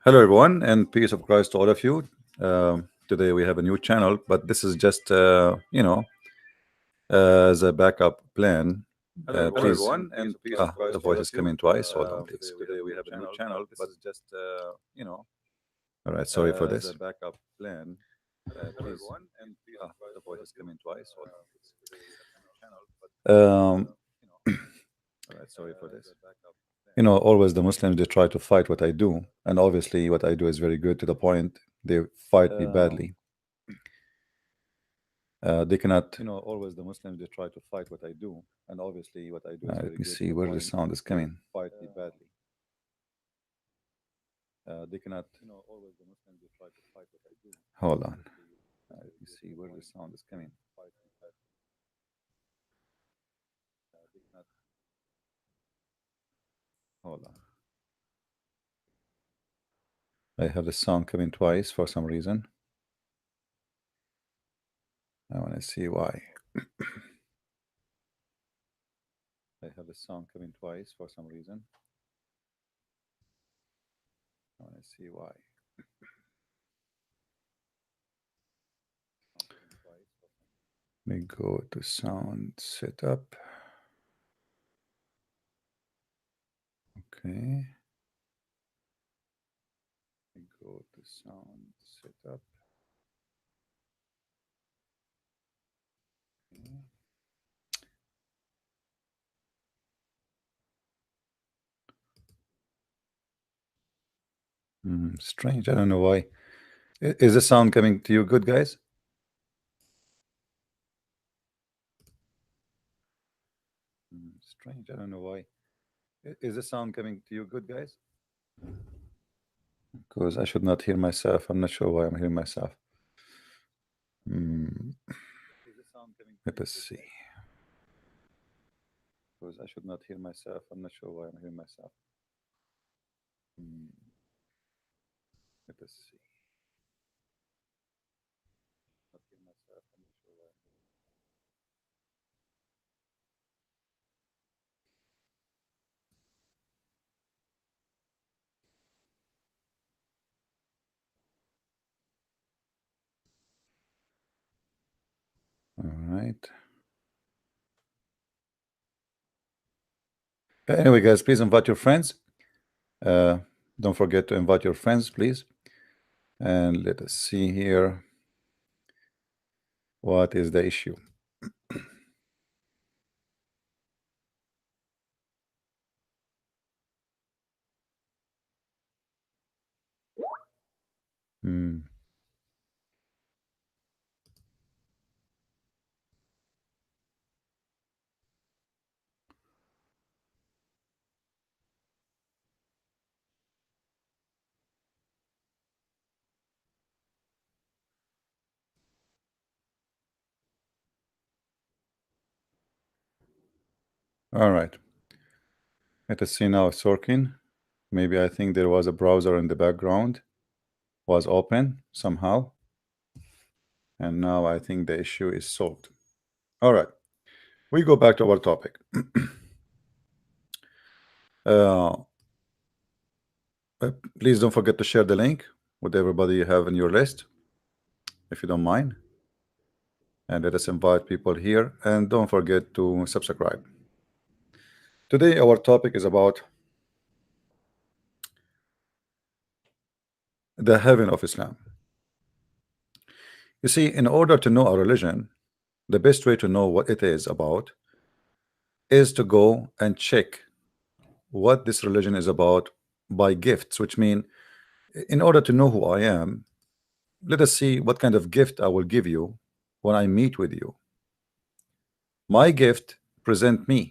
Hello, everyone, and peace of Christ to all of you. Today we have a new channel, but this is just, as a backup plan. Please, everyone, and peace of the Christ to voice all of is you. coming twice. Hold on, please. Today we have a new channel, but this is just, All right, sorry for as this. a backup plan. Please, Everyone, and peace of the Christ to voice all of is you. coming twice. Hold on, please. Today we have a new channel, but you know, All right, sorry for as this. a backup plan. Always the Muslims they try to fight what I do, and obviously what I do is very good to the point. They fight me badly. They cannot. Always the Muslims they try to fight what I do, and obviously what I do is very Let me good to see the where the point. sound is They coming. fight me badly. They cannot. Always the Muslims they try to fight what I do. Hold on. Let me see where the sound is coming. They cannot. Hold on. I have the sound coming twice for some reason. I want to see why. I have the sound coming twice for some reason. I want to see why. Let me go to sound setup. Okay. Let me go to sound setup. Okay. Strange. I don't know why. Is the sound coming to you good, guys? Strange. I don't know why. Is the sound coming to you good, guys? Because I should not hear myself. I'm not sure why I'm hearing myself. Let us see. Because I should not hear myself. I'm not sure why I'm hearing myself. Let us see. Not hear myself. I'm not sure why. All right. Anyway, guys, please invite your friends. Don't forget to invite your friends, please. And let us see here. What is the issue? Hmm. All right. Let us see now it's working. Maybe I think there was a browser in the background was open somehow. And now I think the issue is solved. All right. We go back to our topic. uh, Please don't forget to share the link with everybody you have in your list, if you don't mind. And let us invite people here. And don't forget to subscribe. Today, our topic is about the heaven of Islam. You see, in order to know a religion, the best way to know what it is about is to go and check what this religion is about by gifts, which mean in order to know who I am, let us see what kind of gift I will give you when I meet with you. My gift present me.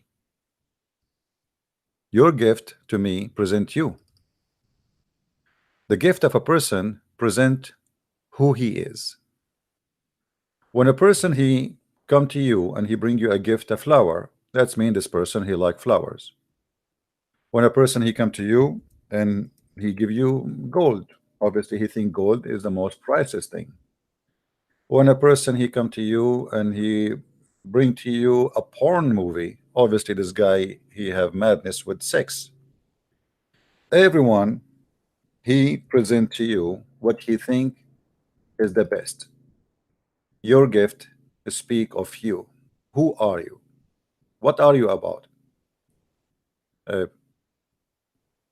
Your gift to me present you. The gift of a person present who he is. When a person he come to you and he bring you a gift, a flower, that's mean this person he like flowers. When a person he come to you and he give you gold, obviously he think gold is the most priceless thing. When a person he come to you and he bring to you a porn movie, obviously this guy he have madness with sex. Everyone he present to you what he think is the best. Your gift speak of you. Who are you? What are you about? Uh,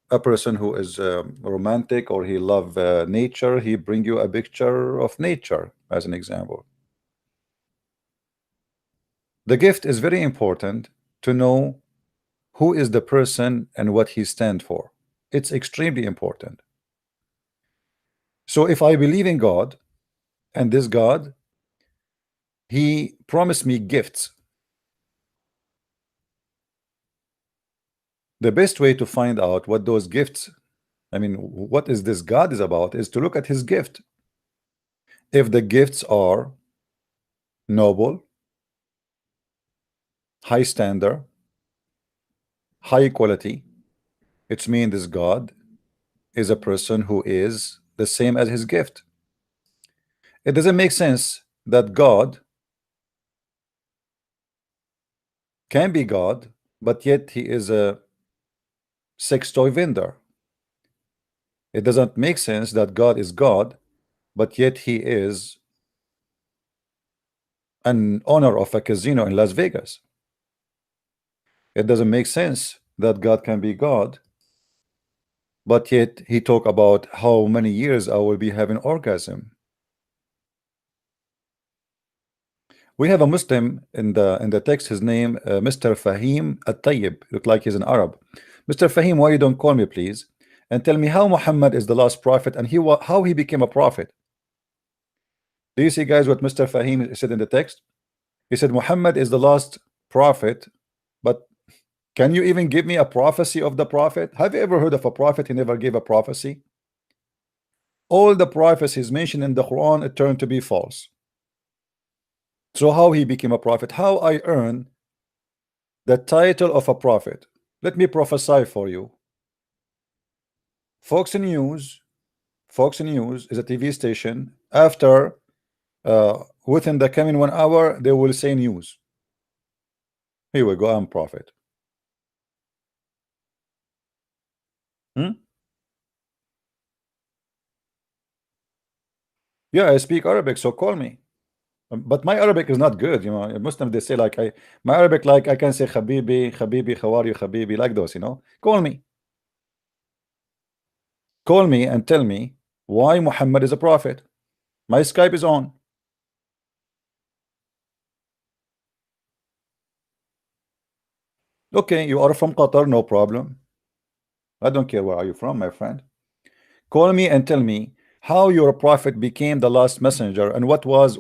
a person who is romantic, or he love nature, he bring you a picture of nature as an example. The gift is very important to know who is the person and what he stand for. It's extremely important. So if I believe in God, and this God, he promised me gifts, the best way to find out what those gifts, I mean, what is this God is about, is to look at his gift. If the gifts are noble, high standard, high quality, it means this God is a person who is the same as his gift. It doesn't make sense that God can be God, but yet he is a sex toy vendor. It doesn't make sense that God is God, but yet he is an owner of a casino in Las Vegas. It doesn't make sense that God can be God, but yet he talk about how many years I will be having orgasm. We have a Muslim in the text. His name Mr. Fahim At-Tayyib. Look like he's an Arab. Mr. Fahim, why you don't call me, please, and tell me how Muhammad is the last prophet and how he became a prophet. Do you see, guys, what Mr. Fahim said in the text? He said Muhammad is the last prophet, but can you even give me a prophecy of the prophet? Have you ever heard of a prophet who never gave a prophecy? All the prophecies mentioned in the Quran, it turned to be false. So how he became a prophet? How I earn the title of a prophet? Let me prophesy for you. Fox News, Fox News is a TV station. After within the coming 1 hour, they will say news. Here we go. I'm prophet. Hmm? Yeah, I speak Arabic, so call me. But my Arabic is not good, you know. Muslim, they say like my Arabic, like I can say Habibi, Habibi, how are you, Habibi, like those, you know. Call me and tell me why Muhammad is a prophet. My Skype is on. Okay, you are from Qatar, no problem. I don't care where are you from, my friend. Call me and tell me how your prophet became the last messenger, and what was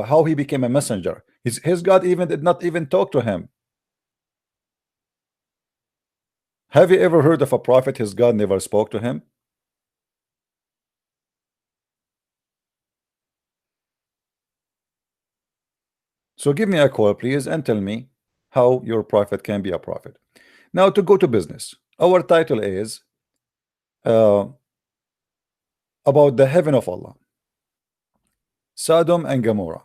how he became a messenger. His God even did not even talk to him. Have you ever heard of a prophet his God never spoke to him? So give me a call, please, and tell me how your prophet can be a prophet. Now, to go to business, our title is uh, about the heaven of Allah, Sodom and Gomorrah.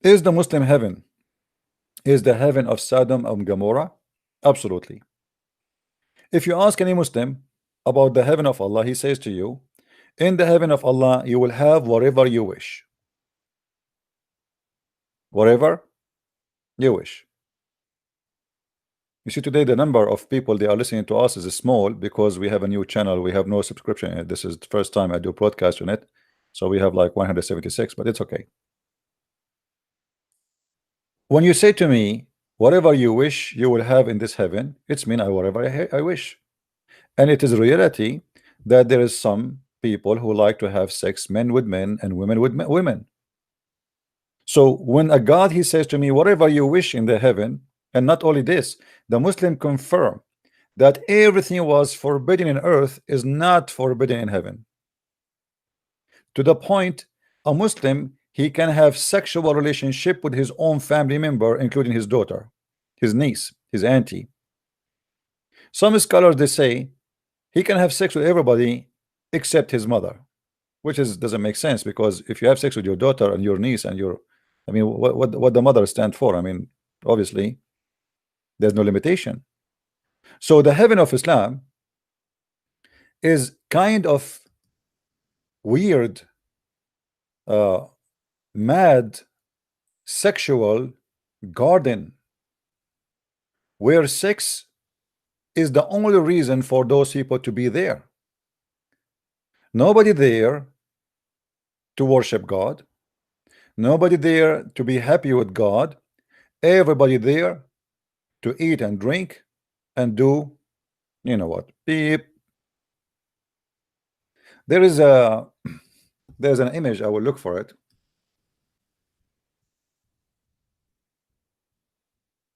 Is the Muslim heaven, is the heaven of Sodom and Gomorrah? Absolutely. If you ask any Muslim about the heaven of Allah, he says to you, in the heaven of Allah, you will have whatever you wish. Whatever you wish. You see, today the number of people they are listening to us is small because we have a new channel. We have no subscription in it. This is the first time I do podcast on it. So we have like 176, but it's okay. When you say to me, whatever you wish you will have in this heaven, it's mean whatever I wish. And it is reality that there is some people who like to have sex, men with men and women with women. So when a God, he says to me, whatever you wish in the heaven, and not only this, the Muslim confirm that everything was forbidden in earth is not forbidden in heaven. To the point, a Muslim, he can have sexual relationship with his own family member, including his daughter, his niece, his auntie. Some scholars, they say he can have sex with everybody except his mother, which is doesn't make sense, because if you have sex with your daughter and your niece and your, I mean, what the mother stand for? I mean, obviously there's no limitation. So the heaven of Islam is kind of weird, mad, sexual garden where sex is the only reason for those people to be there. Nobody there to worship God, nobody there to be happy with God, everybody there to eat and drink and do, you know what, beep. There is a there's an image, I will look for it.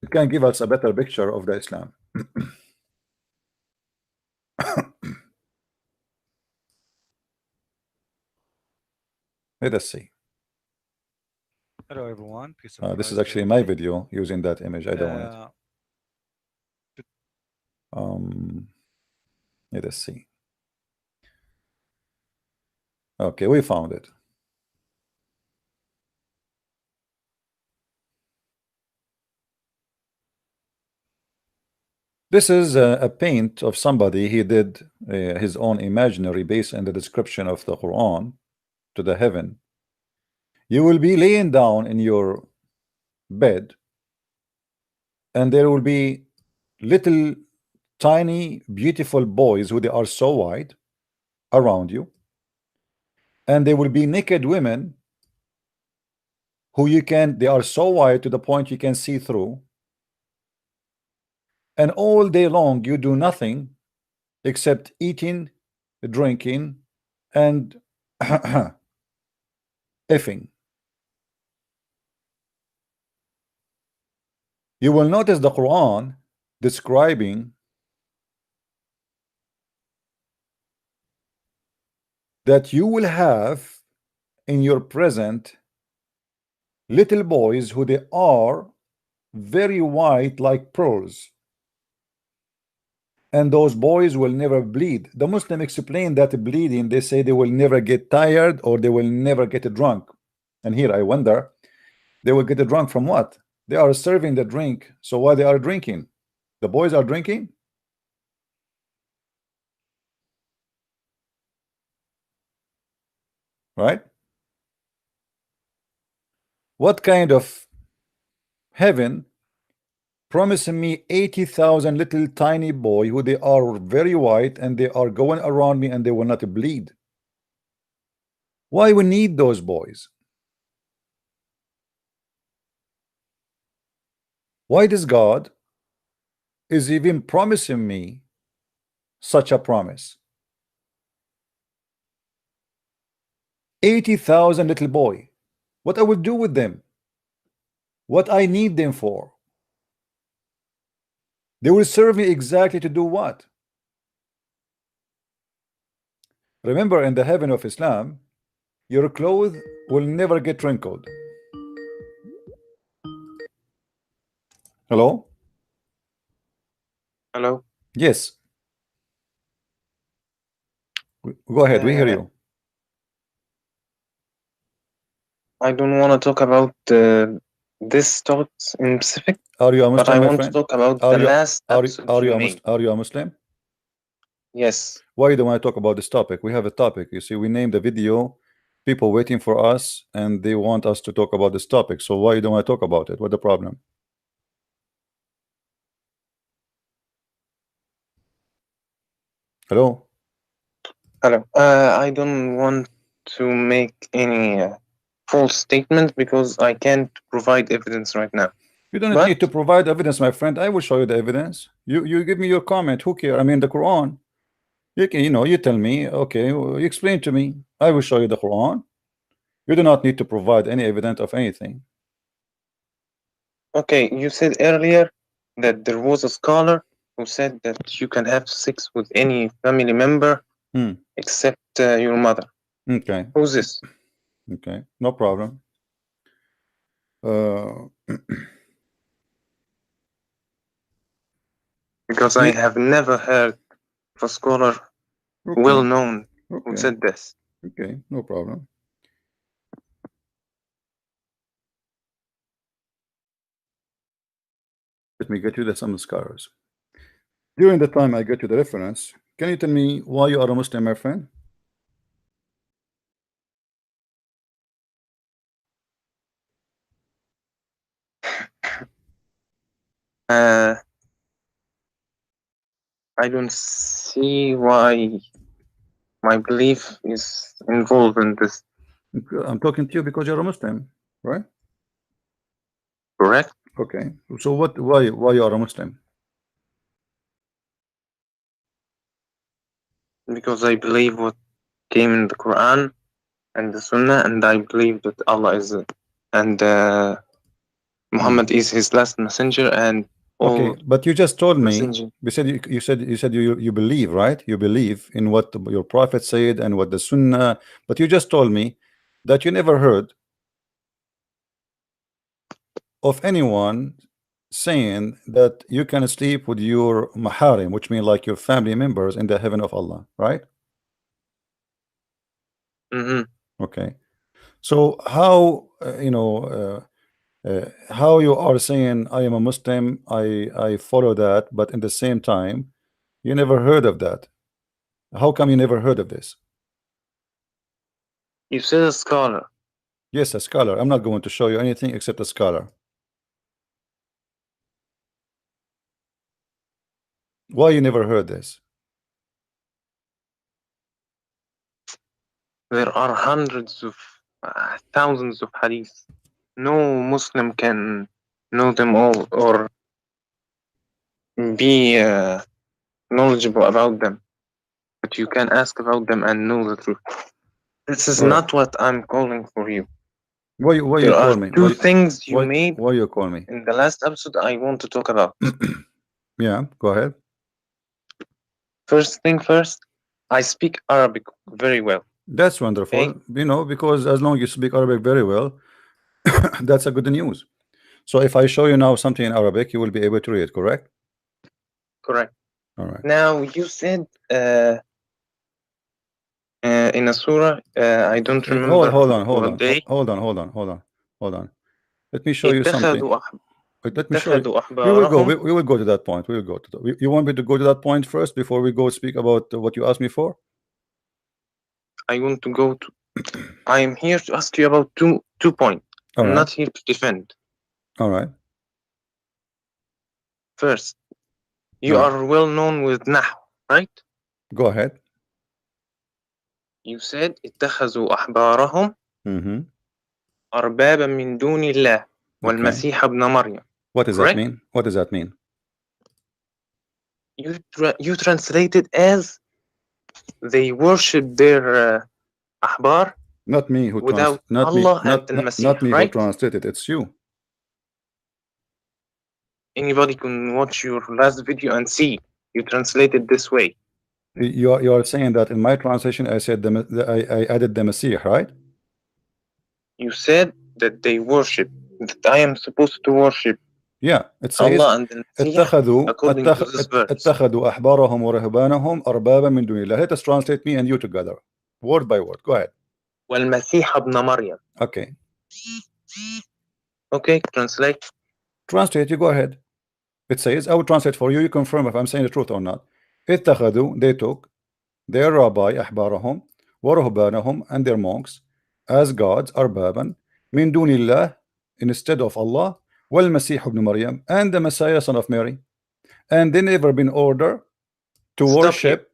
It can give us a better picture of the Islam. Let us see. Hello everyone, peace of This is Christ actually my everybody. video using that image. I don't want it. Uh, Let us see. Okay, we found it. This is a paint of somebody. He did his own imaginary based on the description of the Quran to the heaven. You will be laying down in your bed, and there will be little tiny beautiful boys who they are so wide around you, and there will be naked women who they are so wide to the point you can see through, and all day long you do nothing except eating, drinking, and effing. You will notice the Quran describing that you will have in your present little boys who they are very white like pearls, and those boys will never bleed. The Muslim explain that bleeding, they say they will never get tired or they will never get drunk. And here I wonder, they will get drunk from what? They are serving the drink, so why they are drinking? The boys are drinking? Right? What kind of heaven promising me 80,000 little tiny boy who they are very white and they are going around me and they will not bleed? Why we need those boys? Why this God is even promising me such a promise? 80,000 little boy. What I will do with them? What I need them for? They will serve me exactly to do what? Remember, in the heaven of Islam, your clothes will never get wrinkled. Hello? Hello. Yes. Go ahead, we hear you. I don't want to talk about this topic in specific, Are you a but I Muslim, my want to friend? talk about Are the you last episode you made. are you a Muslim? Yes. Why you don't want to talk about this topic? We have a topic. You see, we named the video, people waiting for us, and they want us to talk about this topic. So why you don't want to talk about it? What the problem? Hello? Hello. I don't want to make any false statement because I can't provide evidence right now. You don't But need to provide evidence, my friend. I will show you the evidence. You give me your comment. Who care? I mean, the Quran. You can, you tell me. Okay, well, you explain to me. I will show you the Quran. You do not need to provide any evidence of anything. okay, you said earlier that there was a scholar who said that you can have sex with any family member except your mother. Okay. Who's this? Okay, no problem. Because I have never heard of a scholar well known who said this. Okay, no problem. Let me get you some scholars. During the time I get you the reference, Can you tell me why you are a Muslim, my friend? I don't see why my belief is involved in this. I'm talking to you because you're a Muslim, right? Correct? Okay. So what? Why you are a Muslim? Because I believe what came in the Quran and the Sunnah, and I believe that Allah is and Muhammad is his last messenger, and all Okay, but you just told me. messenger. You said you believe, right? You believe in what your prophet said and what the Sunnah. But you just told me that you never heard of anyone saying that you can sleep with your maharim, which means like your family members in the heaven of Allah, right? Mm-hmm. Okay. So how how you are saying I am a Muslim, I follow that, but in the same time you never heard of that. How come you never heard of this? You said a scholar. Yes, a scholar. I'm not going to show you anything except a scholar. Why you never heard this? There are hundreds of thousands of hadiths. No Muslim can know them all or be knowledgeable about them. But you can ask about them and know the truth. This is not what I'm calling for you. Why There you are call me? two things you made Why you call me? in the last episode I want to talk about. Yeah, go ahead. First thing first, I speak Arabic very well. That's wonderful. Okay? You know, because as long as you speak Arabic very well, that's a good news. So if I show you now something in Arabic, you will be able to read, correct? Correct. All right. Now you said in a surah, I don't remember. Hold on. Let me show you something. Let me show you. We will go to that point. We will go to that. You want me to go to that point first before we go speak about what you asked me for? I want to go to. I am here to ask you about two points. All I'm right. not here to defend. All right. First, you are well known with Nahu, right? Go ahead. You said اتخذوا أحبارهم أربابا من دون الله والمسيح ابن مريم. What does that mean? What does that mean? You translated as they worship their ahbar. Not me who without not Allah me, and the Masih, not me right? who translated. It's you. Anybody can watch your last video and see you translated this way. You are saying that in my translation I said I added the Messiah, right? You said that they worship, that I am supposed to worship. Yeah, it says Allah and the Messiah, according to this verse. اتخذوا أحبارهم ورهبانهم أربابا من دون الله. Let us translate me and you together, word by word. Go ahead. والمسيح ابن مريم. Okay. Okay, translate. Translate, you go ahead. It says, I will translate for you. You confirm if I'm saying the truth or not. اتخذوا, they took their rabbi أحبارهم ورهبانهم and their monks as gods, أربابا من دون الله, instead of Allah, والمسيح ابن مريم, and the Messiah, son of Mary, and they never been ordered to worship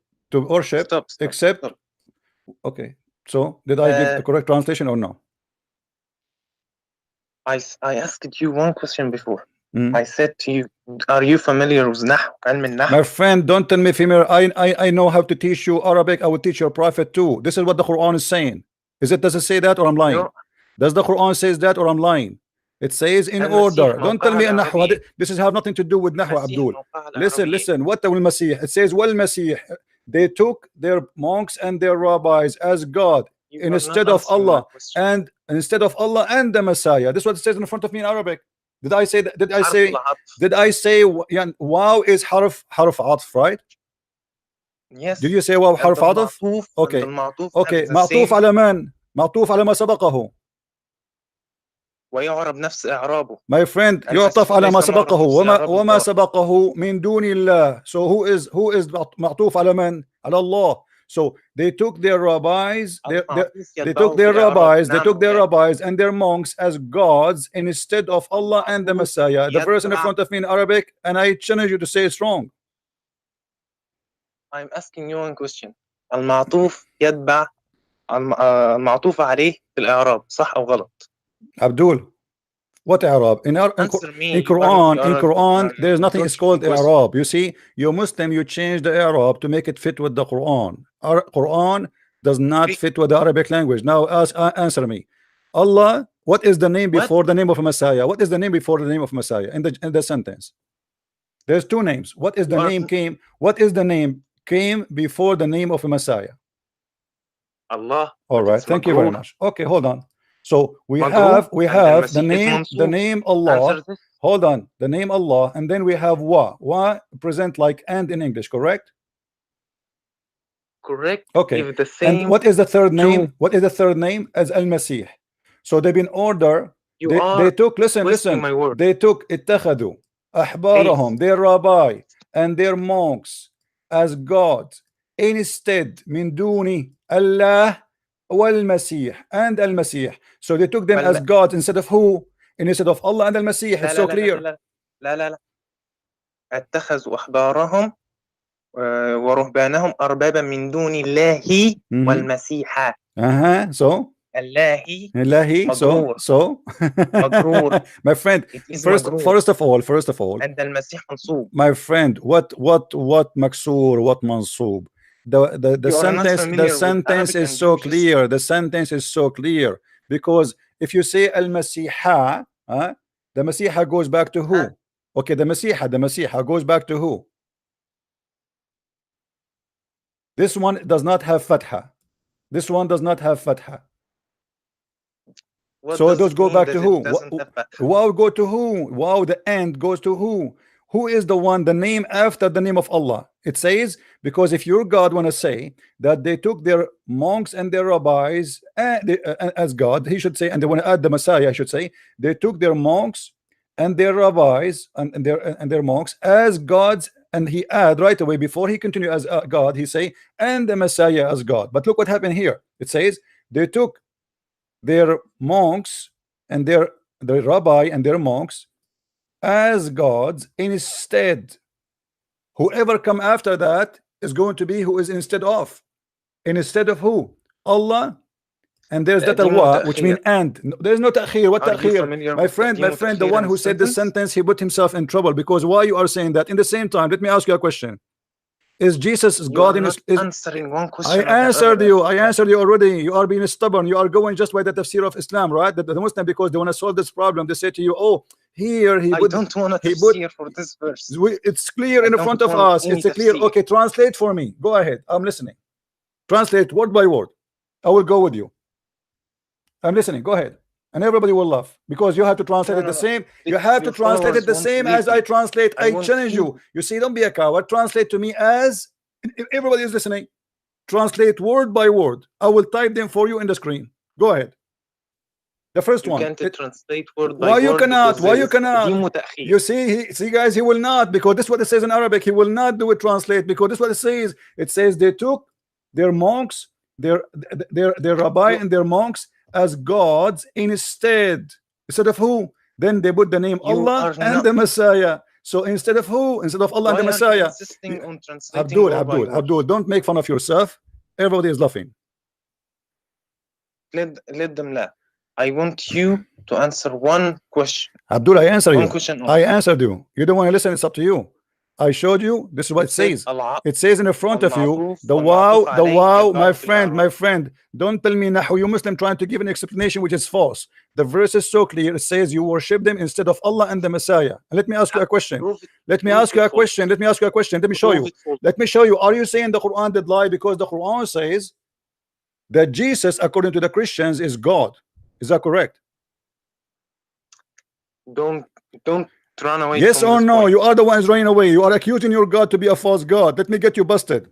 except. Okay, so did I give a correct translation or no? I asked you one question before. I said to you, are you familiar with Nahu? My friend, don't tell me familiar. I know how to teach you Arabic. I will teach your prophet too. This is what the Quran is saying. Does it say that or I'm lying? No. Does the Quran says that or I'm lying? It says in order. Don't tell me Nahu. This has nothing to do with Nahu, Abdul. Listen. What the Masih? It says well Masih. They took their monks and their rabbis as God instead of Allah and the Messiah. This is what it says in front of me in Arabic. Did I say that? Did I say wow is harf atf, right? Yes. Did you say wow harf atf? Okay. معطوف على من؟ معطوف على ما سبقه. ويعرب نفس إعرابه. My friend, يعطف على ما سبقه وما سبقه من دون الله. So who is معطوف على من؟ على الله. So they took their rabbis, المعطوف they يتبعه took في their الإعراب. rabbis, they نعم took their مولانا. rabbis and their monks as gods instead of Allah and the Messiah. The verse in يتبع. front of me in Arabic, and I challenge you to say it's wrong. I'm asking you one question. المعطوف يتبع المعطوف عليه في الإعراب، صح أو غلط؟ Abdul, what Arab? Answer me. In Quran, there is nothing is called Arab. You see, you Muslim, you change the Arab to make it fit with the Quran. Our Quran does not fit with the Arabic language. Now answer me. Allah, what is the name before the name of a Messiah? What is the name before the name of Messiah in the sentence? There's two names. What is the name came? What is the name came before the name of a Messiah? Allah. All right, thank you very much. Okay, hold on. So we Maghroof, have the and name Allah. Hold on, the name Allah, and then we have wa present like and in English, correct? Correct. Okay. If the same And what is the third name? to- What is the third name? As Al-Masih. So they've been order. You They are took, listen, twisting my word. they took اتخذوا أحبارهم, their rabbi and their monks as gods instead من دون Allah والمسيح and Al-Masih. So they took them as gods instead of who? Instead of Allah and Al-Masih. It's so clear. لا لا لا لا اتخذوا أحبارهم ورهبانهم أربابا من دون الله والمسيح. So الله so مجرور. my friend, first of all and المسيح منصوب. My friend, what maksur, what mansub? The sentence is so clear. The sentence is so clear because if you say al-Masiha, the Masiha goes back to who? Okay, the Masiha goes back to who? This one does not have fatha. This one does not have fatha. So those go back to who? Wow, go to who? Wow, the end goes to who? Who is the one, the name after the name of Allah? It says, because if your God want to say that they took their monks and their rabbis as God, he should say, and they want to add the Messiah, I should say, they took their monks and their rabbis and their monks as gods, and he add right away before he continue as God, he say, and the Messiah as God. But look what happened here. It says they took their monks and their rabbi and their monks as gods instead. Whoever come after that is going to be who is instead of who? Allah. And there's that wa, which means and. No, there's no ta'khir. What ta'khir? My friend, the one who said this sentence, he put himself in trouble because why you are saying that? In the same time, let me ask you a question. Is Jesus God in answering one question? I answered you already. You are being stubborn. You are going just by the tafsir of Islam, right? The Muslim, because they want to solve this problem, they say to you, oh, here he would. I don't want to tafsir for this verse. It's clear in front of us. It's a clear. Okay, translate for me. Go ahead. I'm listening. Translate word by word. I will go with you. I'm listening. Go ahead. And everybody will laugh because you have to translate it the same. You have to translate it the same as I translate. I challenge you. You see, don't be a coward. Translate to me as everybody is listening. Translate word by word. I will type them for you in the screen. Go ahead. The first one. You can't translate word by why word. You cannot? Why you cannot? You You see, guys, he will not, because this is what it says in Arabic. He will not do it translate because this is what it says. It says they took their monks, their rabbi and their monks as gods instead of who? Then they put the name Allah and the Messiah. So instead of who? Instead of Allah and the Messiah. Abdul, don't make fun of yourself. Everybody is laughing. Let them laugh. I want you to answer one question. Abdul, I answer you. I answered you. You don't want to listen, it's up to you. I showed you. This is what it says. It says in the front of you, the wow, my friend. Don't tell me nahu, you Muslim trying to give an explanation which is false. The verse is so clear. It says you worship them instead of Allah and the Messiah. And let me ask you a question. Let me show you. Are you saying the Quran did lie? Because the Quran says that Jesus, according to the Christians, is God. Is that correct? Don't run away. Yes or no? You are the ones running away. You are accusing your God to be a false God. Let me get you busted.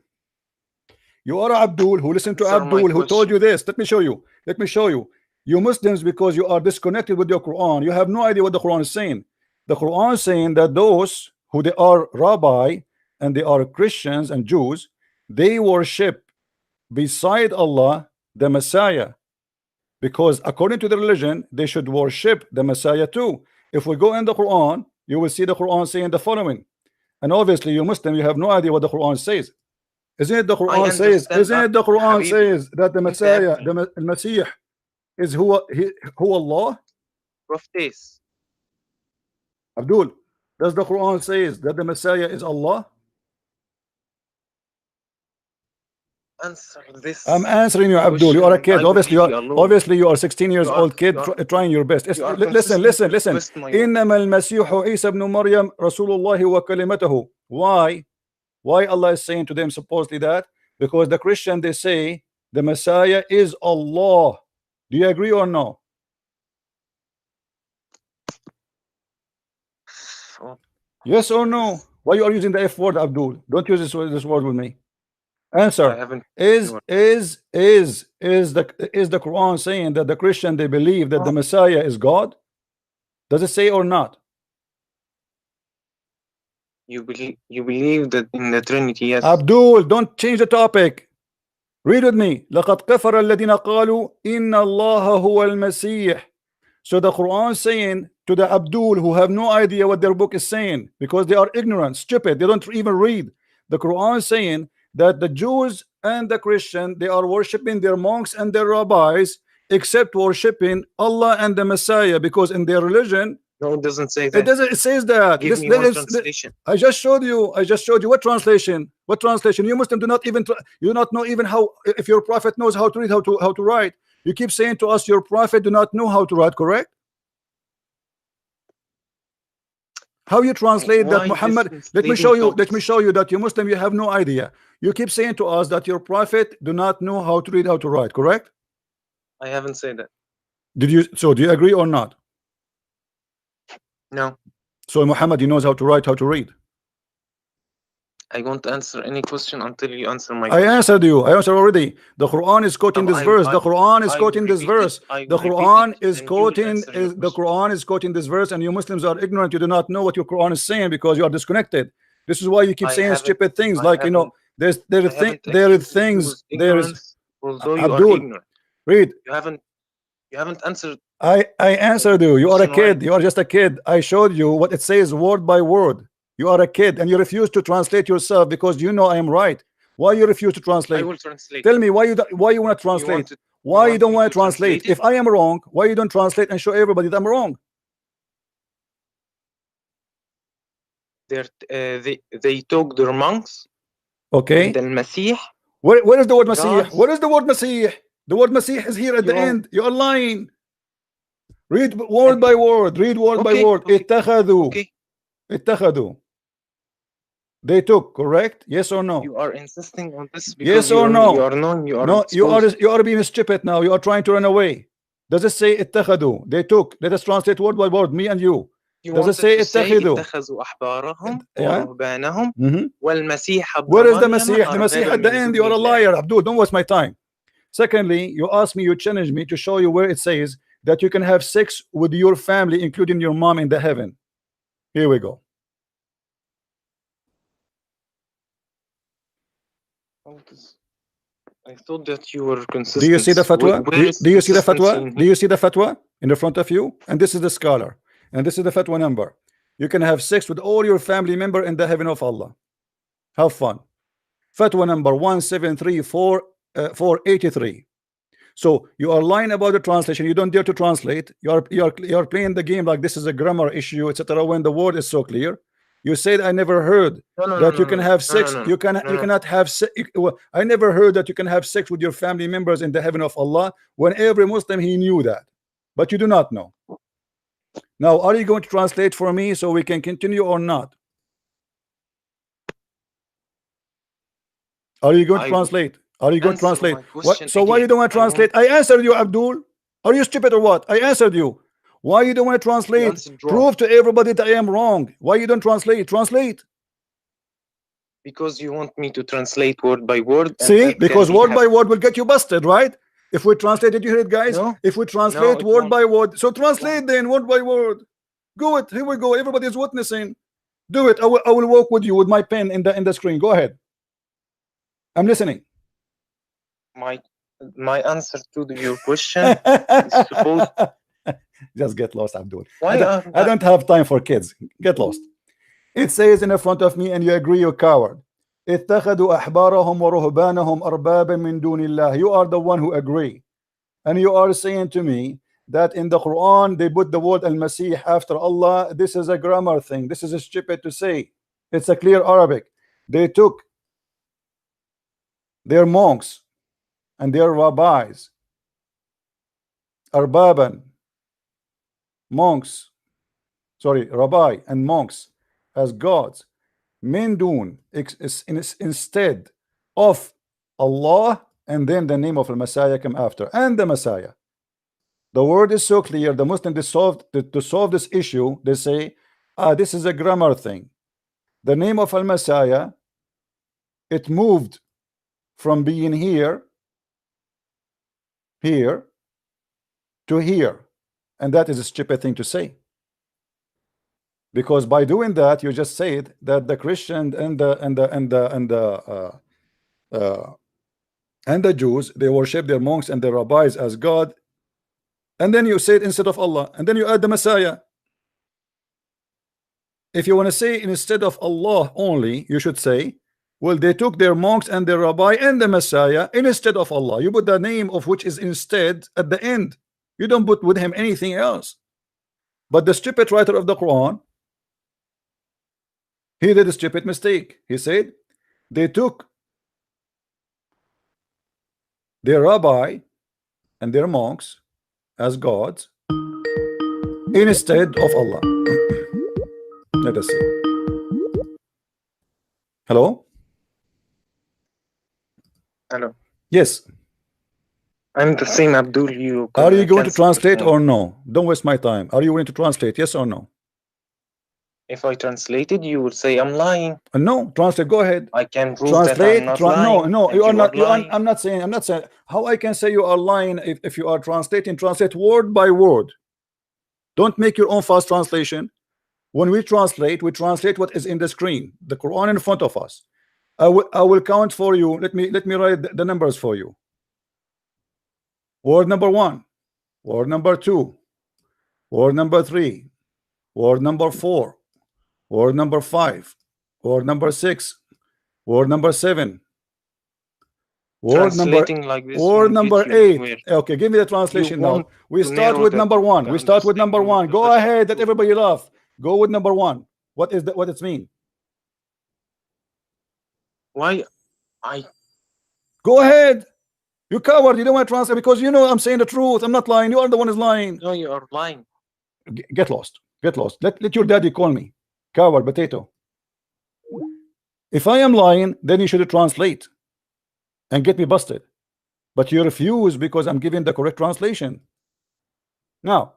You are Abdul who listened to Abdul who told you this. Let me show you. You Muslims, because you are disconnected with your Quran, you have no idea what the Quran is saying. The Quran is saying that those who they are rabbi and they are Christians and Jews, they worship beside Allah the Messiah, because according to the religion they should worship the Messiah too. If we go in the Quran, you will see the Quran saying the following, and obviously you Muslim, you have no idea what the Quran says. Isn't it the Quran says, isn't it the Quran says that the Messiah, the Messiah is who Allah? Prophetess. Abdul, does the Quran says that the Messiah is Allah? Answer this. I'm answering you, Abdul. You are a kid. Obviously you are 16 years old kid trying your best. Listen. إنما المسيح عيسى ابن مريم رسول الله وكلمته. Why Allah is saying to them supposedly that? Because the Christian, they say the Messiah is Allah. Do you agree or no? Yes or no? Why you are using the F word, Abdul? Don't use this word with me. Answer. Is the Quran saying that the Christian, they believe that the Messiah is God? Does it say or not? You believe that in the Trinity, yes. Abdul, don't change the topic. Read with me. لقد كفر الذين قالوا إن الله هو المسيح. So the Quran saying to the Abdul who have no idea what their book is saying, because they are ignorant, stupid, they don't even read. The Quran saying that the Jews and the Christian, they are worshiping their monks and their rabbis, except worshiping Allah and the Messiah, because in their religion, no, it doesn't say that. It doesn't. It says that. Give me one translation. I just showed you. What translation? What translation? You Muslim do not even. You do not know even how. If your prophet knows how to read, how to write. You keep saying to us, your prophet do not know how to write. Correct? How you translate that Muhammad? Let me show you. Let me show you that you Muslim, you have no idea. You keep saying to us that your prophet do not know how to read, how to write. Correct? I haven't said that. Did you? So do you agree or not? No. So Muhammad, he knows how to write, how to read. I won't answer any question until you answer my question. I answered you. I answered already. The Quran is quoting this verse. The Quran is quoting this verse. The Quran is quoting. The Quran is quoting this verse, and you Muslims are ignorant. You do not know what your Quran is saying because you are disconnected. This is why you keep saying stupid things, like you know. There are things. There is. Abdul, read. You haven't answered. I answered you. You are a kid. You are just a kid. I showed you what it says word by word. You are a kid and you refuse to translate yourself because you know I am right. Why you refuse to translate? I will translate. Tell me why you want to translate. Why you don't want to translate? If I am wrong, why you don't translate and show everybody that I'm wrong? They took their monks. Okay. The Messiah. Where is the word Messiah? Where is the word Messiah? The word Messiah is here at the end. You are lying. Read word by word. Read word by word. اتخذوا. اتخذوا. They took, correct? Yes or no? You are insisting on this because yes or no? You are being stupid now. You are trying to run away. Does it say اتخذوا? They took. Let us translate word by word. Me and you. Does it say اتخذوا? Where is the Messiah? The Messiah at the end. You are a liar, Abdul. Don't waste my time. Secondly, you asked me, you challenged me to show you where it says that you can have sex with your family, including your mom, in the heaven. Here we go. I thought that you were consistent. Do you see the fatwa? Do you see the fatwa? Do you see the fatwa in the front of you? And this is the scholar. And this is the fatwa number. You can have sex with all your family member in the heaven of Allah. Have fun. Fatwa number 1734483. So you are lying about the translation. You don't dare to translate. You are playing the game like this is a grammar issue, etc. When the word is so clear. You said I never heard that you can have sex. You cannot have sex. I never heard that you can have sex with your family members in the heaven of Allah. When every Muslim he knew that, but you do not know. Now, are you going to translate for me so we can continue or not? Are you going to translate? Are you going to translate? What? So why you don't want to translate? I answered you, Abdul. Are you stupid or what? I answered you. Why you don't want to translate? Prove to everybody that I am wrong. Why you don't translate? Translate. Because you want me to translate word by word. See, because word by word will get you busted, right? If we translate it, you hear it, guys? No. If we translate word by word, so translate then word by word. Go it. Here we go. Everybody is witnessing. Do it. I will walk with you with my pen in the screen. Go ahead. I'm listening. My answer to your question is supposed. Just get lost, Abdul. Why I don't have time for kids. Get lost. It says in front of me, and you agree, you coward. اتخذوا أحبارهم ورهبانهم أربابا من دون الله. You are the one who agree, and you are saying to me that in the Quran they put the word al-Masih after Allah. This is a grammar thing. This is a stupid to say. It's a clear Arabic. They took their monks and their rabbis, arbaban, monks, sorry, rabbi and monks, as gods, min dun, instead of Allah, and then the name of the Messiah come after, and the Messiah. The word is so clear. The Muslims to solve this issue, they say, this is a grammar thing. The name of al-Messiah, it moved from being here to here, and that is a stupid thing to say, because by doing that you just said that the Christian and the Jews, they worship their monks and their rabbis as God, and then you say it instead of Allah, and then you add the Messiah. If you want to say instead of Allah only, you should say, well, they took their monks and their rabbi and the Messiah instead of Allah. You put the name of which is instead at the end. You don't put with him anything else. But the stupid writer of the Quran, he did a stupid mistake. He said they took their rabbi and their monks as gods instead of Allah. Let us see. Hello? Hello. Yes. I'm the same Abdul. Are you going to translate or no? Don't waste my time. Are you willing to translate? Yes or no? If I translated, you would say I'm lying. No, translate. Go ahead. I can prove Translate. that I'm not lying. No, and you are not. lying. I'm not saying. How I can say you are lying if you are translating? Translate word by word. Don't make your own fast translation. When we translate what is in the screen, the Quran in front of us. I will count for you. Let me write the numbers for you. Word number 1, word number 2, word number 3, word number 4, word number 5, word number 6, word number 7, word number like this word number 8. Okay, give me the translation now. We start with number 1. We start with number 1. Go ahead, let everybody laugh. Go with number 1. What is that? What it mean? Why go ahead. You coward, you don't want to translate because you know I'm saying the truth. I'm not lying. You are the one who's lying. No, you are lying. Get lost. Get lost. Let your daddy call me coward potato. If I am lying, then you should translate and get me busted. But you refuse because I'm giving the correct translation. Now,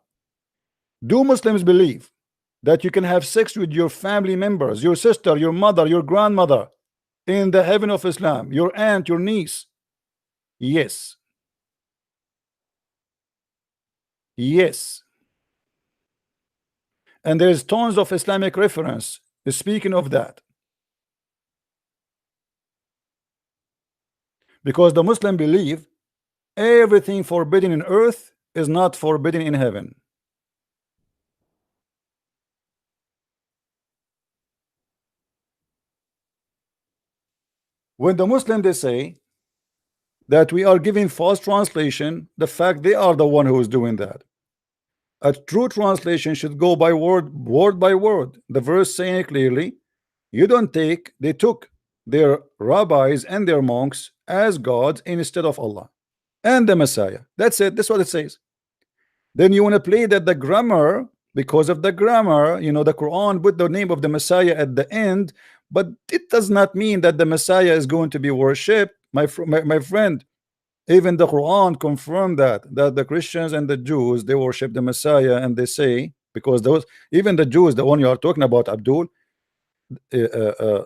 do Muslims believe that you can have sex with your family members, your sister, your mother, your grandmother in the heaven of Islam, your aunt, your niece? Yes. Yes. And there's tons of Islamic reference speaking of that. Because the Muslim believe everything forbidden in earth is not forbidden in heaven. When the Muslim they say that we are giving false translation, the fact they are the one who is doing that. A true translation should go by word by word. The verse saying clearly, you don't take, they took their rabbis and their monks as gods instead of Allah and the Messiah. That's it. That's what it says. Then you want to play that the grammar, because of the grammar, you know, the Quran put the name of the Messiah at the end, but it does not mean that the Messiah is going to be worshipped. My friend, even the Quran confirmed that the Christians and the Jews, they worship the Messiah, and they say, because those, even the Jews, the one you are talking about, Abdul, the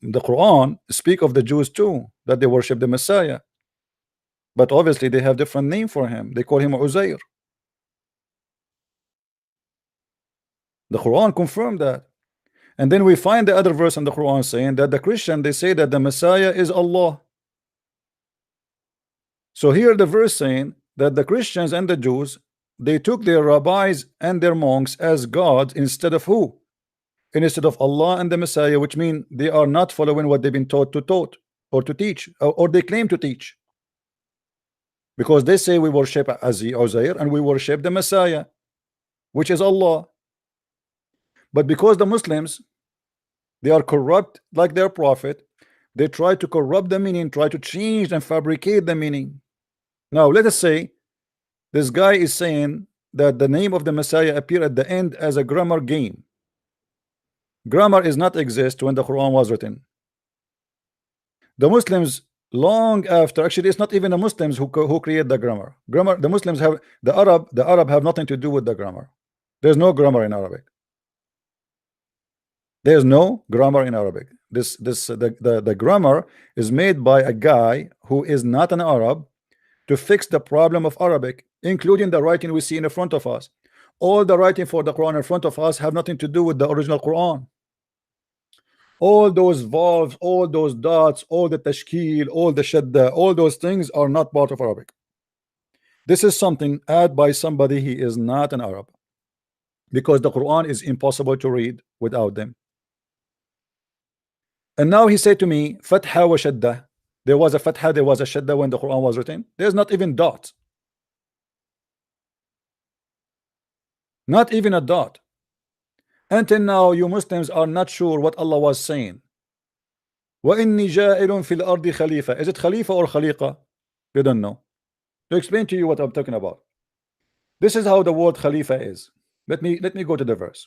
Quran speak of the Jews too, that they worship the Messiah, but obviously they have different name for him. They call him Uzair. The Quran confirmed that. And then we find the other verse in the Quran saying that the Christian, they say that the Messiah is Allah. So here the verse saying that the Christians and the Jews, they took their rabbis and their monks as gods instead of who? Instead of Allah and the Messiah, which mean they are not following what they've been taught or to teach, or they claim to teach. Because they say we worship Uzair and we worship the Messiah, which is Allah. But because the Muslims, they are corrupt like their prophet, they try to corrupt the meaning, try to change and fabricate the meaning. Now let us say this guy is saying that the name of the Messiah appeared at the end as a grammar game. Grammar is not exist when the Quran was written. The Muslims long after, actually it's not even the Muslims who create the grammar. The Muslims have the Arab have nothing to do with the grammar. There's no grammar in Arabic. There's no grammar in Arabic. The grammar is made by a guy who is not an Arab to fix the problem of Arabic, including the writing we see in front of us. All the writing for the Quran in front of us have nothing to do with the original Quran. All those valves, all those dots, all the tashkil, all the shadda, all those things are not part of Arabic. This is something added by somebody he is not an Arab, because the Quran is impossible to read without them. And now he said to me, Fatha wa shadda. There was a Fatha, there was a shadda when the Quran was written. There's not even dot. Not even a dot. Until now, you Muslims are not sure what Allah was saying. وَإِنِّي جَائِلٌ فِي الْأَرْضِ خَلِيفَةً. Is it Khalifa or Khaliqa? You don't know. To explain to you what I'm talking about. This is how the word Khalifa is. Let me go to the verse.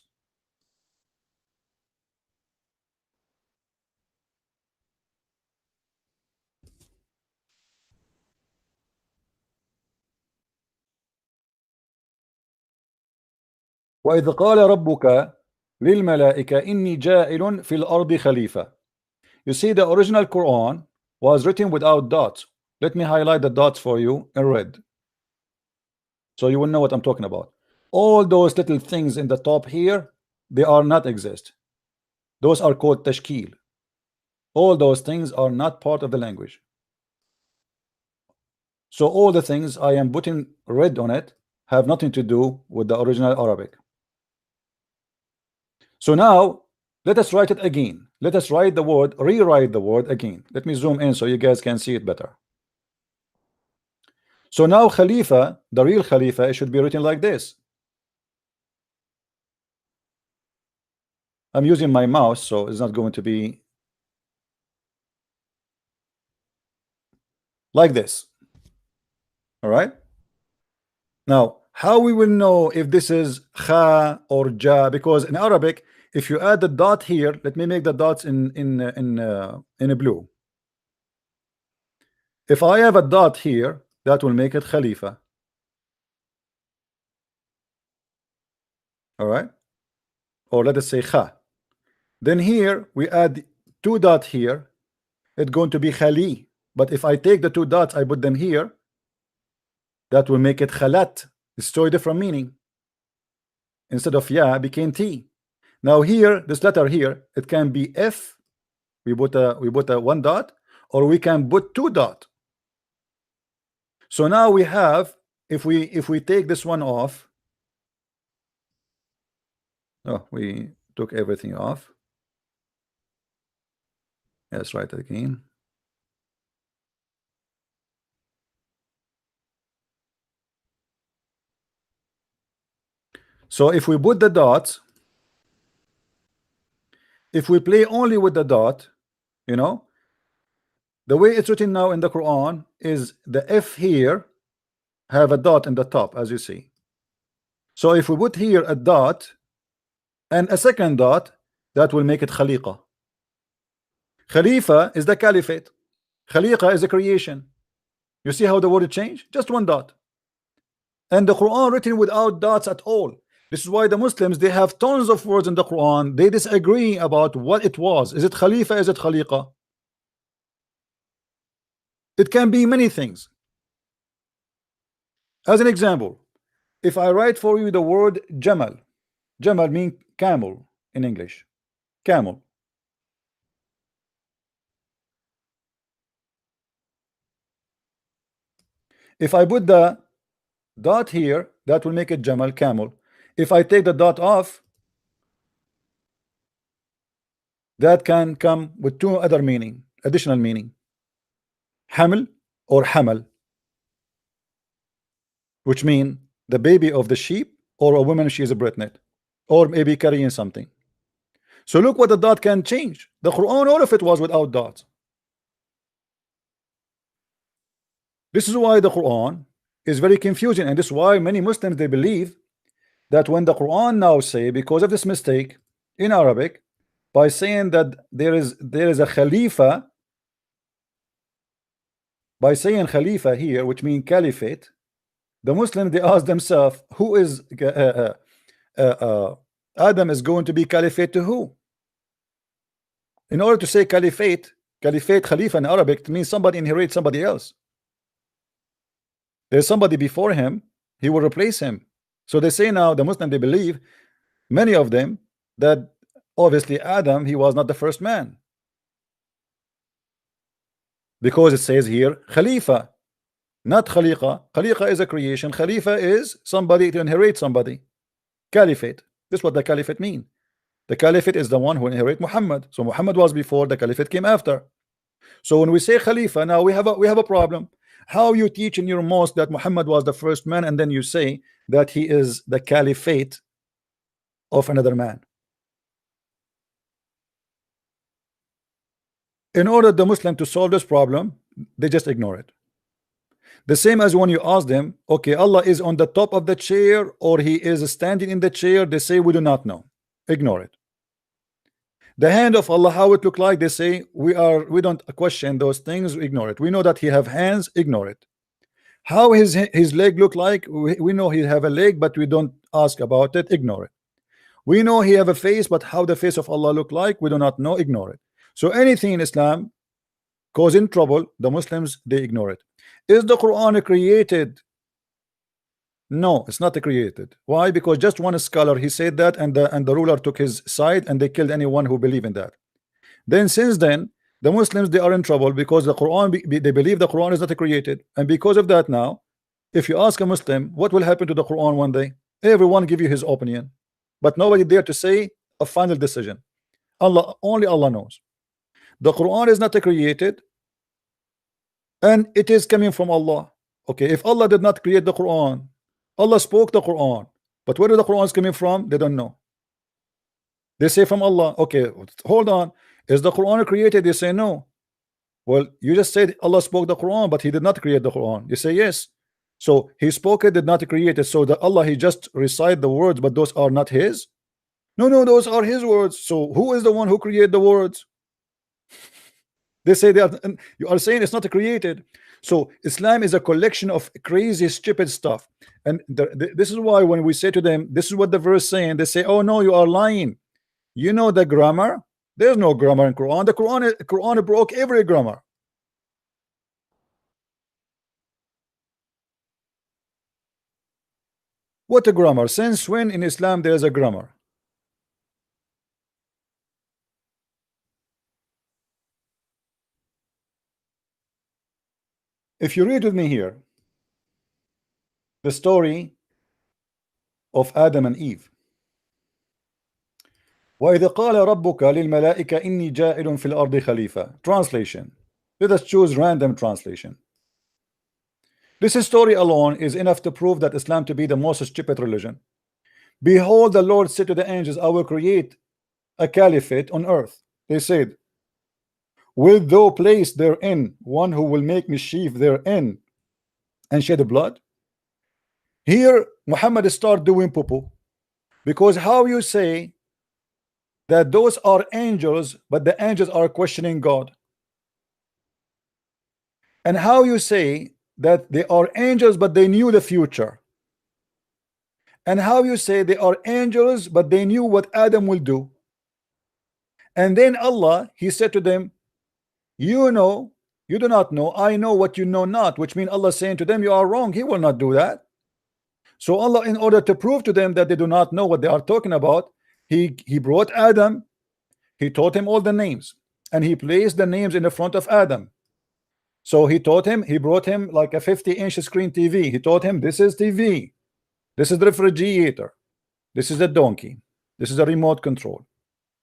وَإِذْ قَالَ رَبُّكَ لِلْمَلَائِكَةِ إِنِّي جَائِلٌ فِي الْأَرْضِ خَلِيفَةً. You see, the original Quran was written without dots. Let me highlight the dots for you in red, so you will know what I'm talking about. All those little things in the top here, they are not exist. Those are called tashkil. All those things are not part of the language. So all the things I am putting red on it have nothing to do with the original Arabic. So now let us write it again. Let us write the word, rewrite the word again. Let me zoom in so you guys can see it better. So now Khalifa, the real Khalifa, it should be written like this. I'm using my mouse, so it's not going to be like this. All right. Now, how we will know if this is kha or ja? Because in Arabic, if you add the dot here, let me make the dots in a blue. If I have a dot here, that will make it Khalifa. All right. Or let us say kha. Then here we add two dots here. It's going to be khali. But if I take the two dots, I put them here, that will make it khalat. It's totally different meaning. Instead of ya, became t. Now here, this letter here, it can be f. We put a one dot, or we can put two dot. So now we have, if we take this one off, oh, we took everything off. Let's write it again. So if we put the dots, if we play only with the dot, you know, the way it's written now in the Quran is the F here have a dot in the top, as you see. So if we put here a dot and a second dot, that will make it Khaliqa. Khalifa is the caliphate. Khaliqa is a creation. You see how the word changed? Just one dot. And the Quran written without dots at all. This is why the Muslims, they have tons of words in the Quran. They disagree about what it was. Is it Khalifa? Is it Khaliqa? It can be many things. As an example, if I write for you the word Jamal, Jamal means camel in English. Camel. If I put the dot here, that will make it Jamal, camel. If I take the dot off, that can come with two other meaning, additional meaning. Hamil or Hamal, which mean the baby of the sheep, or a woman, she is pregnant, or maybe carrying something. So look what the dot can change. The Quran, all of it was without dots. This is why the Quran is very confusing, and this is why many Muslims, they believe that when the Quran now say, because of this mistake in Arabic, by saying that there is a Khalifa, by saying Khalifa here, which means caliphate, the Muslims, they ask themselves, who is Adam is going to be caliphate to who? In order to say caliphate, Khalifa in Arabic, it means somebody inherits somebody else. There's somebody before him, he will replace him. So they say now, the Muslim, they believe, many of them, that obviously Adam, he was not the first man, because it says here Khalifa, not Khaliqa. Khaliqa is a creation. Khalifa is somebody to inherit somebody. Caliphate, this is what the caliphate mean. The caliphate is the one who inherit Muhammad. So Muhammad was before, the caliphate came after. So when we say Khalifa, now we have a problem. How you teach in your mosque that Muhammad was the first man, and then you say that he is the caliphate of another man? In order the Muslim to solve this problem, they just ignore it. The same as when you ask them, okay, Allah is on the top of the chair or he is standing in the chair, they say we do not know. Ignore it. The hand of Allah, how it look like, they say we don't question those things, ignore it. We know that he have hands, ignore it. How his leg look like, we know he have a leg, but we don't ask about it, ignore it. We know he have a face, but how the face of Allah look like, we do not know, ignore it. So anything in Islam causing trouble, the Muslims, they ignore it. Is the Quran created? No, it's not created. Why? Because just one scholar, he said that, and the ruler took his side, and they killed anyone who believed in that. Then since then, the Muslims, they are in trouble because the Quran, they believe the Quran is not created, and because of that now, if you ask a Muslim what will happen to the Quran one day, everyone give you his opinion, but nobody dare to say a final decision. Only Allah knows. The Quran is not created, and it is coming from Allah. Okay, if Allah did not create the Quran, Allah spoke the Quran, but where the Quran is coming from, they don't know. They say from Allah. Okay, hold on, is the Quran created? They say no. Well, you just said Allah spoke the Quran, but he did not create the Quran. You say yes. So he spoke it, did not create it. So that Allah, he just recite the words, but those are not his. No, those are his words. So who is the one who created the words? They say you are saying it's not created. So Islam is a collection of crazy, stupid stuff. And this is why when we say to them, this is what the verse saying, they say, oh no, you are lying. You know the grammar? There's no grammar in Quran. The Quran broke every grammar. What a grammar? Since when in Islam there is a grammar? If you read with me here the story of Adam and Eve. وَإِذْ قَالَ رَبُّكَ لِلْمَلَائِكَةِ إِنِّي جَاعِلٌ فِي الْأَرْضِ خَلِيفَةً. Translation. Let us choose random translation. This story alone is enough to prove that Islam to be the most stupid religion. Behold, the Lord said to the angels, I will create a caliphate on earth. They said, will thou place therein one who will make mischief therein and shed blood? Here Muhammad start doing poo-poo, because how you say that those are angels, but the angels are questioning God? And how you say that they are angels, but they knew the future? And how you say they are angels, but they knew what Adam will do? And then Allah, he said to them, you know, you do not know, I know what you know not, which means Allah saying to them, you are wrong, he will not do that. So Allah, in order to prove to them that they do not know what they are talking about, he brought Adam, he taught him all the names, and he placed the names in the front of Adam. So he taught him, he brought him like a 50-inch screen TV. He taught him, this is TV, this is the refrigerator, this is a donkey, this is a remote control,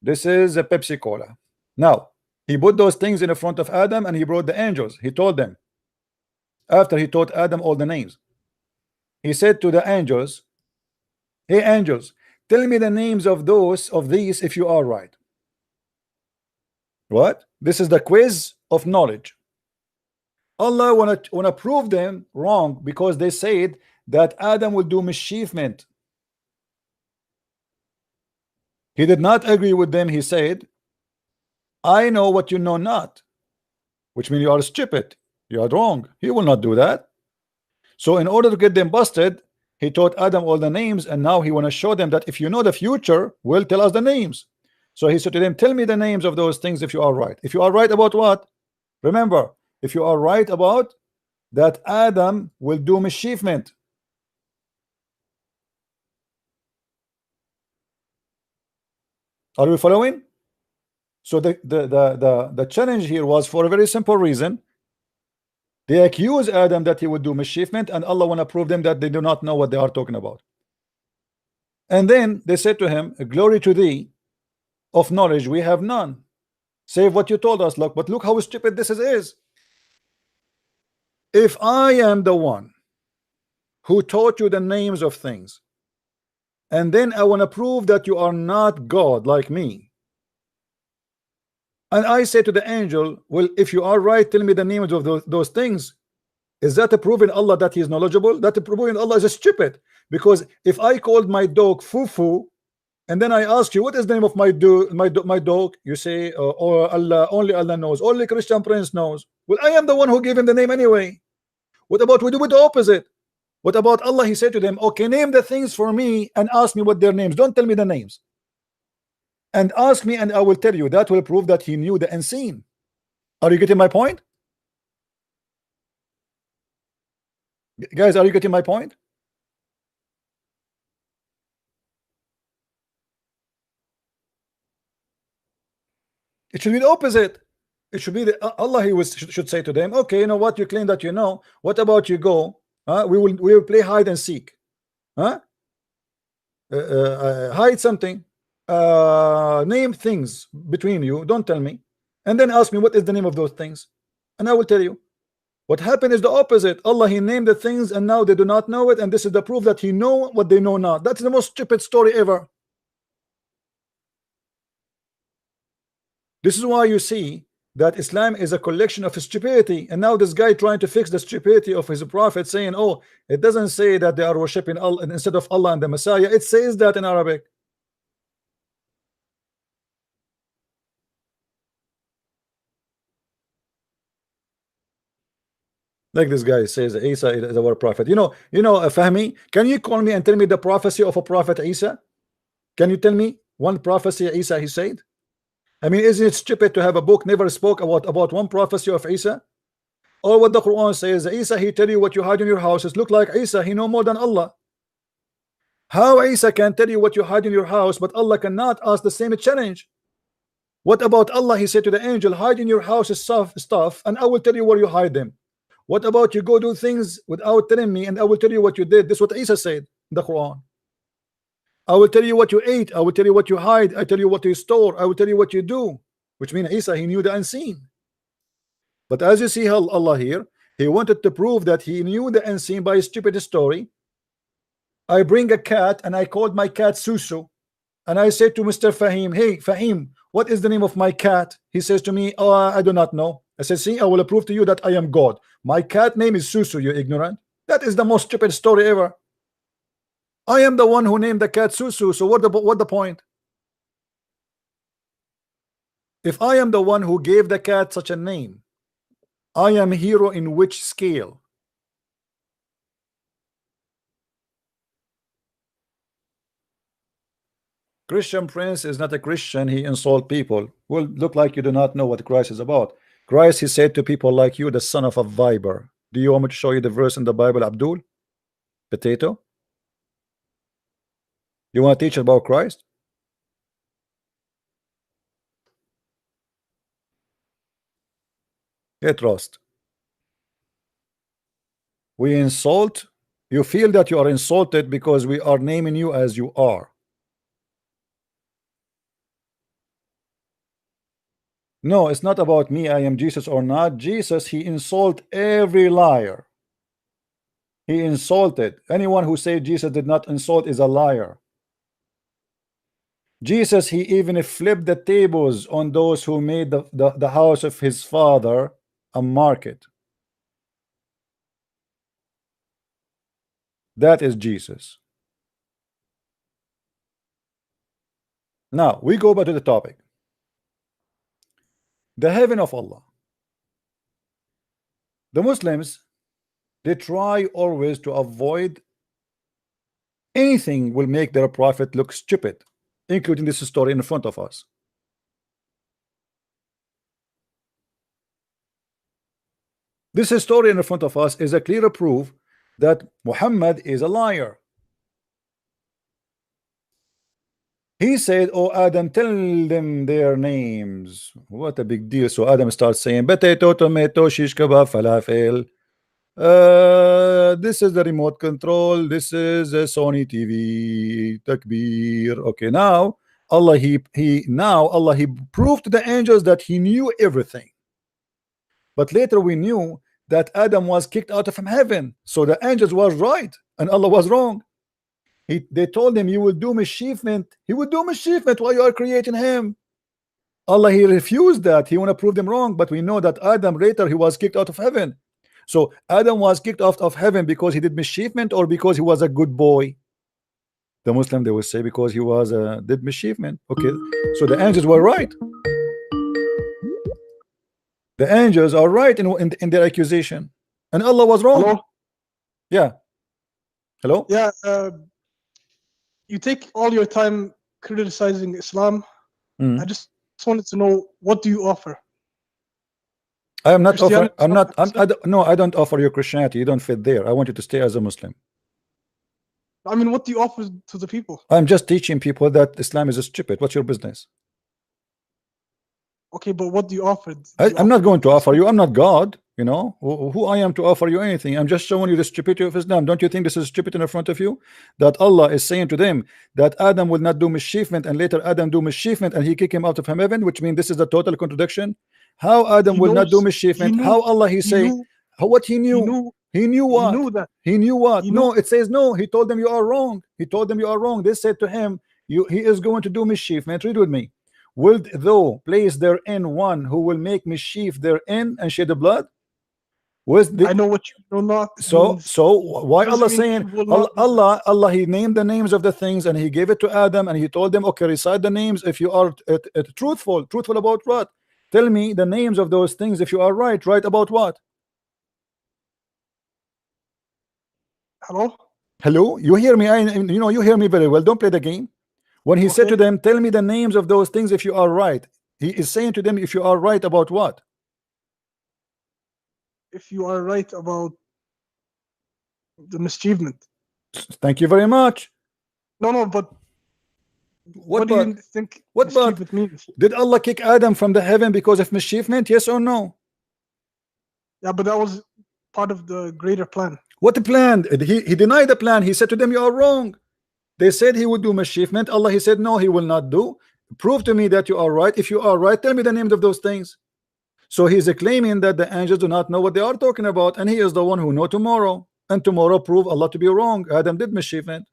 this is a Pepsi Cola. Now he put those things in front of Adam and he brought the angels. He told them, after he taught Adam all the names, he said to the angels, hey angels, tell me the names of these if you are right. What? This is the quiz of knowledge. Allah wanna prove them wrong because they said that Adam will do mischievement. He did not agree with them. He said, I know what you know not, which means you are stupid, you are wrong. He will not do that. So in order to get them busted, he taught Adam all the names, and now he want to show them that if you know the future, will tell us the names. So he said to them, tell me the names of those things if you are right. If you are right about what? Remember, if you are right about that Adam will do mischievement. Are we following? So the challenge here was for a very simple reason. They accuse Adam that he would do mischievement, and Allah want to prove them that they do not know what they are talking about. And then they said to him, glory to thee, of knowledge we have none, save what you told us. Look, but look how stupid this is. If I am the one who taught you the names of things, and then I want to prove that you are not God like me, and I say to the angel, well, if you are right, tell me the names of those things, is that a proving Allah that he is knowledgeable? That a proving Allah is stupid. Because if I called my dog Fufu, and then I ask you what is the name of my dog, you say, oh, Allah, only Allah knows, only Christian Prince knows. Well, I am the one who gave him the name anyway. What about we do with the opposite? What about Allah? He said to them, okay, name the things for me and ask me what their names. Don't tell me the names, and ask me and I will tell you. That will prove that he knew the unseen. Are you getting my point, guys? Are you getting my point? It should be the opposite. It should be Allah. Should say to them, okay, you know what, you claim that you know. What about you go? We will play hide and seek. Hide something. Name things between you. Don't tell me, and then ask me what is the name of those things, and I will tell you. What happened is the opposite. Allah, he named the things, and now they do not know it, and this is the proof that he know what they know not. That's the most stupid story ever. This is why you see that Islam is a collection of stupidity, and now this guy trying to fix the stupidity of his prophet, saying, oh, it doesn't say that they are worshiping Allah instead of Allah and the Messiah. It says that in Arabic. Like this guy says Isa is our prophet. You know, Fahmi, can you call me and tell me the prophecy of a prophet Isa? Can you tell me one prophecy Isa he said? I mean, isn't it stupid to have a book never spoke about one prophecy of Isa? Or what the Quran says, Isa, he tell you what you hide in your houses. Look like Isa, he know more than Allah. How Isa can tell you what you hide in your house, but Allah cannot ask the same challenge? What about Allah? He said to the angel, hide in your house stuff, and I will tell you where you hide them. What about you go do things without telling me, and I will tell you what you did? This is what Isa said in the Quran. I will tell you what you ate, I will tell you what you hide, I tell you what you store, I will tell you what you do. Which means Isa, he knew the unseen. But as you see how Allah here, he wanted to prove that he knew the unseen by a stupid story. I bring a cat and I called my cat Susu, and I said to Mr. Fahim, hey Fahim, what is the name of my cat? He says to me, oh, I do not know. I said, see, I will prove to you that I am God. My cat name is Susu, you ignorant. That is the most stupid story ever. I am the one who named the cat Susu, so what the point? If I am the one who gave the cat such a name, I am hero in which scale? Christian Prince is not a Christian, he insult people. Well, look like you do not know what Christ is about. Christ, he said to people like you, the son of a viper. Do you want me to show you the verse in the Bible, Abdul? Potato? You want to teach about Christ? Get lost. We insult. You feel that you are insulted because we are naming you as you are. No, it's not about me, I am Jesus or not. Jesus, he insult every liar. He insulted. Anyone who said Jesus did not insult is a liar. Jesus, he even flipped the tables on those who made the house of his father a market. That is Jesus. Now we go back to the topic. The heaven of Allah. The Muslims, they try always to avoid anything will make their prophet look stupid, including this story in front of us. This story in front of us is a clear proof that Muhammad is a liar. He said, "Oh Adam, tell them their names." What a big deal. So Adam starts saying potato, tomato, shish kebab, falafel. This is the remote control. This is a Sony TV. Takbir. Okay, now Allah he proved to the angels that he knew everything. But later we knew that Adam was kicked out of heaven. So the angels was right and Allah was wrong. They told him, you will do mischievement. He will do mischievement while you are creating him. Allah, he refused that. He want to prove them wrong. But we know that Adam later he was kicked out of heaven. So Adam was kicked out of heaven because he did mischievement or because he was a good boy. The Muslim, they will say because he was did mischievement. Okay, so the angels were right. The angels are right in their accusation, and Allah was wrong. Hello? Yeah. Hello. Yeah. You take all your time criticizing Islam. I just wanted to know, what do you offer? I am not offering. No, I don't offer you Christianity. You don't fit there. I want you to stay as a Muslim. I mean, what do you offer to the people? I'm just teaching people that Islam is stupid. What's your business? Okay, but what do you offer? I'm not going to offer you. I'm not God. You know who I am to offer you anything. I'm just showing you the stupidity of Islam. Don't you think this is stupid in front of you? That Allah is saying to them that Adam will not do mischievement, and later Adam do mischievement, and he kick him out of heaven, which means this is a total contradiction. How Adam will not do mischievement? How Allah he say what he knew? He knew what? He knew that. He knew what? No, it says no. He told them you are wrong. He told them you are wrong. They said to him, he is going to do mischievement. Read with me. Will thou place therein one who will make mischief therein and shed the blood? I know what you know not. So why Allah saying Allah he named the names of the things and he gave it to Adam and he told them, okay, recite the names if you are truthful about what? Tell me the names of those things if you are right about what? Hello, you hear me? You hear me very well. Don't play the game. When he said to them, tell me the names of those things if you are right, he is saying to them, if you are right about what? If you are right about the mischievement. Thank you very much. No, but what do you think mischievement means? Did Allah kick Adam from the heaven because of mischievement? Yes or no? Yeah, but that was part of the greater plan. What plan? He denied the plan. He said to them, you are wrong. They said he would do mischievement. Allah, he said, no, he will not do. Prove to me that you are right. If you are right, tell me the names of those things. So he's claiming that the angels do not know what they are talking about, and he is the one who know tomorrow. And tomorrow prove Allah to be wrong. Adam did mischievement.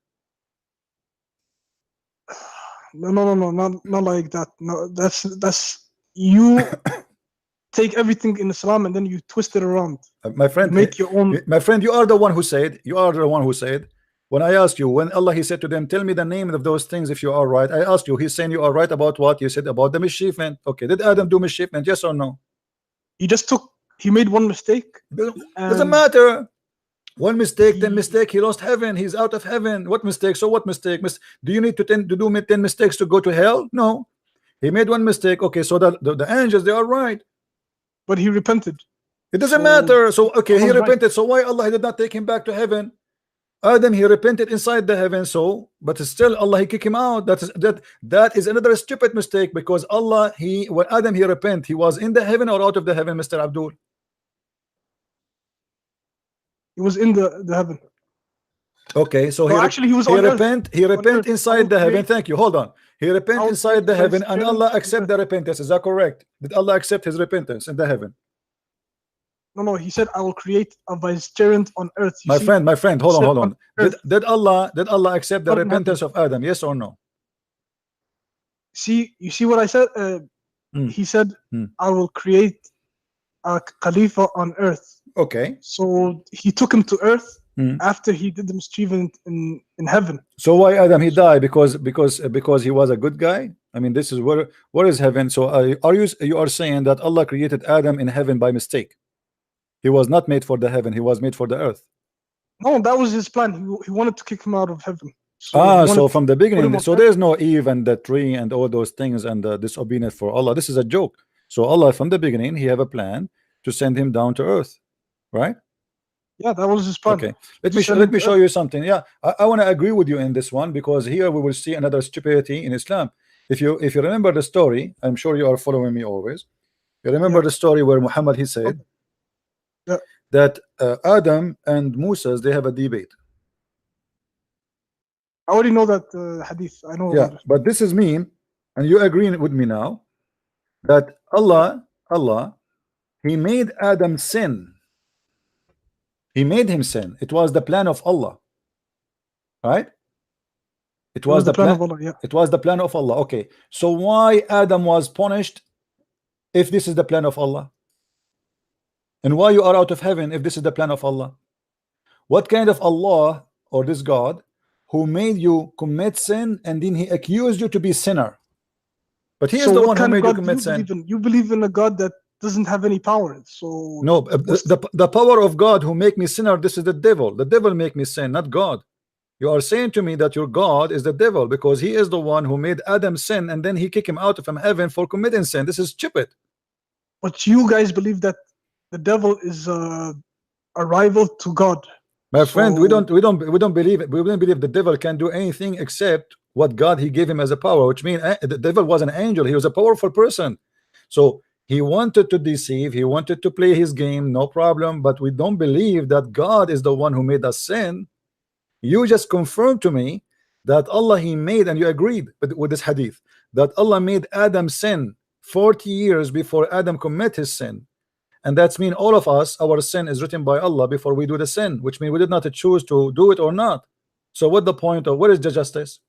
No, not like that. No, that's you take everything in Islam and then you twist it around. My friend, make your own. My friend, you are the one who said. When I asked you, when Allah he said to them, tell me the name of those things if you are right. I asked you, he's saying you are right about what? You said about the mischievement. Okay, did Adam do mischievement? Yes or no? He made one mistake. Doesn't matter. One mistake, 10 mistake, he lost heaven. He's out of heaven. What mistake? So what mistake? Do you need to do 10 mistakes to go to hell? No. He made one mistake. Okay, so the angels, they are right. But he repented. It doesn't matter. So okay, he repented. So why Allah did not take him back to heaven? Adam, he repented inside the heaven, but still Allah he kicked him out. That is another stupid mistake, because Allah when Adam he repent, he was in the heaven or out of the heaven, Mr. Abdul? He was in the heaven. Okay, so No, actually, he was on earth. he repent earth. I inside will the heaven. create- Thank you. Hold on. He repent I will inside create the heaven, and vicegerents Allah on accept earth. the repentance. Is that correct? Did Allah accept his repentance in the heaven? No, he said, I will create a vicegerent on earth. You My see, friend, hold said on. on earth, Did Allah accept the not in repentance heaven. of Adam? Yes or no? See, you see what I said? Hmm. He said, Hmm. I will create a Khalifa on earth. Okay. So he took him to earth Hmm. after he did the mischief in heaven. So why Adam he died? Because he was a good guy. I mean, this is where is heaven? So you are saying that Allah created Adam in heaven by mistake? He was not made for the heaven. He was made for the earth. No, that was his plan. He wanted to kick him out of heaven. So So from the put him beginning, on so earth. there's no Eve and the tree and all those things and the disobedience for Allah. This is a joke. So Allah from the beginning, he have a plan to send him down to earth, right? Yeah, that was his plan. Okay, To let send him me to show earth. you something. Yeah, I want to agree with you in this one, because here we will see another stupidity in Islam. If you remember the story, I'm sure you are following me always. You remember Yeah. the story where Muhammad he said Yeah. that Adam and Moses they have a debate. I already know that hadith. I know Yeah, about it. but this is mean, and you agreeing with me now that Allah he made Adam sin. He made him sin. It was the plan of Allah, right? It was the the plan plan of Allah. Yeah. It was the plan of Allah. Okay, so why Adam was punished if this is the plan of Allah? And why you are out of heaven if this is the plan of Allah? What kind of Allah or this God who made you commit sin and then he accused you to be sinner? But he is So the what one who kind of made you God do commit you sin. believe in? You believe in a God that doesn't have any power. So No, what's the power of God who make me sinner, this is the devil. The devil make me sin, not God. You are saying to me that your God is the devil because he is the one who made Adam sin and then he kicked him out from heaven for committing sin. This is stupid. But you guys believe that the devil is a rival to God. My friend, we So- don't believe it. We don't believe the devil can do anything except what God he gave him as a power, which means the devil was an angel. He was a powerful person. So he wanted to deceive, he wanted to play his game, no problem. But we don't believe that God is the one who made us sin. You just confirmed to me that Allah he made, and you agreed with this hadith, that Allah made Adam sin 40 years before Adam commit his sin. And that's mean all of us, our sin is written by Allah before we do the sin, which means we did not choose to do it or not. So what the point of what is the justice?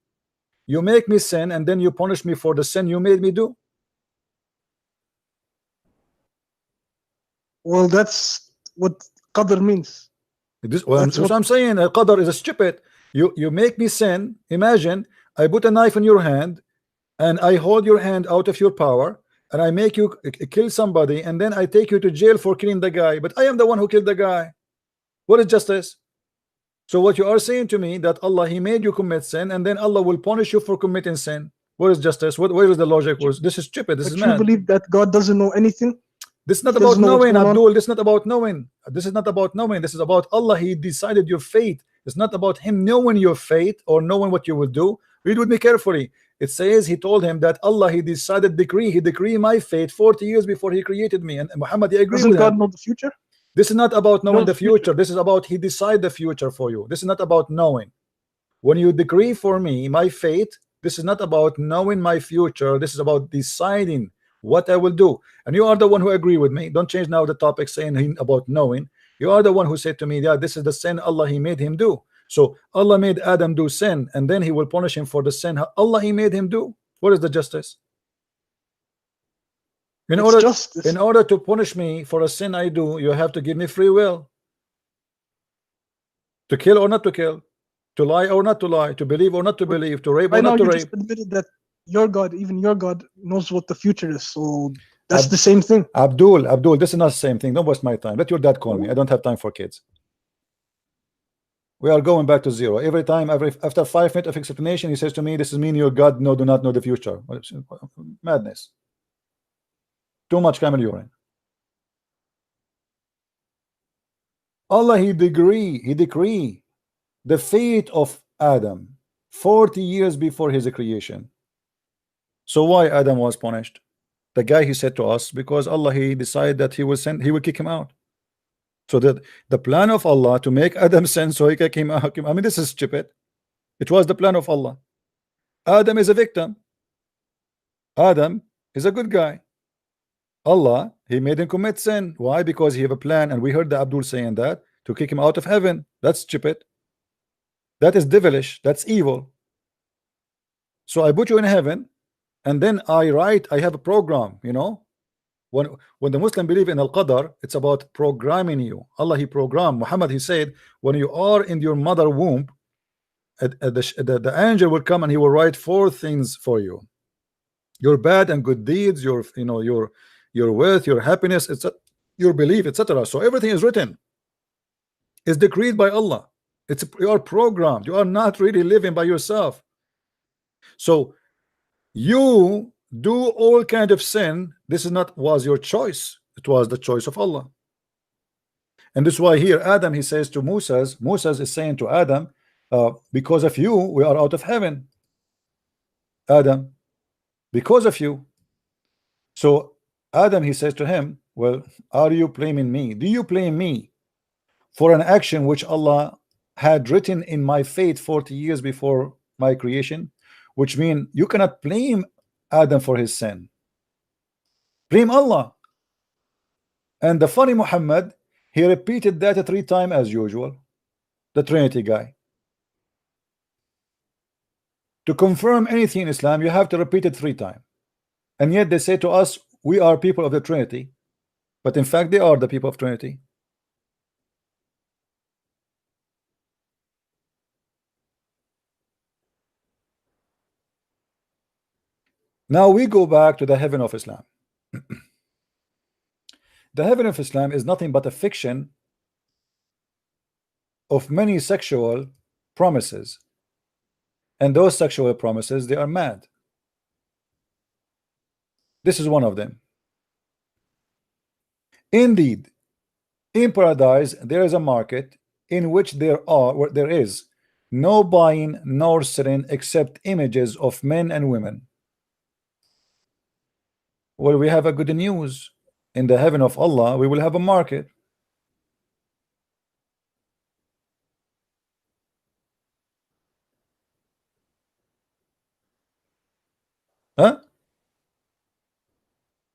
You make me sin and then you punish me for the sin you made me do. Well, that's what qadr means. This, That's what what- I'm saying. Qadar is a stupid. You make me sin. Imagine I put a knife in your hand and I hold your hand out of your power and I make you kill somebody and then I take you to jail for killing the guy, but I am the one who killed the guy. What is justice? So what you are saying to me that Allah he made you commit sin and then Allah will punish you for committing sin. What is justice? Where is the logic? This is stupid. This But is you mad. believe that God doesn't know anything? This is not He about doesn't know what's knowing, going on? Abdul. This is not about knowing. This is not about knowing. This is about Allah. He decided your fate. It's not about him knowing your fate or knowing what you will do. Read with me carefully. It says he told him that Allah he decided decree. He decreed my fate 40 years before he created me. And Muhammad, he agreed Doesn't with God him. know the future? This is not about knowing knows the the future. future. This is about he decide the future for you. This is not about knowing. When you decree for me my fate, this is not about knowing my future. This is about deciding what I will do. And you are the one who agree with me. Don't change now the topic saying about knowing. You are the one who said to me, yeah, this is the sin Allah he made him do. So Allah made Adam do sin and then he will punish him for the sin Allah he made him do. What is the justice? It's justice. In order to punish me for a sin I do, you have to give me free will. To kill or not to kill, to lie or not to lie, to believe or not to believe, to rape or Right now, not to you rape. just admitted that your God, even your God, knows what the future is. So that's the same thing. Abdul, this is not the same thing. Don't waste my time. Let your dad call me. I don't have time for kids. We are going back to zero. Every time, after 5 minutes of explanation, he says to me, this is mean your God do not know the future. Madness. Too much camel urine. Allah he decree the fate of Adam 40 years before his creation. So why Adam was punished? The guy he said to us, because Allah he decided that he will kick him out. So the plan of Allah to make Adam sin so he came out. I mean, this is stupid. It was the plan of Allah. Adam is a victim. Adam is a good guy. Allah, he made him commit sin. Why? Because he have a plan, and we heard the Abdul saying that to kick him out of heaven. That's stupid. That is devilish. That's evil. So I put you in heaven, and then I have a program, you know. When the Muslim believe in Al-Qadar, it's about programming you. Allah, he programmed. Muhammad, he said, when you are in your mother womb, the angel will come and he will write 4 things for you: your bad and good deeds, your your wealth, your happiness, etc., your belief, etc. So everything is written, is decreed by Allah. You are programmed. You are not really living by yourself. So you do all kind of sin. This is not was your choice. It was the choice of Allah. And this is why here Adam, he says to Moses is saying to Adam, because of you we are out of heaven, Adam, because of you. So Adam, he says to him, well, are you blaming me? Do you blame me for an action which Allah had written in my fate 40 years before my creation? Which means you cannot blame Adam for his sin. Blame Allah. And the funny Muhammad, he repeated that 3 times as usual. The Trinity guy. To confirm anything in Islam, you have to repeat it 3 times. And yet they say to us, we are people of the Trinity. But in fact, they are the people of Trinity. Now we go back to the heaven of Islam. The heaven of Islam is nothing but a fiction of many sexual promises. And those sexual promises, they are mad. This is one of them. Indeed, in paradise there is a market in which there is no buying nor selling except images of men and women. Well, we have a good news. In the heaven of Allah, we will have a market. Huh?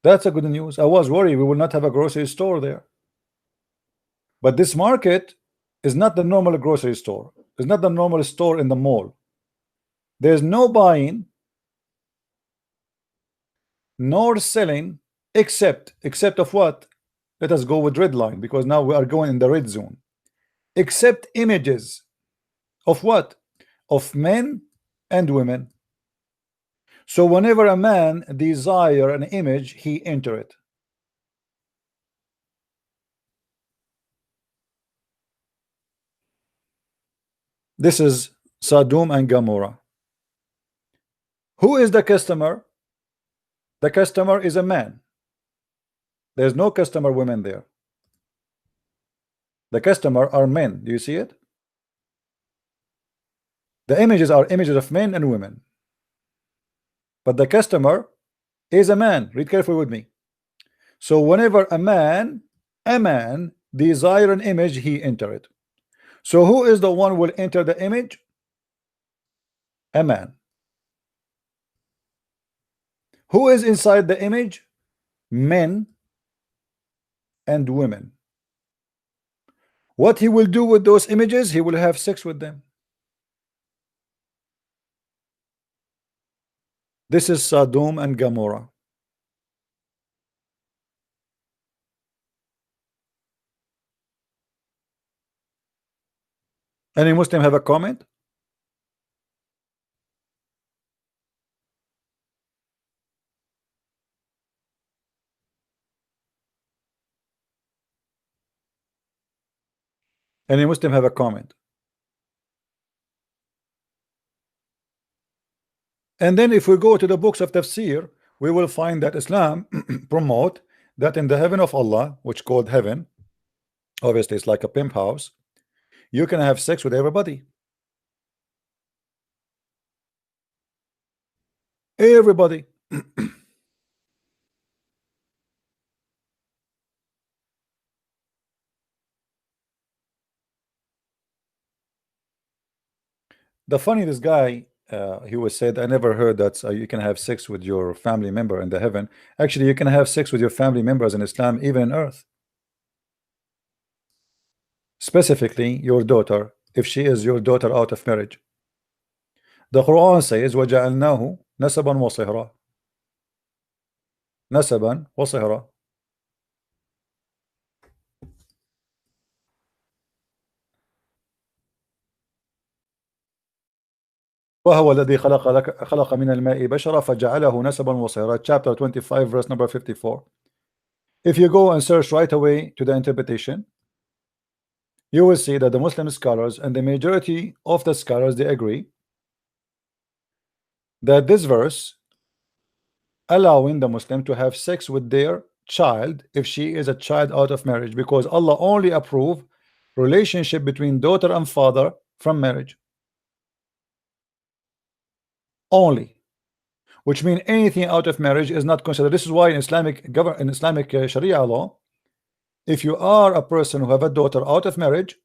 That's a good news. I was worried we will not have a grocery store there. But this market is not the normal grocery store. It's not the normal store in the mall. There's no buying nor selling except of what? Let us go with red line, because now we are going in the red zone. Except images of what? Of men and women. So whenever a man desire an image, he enter it. This is Sodom and Gomorrah. Who is the customer? The customer is a man. There's no customer women there. The customer are men. Do you see it? The images are images of men and women. But the customer is a man. Read carefully with me. So whenever a man desire an image, he enter it. So who is the one will enter the image? A man. Who is inside the image? Men and women. What he will do with those images? He will have sex with them. This is Sodom and Gomorrah. Any Muslim have a comment? Any Muslim have a comment? And then if we go to the books of tafsir, we will find that Islam promote that in the heaven of Allah, which called heaven, obviously it's like a pimp house, you can have sex with everybody. Everybody. The funny, this guy, he was said, I never heard that you can have sex with your family member in the heaven. Actually, you can have sex with your family members in Islam, even in earth. Specifically, your daughter, if she is your daughter out of marriage. The Quran says, وَجَعَلْنَاهُ نَسَبًا وَصِهْرًا. نَسَبًا وَصِهْرًا. وهو الذي خلق من الماء بشرا فجعله نسبا وصهرا. Chapter 25, verse number 54. If you go and search right away to the interpretation, you will see that the Muslim scholars and the majority of the scholars, they agree that this verse allowing the Muslim to have sex with their child if she is a child out of marriage, because Allah only approve relationship between daughter and father from marriage only, which means anything out of marriage is not considered. This is why in Islamic Sharia law, if you are a person who have a daughter out of marriage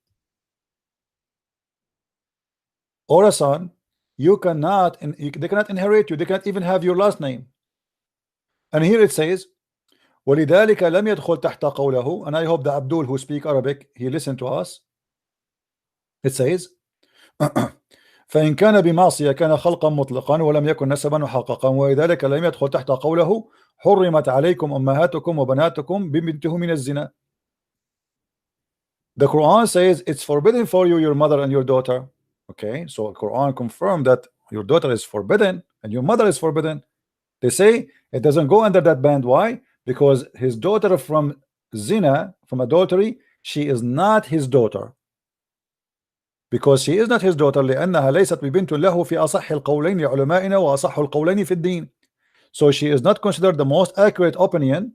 or a son, they cannot inherit you. They cannot even have your last name. And here it says, وَلِذَلِكَ لَمْ يَدْخُلْ تَحْتَ قَوْلَهُ. And I hope that Abdul, who speak Arabic, he listened to us. It says, فإن كان بمعصية كان خلقا مطلقا ولم يكن نسبا محققا ولذلك لم يدخل تحت قوله حرمت عليكم أمهاتكم وبناتكم ببنته من الزنا. The Quran says it's forbidden for you, your mother and your daughter. Okay, so Quran confirmed that your daughter is forbidden and your mother is forbidden. They say it doesn't go under that band. Why? Because his daughter from zina, from adultery, she is not his daughter. Because she is not his daughter لأنها ليست ببنت له في أصح القولين علمائنا وأصح القولين في الدين. So she is not considered the most accurate opinion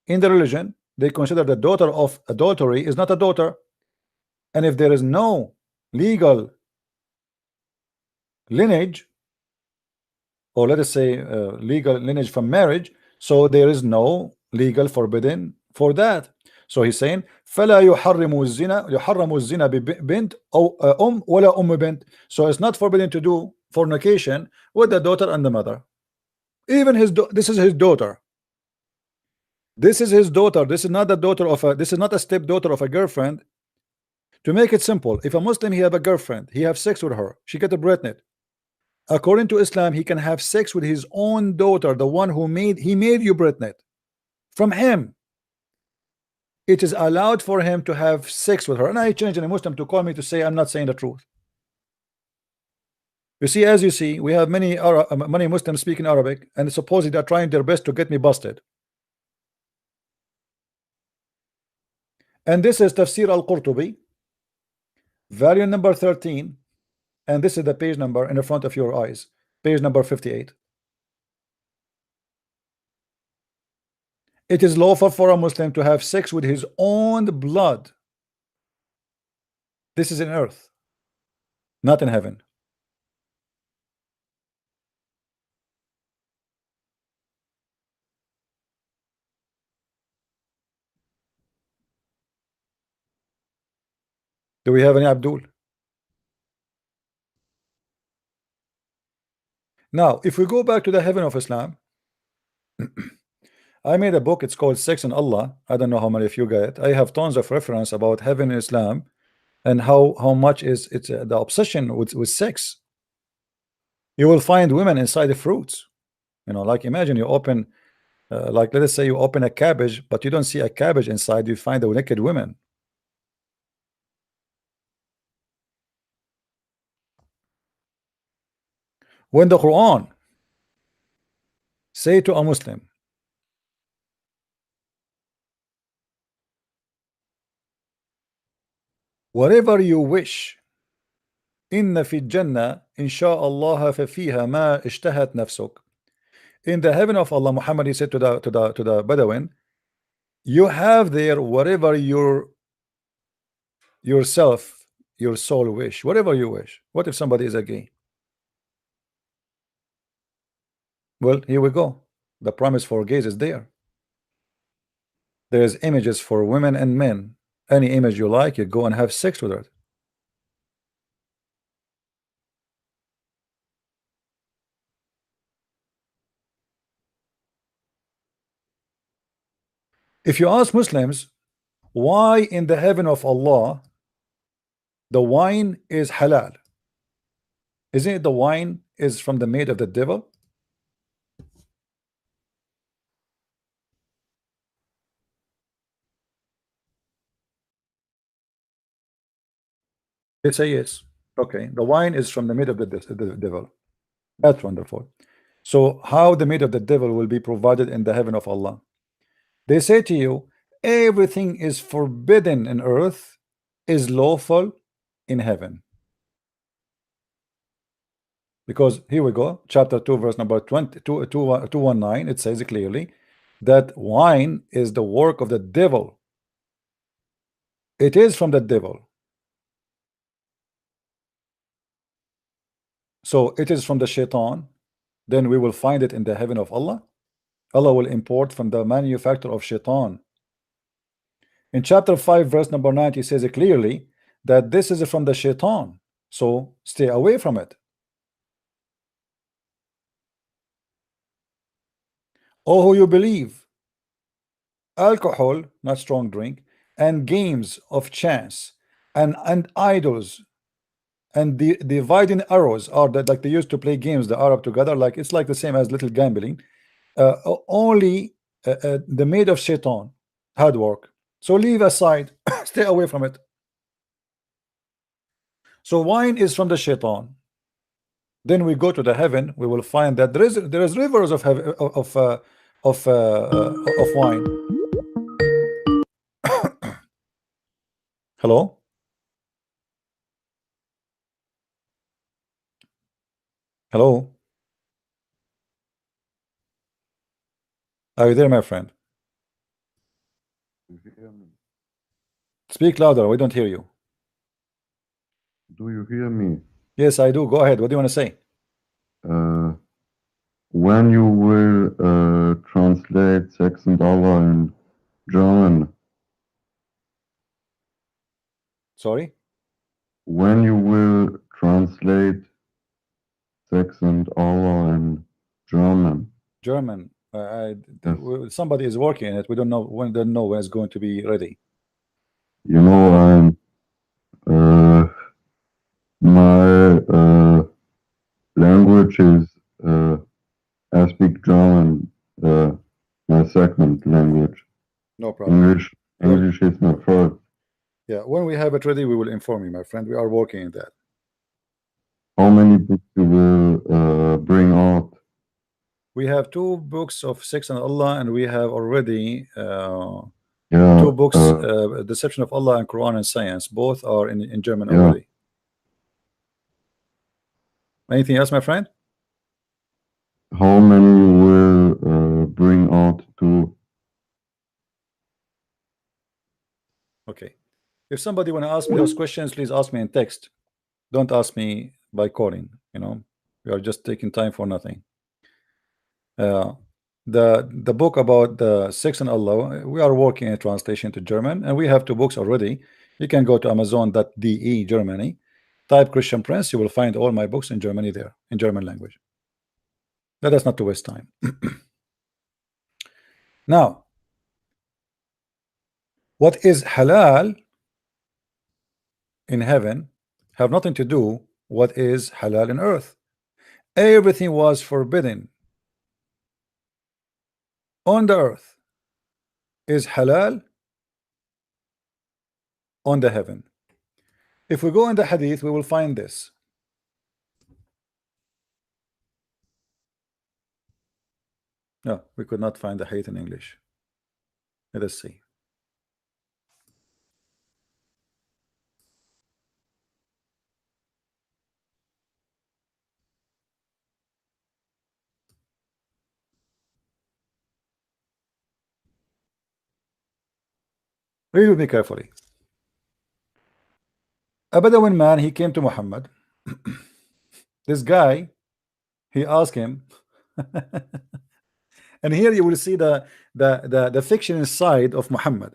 in the religion. They consider the daughter of adultery is not a daughter, and if there is no legal lineage, or let us say legal lineage from marriage, so there is no legal forbidden for that. So he's saying فلا يحرم الزنا ببنت أو ولا بنت. So it's not forbidden to do fornication with the daughter and the mother. Even this is his daughter. This is his daughter. This is not the daughter of a. This is not a stepdaughter of a girlfriend. To make it simple, if a Muslim he have a girlfriend, he have sex with her, she get pregnant. According to Islam, he can have sex with his own daughter, the one who made you pregnant. From him, it is allowed for him to have sex with her. And I changed a Muslim to call me to say I'm not saying the truth. You see, as you see, we have many Muslims speaking Arabic, and supposedly they're trying their best to get me busted. And this is Tafsir al-Qurtubi, volume number 13, and this is the page number in the front of your eyes, page number 58. It is lawful for a Muslim to have sex with his own blood. This is in earth, not in heaven. Do we have any Abdul? Now, if we go back to the heaven of Islam, I made a book, it's called Sex and Allah. I don't know how many of you got it. I have tons of reference about heaven in Islam and how much it's the obsession with sex. You will find women inside the fruits. You know, like imagine you open, like let us say you open a cabbage, but you don't see a cabbage inside, you find the naked women. When the Quran say to a Muslim, whatever you wish, إن في الجنة إن شاء الله ففيها ما اشتهت نفسك. In the heaven of Allah, Muhammad, he said to the Bedouin, you have there whatever your soul wish, whatever you wish. What if somebody is a gay? Well, here we go. The promise for gays is there. There's images for women and men. Any image you like, you go and have sex with it. If you ask Muslims why in the heaven of Allah the wine is halal, isn't it the wine is from the made of the devil? They say yes. Okay, the wine is from the made of the devil. That's wonderful. So how the meat of the devil will be provided in the heaven of Allah? They say to you, everything is forbidden in earth is lawful in heaven. Because here we go, chapter 2, verse number 219, it says clearly that wine is the work of the devil. It is from the devil. So it is from the shaitan. Then we will find it in the heaven of Allah. Allah will import from the manufacturer of shaitan. In chapter 5 verse number 9 he says it clearly that this is from the shaitan, so stay away from it. Oh, who you believe, alcohol, not strong drink, and games of chance and idols and the dividing arrows are that like they used to play games the Arab together, like it's like the same as little gambling, only the made of shaitan, hard work. So leave aside, stay away from it. So wine is from the shaitan. Then we go to the heaven, we will find that there is rivers of heaven, of wine. Hello? Hello? Are you there, my friend? You hear me? Speak louder, we don't hear you. Do you hear me? Yes, I do. Go ahead. What do you want to say? When you will translate sex and Allah in German, Sorry? when you will translate sex and Allah in German, German. Yes. Somebody is working on it. We don't know when. Don't know when it's going to be ready. you know, my language is I speak German, my second language. No problem. English is my first. Yeah, when we have it ready, we will inform you, my friend. We are working on that. How many books you will bring out? We have 2 books of Sex and Allah, and we have already Yeah, 2 books, Deception of Allah and Quran and Science. Both are in German Yeah. already. Anything else, my friend? how many you will bring out to? Okay. If somebody want to ask me those questions, please ask me in text. Don't ask me by calling. You know, we are just taking time for nothing. The book about the Sex and Allah, we are working in translation to German, and we have 2 books already. You can go to Amazon.de Germany, type Christian Prince, you will find all my books in Germany there, in German language. Let us not to waste time. Now, what is halal in heaven have nothing to do what is halal in earth. Everything was forbidden on the earth is halal on the heaven. If we go in the hadith, we will find this. No, we could not find the hadith in English. Let us see. Read with me carefully. A Bedouin man, he came to Muhammad. This guy, he asked him, and here you will see the fiction side of Muhammad.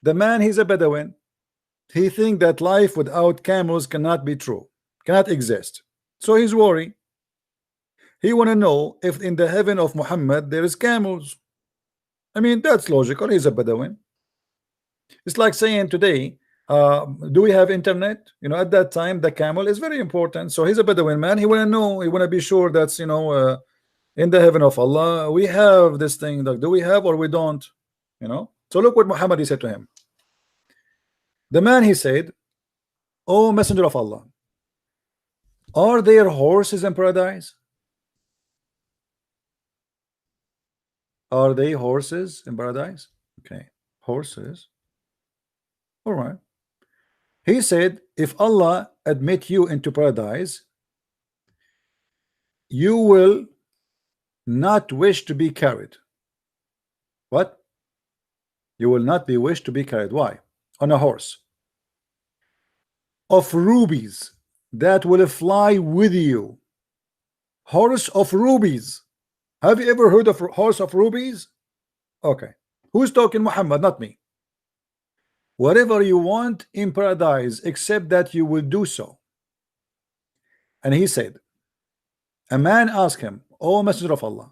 The man, he's a Bedouin. He think that life without camels cannot be true, cannot exist. So he's worried. He want to know if in the heaven of Muhammad there is camels. I mean, that's logical. He's a Bedouin. It's like saying today, do we have internet? You know, at that time, the camel is very important. So he's a Bedouin man. He want to know, he want to be sure that's, you know, in the heaven of Allah, we have this thing. Like, do we have or we don't? You know. So look what Muhammad he said to him. The man he said, "O Messenger of Allah, are there horses in paradise? Are they horses in paradise?" Okay, horses. All right. He said, if Allah admit you into paradise, you will not wish to be carried. What? You will not be wished to be carried. Why? On a horse of rubies that will fly with you. Horse of rubies. Have you ever heard of horse of rubies? Okay. Who's talking? Muhammad, not me. Whatever you want in paradise, except that you will do so. And he said, a man asked him, O Messenger of Allah,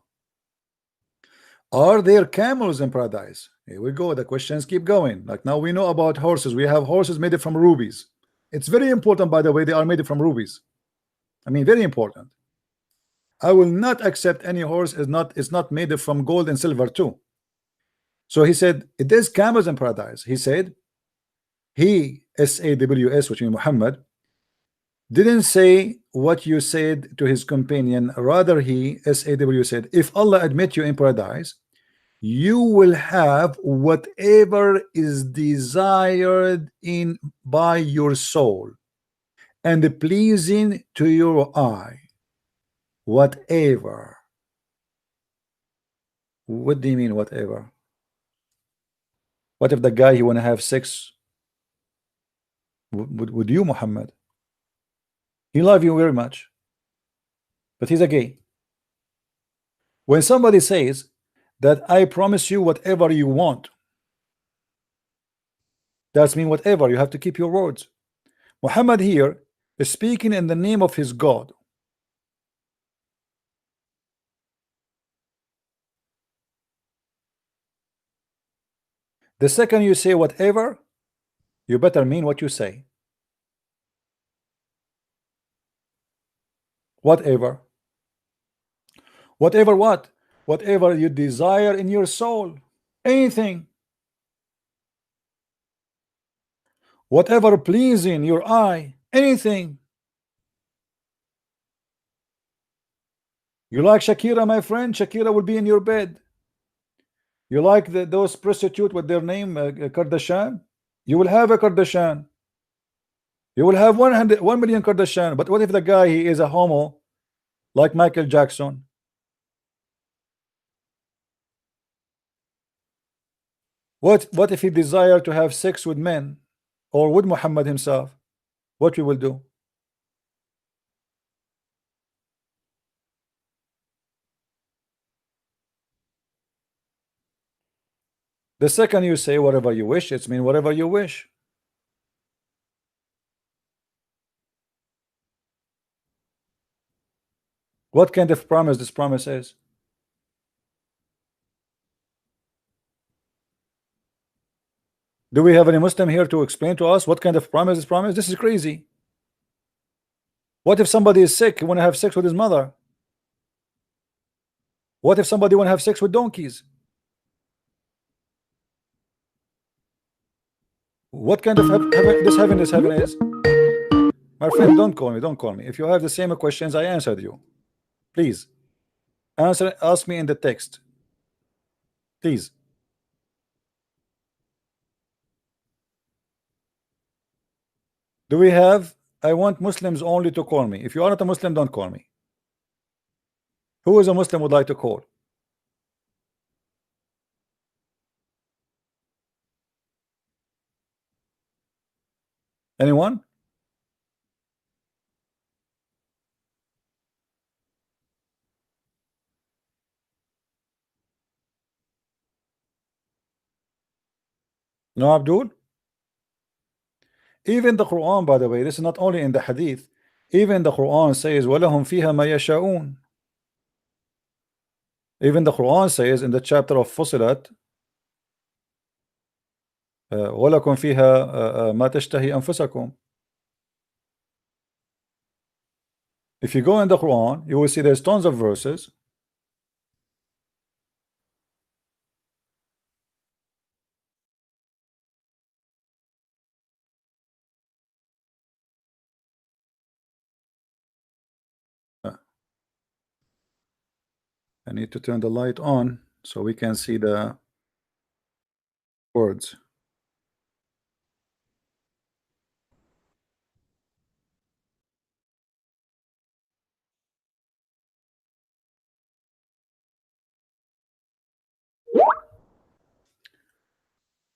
are there camels in paradise? Here we go. The questions keep going. Like now we know about horses. We have horses made from rubies. It's very important, by the way, they are made from rubies. I mean, very important. I will not accept any horse is not made from gold and silver too. So he said, there's camels in paradise. He said, he, S-A-W-S, which means Muhammad, didn't say what you said to his companion. Rather, he, S-A-W, said, if Allah admit you in paradise, you will have whatever is desired in by your soul and pleasing to your eye. Whatever. What do you mean whatever? What if the guy he want to have sex with you, Muhammad? He love you very much, but he's a gay. When somebody says that I promise you whatever you want, that's mean whatever. You have to keep your words. Muhammad here is speaking in the name of his God. The second you say whatever, you better mean what you say. Whatever. Whatever what? Whatever you desire in your soul. Anything. Whatever pleasing your eye. Anything. You like Shakira, my friend? Shakira will be in your bed. You like those prostitutes with their name, Kardashian? You will have a Kardashian. You will have 1 million Kardashian. But what if the guy he is a homo, like Michael Jackson? What if he desire to have sex with men, or with Muhammad himself? What we will do? The second you say whatever you wish, it's mean whatever you wish. What kind of promise this promise is? Do we have any Muslim here to explain to us what kind of promise is promise? This is crazy. What if somebody is sick, want to have sex with his mother? What if somebody want to have sex with donkeys? What kind of heaven is? My friend, don't call me. Don't call me. If you have the same questions, I answered you. Please ask me in the text. Please. Do we have? I want Muslims only to call me. If you are not a Muslim, don't call me. Who is a Muslim would like to call? Anyone? No, Abdul? Even the Quran, by the way, this is not only in the Hadith. Even the Quran says, وَلَهُمْ فِيهَا مَا يَشَاءُونَ. Even the Quran says in the chapter of Fusilat, ولكم فيها ما تشتهي أنفسكم. If you go in the Quran, you will see there's tons of verses. I need to turn the light on so we can see the words.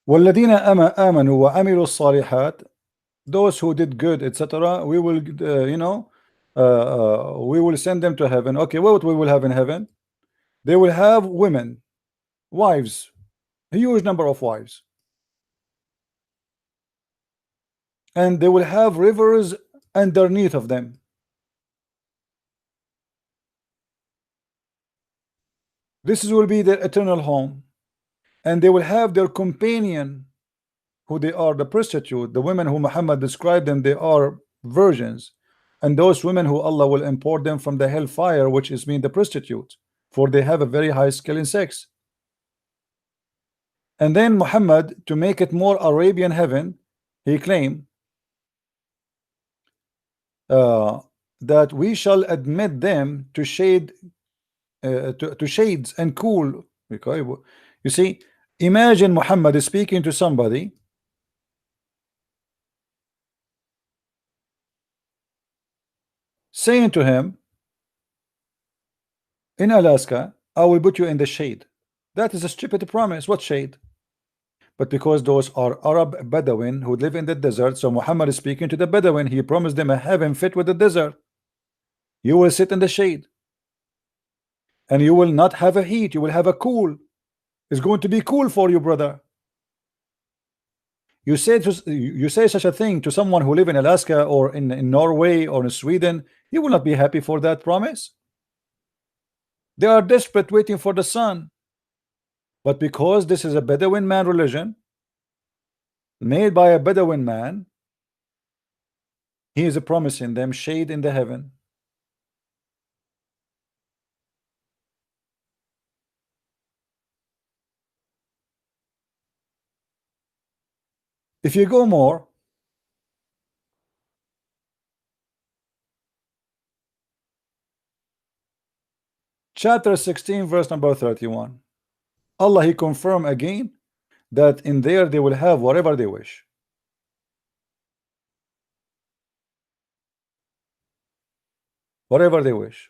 والذين آمنوا وعملوا الصالحات, those who did good, etc., we will we will send them to heaven. Okay, what we will have in heaven? They will have women, wives, a huge number of wives, and they will have rivers underneath of them. This will be their eternal home, and they will have their companion, who they are, the prostitute, the women who Muhammad described them, they are virgins, and those women who Allah will import them from the hellfire, which is mean the prostitute, for they have a very high skill in sex. And then Muhammad, to make it more Arabian heaven, he claimed that we shall admit them to shade to shades and cool. You see, imagine Muhammad is speaking to somebody saying to him, in Alaska, I will put you in the shade. That is a stupid promise. What shade? But because those are Arab Bedouin who live in the desert, so Muhammad is speaking to the Bedouin. He promised them a heaven fit with the desert. You will sit in the shade, and you will not have a heat. You will have a cool. It's going to be cool for you, brother. You say such a thing to someone who live in Alaska or in Norway or in Sweden, he will not be happy for that promise. They are desperate waiting for the sun. But because this is a Bedouin man religion made by a Bedouin man, he is promising them shade in the heaven. If you go more, chapter 16 verse number 31, Allah, he confirmed again that in there they will have whatever they wish. Whatever they wish.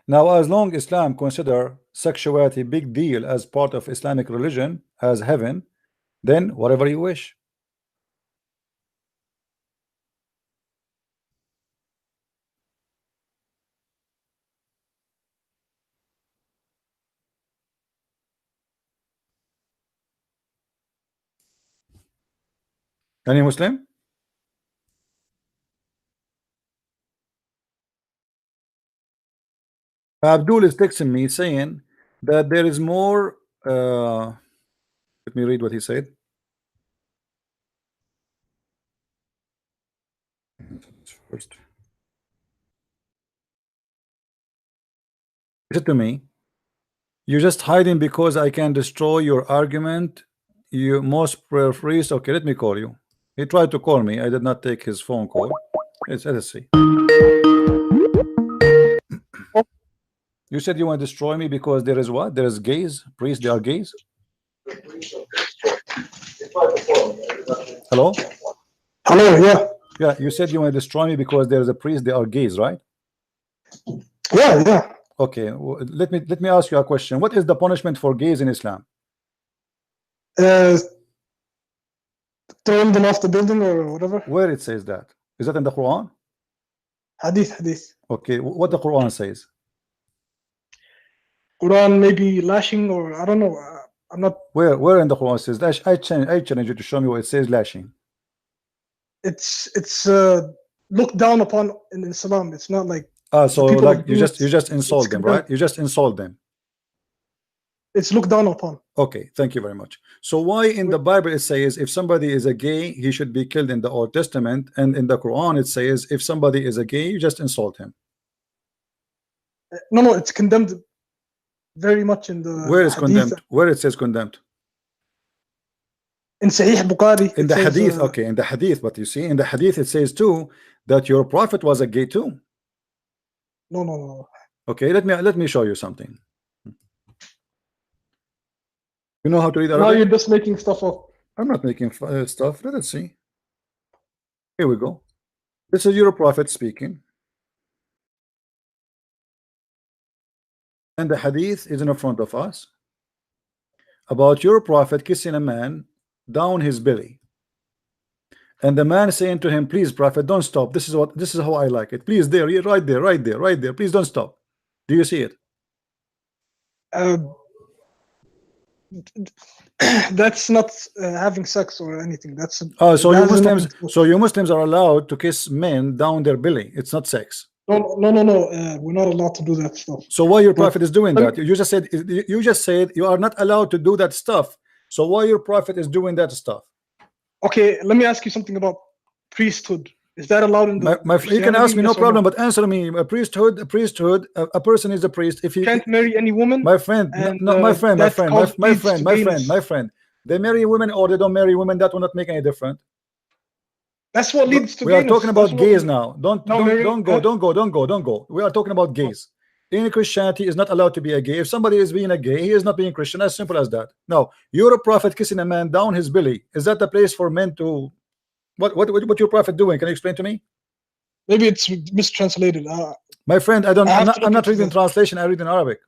Now, as long Islam consider sexuality big deal as part of Islamic religion, as heaven, then whatever you wish. Any Muslim? Abdul is texting me saying that there is more. Let me read what he said. First, he said to me, "You're just hiding because I can destroy your argument. You most freeze." Okay, let me call you. He tried to call me. I did not take his phone call. Let's see. You said you want to destroy me because there is what? There is gays, priests, they are gays. Hello? Hello, yeah. Yeah, you said you want to destroy me because there is a priest, they are gays, right? Yeah, yeah. Okay, let me ask you a question. What is the punishment for gays in Islam? Throwing them off the building or whatever. Where it says that? Is that in the Quran? Hadith. Okay, what the Quran says? Quran maybe lashing, or I don't know. I'm not. Where in the Quran says lash? I challenge you to show me where it says lashing. It's looked down upon in Islam. It's not like So like you just insult them, condemned. right? You just insult them. It's looked down upon. Okay, thank you very much. So why in the Bible it says if somebody is a gay, he should be killed in the Old Testament, and in the Quran it says if somebody is a gay, you just insult him? No, it's condemned very much in the Where is hadith. condemned? Where it says condemned? In Sahih Bukhari. In it the says, hadith, okay, in the hadith, but you see in the hadith it says too that your prophet was a gay too. No. Okay, let me show you something. You know how to read Now Arabic? you're just making stuff up. I'm not making stuff. Let us see. Here we go. This is your prophet speaking, and the hadith is in front of us about your prophet kissing a man down his belly, and the man saying to him, please prophet, don't stop, this is how I like it, please, there, right there, please don't stop. Do you see it? That's not having sex or anything. That's so that you has Muslims nothing to do- so you Muslims are allowed to kiss men down their belly. It's not sex. No. We're not allowed to do that stuff. So why your But- prophet is doing that? You just said you are not allowed to do that stuff. So why your prophet is doing that stuff? Okay, let me ask you something about priesthood. Is that allowed in the You can ask me, no yes or problem, but answer me. A priesthood, a person is a priest if he can't marry any woman. my friend, and, my friend, that causes leads to gayness. my friend. They marry women or they don't marry women. That will not make any difference. That's what leads to We are gayness. talking about That's what- gays now. Don't go. We are talking about gays. In Christianity is not allowed to be a gay. If somebody is being a gay, he is not being Christian. As simple as that. Now, you're a prophet kissing a man down his belly. Is that the place for men to? What your prophet doing? Can you explain to me? Maybe it's mistranslated. My friend, I'm not reading that. translation. I read in Arabic.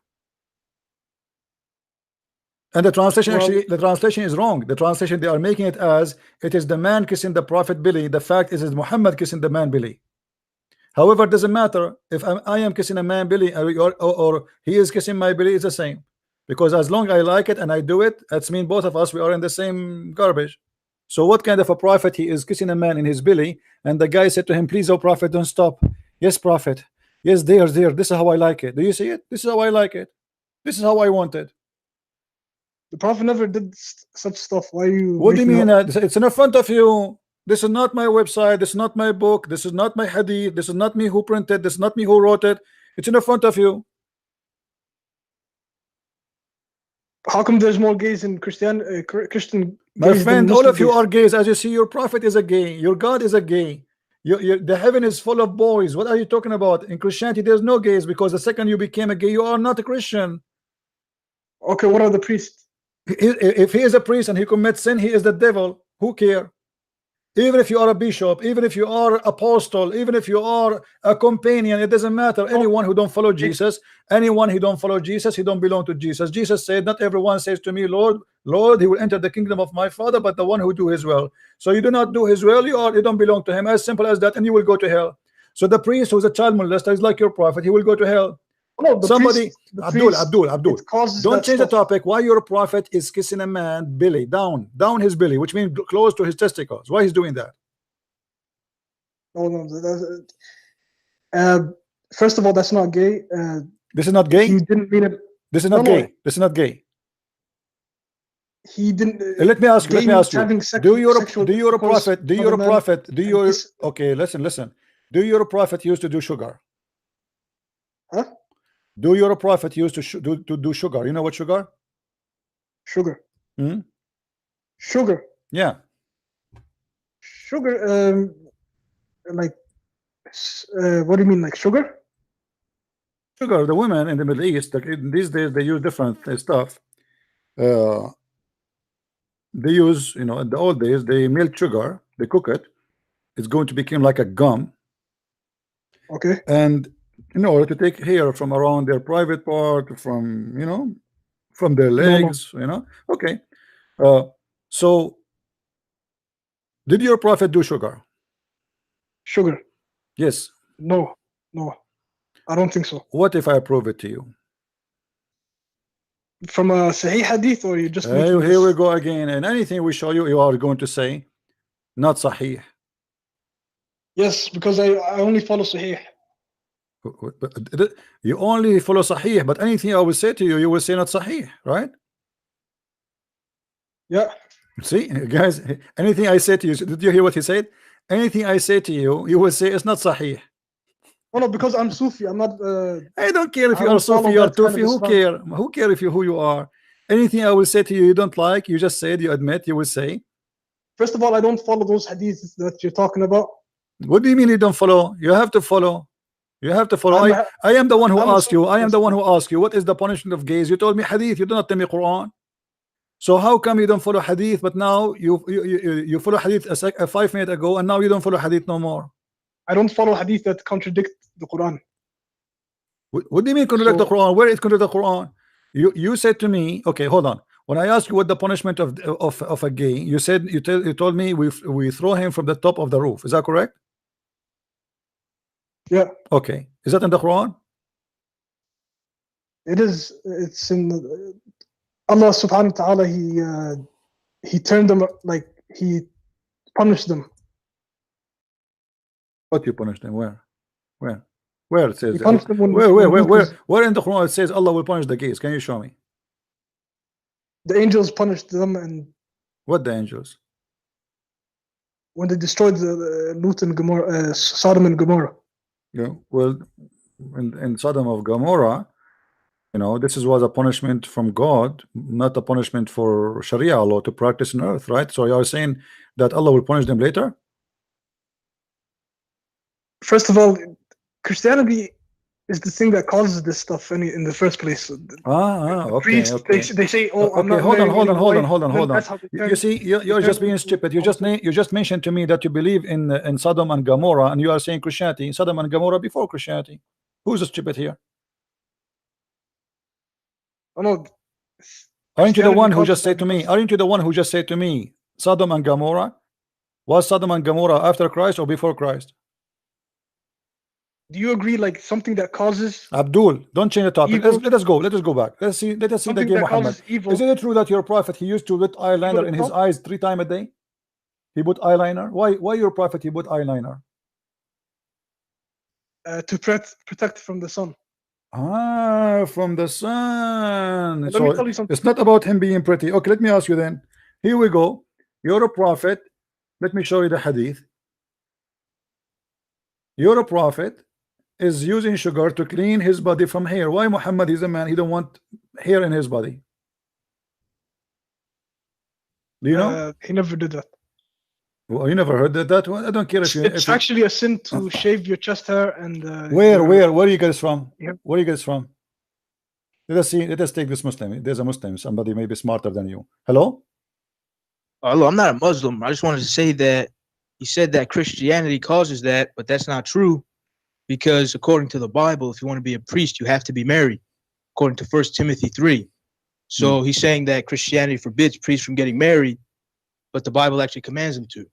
And the translation the translation is wrong. The translation, they are making it as it is the man kissing the prophet belly. The fact is Muhammad kissing the man belly. However, it doesn't matter if I am kissing a man belly or he is kissing my belly. It's the same, because as long as I like it and I do it, that's mean both of us, we are in the same garbage. So what kind of a prophet he is kissing a man in his belly, and the guy said to him, please, oh prophet, don't stop. Yes, prophet. Yes, there. This is how I like it. Do you see it? This is how I like it. This is how I want it. The prophet never did such stuff. Why are you? What do you making mean? up- It's in front of you. This is not my website. This is not my book. This is not my hadith. This is not me who printed. This is not me who wrote it. It's in front of you. How come there's more gays in Christian? My gays than friend, all Muslim of you gays? are gays. As you see, your prophet is a gay. Your God is a gay. The heaven is full of boys. What are you talking about? In Christianity, there's no gays, because the second you became a gay, you are not a Christian. Okay, what are the priests? If he is a priest and he commits sin, he is the devil. Who care? Even if you are a bishop, even if you are apostle, even if you are a companion, it doesn't matter. Anyone who don't follow Jesus, he don't belong to Jesus. Jesus said, not everyone says to me, Lord, Lord, he will enter the kingdom of my Father, but the one who do his will. So you do not do his will, you don't belong to him. As simple as that, and you will go to hell. So the priest who's a child molester is like your prophet. He will go to hell. No, the Somebody, priest, the Abdul, priest, it causes don't that change the stuff. topic. Why your prophet is kissing a man belly down his belly, which means close to his testicles? Why he's doing that? No, first of all, that's not gay. This is not gay. He didn't mean it. This is not No, no. gay. This is not gay. He didn't. Let me ask you. gay means having Do your sexual prophet? intercourse Okay, listen. Do your prophet used to do sugar? Huh? Do your prophet used to do sugar? You know what sugar? Sugar. Hmm? Sugar. Yeah. Sugar. Like, what do you mean, like sugar? Sugar. The women in the Middle East, these days, they use different stuff. They use, in the old days, they melt sugar, they cook it. It's going to become like a gum. Okay. And in order to take hair from around their private part, from from their legs, Okay. So did your prophet do sugar? Sugar. Yes. No. I don't think so. What if I prove it to you? From a Sahih Hadith, or you just making Here we this- go again. And anything we show you, you are going to say not Sahih. Yes, because I only follow Sahih. You only follow Sahih, but anything I will say to you, you will say not Sahih, right? Yeah. See, guys, anything I say to you, did you hear what he said? Anything I say to you, you will say it's not Sahih. Oh no, because I'm Sufi. I'm not. I don't care if I you are don't follow Sufi or that kind of Tufi. Who Islam. care? Who care if who you are? Anything I will say to you, you don't like. You just said. You admit. You will say. First of all, I don't follow those hadiths that you're talking about. What do you mean you don't follow? You have to follow. You have to follow. I am the one who I'm a asked you. Sufi I am the person. one who asked you. What is the punishment of gays? You told me hadith. You do not tell me Quran. So how come you don't follow hadith? But now you follow hadith 5 minutes ago, and now you don't follow hadith no more. I don't follow hadith that contradict the Quran. What do you mean contradict the So- Quran? Where is contradict the Quran? You said to me, okay, hold on. When I asked you what the punishment of a gay, you said you told me we throw him from the top of the roof. Is that correct? Yeah, Okay. Is that in the Quran? it is. It's in Allah Subhanahu wa Taala. He turned them like he punished them. What you punish them? Where it says He punished them when where in the Quran it says Allah will punish the gays? Can you show me? the angels punished them, and What the angels? when they destroyed the Lut and Gomorrah, Sodom and Gomorrah. Yeah. Well, in Sodom of Gomorrah, this was a punishment from God, not a punishment for Sharia law to practice on earth, right? So you are saying that Allah will punish them later? First of all, Christianity is the thing that causes this stuff in the first place. Okay, Priests, okay. they say, "Oh, I'm not Hold on, marrying hold on, any hold on, wife," hold on, then hold on. that's how they You turn- see, you're turn just being into stupid. You just mentioned to me that you believe in Sodom and Gomorrah, and you are saying Christianity. Sodom and Gomorrah before Christianity. Who's stupid here? Oh no, Aren't you the Christianity one who causes just that said to me? because- Aren't you the one who just said to me, Sodom and Gomorrah? Was Sodom and Gomorrah after Christ or before Christ? Do you agree? Like something that causes Abdul, don't change the topic. Evil. Let us go. Let us go back. Let us see the something game, that Muhammad. causes evil Isn't it true that your prophet he used to put eyeliner in his itself? eyes 3 times a day? He put eyeliner. Why your prophet he put eyeliner? To protect from the sun. From the sun. Let me tell you something. It's not about him being pretty. Okay, let me ask you then. Here we go. You're a prophet. Let me show you the hadith. You're a prophet is using sugar to clean his body from hair. Why Muhammad is a man? He don't want hair in his body. Do you know? He never did that. Well, you never heard that one? I don't care if you. It's actually a sin to shave your chest hair and. Where you guys from? Yeah. Where you guys from? Let us see. Let us take this Muslim. There's a Muslim. Somebody maybe smarter than you. Hello. Hello, I'm not a Muslim. I just wanted to say that he said that Christianity causes that, but that's not true, because according to the Bible, if you want to be a priest, you have to be married, according to 1 Timothy 3. So he's saying that Christianity forbids priests from getting married, but the Bible actually commands them to.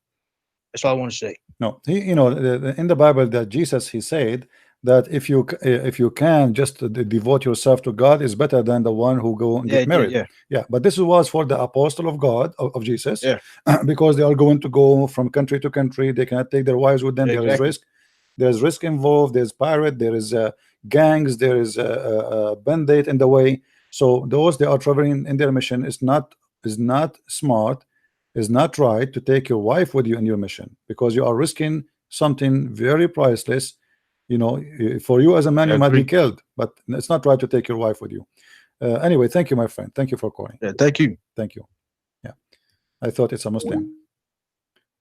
That's all I want to say. No, in the Bible that Jesus he said that if you can just devote yourself to God is better than the one who go and get married. Yeah, but this was for the apostle of God of Jesus, because they are going to go from country to country. They cannot take their wives with them. Yeah, there is risk. There's risk involved. There's pirate. There is gangs. There is bandit in the way. So those they are traveling in their mission is not smart. Is not right to take your wife with you in your mission, because you are risking something very priceless. For you as a man, you might be killed, but it's not right to take your wife with you. Anyway, thank you, my friend. Thank you for calling. Yeah, thank you. Thank you. Yeah, I thought it's a Muslim.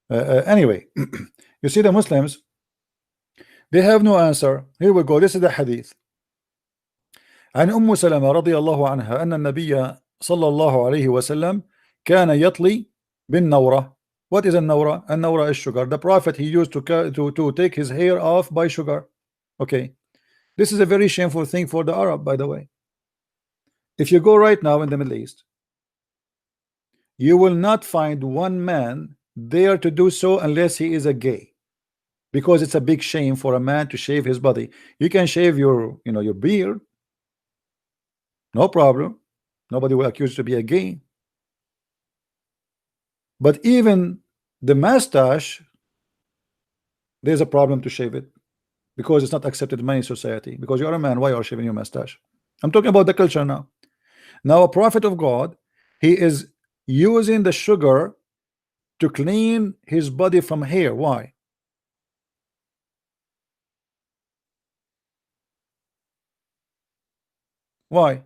Anyway, you see the Muslims, they have no answer. Here we go. This is the hadith. عن أم سلمة رضي الله عنها أن النبي صلى الله عليه وسلم كان يطلي بالنورة. What is a nawra? A nawra is sugar. The prophet he used to take his hair off by sugar. Okay, this is a very shameful thing for the Arab, by the way. If you go right now in the Middle East, you will not find one man there to do so unless he is a gay, because it's a big shame for a man to shave his body. You can shave your your beard, no problem. Nobody will accuse you to be a gay. But even the mustache, there's a problem to shave it. because it's not accepted in many society. Because you're a man, why are you shaving your mustache? I'm talking about the culture now. Now a prophet of God, he is using the sugar to clean his body from hair. Why? Why?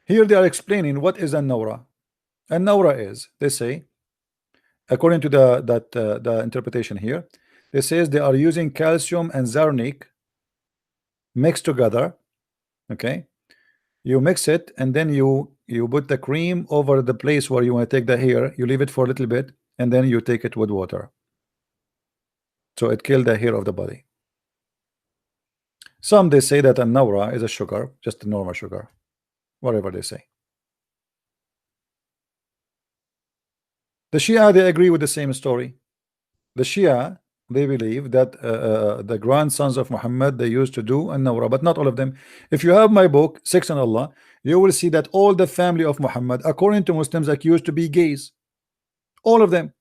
Here they are explaining what is an nawra. An nawra is, they say, according to the interpretation here, they says they are using calcium and zarnik mixed together. Okay, you mix it and then you put the cream over the place where you want to take the hair. You leave it for a little bit and then you take it with water, so it killed the hair of the body. Some they say that a nawra is a sugar, just a normal sugar, whatever they say. The Shia, they agree with the same story. The Shia, they believe that the grandsons of Muhammad, they used to do an nawra, but not all of them. If you have my book, Six on Allah, you will see that all the family of Muhammad, according to Muslims, accused to be gays. All of them.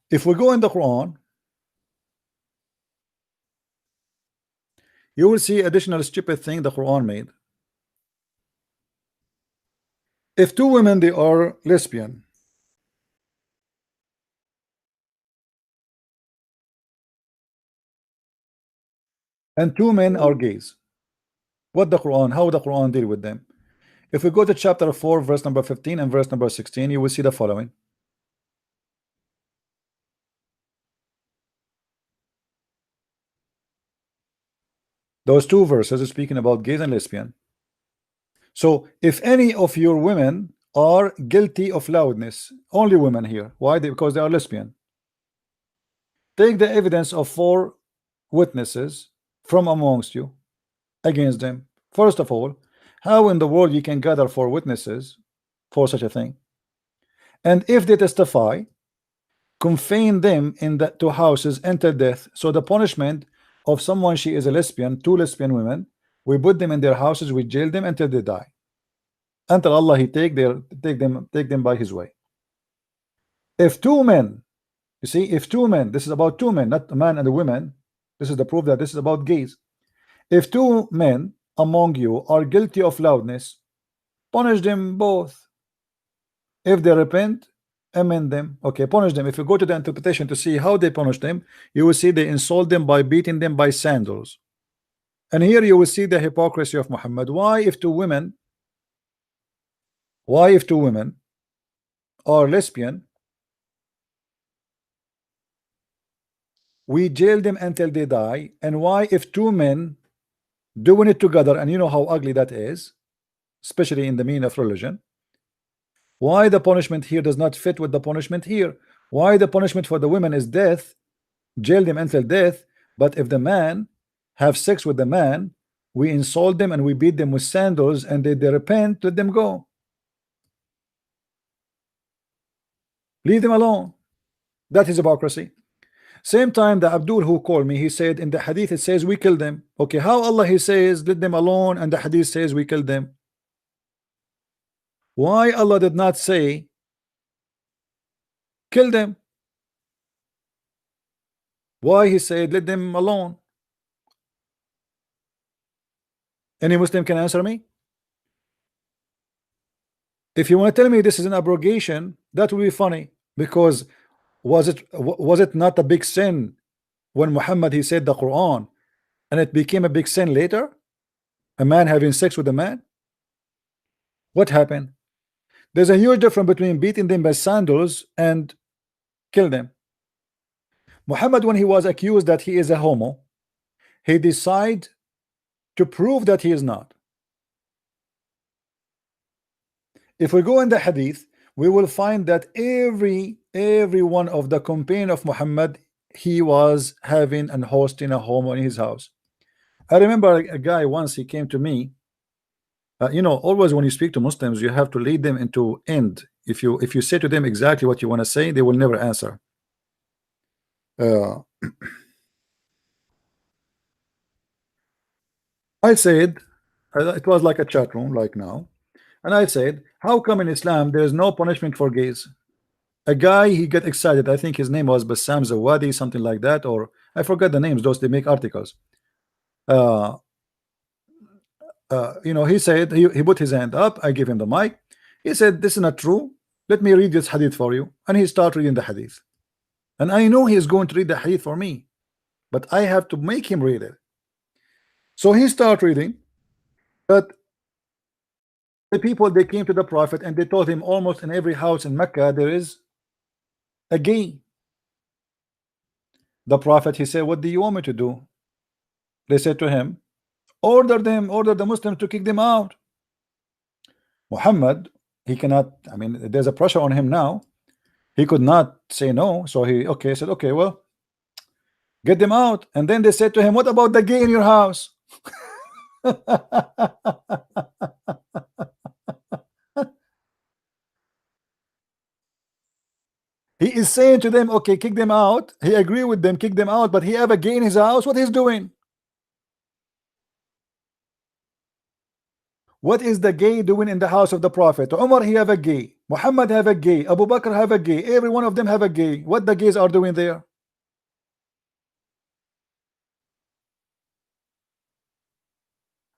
If we go in the Quran, you will see additional stupid thing the Quran made. If two women, they are lesbian, and two men are gays, what the Quran, how the Quran deal with them? If we go to chapter 4 verse number 15 and verse number 16, you will see the following. Those two verses are speaking about gays and lesbian. So if any of your women are guilty of loudness, only women here, why? Because they are lesbian. Take the evidence of 4 witnesses from amongst you against them. First of all, how in the world you can gather 4 witnesses for such a thing? And if they testify, confine them in the 2 houses until death. So the punishment of someone, she is a lesbian, 2 lesbian women, we put them in their houses, we jail them until they die, until Allah he take them by his way. If 2 men, you see, if 2 men, this is about 2 men, not a man and a woman. This is the proof that this is about gays. If 2 men among you are guilty of loudness, punish them both. If they repent, amend them. Okay, punish them. If you go to the interpretation to see how they punish them, you will see they insult them by beating them by sandals. And here you will see the hypocrisy of Muhammad. Why if two women are lesbian, we jail them until they die? And why if 2 men doing it together, and you know how ugly that is, especially in the meaning of religion, why the punishment here does not fit with the punishment here? Why the punishment for the women is death, jail them until death, but if the man have sex with the man, we insult them and we beat them with sandals, and they repent, let them go. Leave them alone. That is hypocrisy. Same time the Abdul who called me, he said in the hadith it says we kill them. Okay, how Allah he says let them alone and the hadith says we kill them? Why Allah did not say kill them? Why he said let them alone? Any Muslim can answer me? If you want to tell me this is an abrogation, that will be funny, because was it not a big sin when Muhammad he said the Quran and it became a big sin later? A man having sex with a man? What happened? There's a huge difference between beating them by sandals and kill them. Muhammad, when he was accused that he is a homo, he decided to prove that he is not. If we go in the hadith, we will find that every one of the companion of Muhammad, he was having and hosting a homo in his house. I remember a guy once, he came to me. You know, always when you speak to Muslims, you have to lead them into end. If you say to them exactly what you want to say, they will never answer. I said, it was like a chat room like now, and I said, how come in Islam there is no punishment for gays? a guy, he got excited. I think his name was Bassam Zawadi, something like that, or I forgot the names. Those they make articles. You know, he said he put his hand up. I gave him the mic. He said, "This is not true. Let me read this hadith for you." And he started reading the hadith. And I know he is going to read the hadith for me, but I have to make him read it. So he started reading. But the people, they came to the Prophet and they told him almost in every house in Mecca there is a gay. The Prophet, he said, "What do you want me to do?" They said to him, order the Muslims to kick them out. Muhammad, he cannot, I mean, there's a pressure on him now. He could not say no. So he said, okay, well, get them out. And then they said to him, what about the gay in your house? He is saying to them, okay, kick them out. He agree with them, kick them out, but he have a gay in his house. What he's doing? What is the gay doing in the house of the Prophet? Umar, he have a gay. Muhammad have a gay. Abu Bakr have a gay. Every one of them have a gay. What the gays are doing there?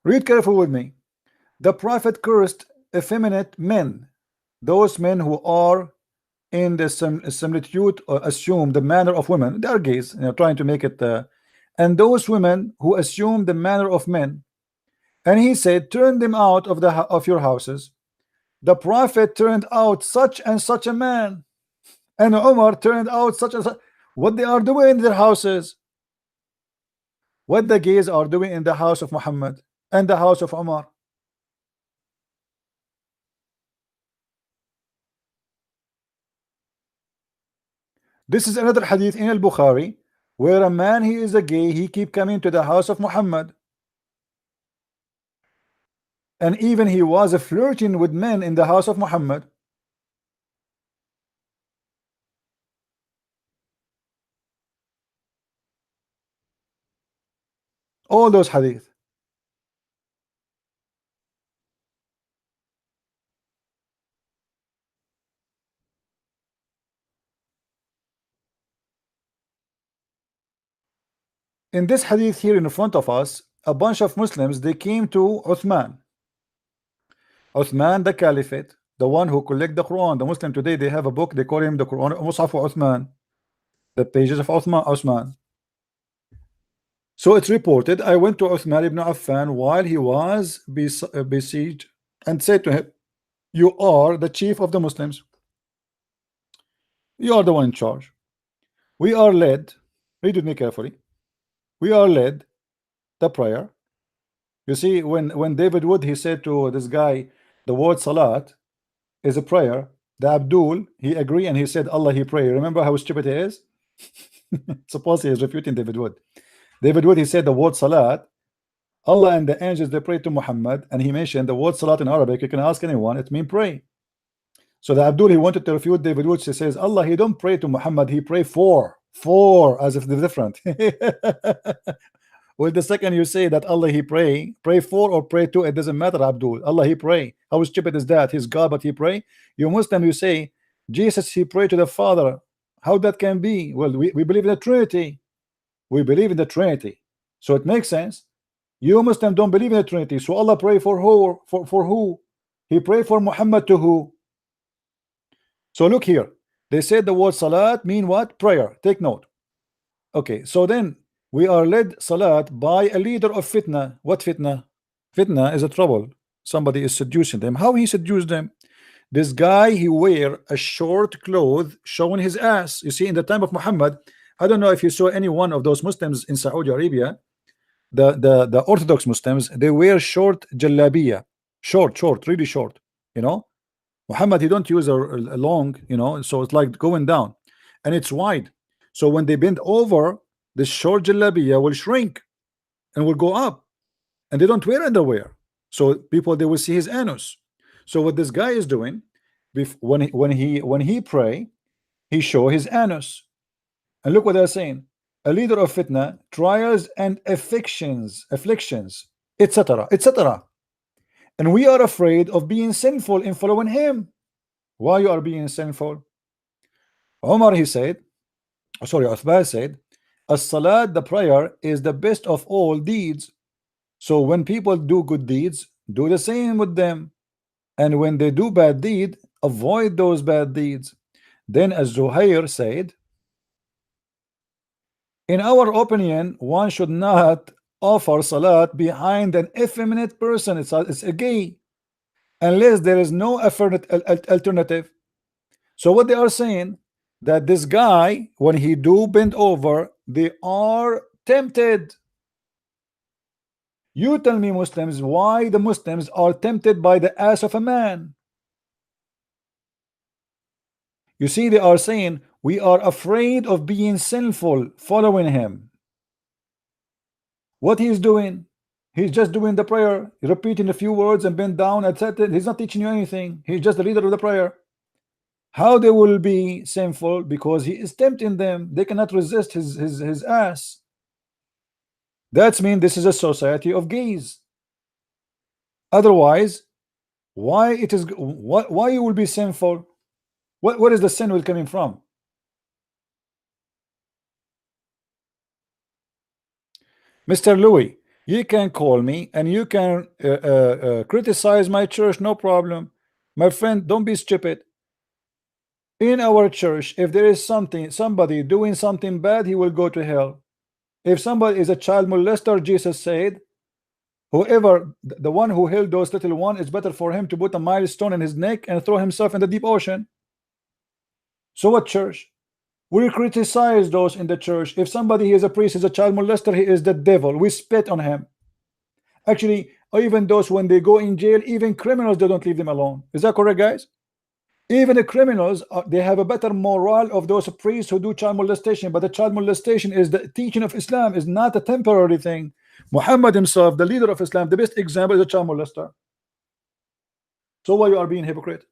Read careful with me. The Prophet cursed effeminate men, those men who are in the similitude or assume the manner of women. They are gays, you know, trying to make it and those women who assume the manner of men. And he said, turn them out of your houses. The Prophet turned out such and such a man, and Umar turned out such and such. What they are doing in their houses, what the gays are doing in the house of Muhammad and the house of Umar. This is another hadith in al-Bukhari where a man, he is a gay, he keep coming to the house of Muhammad, and even he was flirting with men in the house of Muhammad. All those hadith. In this hadith here in front of us, a bunch of Muslims, they came to Uthman. Uthman, the Caliphate, the one who collect the Quran. The Muslim today, they have a book, they call him the Quran Mus'haf Uthman, the pages of Uthman. So it's reported, I went to Uthman ibn Affan while he was besieged and said to him, you are the chief of the Muslims. You are the one in charge. We are led, read with me carefully. We are led the prayer. You see, when David Wood, he said to this guy, the word salat is a prayer. The Abdul, he agreed and he said Allah, he pray. Remember how stupid he is? Suppose he is refuting David Wood. David Wood, he said the word salat, Allah and the angels, they pray to Muhammad, and he mentioned the word salat in Arabic. You can ask anyone, it means pray. So the Abdul, he wanted to refute David Wood. He says Allah, he don't pray to Muhammad, he pray for as if they're different. Well, the second you say that Allah, he pray for or pray to, it doesn't matter. Abdul, Allah, he pray. How stupid is that? He's God, but he pray. You Muslim, you say Jesus, he pray to the Father. How that can be? Well, we believe in the Trinity. We believe in the Trinity, so it makes sense. You Muslim don't believe in the Trinity, so Allah pray for who? For who? He pray for Muhammad to who? So look here, they said the word salat mean what? Prayer. Take note. Okay, so then we are led salat by a leader of fitna. What fitna? Fitna is a trouble. Somebody is seducing them. How he seduced them? This guy, he wear a short cloth showing his ass. You see, in the time of Muhammad, I don't know if you saw any one of those Muslims in Saudi Arabia, the Orthodox Muslims, they wear short jalabiya, short, really short. You know, Muhammad, he don't use a long, you know, so it's like going down, and it's wide. So when they bend over, the short jalabiya will shrink and will go up, and they don't wear underwear, so people, they will see his anus. So what this guy is doing, when he pray, he show his anus. And look what they're saying: a leader of fitna, trials and afflictions, etc., etc. And we are afraid of being sinful in following him. Why you are being sinful? Omar, he said, sorry, Uthman said, as-salat, the prayer, is the best of all deeds. So when people do good deeds, do the same with them. And when they do bad deed, avoid those bad deeds. Then as Zuhair said, in our opinion, one should not offer salat behind an effeminate person. It's a gay, unless there is no alternative. So what they are saying, that this guy, when he do bend over, they are tempted. You tell me, Muslims, why the Muslims are tempted by the ass of a man? You see, they are saying we are afraid of being sinful following him. What he is doing? He's just doing the prayer, repeating a few words and bend down, etc. He's not teaching you anything. He's just the leader of the prayer. How they will be sinful? Because he is tempting them. They cannot resist his ass. That's mean this is a society of gays. Otherwise, why it is why you will be sinful? What is the sin will coming from? Mr. Louis, you can call me and you can criticize my church, no problem. My friend, don't be stupid. In our church, if there is somebody doing something bad, he will go to hell. If somebody is a child molester, Jesus said, whoever, the one who held those little ones, it's better for him to put a milestone in his neck and throw himself in the deep ocean. So what church? We criticize those in the church. If somebody is a priest, is a child molester, he is the devil. We spit on him. Actually, even those, when they go in jail, even criminals, they don't leave them alone. Is that correct, guys? Even the criminals, they have a better moral of those priests who do child molestation. But the child molestation is the teaching of Islam, is not a temporary thing. Muhammad himself, the leader of Islam, the best example is a child molester. So why you are being hypocrite?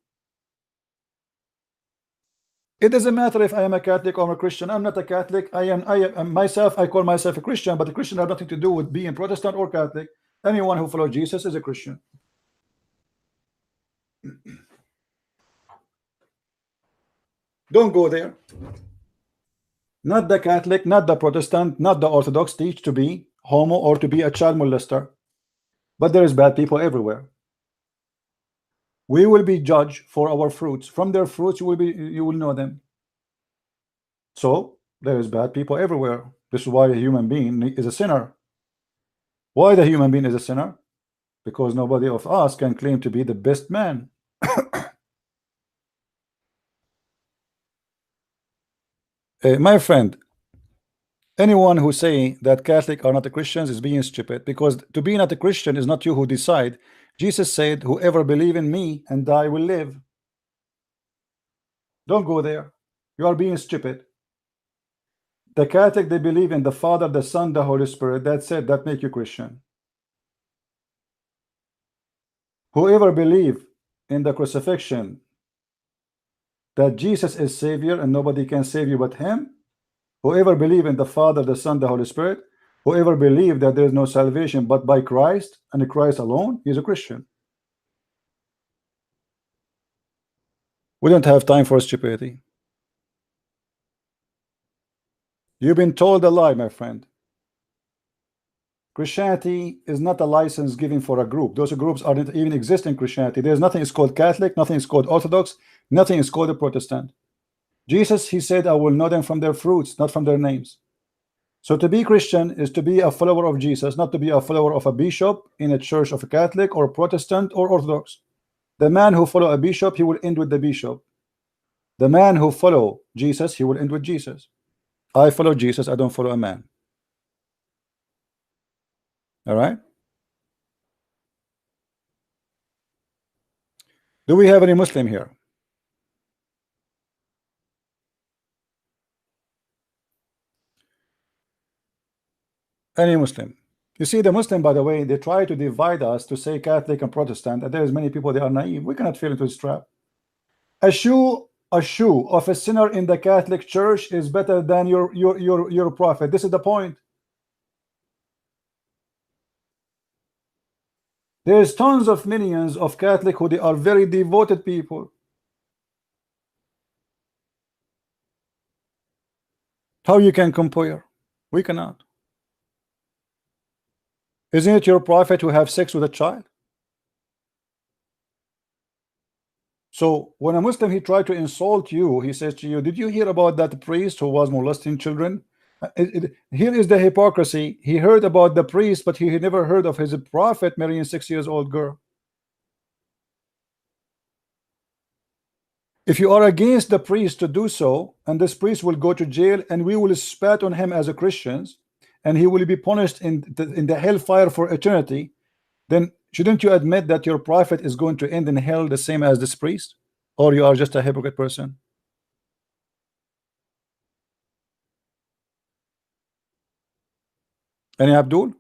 It doesn't matter if I am a Catholic or a Christian. I'm not a Catholic. I am myself. I call myself a Christian, but the Christian have nothing to do with being Protestant or Catholic. Anyone who follows Jesus is a Christian. Don't go there. Not the Catholic, not the Protestant, not the Orthodox teach to be homo or to be a child molester. But there is bad people everywhere. We will be judged for our fruits. From their fruits, you will know them. So there is bad people everywhere. This is why a human being is a sinner. Why the human being is a sinner? Because nobody of us can claim to be the best man. My friend, anyone who say that Catholic are not a Christians is being stupid, because to be not a Christian is not you who decide. Jesus said, whoever believe in me and die will live. Don't go there. You are being stupid. The Catholic, they believe in the Father, the Son, the Holy Spirit. That's it. That make you Christian. Whoever believe in the crucifixion, that Jesus is Savior and nobody can save you but him, whoever believe in the Father, the Son, the Holy Spirit, whoever believe that there is no salvation but by Christ and Christ alone, is a Christian. We don't have time for stupidity. You've been told a lie, my friend. Christianity is not a license given for a group. Those groups aren't even exist in Christianity. There's nothing is called Catholic, nothing is called Orthodox, nothing is called a Protestant. Jesus, he said, I will know them from their fruits, not from their names. So to be Christian is to be a follower of Jesus, not to be a follower of a bishop in a church of a Catholic or Protestant or Orthodox. The man who follow a bishop, he will end with the bishop. The man who follow Jesus, he will end with Jesus. I follow Jesus, I don't follow a man. All right. Do we have any Muslim here? Any Muslim? You see, the Muslim, by the way, they try to divide us to say Catholic and Protestant, and there is many people, they are naive. We cannot fall into this trap. A shoe of a sinner in the Catholic Church is better than your prophet. This is the point. There's tons of millions of Catholic who they are very devoted people. How you can compare? We cannot. Isn't it your prophet who have sex with a child? So when a Muslim he tried to insult you, he says to you, did you hear about that priest who was molesting children? Here is the hypocrisy. He heard about the priest, but he had never heard of his prophet marrying a 6-year-old girl. If you are against the priest to do so, and this priest will go to jail, and we will spat on him as a Christians, and he will be punished in the hellfire for eternity, then shouldn't you admit that your prophet is going to end in hell the same as this priest? Or you are just a hypocrite person? Any Abdul?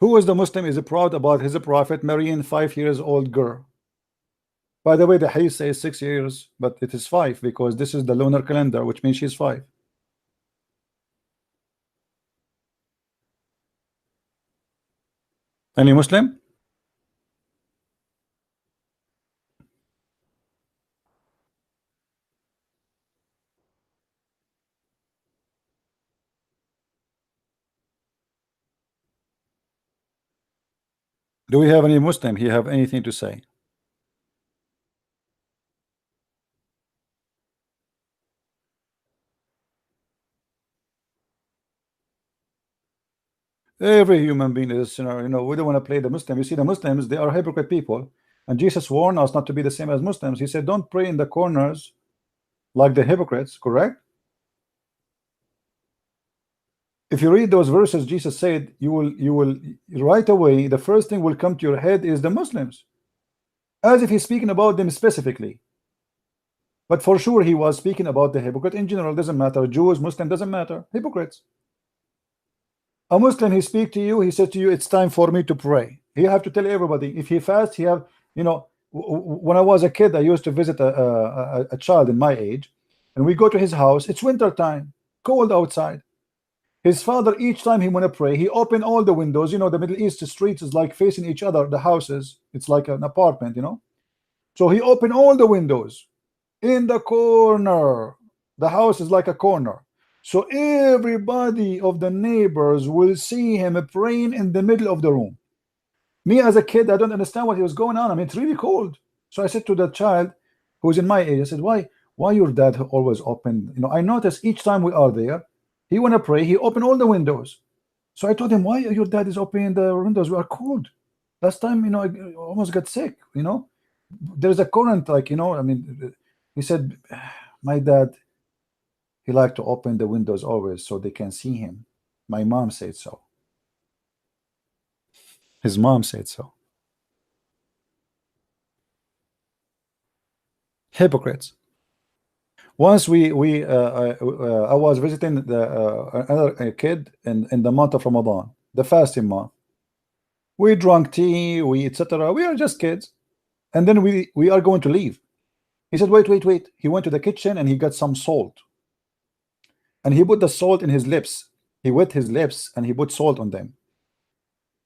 Who is the Muslim is proud about his prophet marrying 5-year-old girl? By the way, the hadith says 6 years, but it is 5 because this is the lunar calendar, which means she's 5. Any Muslim? Do we have any Muslim? He have anything to say? Every human being is a sinner. You know, we don't want to play the Muslim. You see, the Muslims, they are hypocrite people, and Jesus warned us not to be the same as Muslims. He said, don't pray in the corners like the hypocrites, correct? If you read those verses, Jesus said, you will right away, the first thing will come to your head is the Muslims, as if he's speaking about them specifically. But for sure he was speaking about the hypocrite in general. Doesn't matter, Jews, Muslim, doesn't matter, hypocrites. A Muslim, he speak to you, he said to you, it's time for me to pray. You have to tell everybody. If he fasts, he have, you know, when I was a kid, I used to visit a child in my age, and we go to his house. It's winter time, cold outside. His father, each time he want to pray, he opened all the windows. You know, the Middle East streets is like facing each other, the houses. It's like an apartment, you know. So he opened all the windows in the corner. The house is like a corner. So everybody of the neighbors will see him praying in the middle of the room. Me as a kid, I don't understand what he was going on. I mean, it's really cold. So I said to the child who's in my age, I said, why your dad always open? You know, I noticed each time we are there, he want to pray, he opened all the windows. So I told him, why your dad is opening the windows? We are cold. Last time, you know, I almost got sick, you know. There's a current, like, you know, I mean, he said, my dad, he liked to open the windows always so they can see him. My mom said so. His mom said so. Hypocrites. Once I was visiting another kid in the month of Ramadan, the fasting month. We drank tea, we etc. We are just kids, and then we are going to leave. He said, wait. He went to the kitchen and he got some salt, and he put the salt in his lips. He wet his lips and he put salt on them.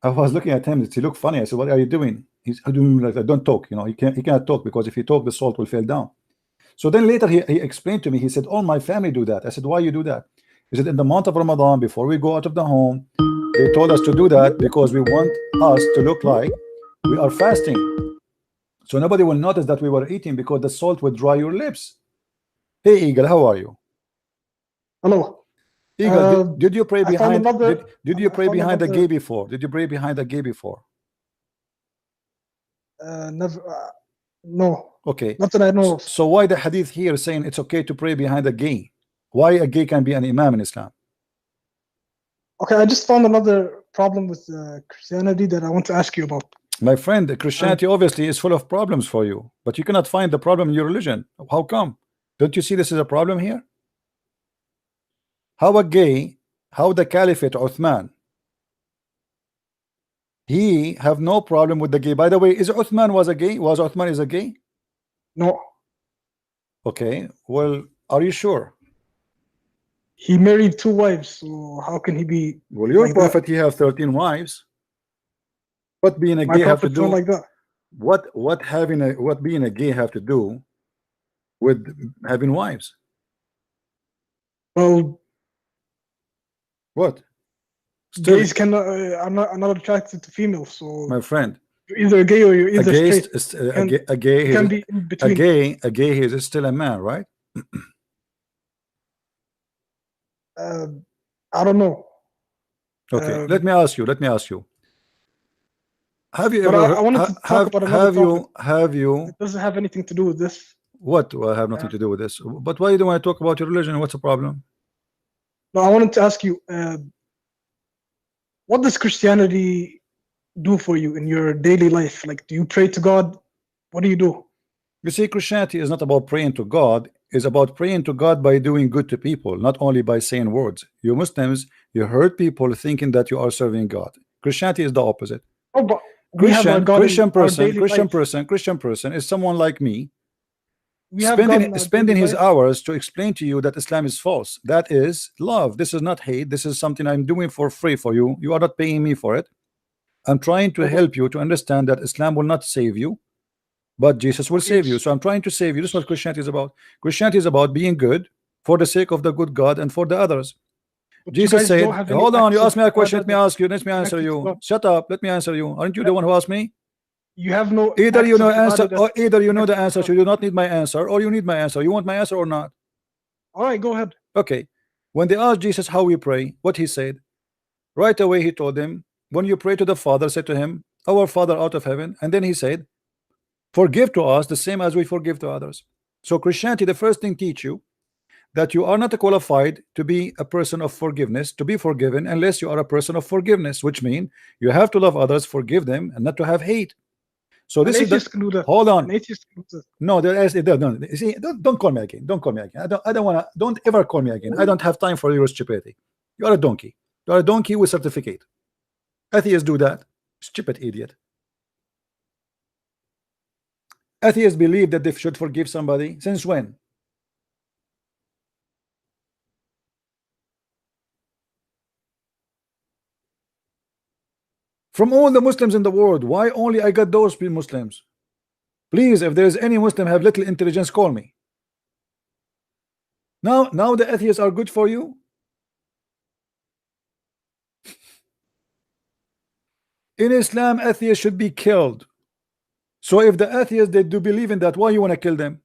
I was looking at him. He looked funny. I said, what are you doing? He's doing like, don't talk. You know, he cannot talk because if he talk, the salt will fall down. So then later he explained to me, he said, all my family do that. I said, why you do that? He said, in the month of Ramadan, before we go out of the home, they told us to do that because we want us to look like we are fasting. So nobody will notice that we were eating because the salt would dry your lips. Hey Eagle, how are you? Hello. Eagle, did you pray behind did you pray behind the another- gay before? Did you pray behind the gay before? Never. No. Okay. Not that I know of. So why the hadith here saying it's okay to pray behind a gay? Why a gay can be an imam in Islam? Okay, I just found another problem with Christianity that I want to ask you about. My friend, Christianity obviously is full of problems for you, but you cannot find the problem in your religion. How come? Don't you see this is a problem here? How a gay, how the Caliphate Uthman, he have no problem with the gay. By the way, is Uthman was a gay? Was Uthman is a gay? No. Okay, well, are you sure? He married 2 wives, so how can he be? Well, your like prophet, he have 13 wives. What being a My gay have to prophet's do? not like that. what being a gay have to do with having wives? Well, What? Still, gays cannot. Are not attracted to females, so my friend, you're either gay or you're a either gay, straight. a gay, You can be in between. a gay is still a man, right? I don't know. Okay, let me ask you. Have you But ever I wanted to talk about another topic. have you It doesn't have anything to do with this. what? Well, I have nothing to do with this. But why you don't want to talk about your religion? What's the problem? No, I wanted to ask you, what does Christianity do for you in your daily life? Like, do you pray to God? What do you do? You see, Christianity is not about praying to God. It's about praying to God by doing good to people, not only by saying words. You Muslims, you hurt people thinking that you are serving God. Christianity is the opposite. Oh, but we have our God in our daily life. Christian person is someone like me, We have God in our spending daily his life. hours to explain to you that Islam is false. That is love. This is not hate. This is something I'm doing for free for you. You are not paying me for it. I'm trying to help you to understand that Islam will not save you, but Jesus will save you. So I'm trying to save you. This is what Christianity is about. Christianity is about being good for the sake of the good God and for the others. But Jesus said, hold on, you asked me a question, let me ask you, let me answer you. Shut up, let me answer you. Aren't you the one who asked me? You have no Either you know answer, ibadah or either you know the answer, so you do not need my answer, or you need my answer. You want my answer or not? All right, go ahead. Okay. When they asked Jesus how we pray, what he said, right away he told them, when you pray to the Father, say to him, our Father out of heaven. And then he said, forgive to us the same as we forgive to others. So Christianity, the first thing teach you that you are not qualified to be a person of forgiveness, to be forgiven, unless you are a person of forgiveness, which means you have to love others, forgive them, and not to have hate. So this is the, hold on. No, there is no. See, don't call me again. Don't call me again. I don't want to. Don't ever call me again. I don't have time for your stupidity. You are a donkey. You are a donkey with certificate. Atheists do that. Stupid idiot. Atheists believe that they should forgive somebody. Since when? From all the Muslims in the world, why only I got those Muslims? Please, if there's any Muslim have little intelligence, call me. Now the atheists are good for you. In Islam, atheists should be killed. So if the atheists, they do believe in that, why you want to kill them?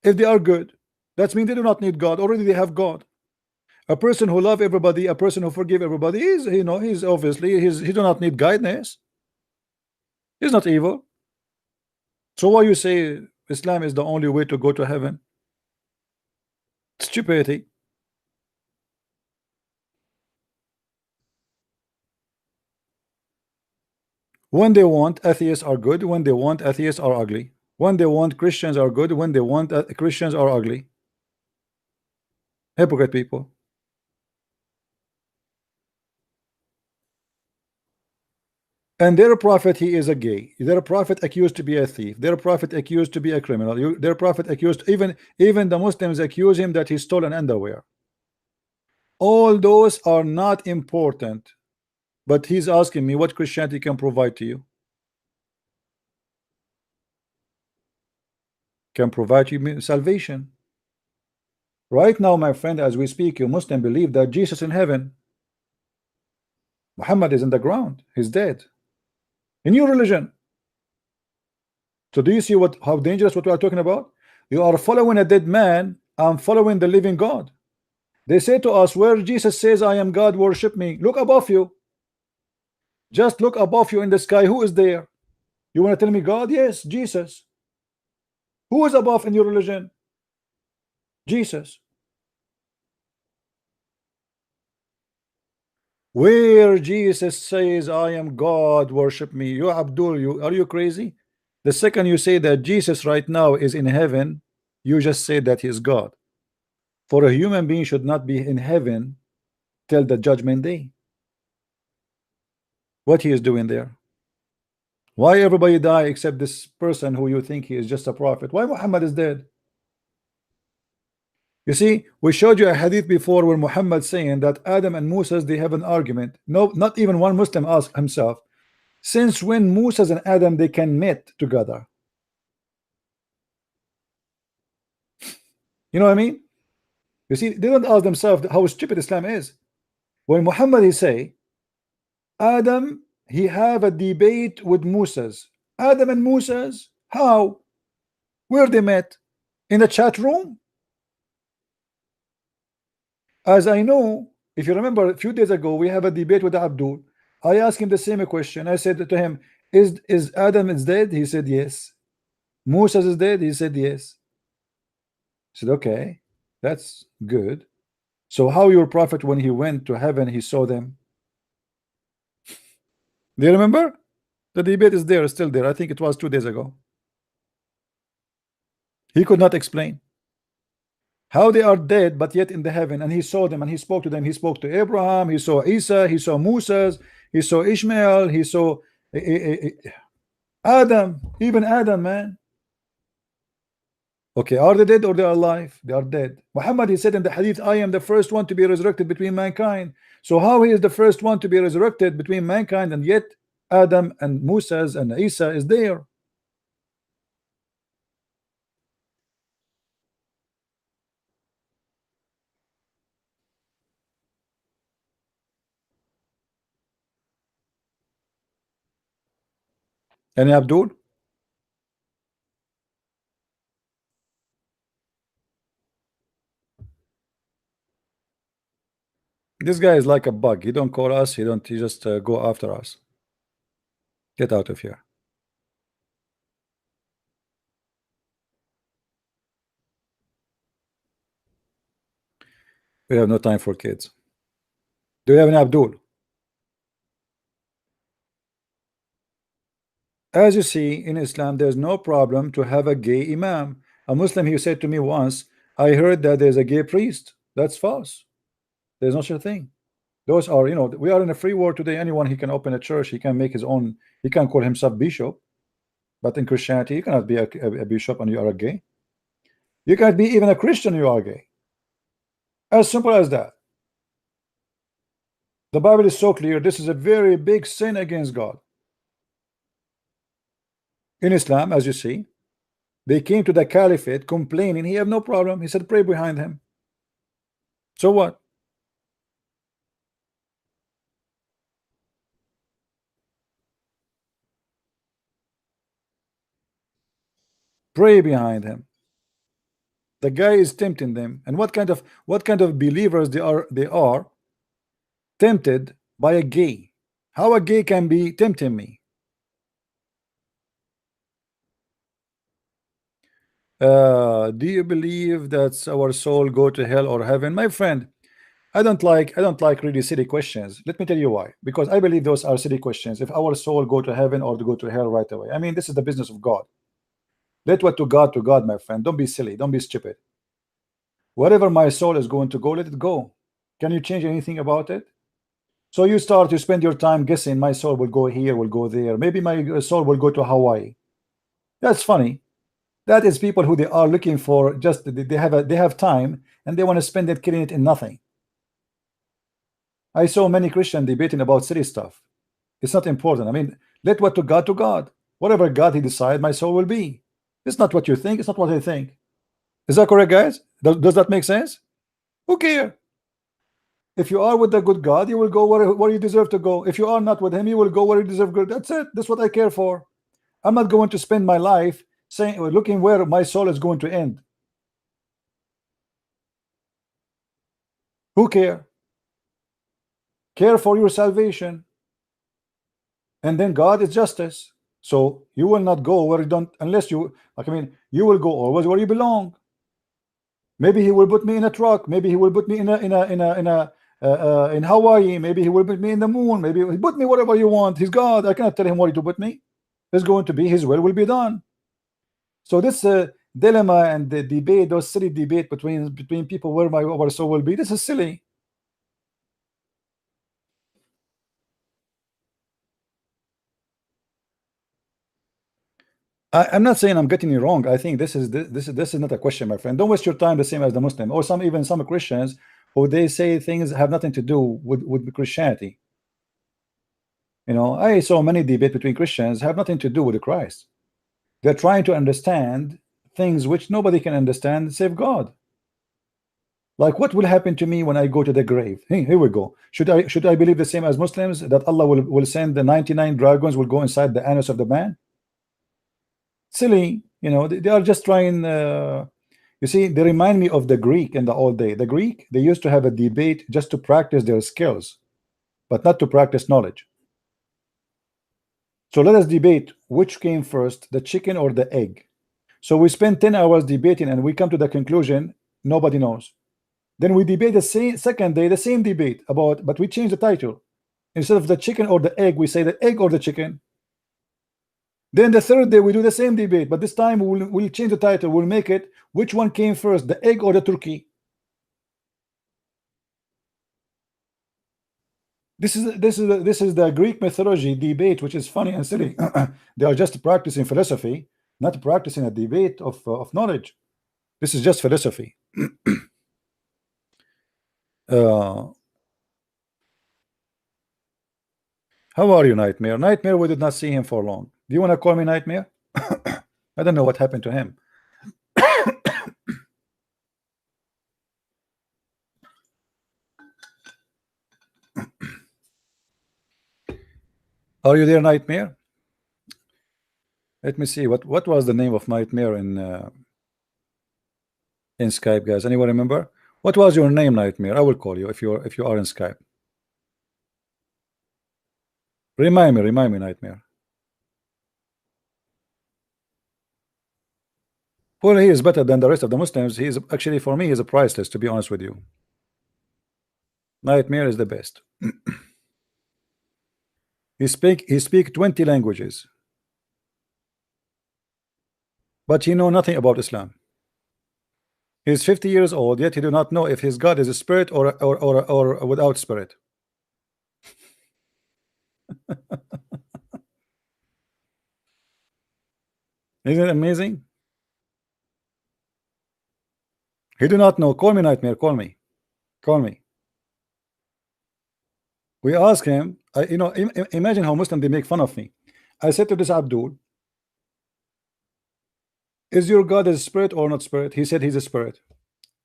If they are good, that means they do not need God. Already they have God. A person who love everybody, a person who forgive everybody is, you know, he's obviously he do not need guidance. He's not evil. So why you say Islam is the only way to go to heaven? Stupidity. When they want, atheists are good. When they want, atheists are ugly. When they want, Christians are good. When they want, Christians are ugly. Hypocrite people. And their prophet, he is a gay. Their prophet accused to be a thief. Their prophet accused to be a criminal. Their prophet accused, even the Muslims accuse him that he stole an underwear. All those are not important. But he's asking me what Christianity can provide to you. Can provide you salvation. Right now, my friend, as we speak, you Muslim believe that Jesus in heaven. Muhammad is in the ground. He's dead. In your religion. So do you see how dangerous what we are talking about? You are following a dead man. I'm following the living God. They say to us, where Jesus says, I am God, worship me. Look above you. Just look above you in the sky. Who is there? You want to tell me God? Yes, Jesus. Who is above in your religion? Jesus. Where Jesus says, I am God, worship me. You Abdul, are you crazy? The second you say that Jesus right now is in heaven, you just say that he is God. For a human being should not be in heaven till the judgment day. What he is doing there? Why everybody die except this person who you think he is just a prophet? Why Muhammad is dead? You see, we showed you a hadith before where Muhammad saying that Adam and Moses, they have an argument. No, not even one Muslim asked himself, Since when Moses and Adam they can meet together? You know what I mean? You see, they don't ask themselves how stupid Islam is. When Muhammad he say, Adam, he have a debate with Moses. Adam and Moses, how? Where they met? In the chat room? As I know, if you remember a few days ago, we have a debate with Abdul. I asked him the same question. I said to him, is Adam is dead? He said yes. Moses is dead? He said yes. I said, okay, that's good. So how your prophet, when he went to heaven, he saw them? Do you remember? The debate is there, still there. I think it was 2 days ago. He could not explain how they are dead, but yet in the heaven, and he saw them and he spoke to them. He spoke to Abraham, he saw Isa, he saw Moses, he saw Ishmael, he saw Adam, even Adam, man. Okay, are they dead or they are alive? They are dead. Muhammad, he said in the hadith, I am the first one to be resurrected between mankind. So how he is the first one to be resurrected between mankind, and yet Adam and Moses and Isa is there? Any Abdul? This guy is like a bug. He don't call us. He just go after us. Get out of here. We have no time for kids. Do you have an Abdul? As you see, in Islam, there's no problem to have a gay imam. A Muslim, he said to me once, I heard that there's a gay priest. That's false. There's no such a thing. Those are, you know, we are in a free world today. Anyone, he can open a church, he can make his own, he can call himself bishop. But in Christianity, you cannot be a bishop and you are a gay. You cannot be even a Christian, you are gay. As simple as that. The Bible is so clear. This is a very big sin against God. In Islam, as you see, they came to the caliphate complaining. He had no problem. He said, pray behind him. So what? Pray behind him. The guy is tempting them. And what kind of believers they are tempted by a gay? How a gay can be tempting me? Do you believe that our soul go to hell or heaven? My friend, I don't like really silly questions. Let me tell you why. Because I believe those are silly questions. If our soul go to heaven or to go to hell right away. I mean, this is the business of God. Let what to God, my friend. Don't be silly. Don't be stupid. Wherever my soul is going to go, let it go. Can you change anything about it? So you start to spend your time guessing my soul will go here, will go there. Maybe my soul will go to Hawaii. That's funny. That is people who they are looking for, just they have time and they want to spend it killing it in nothing. I saw many Christians debating about silly stuff. It's not important. I mean, let what to God. Whatever God he decide, my soul will be. It's not what you think, it's not what I think. Is that correct, guys? Does that make sense? Who cares? If you are with the good God, you will go where you deserve to go. If you are not with him, you will go where you deserve to go. That's it. That's what I care for. I'm not going to spend my life saying, looking where my soul is going to end. Who care? Care for your salvation. And then God is justice. So you will not go where you don't, unless you, like, I mean, you will go always where you belong. Maybe he will put me in a truck. Maybe he will put me in Hawaii. Maybe he will put me in the moon. Maybe he put me whatever you want. He's God. I cannot tell him where to put me. It's going to be his will be done. So this dilemma and the debate, those silly debate between people where our soul will be, this is silly. I'm not saying I'm getting you wrong. I think this is not a question, my friend. Don't waste your time the same as the Muslim or even some Christians who they say things have nothing to do with Christianity. You know, I saw many debates between Christians have nothing to do with Christ. They're trying to understand things which nobody can understand save God. Like, what will happen to me when I go to the grave? Hey, here we go. Should I believe the same as Muslims, that Allah will send the 99 dragons will go inside the anus of the man? Silly, you know. They are just trying. You see, they remind me of the Greek in the old day. The Greek, they used to have a debate just to practice their skills, but not to practice knowledge. So let us debate which came first, the chicken or the egg. So we spend 10 hours debating and we come to the conclusion nobody knows. Then we debate the same second day, the same debate about, but we change the title. Instead of the chicken or the egg, we say the egg or the chicken. Then the third day we do the same debate, but this time we'll change the title. We'll make it which one came first, the egg or the turkey. This is the Greek mythology debate, which is funny and silly. They are just practicing philosophy, not practicing a debate of knowledge. This is just philosophy. How are you, Nightmare? Nightmare, we did not see him for long. Do you want to call me Nightmare? I don't know what happened to him. Are you there, Nightmare? Let me see. What was the name of Nightmare in Skype, guys? Anyone remember? What was your name, Nightmare? I will call you if you are in Skype. Remind me, Nightmare. Well, he is better than the rest of the Muslims. He is actually, for me, he's a priceless, to be honest with you. Nightmare is the best. He speak 20 languages, but he know nothing about Islam. He's 50 years old, yet he do not know if his God is a spirit or without spirit. Isn't it amazing? He do not know. Call me, Nightmare. Call me. Call me. We ask him. You know, imagine how Muslim they make fun of me. I said to this Abdul, "Is your God a spirit or not spirit?" He said he's a spirit.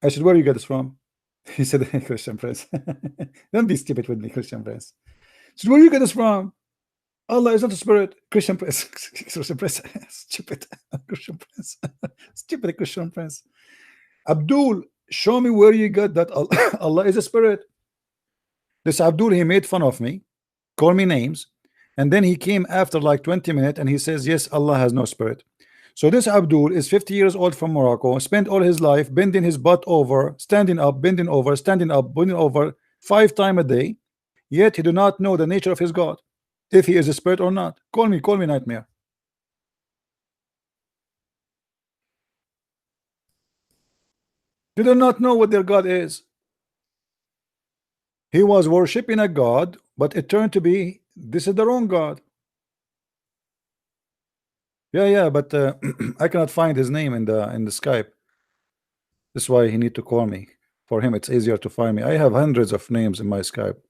I said, "Where you get this from?" He said, "Christian Prince." Don't be stupid with me, Christian Prince. I said, "Where you get this from?" Allah is not a spirit. Christian Prince. Christian Prince. Stupid Christian Prince. Stupid Christian Prince. Abdul, show me where you got that Allah is a spirit. This Abdul, he made fun of me, called me names, and then he came after like 20 minutes and he says, yes, Allah has no spirit. So this Abdul is 50 years old from Morocco, spent all his life bending his butt over, standing up, bending over, standing up, bending over 5 times a day, yet he do not know the nature of his God, if he is a spirit or not. Call me, Nightmare. They do not know what their God is. He was worshiping a God, but it turned to be this is the wrong God. Yeah, but I cannot find his name in the Skype. That's why he need to call me. For him, it's easier to find me. I have hundreds of names in my Skype.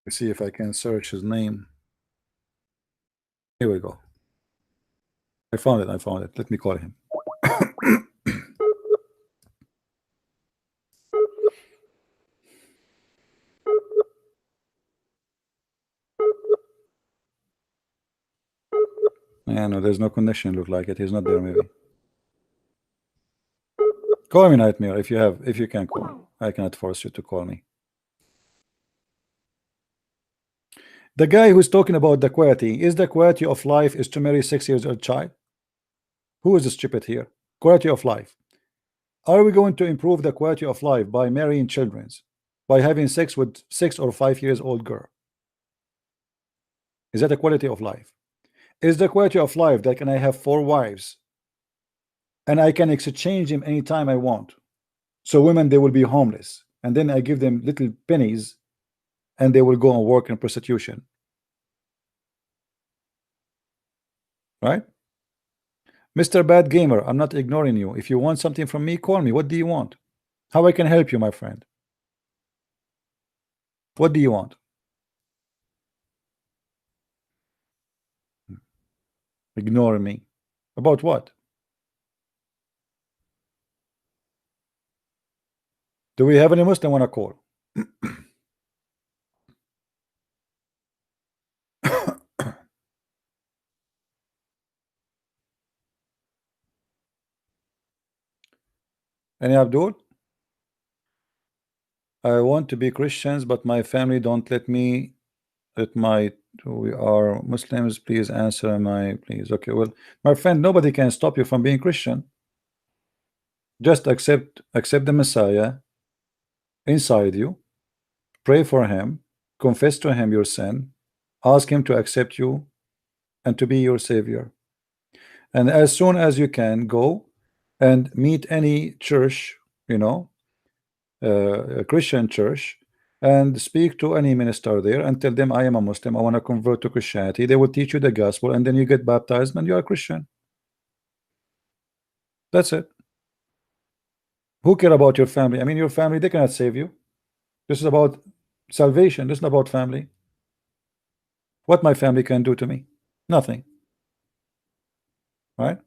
Let's see if I can search his name. Here we go. I found it. Let me call him. Yeah, no, there's no connection. Look like it. He's not there. Maybe. Call me, Nightmare, if you can call. I cannot force you to call me. The guy who's talking about the quality is the quality of life is to marry 6 years old child. Who is stupid here? Quality of life. Are we going to improve the quality of life by marrying children, by having sex with 6 or 5 years old girl? Is that a quality of life? Is the quality of life that can I have 4 wives and I can exchange them anytime I want? So women, they will be homeless, and then I give them little pennies and they will go and work in prostitution, right? Mr. Bad Gamer, I'm not ignoring you. If you want something from me, call me. What do you want? How I can help you, my friend? What do you want? Ignore me. About what? Do we have any Muslim want to call? Any Abdul? I want to be Christians, but my family don't let me. We are Muslims. Please answer my please. Okay, well, my friend, nobody can stop you from being Christian. Just accept the Messiah inside you, pray for him, confess to him your sin, ask him to accept you and to be your savior. And as soon as you can, go and meet any church, you know, a Christian church, and speak to any minister there and tell them, I am a Muslim, I want to convert to Christianity. They will teach you the gospel, and then you get baptized and you are a Christian. That's it. Who care about your family? I mean, your family, they cannot save you. This is about salvation. This is not about family. What my family can do to me? Nothing. Right?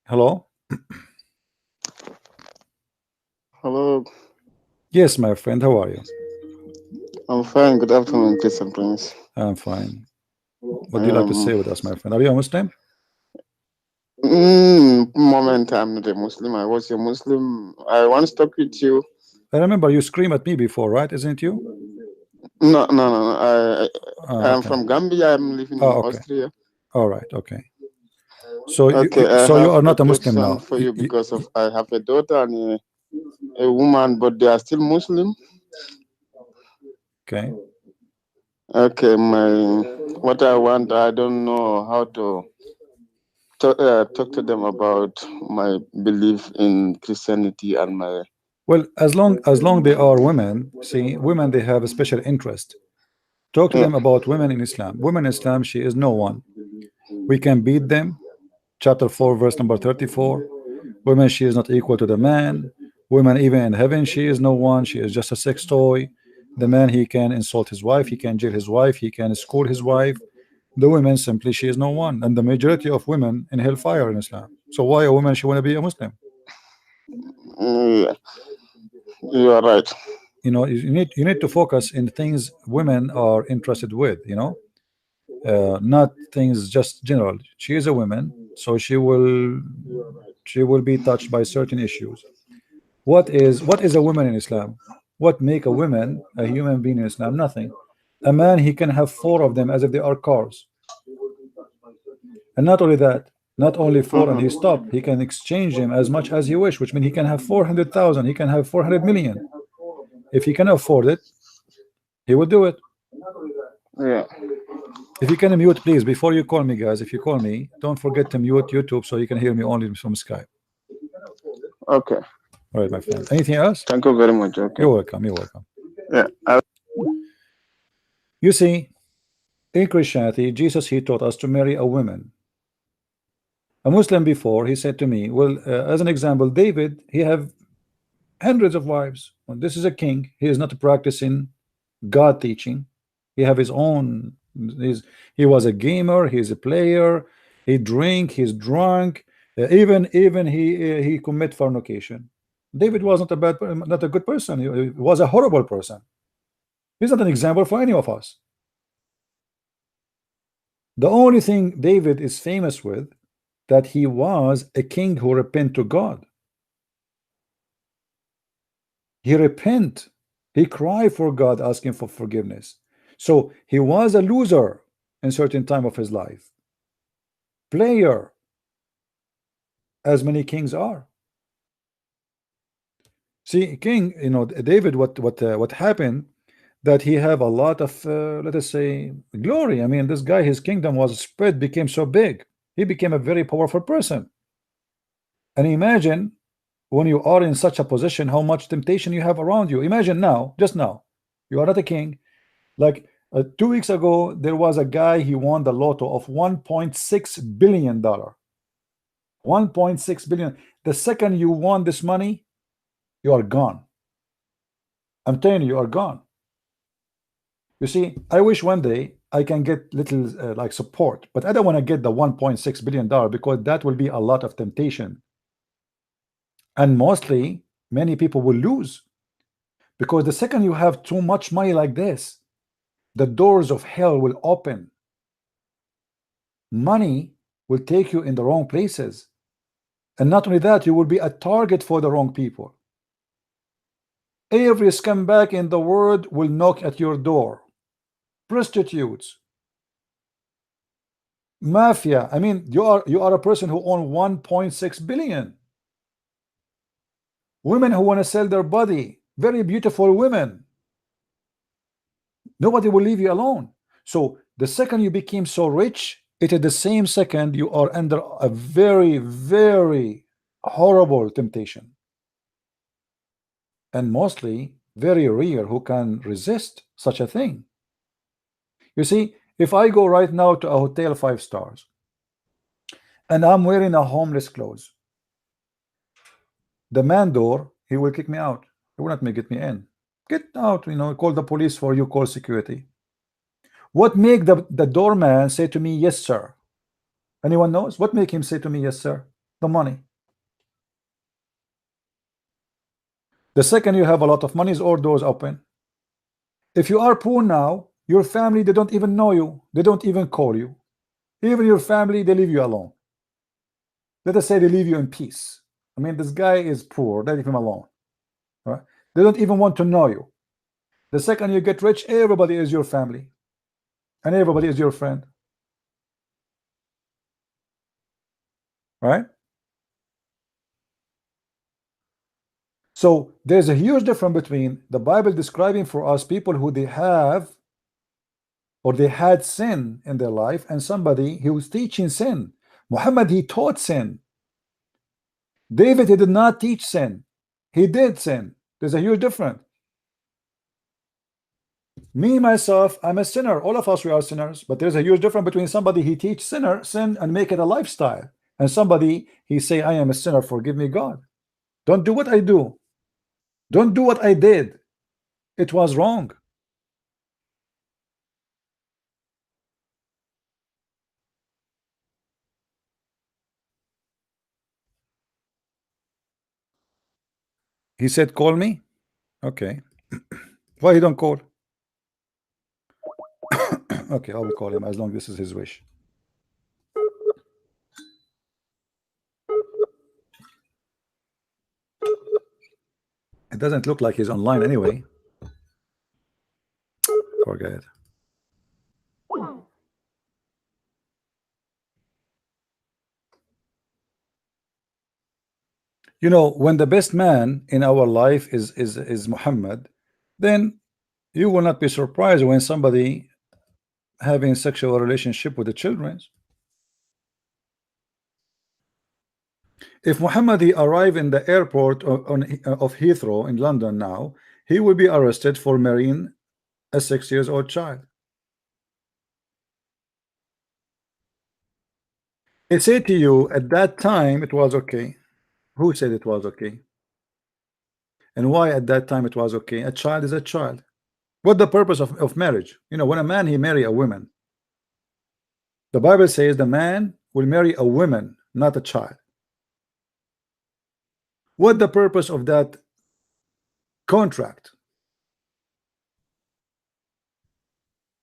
Hello? Hello, Yes, my friend. How are you? I'm fine. Good afternoon, peace and prince. I'm fine. What do you like to say with us, my friend? Are you a Muslim? Moment, I'm not a Muslim. I was a Muslim. I once talked with you. I remember you screamed at me before, right? Isn't you? No. I'm Okay. from Gambia. I'm living in Okay. Austria. All right. Okay. So Okay, you are have not a Muslim question now. for you because of I have a daughter and a woman, but they are still Muslim. Okay. Okay, what I want, I don't know how to talk to them about my belief in Christianity and my. Well, as long they are women, see, women, they have a special interest. Talk to them about women in Islam. Women in Islam, she is no one. We can beat them. Chapter 4, verse number 34. Women, she is not equal to the man. Women, even in heaven, she is no one. She is just a sex toy. The man, he can insult his wife, he can jail his wife, he can scold his wife. The women, simply, she is no one. And the majority of women in hellfire in Islam. So why a woman, she want to be a Muslim? Yeah, you are right. You know, you need to focus in things women are interested with, you know, not things just general. She is a woman, so she will be touched by certain issues. What is a woman in Islam? What make a woman a human being in Islam? Nothing. A man, he can have 4 of them as if they are cars. And not only that, not only 4 and he stopped, he can exchange them as much as he wish, which means he can have 400,000, he can have 400 million. If he can afford it, he will do it. Yeah. If you can mute, please, before you call me, guys, if you call me, don't forget to mute YouTube so you can hear me only from Skype. Okay. All right, my friend. Anything else? Thank you very much. Okay. You're welcome. You're welcome. Yeah. You see, in Christianity, Jesus, he taught us to marry a woman. A Muslim before, he said to me, well, as an example, David, he have hundreds of wives. Well, this is a king. He is not practicing God teaching. He have his own. He was a gamer. He's a player. He drink. He's drunk. Even he commit fornication. David was not a good person. He was a horrible person. He's not an example for any of us. The only thing David is famous with, that he was a king who repent to God. He repent. He cried for God, asking for forgiveness. So he was a loser in certain time of his life. Player, as many kings are. See, king, you know, David, what happened, that he have a lot of, let us say, glory. I mean, this guy, his kingdom was spread, became so big. He became a very powerful person. And imagine when you are in such a position, how much temptation you have around you. Imagine now, just now, you are not a king. Like 2 weeks ago, there was a guy, he won the lotto of $1.6 billion. 1.6 billion. The second you won this money, you are gone. I'm telling you, you are gone. You see, I wish one day I can get little like support, but I don't want to get the $1.6 billion because that will be a lot of temptation. And mostly, many people will lose because the second you have too much money like this, the doors of hell will open. Money will take you in the wrong places. And not only that, you will be a target for the wrong people. Every scumbag in the world will knock at your door. Prostitutes, mafia. I mean, you are a person who owns 1.6 billion. Women who want to sell their body, very beautiful women. Nobody will leave you alone. So the second you became so rich, it is the same second you are under a very, very horrible temptation. And mostly very rare who can resist such a thing. You see, if I go right now to a hotel 5 stars and I'm wearing a homeless clothes, the man door, he will kick me out. He will not get me in. Get out, call the police for you, call security. What make the doorman say to me, yes, sir? Anyone knows? What make him say to me, yes, sir? The money. The second you have a lot of money, is all doors open. If you are poor now, your family, they don't even know you. They don't even call you. Even your family, they leave you alone. Let us say they leave you in peace. I mean, this guy is poor. They leave him alone. All right? They don't even want to know you. The second you get rich, everybody is your family. And everybody is your friend. Right? So there's a huge difference between the Bible describing for us people who they have or they had sin in their life and somebody who was teaching sin. Muhammad, he taught sin. David, he did not teach sin. He did sin. There's a huge difference. Me, myself, I'm a sinner. All of us, we are sinners. But there's a huge difference between somebody he teach sin and make it a lifestyle. And somebody, he say, I am a sinner, forgive me, God. Don't do what I do. Don't do what I did. It was wrong. He said, call me. Okay. Why he don't call? Okay, I will call him as long as this is his wish. It doesn't look like he's online anyway. Forget it. When the best man in our life is Muhammad, then you will not be surprised when somebody having sexual relationship with the children. If Muhammad he arrived in the airport of Heathrow in London now, he will be arrested for marrying a 6-year-old child. It said to you at that time it was okay. Who said it was okay? And why at that time it was okay? A child is a child. What the purpose of marriage? When a man he marry a woman, the Bible says the man will marry a woman, not a child. What the purpose of that contract?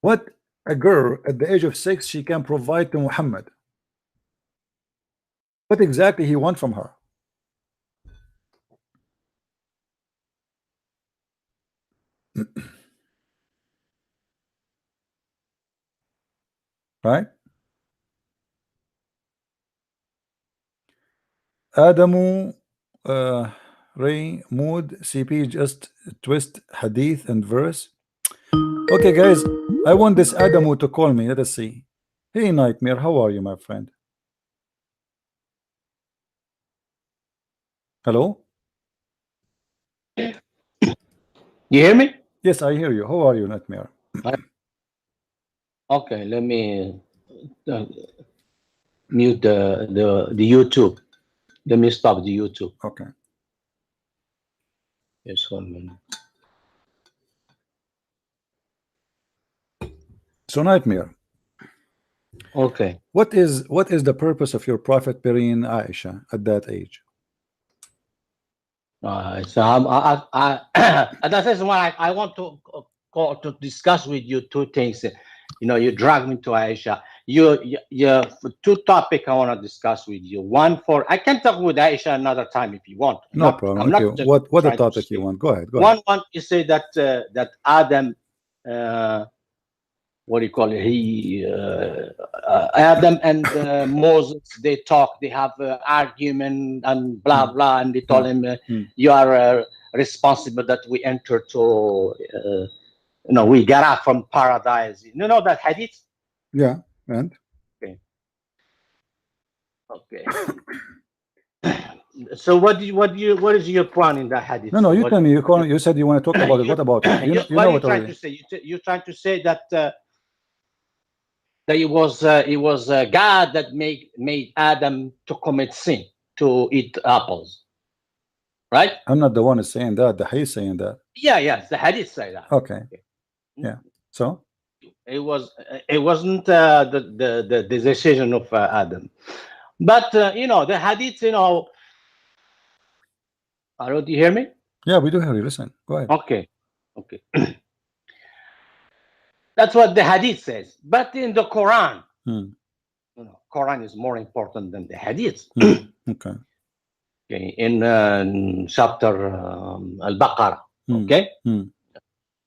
What a girl at the age of 6 she can provide to Muhammad? What exactly he want from her? Right? Adamu Ray Mood CP just twist hadith and verse. Okay, guys, I want this Adamu to call me. Let us see. Hey, Nightmare, how are you, my friend? Hello? You hear me? Yes, I hear you. How are you, Nightmare? Okay, let me mute the YouTube. Let me stop the YouTube. Okay. Just 1 minute. So, Nightmare, Okay. what is the purpose of your prophet burying Aisha at that age? So that is why I want to call to discuss with you two things. You know, you drag me to Aisha. You two topics I want to discuss with you. One for I can talk with Aisha another time if you want. No problem. I'm Okay. not just What the trying to topic say. you want? Go ahead. Go ahead. One you say that that Adam, what do you call it? Adam and Moses, they talk. They have argument and blah blah, and they told him, "You are responsible that we enter to, we got out from paradise." You know that hadith? Yeah. And Okay. So what is your point in that hadith? no, you tell me. You said you want to talk about it. What about it? You what know are you what trying already. to say? You're trying to say that that it was God that made Adam to commit sin, to eat apples, right? I'm not the one who's saying that. The hadith saying that. Yeah, the hadith say that. Okay. Yeah. So it wasn't the decision of Adam, but the hadith. Hello, do you hear me? yeah, we do hear you. Listen. Go ahead. Okay. That's what the hadith says. But in the Quran, Quran is more important than the hadith. Okay. In chapter Al-Baqarah, okay?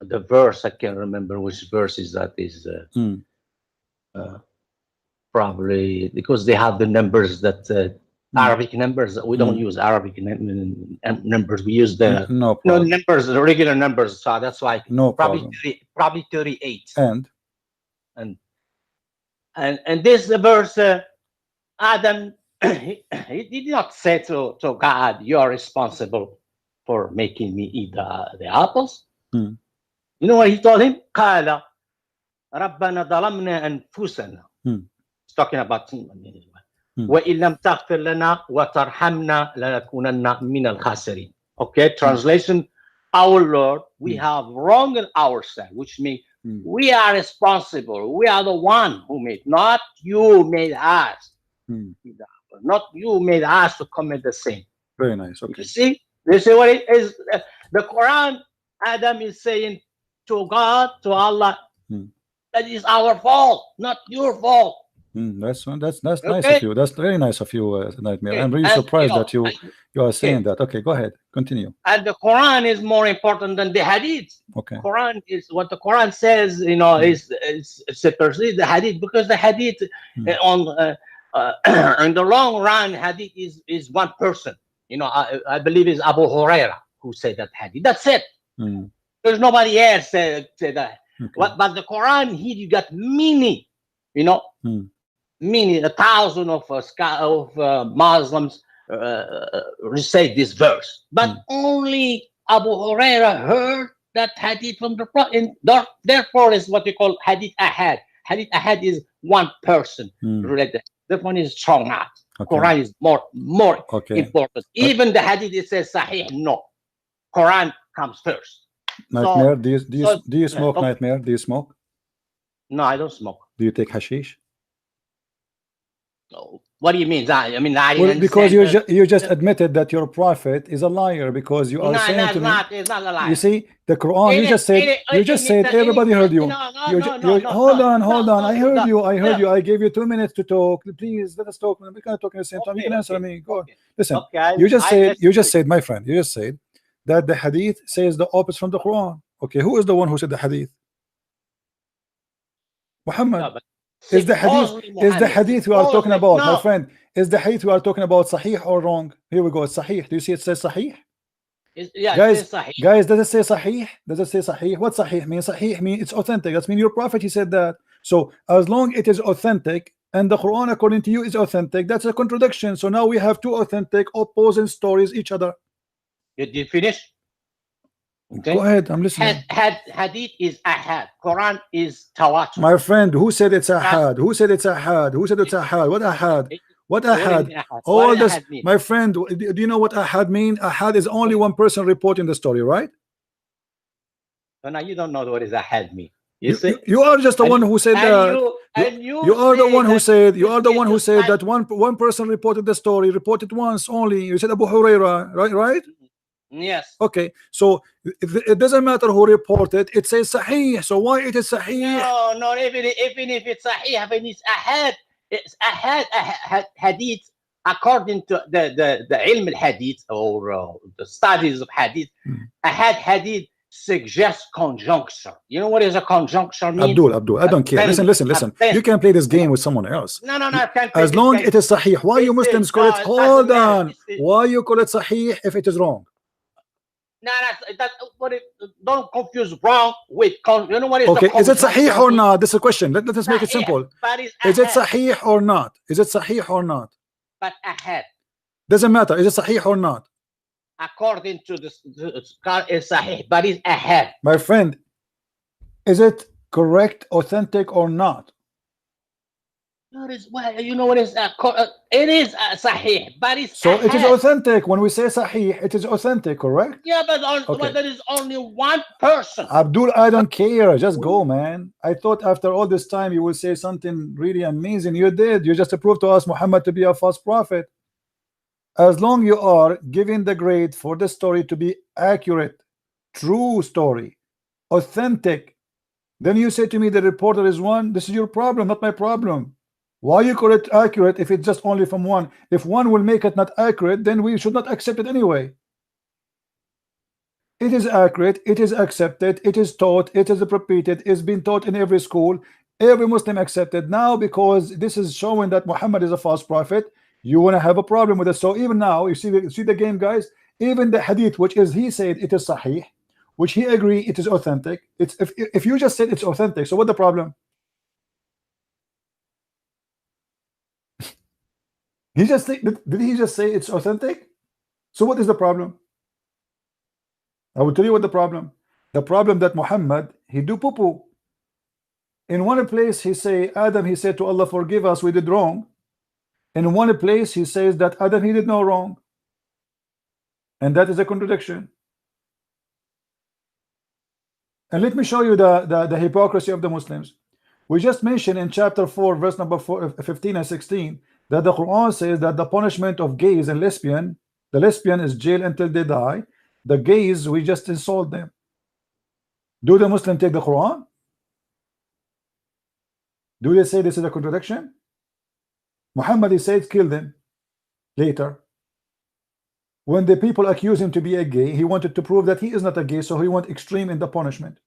The verse, I can't remember which verse is that is. Probably because they have the numbers that Arabic numbers. We don't use Arabic numbers. We use the numbers, the regular numbers. So that's why probably 38. And this verse, Adam, he did not say to God, "You are responsible for making me eat the apples." You know what he told him? قال ربنا ظلمنا أنفسنا. He's talking about sin. وإن لم تغفر لنا وترحمنا لنكونن من الخاسرين. Okay, translation: Our Lord, we have wronged ourselves, which means we are responsible. We are the one who made, not you made us. Not you made us to commit the sin. Very nice. Okay. You see what it is? The Quran, Adam is saying to God, to Allah, that is our fault, not your fault. That's nice of you. That's very nice of you, Nightmare. I'm really surprised that you are saying that. Okay, go ahead, continue. And the Quran is more important than the Hadith. Okay. Quran is what the Quran says. Is supersede the Hadith, because the Hadith in the long run, Hadith is one person. I believe it's Abu Huraira who said that Hadith. That's it. There's nobody else said that. Okay. But the Quran here, you got many, many 1,000 of Muslims recite this verse, but only Abu Huraira heard that hadith from the Prophet. Therefore, is what we call hadith ahad. Hadith ahad is one person related. That one is strong not. Okay. Quran is more important. Even the hadith it says sahih, no. Quran comes first. Nightmare, do you smoke, Nightmare? Do you smoke? No, I don't smoke. Do you take hashish? No. What do you mean? Because you just admitted that your prophet is a liar, because you are saying to me. It's not a liar. You see, the Quran. You just said. Everybody heard you. Hold on. I heard you. I gave you 2 minutes to talk. Please let us talk. We can talk at the same time. You can answer me. Go. Listen. You just said, my friend. You just said that the hadith says the opposite from the Quran. Okay, who is the one who said the hadith? Muhammad. Is the hadith we are talking about, my friend? Is the hadith we are talking about sahih or wrong? Here we go. It's sahih. Do you see it says sahih? Guys, does it say sahih? Does it say sahih? What sahih mean? Sahih means it's authentic. That means your prophet, he said that. So as long it is authentic, and the Quran according to you is authentic, that's a contradiction. So now we have two authentic opposing stories each other. Did you finish? Okay? Go ahead, I'm listening. Hadith is ahad. Quran is tawatur. My friend, who said it's ahad? Who said it's ahad? Who said it's ahad? What ahad? What What do you ahad? mean ahad? All What does this, ahad mean? my friend. Do you know what ahad mean? Ahad is only one person reporting the story, right? So now you don't know what is ahad mean. You see? You are just the And one you- who said and that. You are the say one who that said. You this are the one who is said like- that one person reported the story, reported once only. You said Abu Huraira, right? Right? Yes. Okay. So it doesn't matter who reported. It says sahih. So why it is sahih? No, even if it's sahih, even it's ahad, hadith, according to the ilm al-hadith or the studies of hadith, ahad hadith suggests conjuncture. You know what is a conjuncture mean? Abdul, I don't care. Listen. You can play this game with someone else. No, I can't play As this long game. it is sahih. Why you This Muslims is- call it? no, it Hold doesn't matter. on. This is- Why you call it sahih if it is wrong? No, don't confuse wrong with you know what is Okay, the is it sahih or mean? not? This is a question. Let us make it Sahih, simple. but it's Is it ahad, sahih or not? Is it sahih or not? but ahad, Doesn't matter. Is it sahih or not? according to the is sahih, but it's ahad. My friend, is it correct, authentic or not? You know what is it is sahih, but it's So it is ahad. authentic. When we say sahih, it is authentic, correct? Yeah, but Okay. there is only one person. Abdul, I don't care. Just go, man. I thought after all this time you will say something really amazing. You did. You just proved to us Muhammad to be a false prophet. As long you are giving the grade for the story to be accurate, true story, authentic, then you say to me the reporter is one. This is your problem, not my problem. Why you call it accurate if it's just only from one? If one will make it not accurate, then we should not accept it anyway. It is accurate, it is accepted, it is taught, it is repeated, it's been taught in every school, every Muslim accepted. Now because this is showing that Muhammad is a false prophet, you want to have a problem with it. So even now, you see the game, guys. Even the hadith, which is he said it is sahih, which he agree it is authentic. It's if you just said it's authentic, so what the problem? He just say, did he just say it's authentic? So what is the problem? I will tell you what the problem. The problem that Muhammad, he do poo-poo. In one place he say Adam, he said to Allah, forgive us, we did wrong. In one place he says that Adam, he did no wrong, and that is a contradiction. And let me show you the hypocrisy of the Muslims. We just mentioned in chapter 4 verse number 15 and 16 that the Quran says that the punishment of gays and lesbian, the lesbian is jail until they die, the gays we just insult them. Do the Muslim take the Quran? Do they say this is a contradiction? Muhammad, he said kill them later. When the people accuse him to be a gay, he wanted to prove that he is not a gay, so he went extreme in the punishment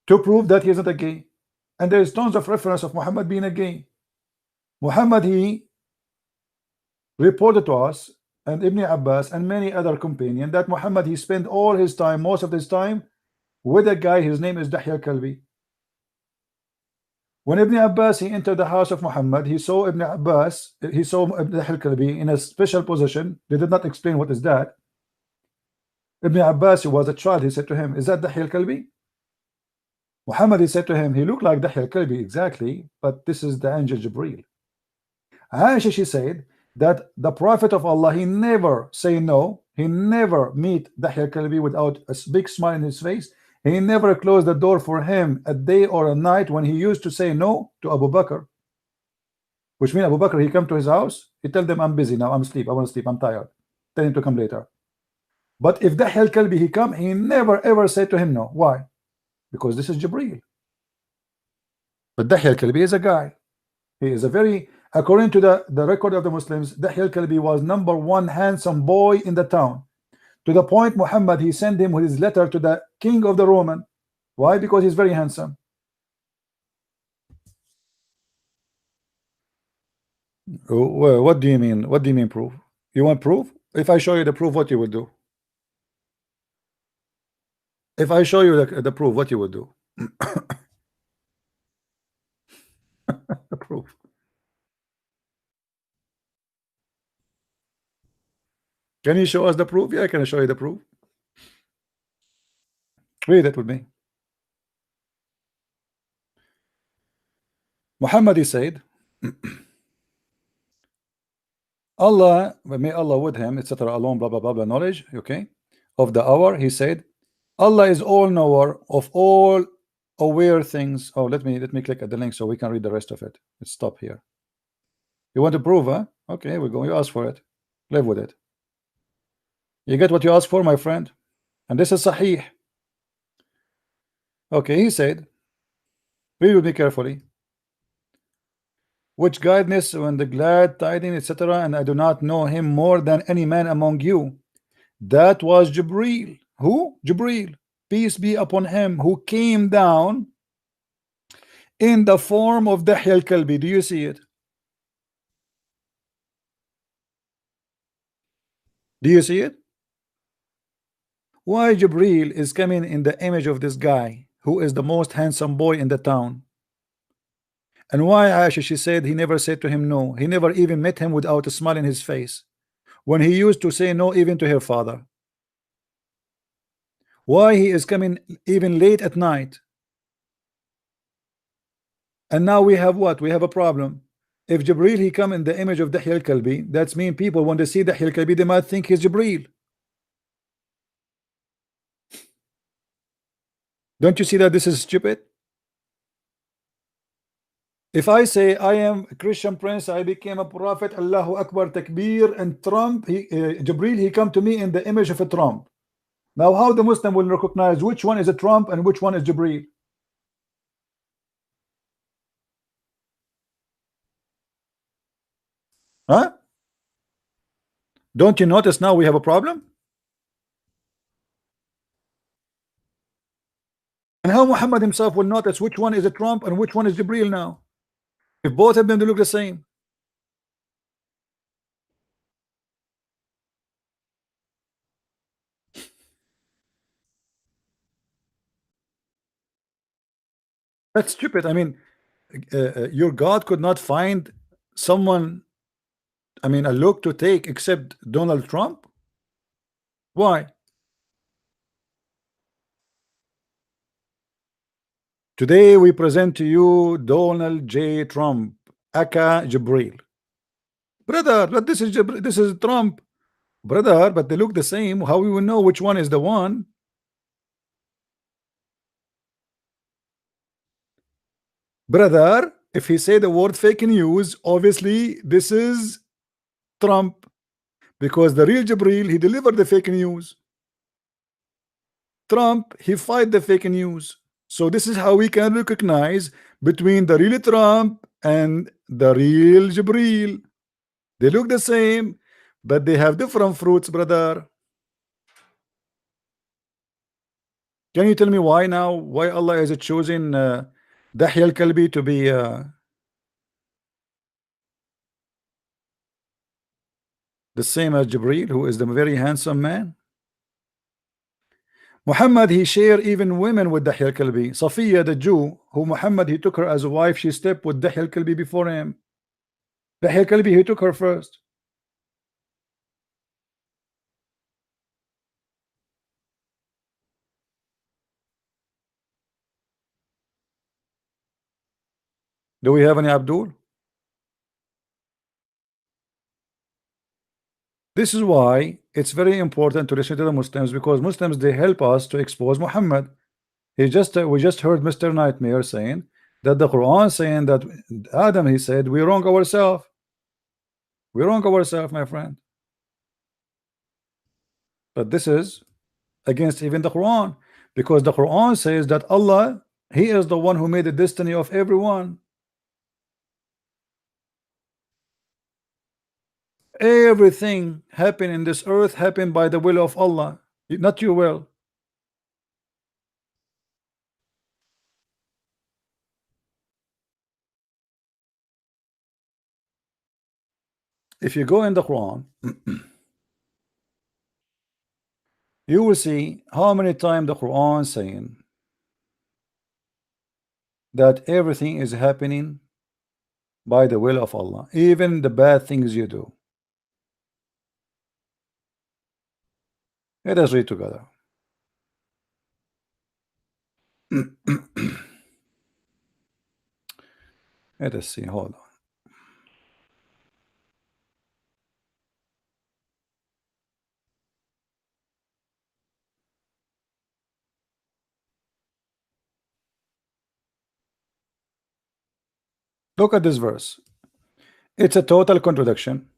to prove that he is not a gay. And there is tons of reference of Muhammad being a gay. Muhammad, he reported to us and Ibn Abbas and many other companions that Muhammad, he spent all his time, most of his time, with a guy, his name is Dahya Kalbi. When Ibn Abbas, he entered the house of Muhammad, he saw Ibn Abbas, he saw Dahya Kalbi in a special position. They did not explain what is that. Ibn Abbas, he was a child, he said to him, is that Dahya Kalbi? Muhammad, he said to him, he looked like Dahya Kalbi exactly, but this is the angel Jibreel. Aisha, she said that the Prophet of Allah, he never say no, he never meet Dahya Kalbi without a big smile in his face. He never closed the door for him a day or a night when he used to say no to Abu Bakr. Which means Abu Bakr, he come to his house, he tell them, I'm busy now, I'm asleep, I want to sleep, I'm tired. Tell him to come later. But if Dahya Kalbi, he come, he never ever said to him no. Why? Because this is Jibreel. But Dahya Kalbi is a guy. He is a very, according to the record of the Muslims, Dahya Kalbi was #1 handsome boy in the town. To the point Muhammad, he sent him with his letter to the king of the Roman. Why? Because he's very handsome. Well, what do you mean? What do you mean proof? You want proof? If I show you the proof, what you would do? If I show you the proof, what you would do? The proof. Can you show us the proof? Yeah, I can show you the proof. Read it with me. Muhammad, he said, Allah, may Allah with him, etc. Alone, blah blah blah blah, knowledge, okay, of the hour. He said, Allah is all knower of all aware things. Oh, let me click at the link so we can read the rest of it. Let's stop here. You want to prove, huh? Okay, we're going. You ask for it. Live with it. You get what you ask for, my friend. And this is Sahih. Okay, he said, read with me carefully. Which guidance when the glad tidings, etc. And I do not know him more than any man among you. That was Jibreel. Who? Jibreel. Peace be upon him, who came down in the form of Dahya al-Kalbi. Do you see it? Do you see it? Why Jibreel is coming in the image of this guy who is the most handsome boy in the town? And why Aisha, she said he never said to him no. He never even met him without a smile in his face, when he used to say no even to her father. Why he is coming even late at night? And now we have what? We have a problem. If Jibreel he come in the image of Dahya al-Kalbi, that's mean people when they see Dahya al-Kalbi they might think he's Jibreel. Don't you see that this is stupid? If I say I am a Christian prince, I became a prophet, Allahu Akbar, Takbir, and Trump, Jibreel, he come to me in the image of a Trump. Now how the Muslim will recognize which one is a Trump and which one is Jibreel? Huh? Don't you notice now we have a problem? And how Muhammad himself will notice which one is a Trump and which one is Jibreel now? If both of them they look the same. That's stupid. I mean, your God could not find someone, I mean, a look to take except Donald Trump? Why? Today we present to you Donald J. Trump, aka Jibreel. Brother, but this is Trump. Brother, but they look the same. How we will know which one is the one? Brother, if he say the word fake news, obviously this is Trump, because the real Jibreel he delivered the fake news. Trump he fight the fake news. So this is how we can recognize between the real Trump and the real Jibreel. They look the same, but they have different fruits, brother. Can you tell me why now? Why Allah is choosing Dahya al-Kalbi to be the same as Jibreel, who is the very handsome man? Muhammad he shared even women with Dahya al-Kalbi. Safiya the Jew, who Muhammad he took her as a wife, she slept with Dahya al-Kalbi before him. Dahya al-Kalbi he took her first. Do we have any Abdul? This is why it's very important to listen to the Muslims, because Muslims they help us to expose Muhammad. We just heard Mr. Nightmare saying that the Quran saying that Adam he said we wrong ourselves. We wrong ourselves, my friend. But this is against even the Quran, because the Quran says that Allah he is the one who made the destiny of everyone. Everything happened in this earth happened by the will of Allah, not your will. If you go in the Quran, you will see how many times the Quran saying that everything is happening by the will of Allah, even the bad things you do. Let us read together. Let us see. Hold on. Look at this verse. It's a total contradiction.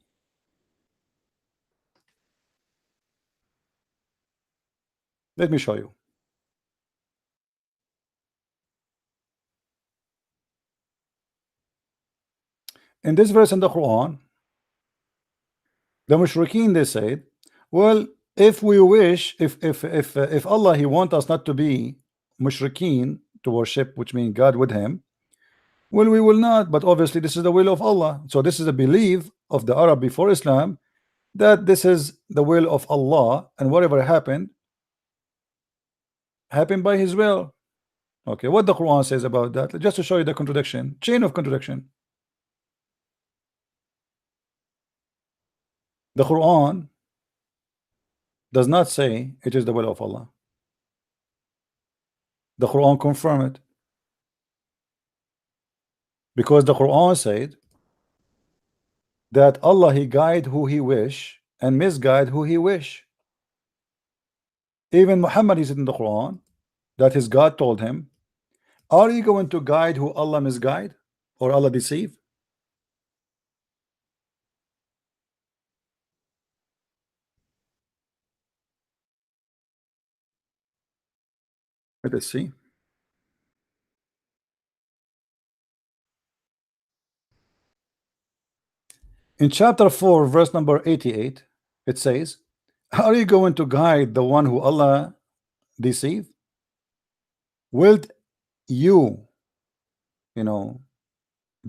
Let me show you. In this verse in the Quran, the mushrikeen, they said, well, if we wish, if Allah, he want us not to be mushrikeen, to worship, which means God with him, well, we will not, but obviously this is the will of Allah. So this is a belief of the Arab before Islam, that this is the will of Allah, and whatever happened by his will. Okay, what the Quran says about that, just to show you the contradiction, chain of contradiction. The Quran does not say it is the will of Allah. The Quran confirm it, because the Quran said that Allah, he guide who he wish and misguide who he wish. Even Muhammad, he said in the Quran that his God told him, are you going to guide who Allah misguide or Allah deceive? Let us see. In chapter 4, verse number 88, it says, are you going to guide the one who Allah deceive? Will you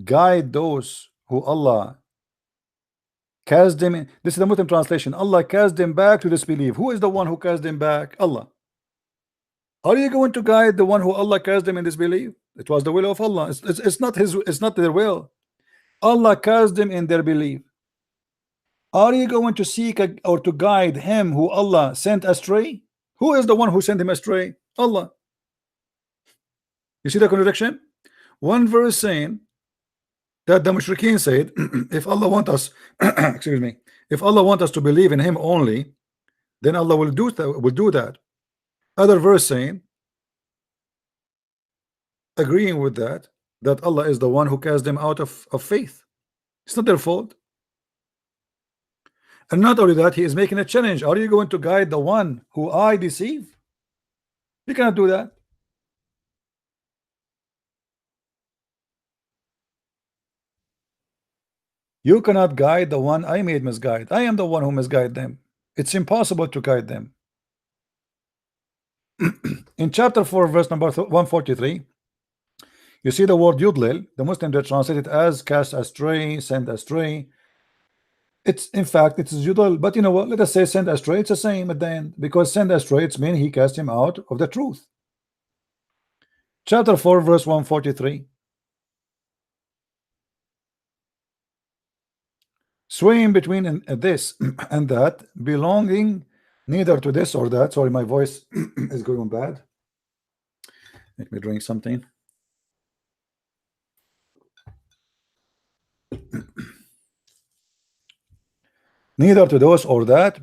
guide those who Allah cast them in? This is the Muslim translation. Allah cast them back to disbelief. Who is the one who cast them back? Allah. Are you going to guide the one who Allah cast them in disbelief? It was the will of Allah. It's not his, it's not their will. Allah cast them in their belief. Are you going to seek or to guide him who Allah sent astray? Who is the one who sent him astray? Allah. You see the contradiction? One verse saying that the mushrikeen said, if Allah want us, excuse me, if Allah want us to believe in him only, then Allah will do that. Other verse saying, agreeing with that Allah is the one who cast them out of faith. It's not their fault. And not only that, he is making a challenge. Are you going to guide the one who I deceive? You cannot do that. You cannot guide the one I made misguide. I am the one who misguide them. It's impossible to guide them. In chapter 4, verse number 143, you see the word yudlil. The Muslim, they translate it as cast astray, send astray. It's, in fact, it's yudlil, but you know what? Let us say send astray. It's the same at the end, because send astray, it's mean he cast him out of the truth. Chapter 4, verse 143. Swaying between this and that, belonging neither to this or that. Sorry, my voice is going bad. Let me drink something. Neither to those or that.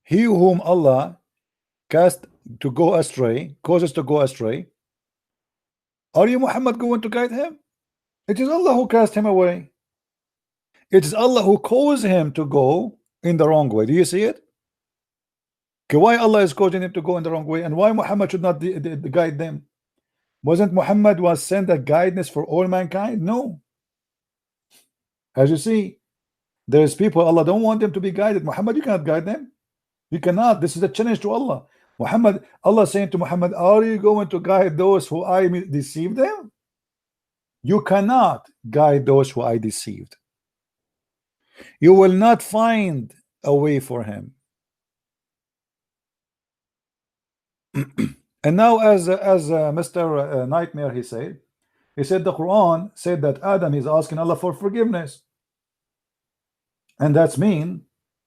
He whom Allah cast to go astray, causes to go astray. Are you, Muhammad, going to guide him? It is Allah who cast him away. It is Allah who caused him to go in the wrong way. Do you see it? Okay, why Allah is causing him to go in the wrong way, and why Muhammad should not guide them? Wasn't Muhammad was sent a guidance for all mankind? No. As you see, there's people Allah don't want them to be guided. Muhammad, you cannot guide them. You cannot. This is a challenge to Allah. Muhammad, Allah saying to Muhammad, are you going to guide those who I deceived them? You cannot guide those who I deceived. You will not find a way for him. And now, as Mr. Nightmare, he said the Quran said that Adam is asking Allah for forgiveness, and that's mean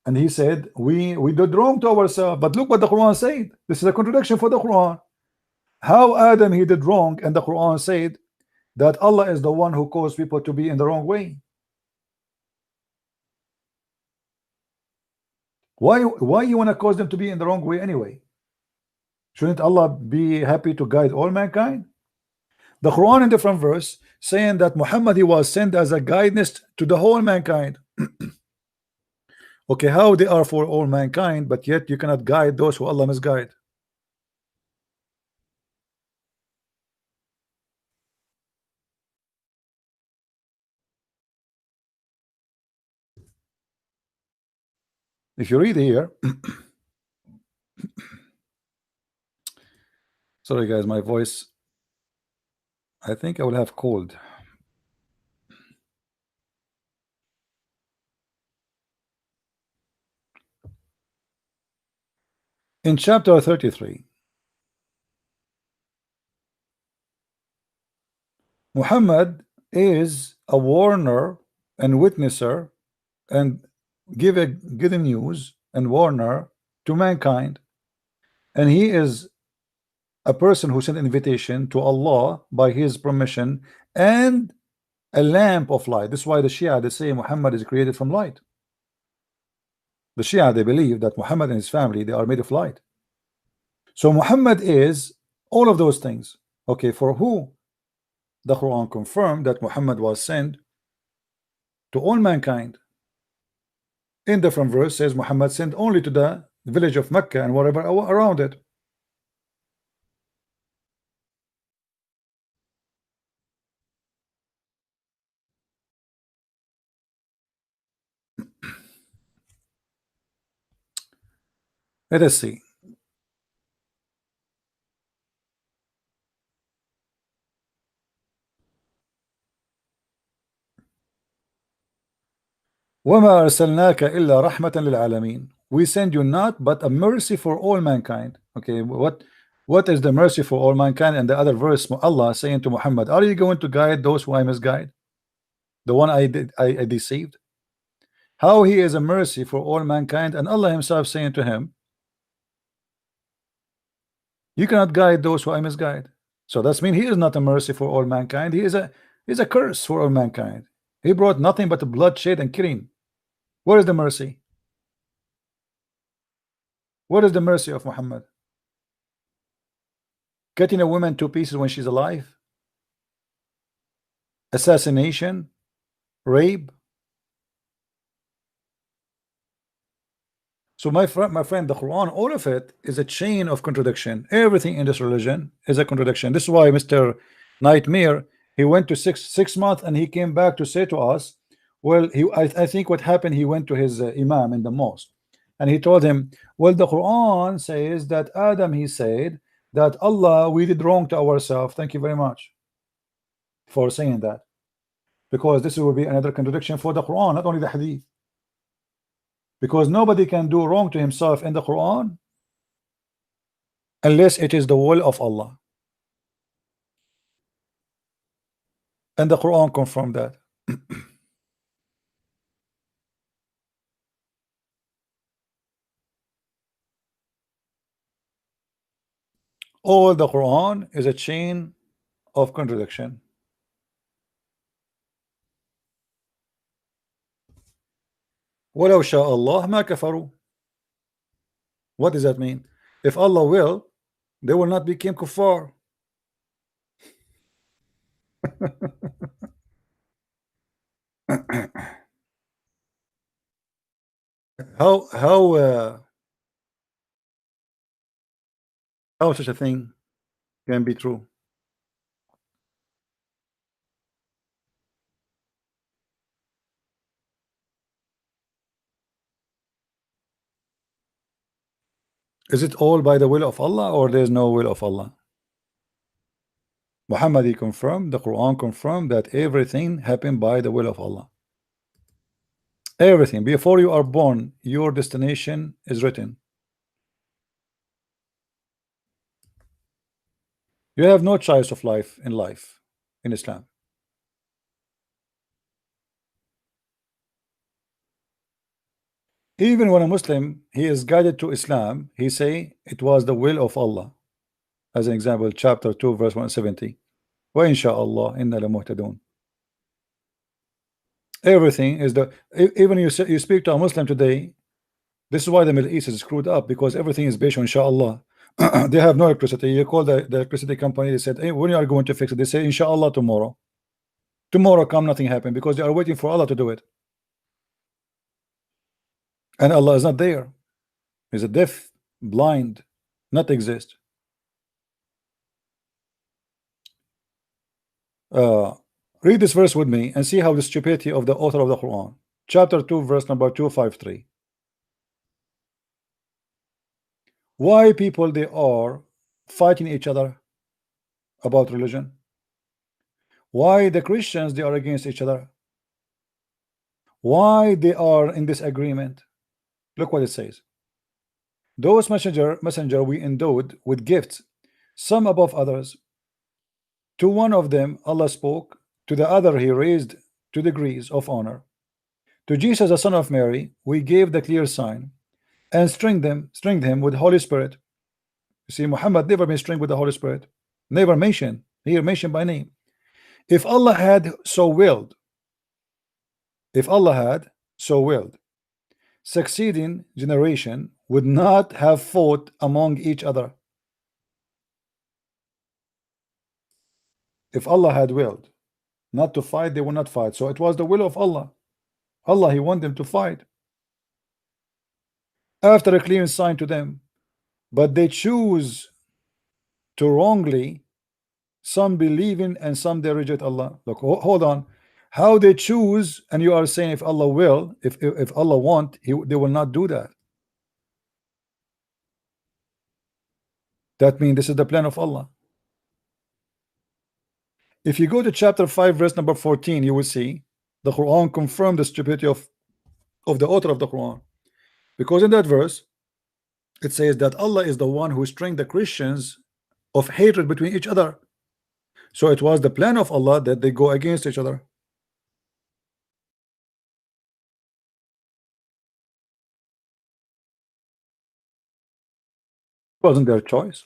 And he said, we did wrong to ourselves, but look what the Quran said. This is a contradiction for the Quran. How Adam he did wrong, and the Quran said that Allah is the one who caused people to be in the wrong way. Why you want to cause them to be in the wrong way anyway? Shouldn't Allah be happy to guide all mankind? The Quran in different verse saying that Muhammad he was sent as a guidance to the whole mankind. Okay, how they are for all mankind, but yet you cannot guide those who Allah misguide. If you read here, sorry guys, my voice, I think I will have cold. In chapter 33, Muhammad is a warner and witnesser and give the news and warner to mankind, and he is a person who sent invitation to Allah by his permission and a lamp of light. This is why the Shia they say Muhammad is created from light. The Shia they believe that Muhammad and his family they are made of light. So Muhammad is all of those things. Okay, for who the Quran confirmed that Muhammad was sent to all mankind. In different verse says Muhammad sent only to the village of Mecca and whatever around it. Let us see. وَمَا أَرْسَلْنَاكَ إِلَّا رَحْمَةً لِلْعَالَمِينَ. We send you not but a mercy for all mankind. Okay, what is the mercy for all mankind? And the other verse, Allah saying to Muhammad, are you going to guide those who I misguide? The one I deceived? How he is a mercy for all mankind, and Allah himself saying to him, you cannot guide those who I misguide. So that's mean he is not a mercy for all mankind. He is a curse for all mankind. He brought nothing but bloodshed and killing. Where is the mercy? What is the mercy of Muhammad? Cutting a woman to pieces when she's alive? Assassination? Rape? So my friend, the Quran, all of it is a chain of contradiction. Everything in this religion is a contradiction. This is why Mr. Nightmare, he went to six months and he came back to say to us, well, I think what happened, he went to his imam in the mosque and he told him, well, the Quran says that Adam, he said that Allah, we did wrong to ourselves. Thank you very much for saying that, because this will be another contradiction for the Quran, not only the Hadith, because nobody can do wrong to himself in the Quran unless it is the will of Allah, and the Quran confirmed that. All the Quran is a chain of contradiction. وَلَوْ شَاءَ اللَّهُ مَا كَفَرُوا. What does that mean? If Allah will, they will not become kuffar. How such a thing can be true? Is it all by the will of Allah, or there's no will of Allah? Muhammad he confirmed, the Quran confirmed that everything happened by the will of Allah. Everything. Before you are born, your destination is written. You have no choice of life in Islam. Even when a Muslim he is guided to Islam, he say it was the will of Allah. As an example, chapter 2, verse 170. Wa insha'Allah inna lamuhtadun. Everything is even you speak to a Muslim today. This is why the Middle East is screwed up, because everything is based on inshallah. They have no electricity. You call the electricity company, they said, hey, when you are going to fix it? They say inshallah tomorrow. Tomorrow come, nothing happened, because they are waiting for Allah to do it. And Allah is not there. He's a deaf, blind, not exist. Read this verse with me and see how the stupidity of the author of the Quran. Chapter 2, verse number 253. Why people they are fighting each other about religion? Why the Christians they are against each other? Why they are in disagreement? Look what it says. Those messenger we endowed with gifts, some above others. To one of them Allah spoke, to the other he raised to degrees of honor. To Jesus the son of Mary we gave the clear sign and stringed him with Holy Spirit. You see, Muhammad never been stringed with the Holy Spirit, never mentioned here, mentioned by name. If Allah had so willed, succeeding generation would not have fought among each other. If Allah had willed not to fight, they would not fight. So it was the will of Allah. Allah, he wanted them to fight after a clear sign to them, but they choose to wrongly, some believing and some they reject Allah. Look, hold on, how they choose, and you are saying if Allah will, if Allah want, they will not do that. That means this is the plan of Allah. If you go to chapter 5, verse number 14, you will see the Quran confirmed the stupidity of the author of the Quran, because in that verse it says that Allah is the one who string the Christians of hatred between each other. So it was the plan of Allah that they go against each other. It wasn't their choice.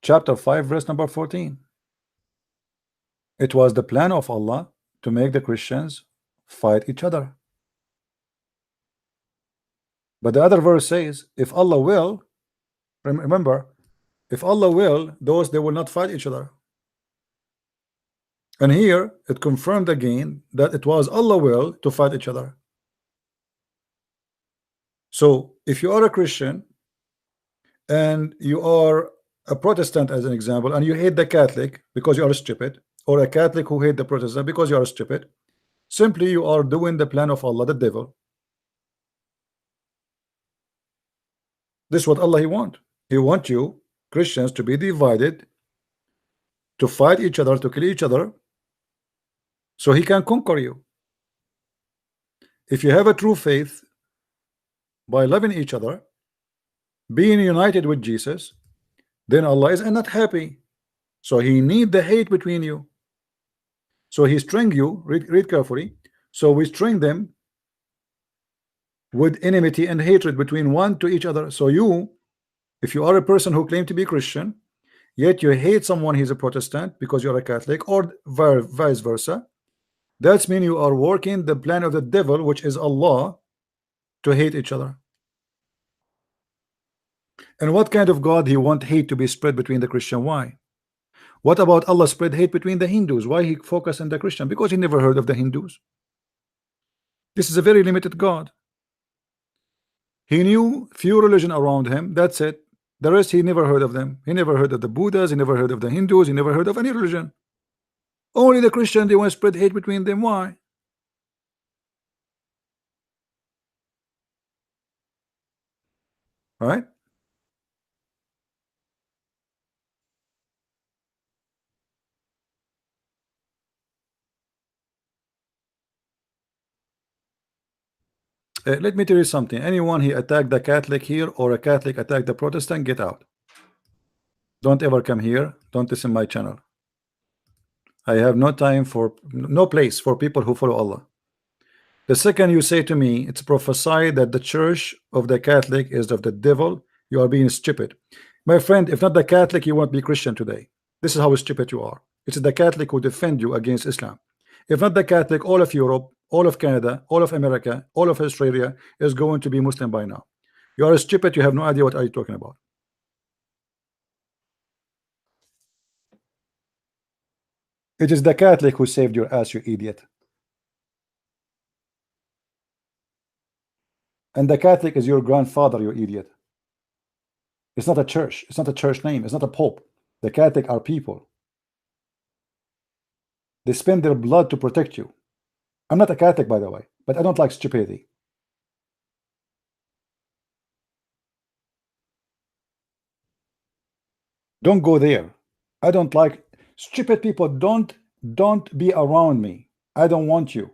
Chapter 5, verse number 14. It was the plan of Allah to make the Christians fight each other. But the other verse says, if Allah will, remember, if Allah will, those they will not fight each other. And here it confirmed again that it was Allah will to fight each other. So if you are a Christian and you are a Protestant, as an example, and you hate the Catholic because you are stupid, or a Catholic who hate the Protestant because you are stupid, simply you are doing the plan of Allah, the devil. This is what Allah he want. He want you Christians to be divided, to fight each other, to kill each other, so he can conquer you. If you have a true faith by loving each other, being united with Jesus, then Allah is not happy. So he need the hate between you. So he string you, read carefully. So we string them with enmity and hatred between one to each other. So you, if you are a person who claim to be Christian, yet you hate someone he's a Protestant because you're a Catholic, or vice versa, that's mean you are working the plan of the devil, which is Allah, to hate each other. And what kind of God he want hate to be spread between the Christian? Why? What about Allah spread hate between the Hindus? Why he focus on the Christian? Because he never heard of the Hindus. This is a very limited God. He knew few religion around him, that's it. The rest he never heard of them. He never heard of the Buddhas, he never heard of the Hindus, he never heard of any religion. Only the Christian, they want to spread hate between them. Why? Right? Let me tell you something. Anyone he attacked the Catholic here, or a Catholic attacked the Protestant, get out. Don't ever come here. Don't listen my channel. I have no time for, no place for people who follow Allah. The second you say to me, it's prophesied that the church of the Catholic is of the devil, you are being stupid. My friend, if not the Catholic, you won't be Christian today. This is how stupid you are. It's the Catholic who defend you against Islam. If not the Catholic, all of Europe, all of Canada, all of America, all of Australia is going to be Muslim by now. You are stupid, you have no idea what are you talking about. It is the Catholic who saved your ass, you idiot. And the Catholic is your grandfather, you idiot. It's not a church. It's not a church name. It's not a pope. The Catholic are people. They spend their blood to protect you. I'm not a Catholic, by the way, but I don't like stupidity. Don't go there. I don't like stupid people. Don't be around me. I don't want you.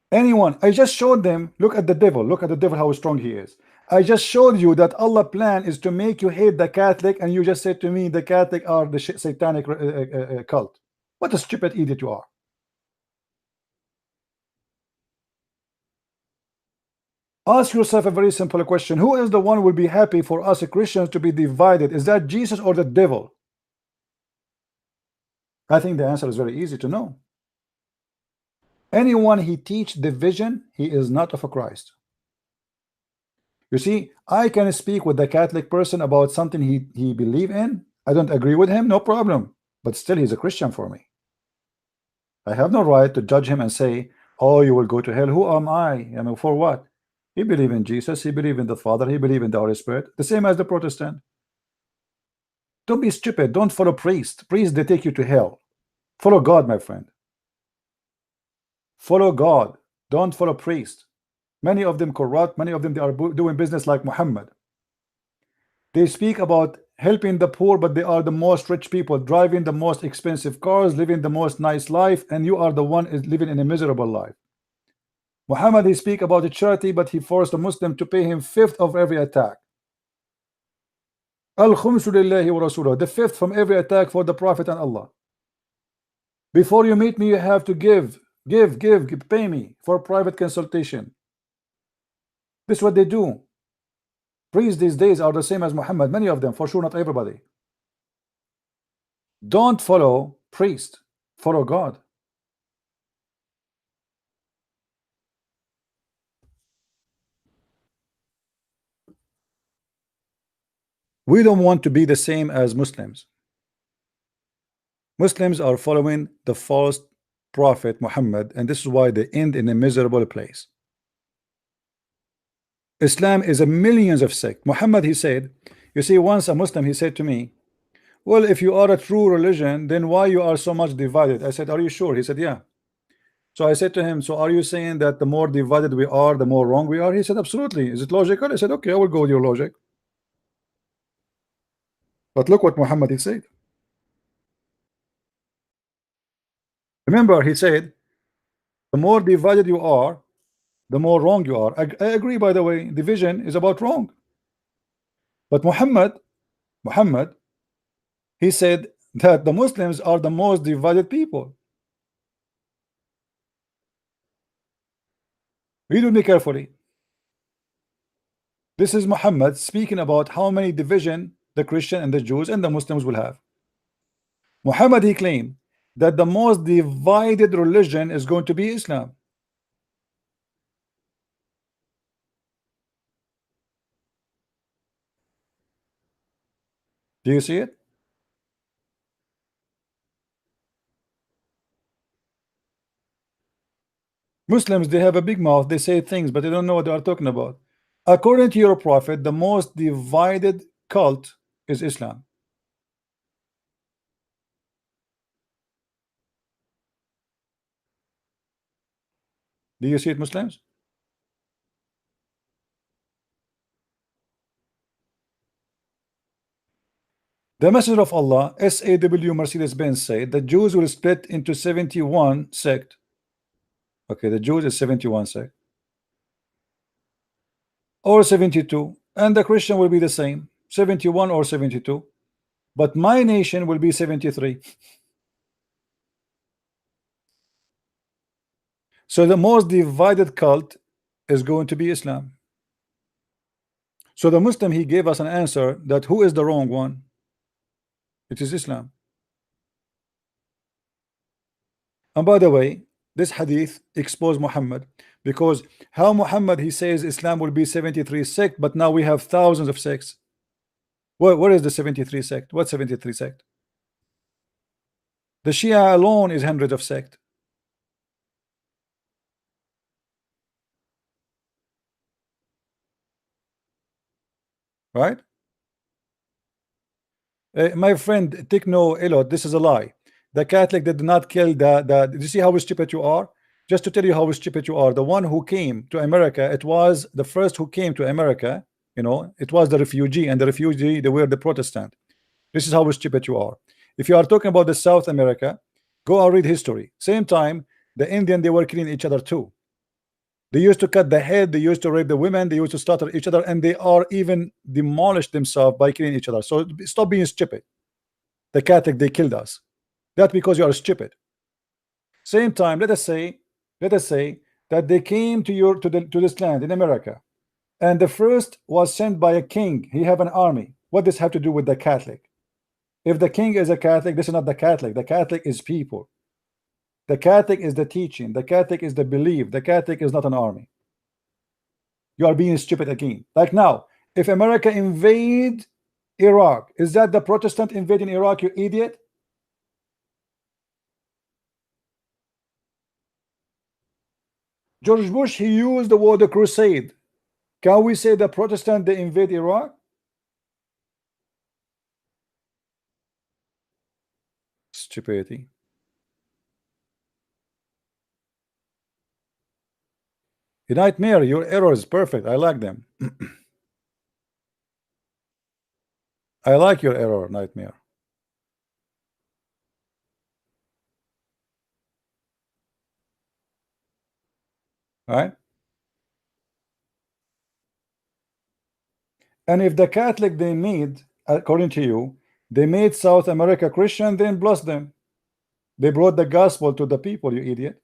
Anyone, I just showed them, look at the devil, how strong he is. I just showed you that Allah's plan is to make you hate the Catholic, and you just said to me the Catholic are the satanic cult. What a stupid idiot you are. Ask yourself a very simple question. Who is the one who will be happy for us Christians to be divided? Is that Jesus or the devil? I think the answer is very easy to know. Anyone he teach division, he is not of a Christ. You see, I can speak with the Catholic person about something he believe in. I don't agree with him, no problem. But still, he's a Christian for me. I have no right to judge him and say, oh, you will go to hell. Who am I? I mean, for what? He believe in Jesus. He believe in the Father. He believe in the Holy Spirit. The same as the Protestant. Don't be stupid. Don't follow priests. Priests, they take you to hell. Follow God, my friend. Follow God. Don't follow priests. Many of them corrupt. Many of them, they are doing business like Muhammad. They speak about helping the poor, but they are the most rich people, driving the most expensive cars, living the most nice life, and you are the one is living in a miserable life. Muhammad, he speak about the charity, but he forced a Muslim to pay him fifth of every attack. Al-khumsu lillahi wa rasulah, the fifth from every attack for the Prophet and Allah. Before you meet me, you have to give, pay me for private consultation. This is what they do. Priests these days are the same as Muhammad, many of them, for sure, not everybody. Don't follow priest, follow God. We don't want to be the same as Muslims. Muslims are following the false prophet Muhammad, and this is why they end in a miserable place. Islam is a millions of sects. Muhammad, he said, you see, once a Muslim, he said to me, well, if you are a true religion, then why you are so much divided? I said, are you sure? He said, yeah. So I said to him, so are you saying that the more divided we are, the more wrong we are? He said, absolutely. Is it logical? I said, okay, I will go with your logic. But look what Muhammad he said. Remember, he said, the more divided you are, the more wrong you are. I agree, by the way, division is about wrong. But Muhammad, he said that the Muslims are the most divided people. Read with me carefully. This is Muhammad speaking about how many division the Christian and the Jews and the Muslims will have. Muhammad, he claimed that the most divided religion is going to be Islam. Do you see it? Muslims, they have a big mouth, they say things, but they don't know what they are talking about. According to your prophet, the most divided cult is Islam. Do you see it, Muslims? The Messenger of Allah, SAW Mercedes-Benz, said the Jews will split into 71 sect. Okay, the Jews is 71 sect. Or 72. And the Christian will be the same, 71 or 72. But my nation will be 73. So the most divided cult is going to be Islam. So the Muslim, he gave us an answer that who is the wrong one? It is Islam. And by the way, this hadith exposed Muhammad, because how Muhammad, he says Islam will be 73 sect, but now we have thousands of sects. What is the 73 sect? What 73 sect? The Shia alone is hundreds of sect. Right? My friend Techno Elot, this is a lie. The Catholic did not kill the you see how stupid you are? Just to tell you how stupid you are, the one who came to America, it was the first who came to America, you know, it was the refugee, and the refugee, they were the Protestant. This is how stupid you are. If you are talking about the South America, go and read history. Same time, the Indian, they were killing each other too. They used to cut the head, they used to rape the women, they used to slaughter each other, and they are even demolished themselves by killing each other. So stop being stupid. The Catholic, they killed us. That's because you are stupid. Same time, let us say that they came to this land in America, and the first was sent by a king. He have an army. What does this have to do with the Catholic? If the king is a Catholic, this is not the Catholic. The Catholic is people. The Catholic is the teaching. The Catholic is the belief. The Catholic is not an army. You are being stupid again. Like now, if America invade Iraq, is that the Protestant invading Iraq, you idiot? George Bush, he used the word crusade. Can we say the Protestant, they invade Iraq? Stupidity. Nightmare, your error is perfect. I like them. I like your error, Nightmare. Right? And if the Catholic, they made, according to you, they made South America Christian, then bless them. They brought the gospel to the people, you idiot.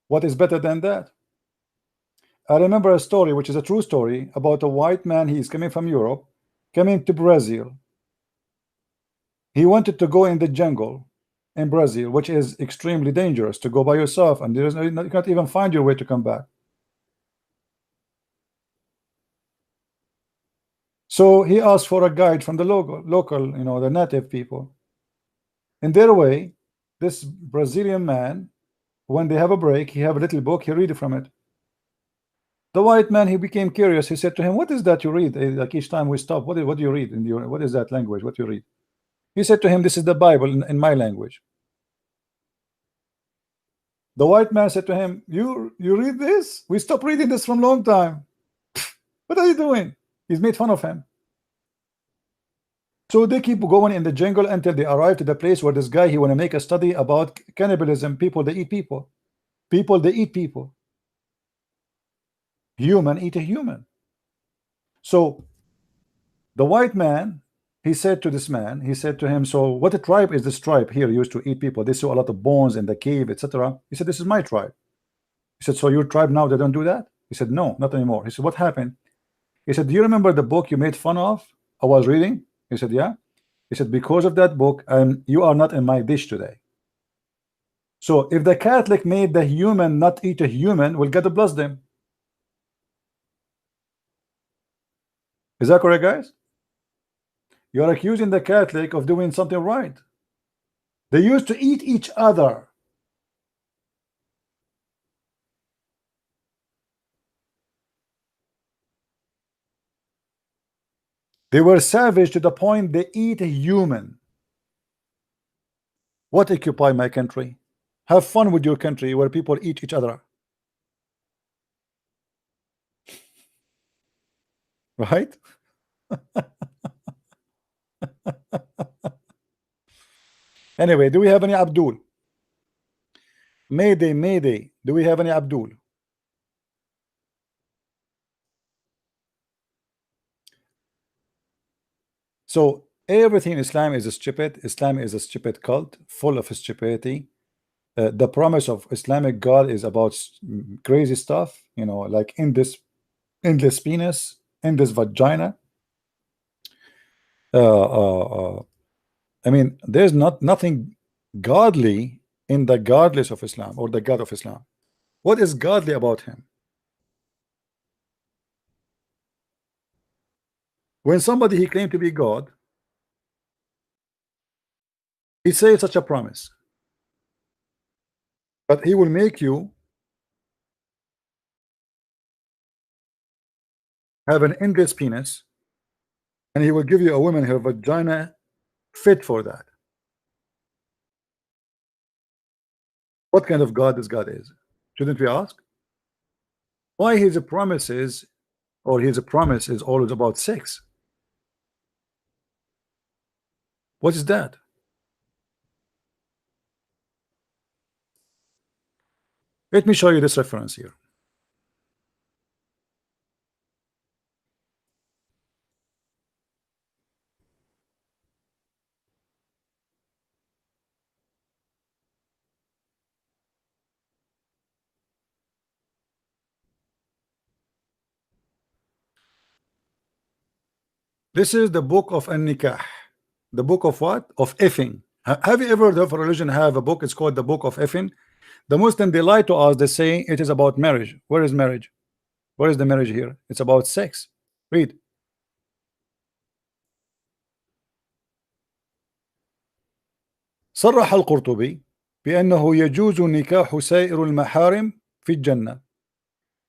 What is better than that? I remember a story, which is a true story, about a white man. He's coming from Europe, coming to Brazil. He wanted to go in the jungle in Brazil, which is extremely dangerous to go by yourself, and there's you can't even find your way to come back. So he asked for a guide from the local, you know, the native people. In their way, this Brazilian man, when they have a break, he have a little book, he read from it. The white man, he became curious. He said to him, "What is that you read? Like each time we stop, what do you read in your, what is that language? What you read?" He said to him, "This is the Bible in my language." The white man said to him, "You read this? We stopped reading this from long time. What are you doing?" He's made fun of him. So they keep going in the jungle until they arrive to the place where this guy, he want to make a study about cannibalism. People, they eat people. People, they eat people. Human eat a human. So the white man, he said to this man, he said to him, "So what a tribe is this tribe here used to eat people? They saw a lot of bones in the cave, etc." He said, "This is my tribe." He said, "So your tribe now, they don't do that?" He said, "No, not anymore." He said, "What happened?" He said, "Do you remember the book you made fun of? I was reading." He said, "Yeah." He said, "Because of that book, you are not in my dish today." So if the Catholic made the human not eat a human, will God bless them. Is that correct, guys? You are accusing the Catholic of doing something right. They used to eat each other. They were savage to the point they eat a human. What occupy my country? Have fun with your country where people eat each other. Right? Anyway, do we have any Abdul? Mayday, Mayday. Do we have any Abdul? So everything in Islam is stupid. Islam is a stupid cult, full of stupidity. the promise of Islamic God is about crazy stuff, you know, like in this penis, in this vagina. I mean, there's nothing godly in the godless of Islam or the God of Islam. What is godly about him? When somebody he claimed to be God, he says such a promise, but he will make you have an endless penis, and he will give you a woman her vagina fit for that. What kind of God this God is? Shouldn't we ask? Why his promises or his promise is always about sex? What is that? Let me show you this reference here. This is the book of An-Nikah. The book of what? Of effing. Have you ever heard of a religion have a book? It's called the book of effing. The Muslim, they lie to us. They say it is about marriage. Where is marriage? Where is the marriage here? It's about sex. Read. صرح القرطبي بأنه يجوز نكاح سائر المحارم في الجنة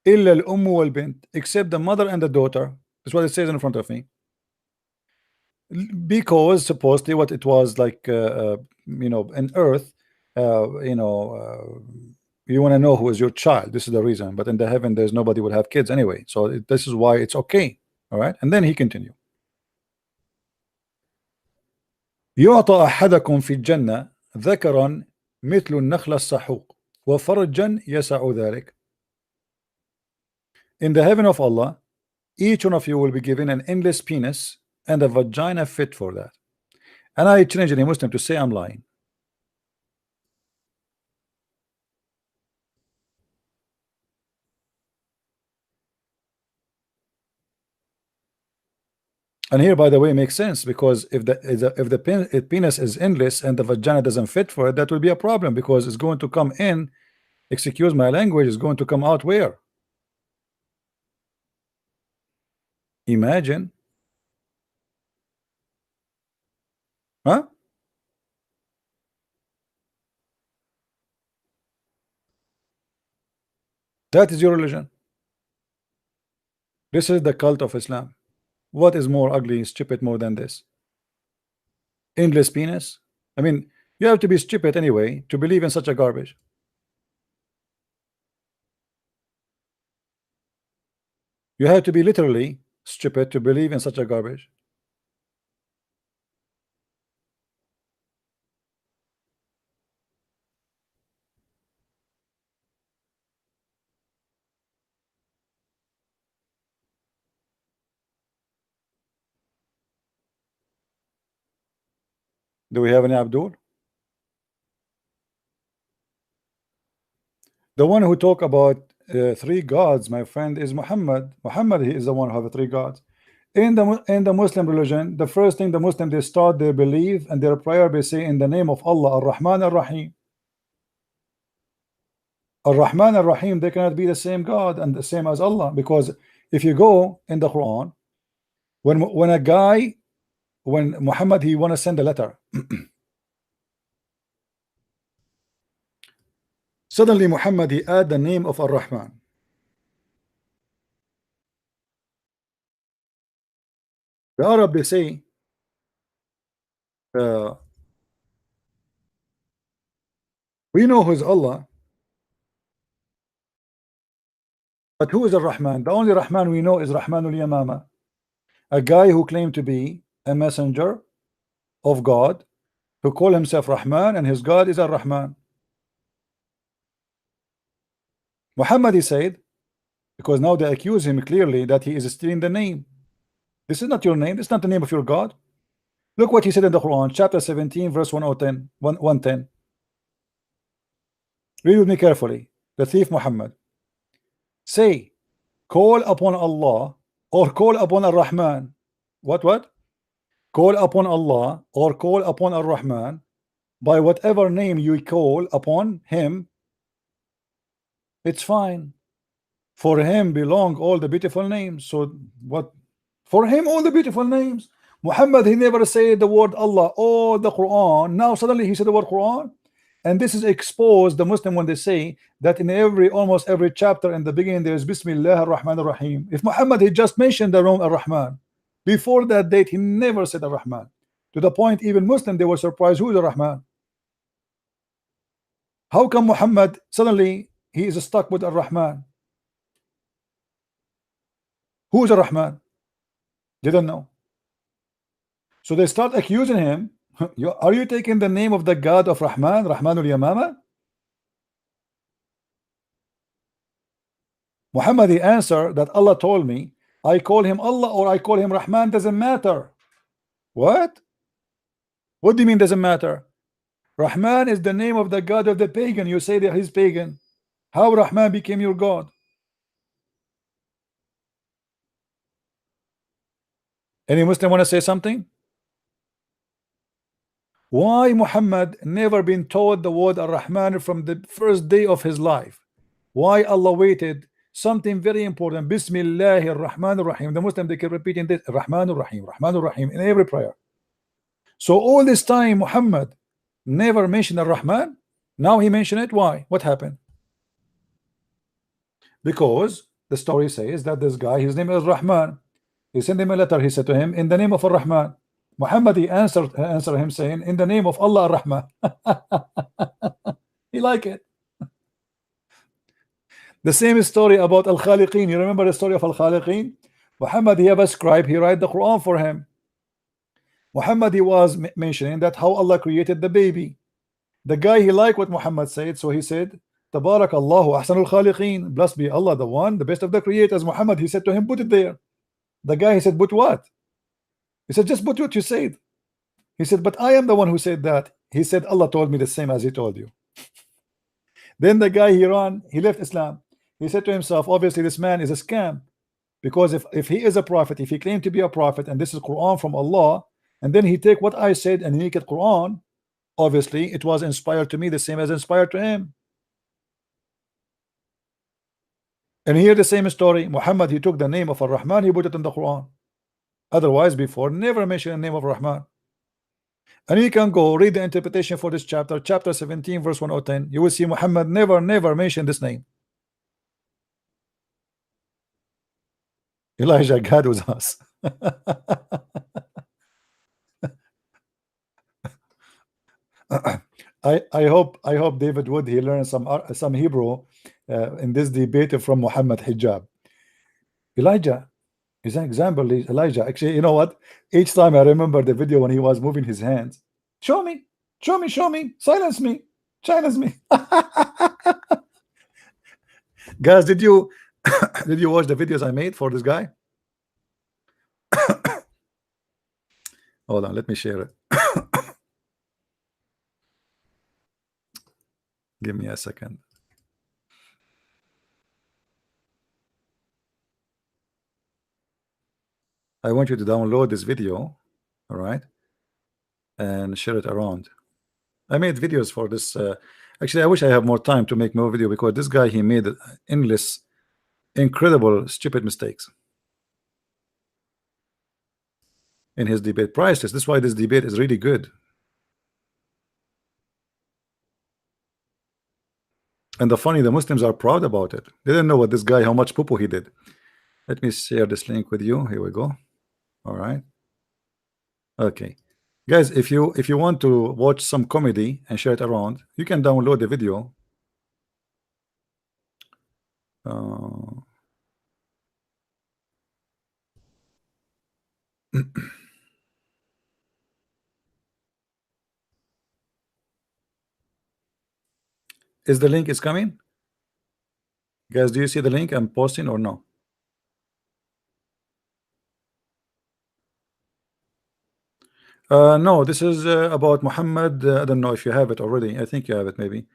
إلا الأم والبنت, except the mother and the daughter. That's what it says in front of me. Because supposedly what it was like, you know, in earth, you know, you want to know who is your child. This is the reason. But in the heaven, there's nobody will have kids anyway. So this is why it's okay. All right. And then he continued. يعطى أحدكم في الجنة ذكرا مثل النخل السحوق وفرجا يسع ذلك. In the heaven of Allah, each one of you will be given an endless penis and a vagina fit for that. And I challenge any Muslim to say I'm lying. And here, by the way, makes sense, because if the penis is endless and the vagina doesn't fit for it, that will be a problem, because it's going to come in, excuse my language, is going to come out where? Imagine. Huh? That is your religion. This is the cult of Islam. What is more ugly, stupid more than this? Endless penis? I mean, you have to be stupid anyway to believe in such a garbage. You have to be literally stupid to believe in such a garbage. Do we have any Abdul? The one who talk about three gods, my friend, is Muhammad. Muhammad, he is the one who have three gods. In the Muslim religion, the first thing the Muslim, they start their belief and their prayer by saying in the name of Allah, Ar-Rahman Ar-Rahim. Ar-Rahman Ar-Rahim, they cannot be the same God and the same as Allah, because if you go in the Quran, when Muhammad, he want to send a letter, suddenly Muhammad, he add the name of Ar-Rahman. The Arab, they say we know who is Allah, but who is Ar-Rahman? The only Rahman we know is Rahmanul Yamama, a guy who claimed to be a messenger of God, who call himself Rahman, and his God is Ar-Rahman. Muhammad, he said, because now they accuse him clearly that he is stealing the name. This is not your name. This is not the name of your God. Look what he said in the Quran, chapter 17, verse 110. Read with me carefully. The thief Muhammad. Say, call upon Allah or call upon Ar-Rahman. What? Call upon Allah or call upon Ar-Rahman by whatever name you call upon him. It's fine. For him belong all the beautiful names. So what? For him all the beautiful names. Muhammad, he never said the word Allah or the Quran. Now suddenly he said the word Quran. And this is exposed the Muslim when they say that in almost every chapter in the beginning there is Bismillah ar-Rahman ar-Rahim. If Muhammad he just mentioned the name ar-Rahman, before that date he never said ar-Rahman. To the point even Muslim they were surprised, who is ar-Rahman? How come Muhammad suddenly he is stuck with ar-Rahman? Who is ar-Rahman? Didn't know. So they start accusing him. Are you taking the name of the God of Rahman, Rahmanul Yamama? Muhammad he answered that Allah told me I call him Allah or I call him Rahman, doesn't matter. What do you mean doesn't matter? Rahman is the name of the God of the pagan. You say that he's pagan. How Rahman became your God? Any Muslim want to say something? Why Muhammad never been taught the word Ar-Rahman from the first day of his life? Why Allah waited? Something very important. Bismillahir Rahmanir Rahim. The Muslim they keep repeating this Rahmanur Rahim, Rahmanur Rahim in every prayer. So all this time Muhammad never mentioned Ar-Rahman. Now he mentioned it. Why? What happened? Because the story says that this guy, his name is Rahman. He sent him a letter. He said to him, in the name of Ar-Rahman. Muhammad he answered him saying, in the name of Allah Ar-Rahman. He like it. The same story about Al-Khaliqin. You remember the story of Al-Khaliqin? Muhammad he have a scribe. He write the Quran for him. Muhammad he was mentioning that how Allah created the baby. The guy he liked what Muhammad said, so he said, Tabarakallahu ahsanul khaliqin. Blessed be Allah, the one, the best of the creators. Muhammad he said to him, put it there. The guy he said, put what? He said, just put what you said. He said, but I am the one who said that. He said, Allah told me the same as he told you. Then the guy he ran, he left Islam. He said to himself, obviously this man is a scam, because if he is a prophet, if he claimed to be a prophet and this is Quran from Allah, and then he take what I said and he make it Quran, obviously it was inspired to me the same as inspired to him. And here the same story. Muhammad he took the name of Ar-Rahman, he put it in the Quran. Otherwise before never mentioned the name of Rahman. And you can go read the interpretation for this chapter, chapter 17 verse 110. You will see Muhammad never mentioned this name. Elijah, God was us. I hope David Wood he learned some Hebrew in this debate from Muhammad Hijab. Elijah is an example. Elijah, actually, you know what? Each time I remember the video when he was moving his hands. Show me, silence me, silence me. Guys, did you watch the videos I made for this guy? Hold on, let me share it. Give me a second. I want you to download this video, all right, and share it around. I made videos for this. Actually, I wish I have more time to make more video, because this guy he made endless, incredible, stupid mistakes in his debate. Priceless. That's why this debate is really good. And the Muslims are proud about it. They didn't know what this guy, how much poo-poo he did. Let me share this link with you. Here we go. All right. Okay. Guys, if you want to watch some comedy and share it around, you can download the video. Is the link is coming? Guys, do you see the link I'm posting or no? No, this is about Muhammad. I don't know if you have it already. I think you have it maybe.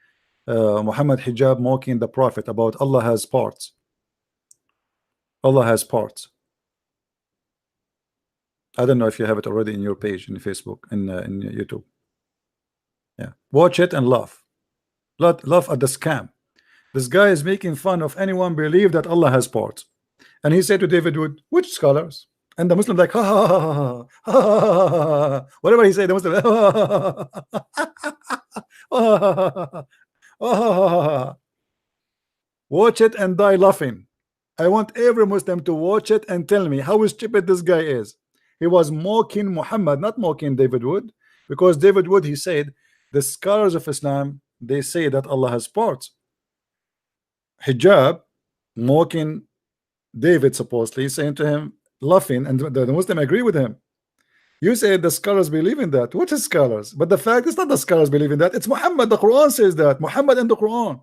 Muhammad hijab mocking the Prophet about Allah has parts. Allah has parts. I don't know if you have it already in your page in Facebook in YouTube. Yeah, watch it and laugh. Laugh at the scam. This guy is making fun of anyone believe that Allah has parts. And he said to David Wood, which scholars? And the Muslim like, ha ha ha ha ha ha ha. Whatever he said, the Muslim, ha ha ha ha. Watch it and die laughing. I want every Muslim to watch it and tell me how stupid this guy is. He was mocking Muhammad, not mocking David Wood, because David Wood, he said, the scholars of Islam, they say that Allah has parts. Hijab, mocking David, supposedly saying to him, laughing, and the Muslim agree with him. You say the scholars believe in that. What is scholars? But the fact is not the scholars believe in that. It's Muhammad. The Quran says that. Muhammad and the Quran.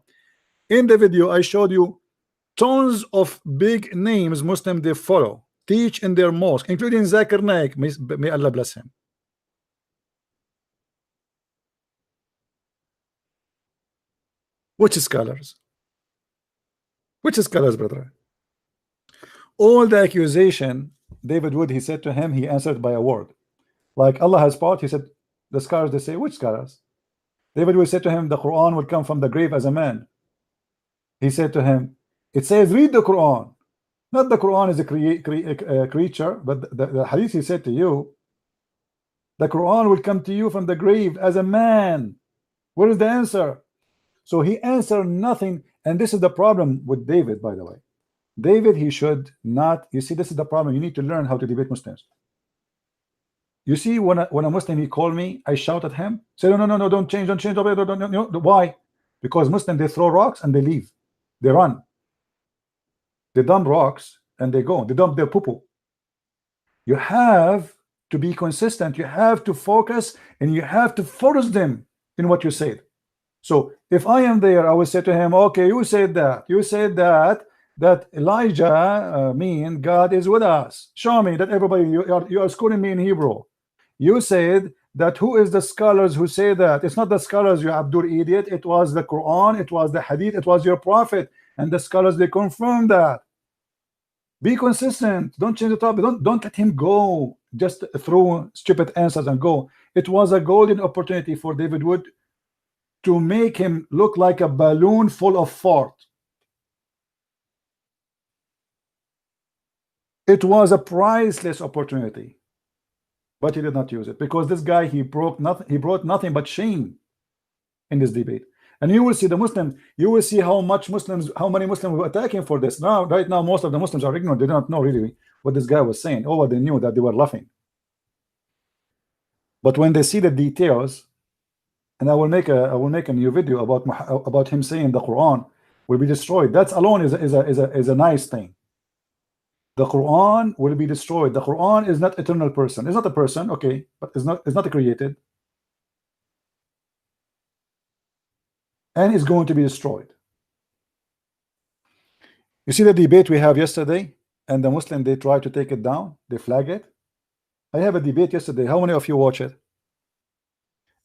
In the video, I showed you tons of big names Muslim they follow, teach in their mosque, including Zakir Naik. May Allah bless him. Which scholars? Which scholars, brother? All the accusation, David Wood, he said to him, he answered by a word. Like Allah has part, he said, the scholars, they say, which scholars? David Wood said to him, the Quran will come from the grave as a man. He said to him, it says, read the Quran. Not the Quran is a creature, but the hadith he said to you, the Quran will come to you from the grave as a man. Where is the answer? So he answered nothing. And this is the problem with David, by the way. David, he should not, you see, this is the problem. You need to learn how to debate Muslims. You see, when a Muslim, he called me, I shout at him, say, no, don't change, why? Because Muslims, they throw rocks and they leave. They run. They dump rocks and they go. They dump their poo-poo. You have to be consistent. You have to focus and you have to force them in what you said. So if I am there, I will say to him, okay, you said that Elijah mean God is with us. Show me that everybody, you are schooling me in Hebrew. You said that who is the scholars who say that? It's not the scholars, you Abdul idiot. It was the Quran, it was the Hadith, it was your prophet, and the scholars, they confirm that. Be consistent. Don't change the topic. Don't let him go. Just throw stupid answers and go. It was a golden opportunity for David Wood to make him look like a balloon full of fart. It was a priceless opportunity, but he did not use it because this guy, he brought nothing but shame in this debate. And you will see the Muslim, you will see how many Muslims were attacking for this. Now, right now, most of the Muslims are ignorant. They don't know really what this guy was saying. Or they knew that they were laughing. But when they see the details, and I will make a new video about him saying the Quran will be destroyed. That alone is a nice thing. The Quran will be destroyed. The Quran is not eternal person. It's not a person, okay, but it's not created. And it's going to be destroyed. You see the debate we have yesterday, and the Muslim, they try to take it down, they flag it. I have a debate yesterday. How many of you watch it?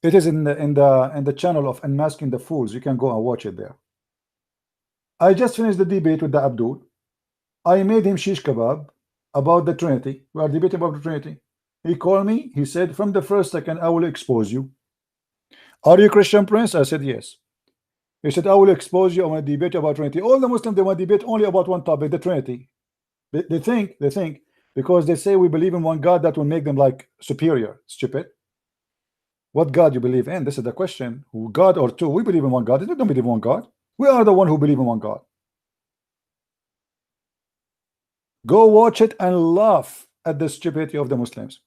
It is in the channel of Unmasking the Fools. You can go and watch it there. I just finished the debate with the Abdul. I made him shish kebab about the Trinity. We are debating about the Trinity. He called me. He said, from the first second, I will expose you. Are you Christian, Prince? I said, yes. He said, I will expose you. I want to debate about Trinity. All the Muslims, they want to debate only about one topic, the Trinity. They think, because they say we believe in one God, that will make them like superior. Stupid. What God you believe in? This is the question. God or two? We believe in one God. They don't believe in one God. We are the one who believe in one God. Go watch it and laugh at the stupidity of the Muslims.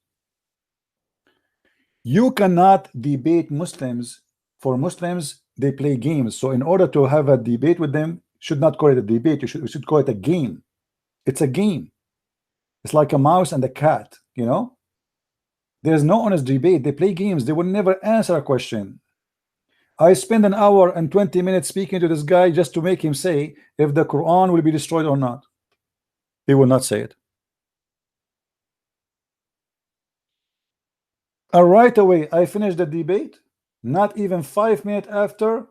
You cannot debate Muslims. For Muslims, they play games. So in order to have a debate with them, should not call it a debate. You should call it a game. It's a game. It's like a mouse and a cat, you know. There's no honest debate. They play games. They will never answer a question. I spend an hour and 20 minutes speaking to this guy just to make him say if the Quran will be destroyed or not. He will not say it. And right away, I finished the debate. Not even 5 minutes after,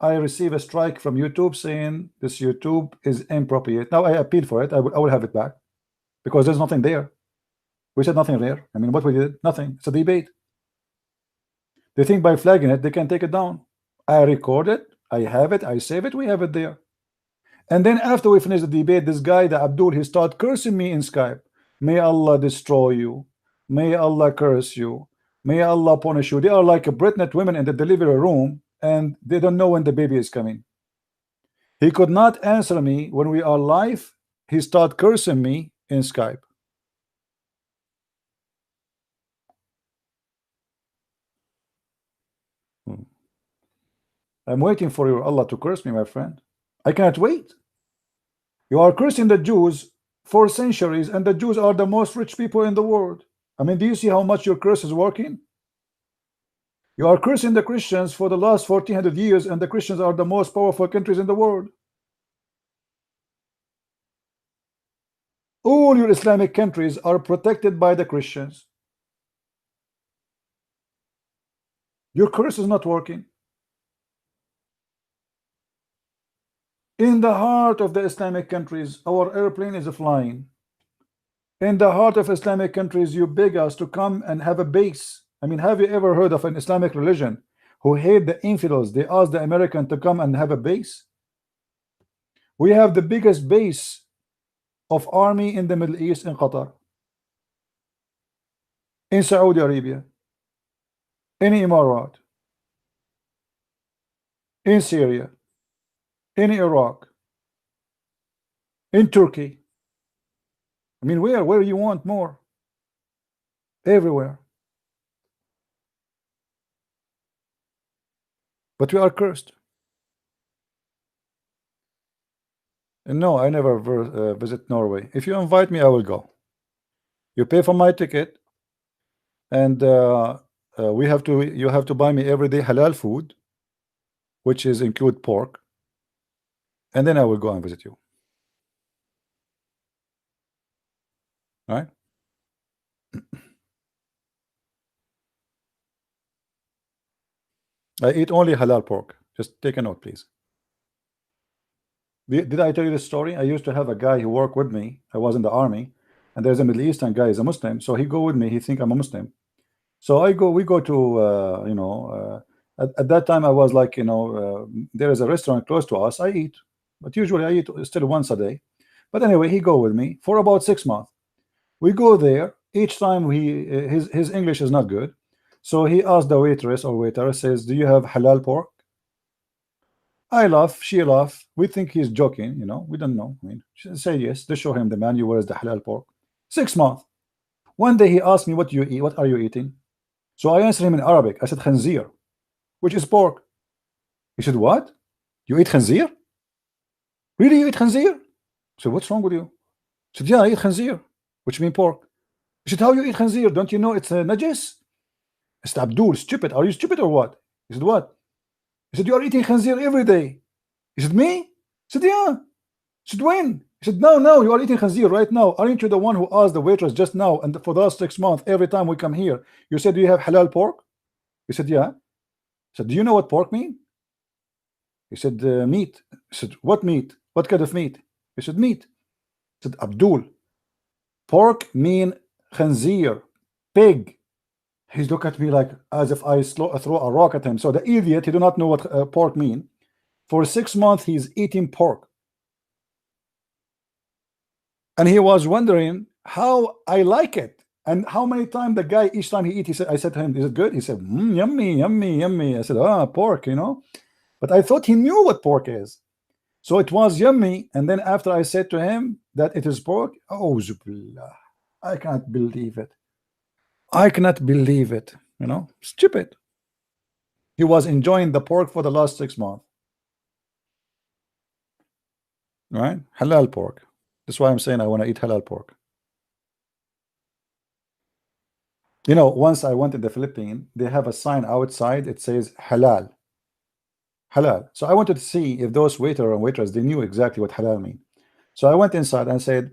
I receive a strike from YouTube saying this YouTube is inappropriate. Now I appeal for it. I will have it back because there's nothing there. We said nothing there. I mean, what we did? Nothing. It's a debate. They think by flagging it, they can take it down. I record it. I have it. I save it. We have it there. And then after we finish the debate, this guy, the Abdul, he started cursing me in Skype. May Allah destroy you. May Allah curse you. May Allah punish you. They are like a pregnant women in the delivery room, and they don't know when the baby is coming. He could not answer me when we are live. He started cursing me in Skype. I'm waiting for your Allah to curse me, my friend. I cannot wait. You are cursing the Jews for centuries, and the Jews are the most rich people in the world. I mean, do you see how much your curse is working? You are cursing the Christians for the last 1400 years, and the Christians are the most powerful countries in the world. All your Islamic countries are protected by the Christians. Your curse is not working. In the heart of the Islamic countries, our airplane is flying. In the heart of Islamic countries, you beg us to come and have a base. I mean, have you ever heard of an Islamic religion who hate the infidels? They ask the American to come and have a base. We have the biggest base of army in the Middle East in Qatar, in Saudi Arabia, in Emirat, in Syria, in Iraq, in Turkey. I mean, where you want more? Everywhere. But we are cursed. And no, I never visit Norway. If you invite me, I will go. You pay for my ticket, and you have to buy me everyday halal food, which is include pork, and then I will go and visit you. All right? I eat only halal pork. Just take a note, please. Did I tell you this story? I used to have a guy who worked with me. I was in the army, and there's a Middle Eastern guy, he's a Muslim, so he go with me. He think I'm a Muslim, so we go to at that time I was like, there is a restaurant close to us. I eat, but usually I eat still once a day. But anyway, he go with me for about 6 months. We go there. Each time his English is not good, so he asked the waitress or waiter, says, "Do you have halal pork?" I laugh, she laugh. We think he's joking, we don't know. I mean, she say yes. They show him the menu. Where is the halal pork? 6 months. One day he asked me, "What do you eat? What are you eating?" So I answered him in Arabic. I said khanzir, which is pork. He said, "What? You eat khanzir? Really, you eat khanzir?" So what's wrong with you? I said, "Yeah, I eat khanzir, which means pork." He said, "How you eat khanzir? Don't you know it's a najis?" I said, "Abdul, stupid. Are you stupid or what?" He said, "What?" He said, "You are eating khanzir every day." He said, "Me?" I said, "Yeah." He said, "When?" He said, No, you are eating khanzir right now. Aren't you the one who asked the waitress just now, and for the last 6 months, every time we come here, you said, 'Do you have halal pork?'" He said, "Yeah." He said, "Do you know what pork mean?" He said, "Meat." He said, "What meat? What kind of meat?" He said, "Meat." He said, "Abdul, pork mean khanzir, pig." He looked at me like as if I throw a rock at him. So the idiot, he do not know what pork mean. For 6 months, he's eating pork. And he was wondering how I like it. And how many times the guy, each time he eat, I said to him, "Is it good?" He said, "Yummy, yummy, yummy." I said, "Pork, But I thought he knew what pork is. So it was yummy. And then after I said to him that it is pork, oh, Zubillah, I can't believe it. I cannot believe it. Stupid. He was enjoying the pork for the last 6 months. Right? Halal pork. That's why I'm saying I want to eat halal pork. Once I went in the Philippines, they have a sign outside. It says halal. Halal. So I wanted to see if those waiter and waitress, they knew exactly what halal mean. So I went inside and said,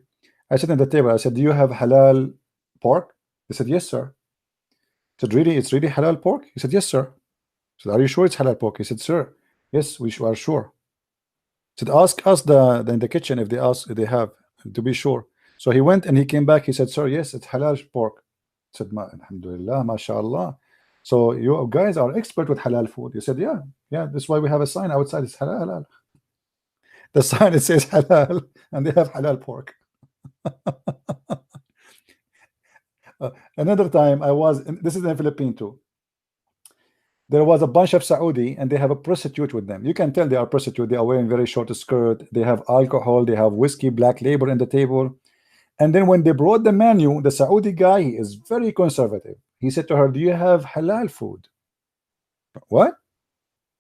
I sat at the table. I said, "Do you have halal pork?" They said, "Yes, sir." I said, "Really? It's really halal pork?" He said, "Yes, sir." I said, "Are you sure it's halal pork?" He said, "Sir." Yes, we are sure. Said, ask us in the kitchen if they have, to be sure. So he went and he came back. He said, sir, yes, it's halal pork. I said, alhamdulillah, mashallah. So you guys are expert with halal food. He said, yeah, that's why we have a sign outside. It's halal. The sign, it says halal, and they have halal pork. Another time I was, this is in the Philippines too. There was a bunch of Saudi and they have a prostitute with them. You can tell they are prostitute. They are wearing very short skirt. They have alcohol. They have whiskey, black label in the table. And then when they brought the menu, the Saudi guy, he is very conservative. He said to her, do you have halal food? What?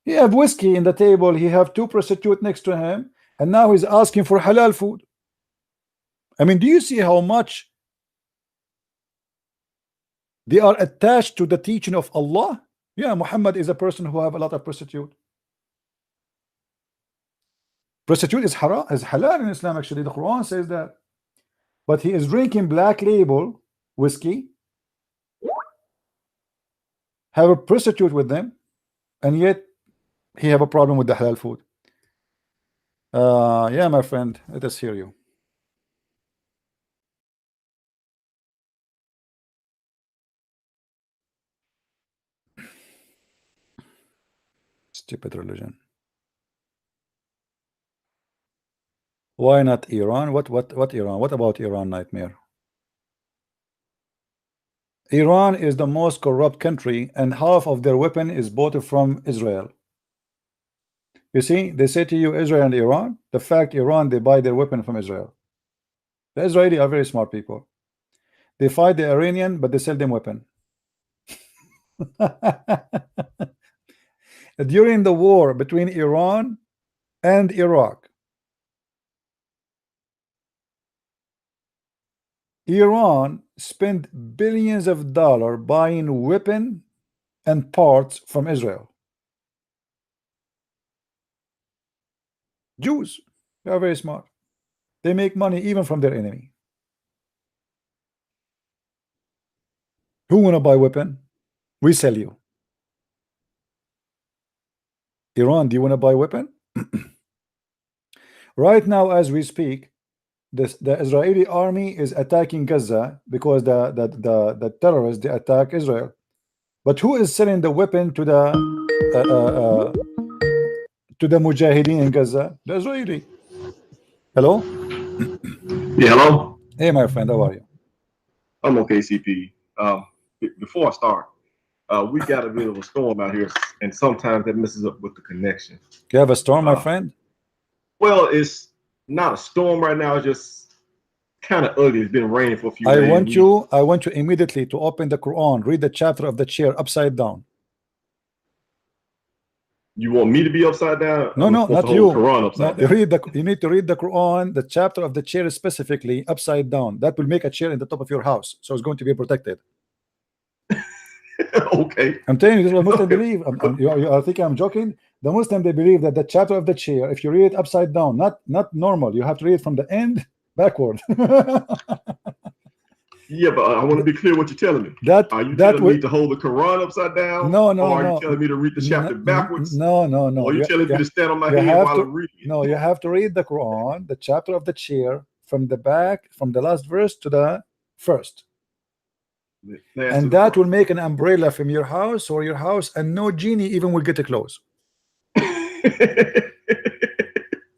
He have whiskey in the table. He have two prostitutes next to him. And now he's asking for halal food. I mean, do you see how much they are attached to the teaching of Allah? Yeah, Muhammad is a person who have a lot of prostitute. Prostitute is haram, is halal in Islam. Actually, the Quran says that. But he is drinking black label whiskey, have a prostitute with them, and yet he have a problem with the halal food. Yeah, my friend, let us hear you. Stupid religion. Why not Iran? What Iran? What about Iran, nightmare? Iran is the most corrupt country, and half of their weapon is bought from Israel. You see, they say to you Israel and Iran. The fact Iran, they buy their weapon from Israel. The Israeli are very smart people. They fight the Iranian, but they sell them weapon. During the war between Iran and Iraq, Iran spent billions of dollars buying weapon and parts from Israel. Jews, they are very smart. They make money even from their enemy. Who wanna buy weapon? We sell you. Iran, do you want to buy weapon? Right now, as we speak, the Israeli army is attacking Gaza because the terrorists, they attack Israel. But who is selling the weapon to the Mujahideen in Gaza? The Israeli. Hello? Yeah, hello? Hey, my friend, how are you? I'm okay, CP. Before I start, we got a bit of a storm out here, and sometimes that messes up with the connection. You have a storm, my friend? Well, it's not a storm right now. It's just kind of ugly. It's been raining for a few days. I want you immediately to open the Quran, read the chapter of the chair upside down. You want me to be upside down? No, not you. Quran upside down. You need to read the Quran, the chapter of the chair specifically upside down. That will make a chair in the top of your house, so it's going to be protected. Okay. I'm telling you, this is what Muslims believe. You are thinking I'm joking? The Muslim, they believe that the chapter of the chair, if you read it upside down, not normal, you have to read it from the end backward. Yeah, but I want to be clear what you're telling me. Are you telling me to hold the Quran upside down? No. Or are you telling me to read the chapter backwards? No. Or are you telling me to stand on my head while I'm reading? No, you have to read the Quran, the chapter of the chair, from the back, from the last verse to the first. And that will make an umbrella from your house or your house, and no genie even will get close.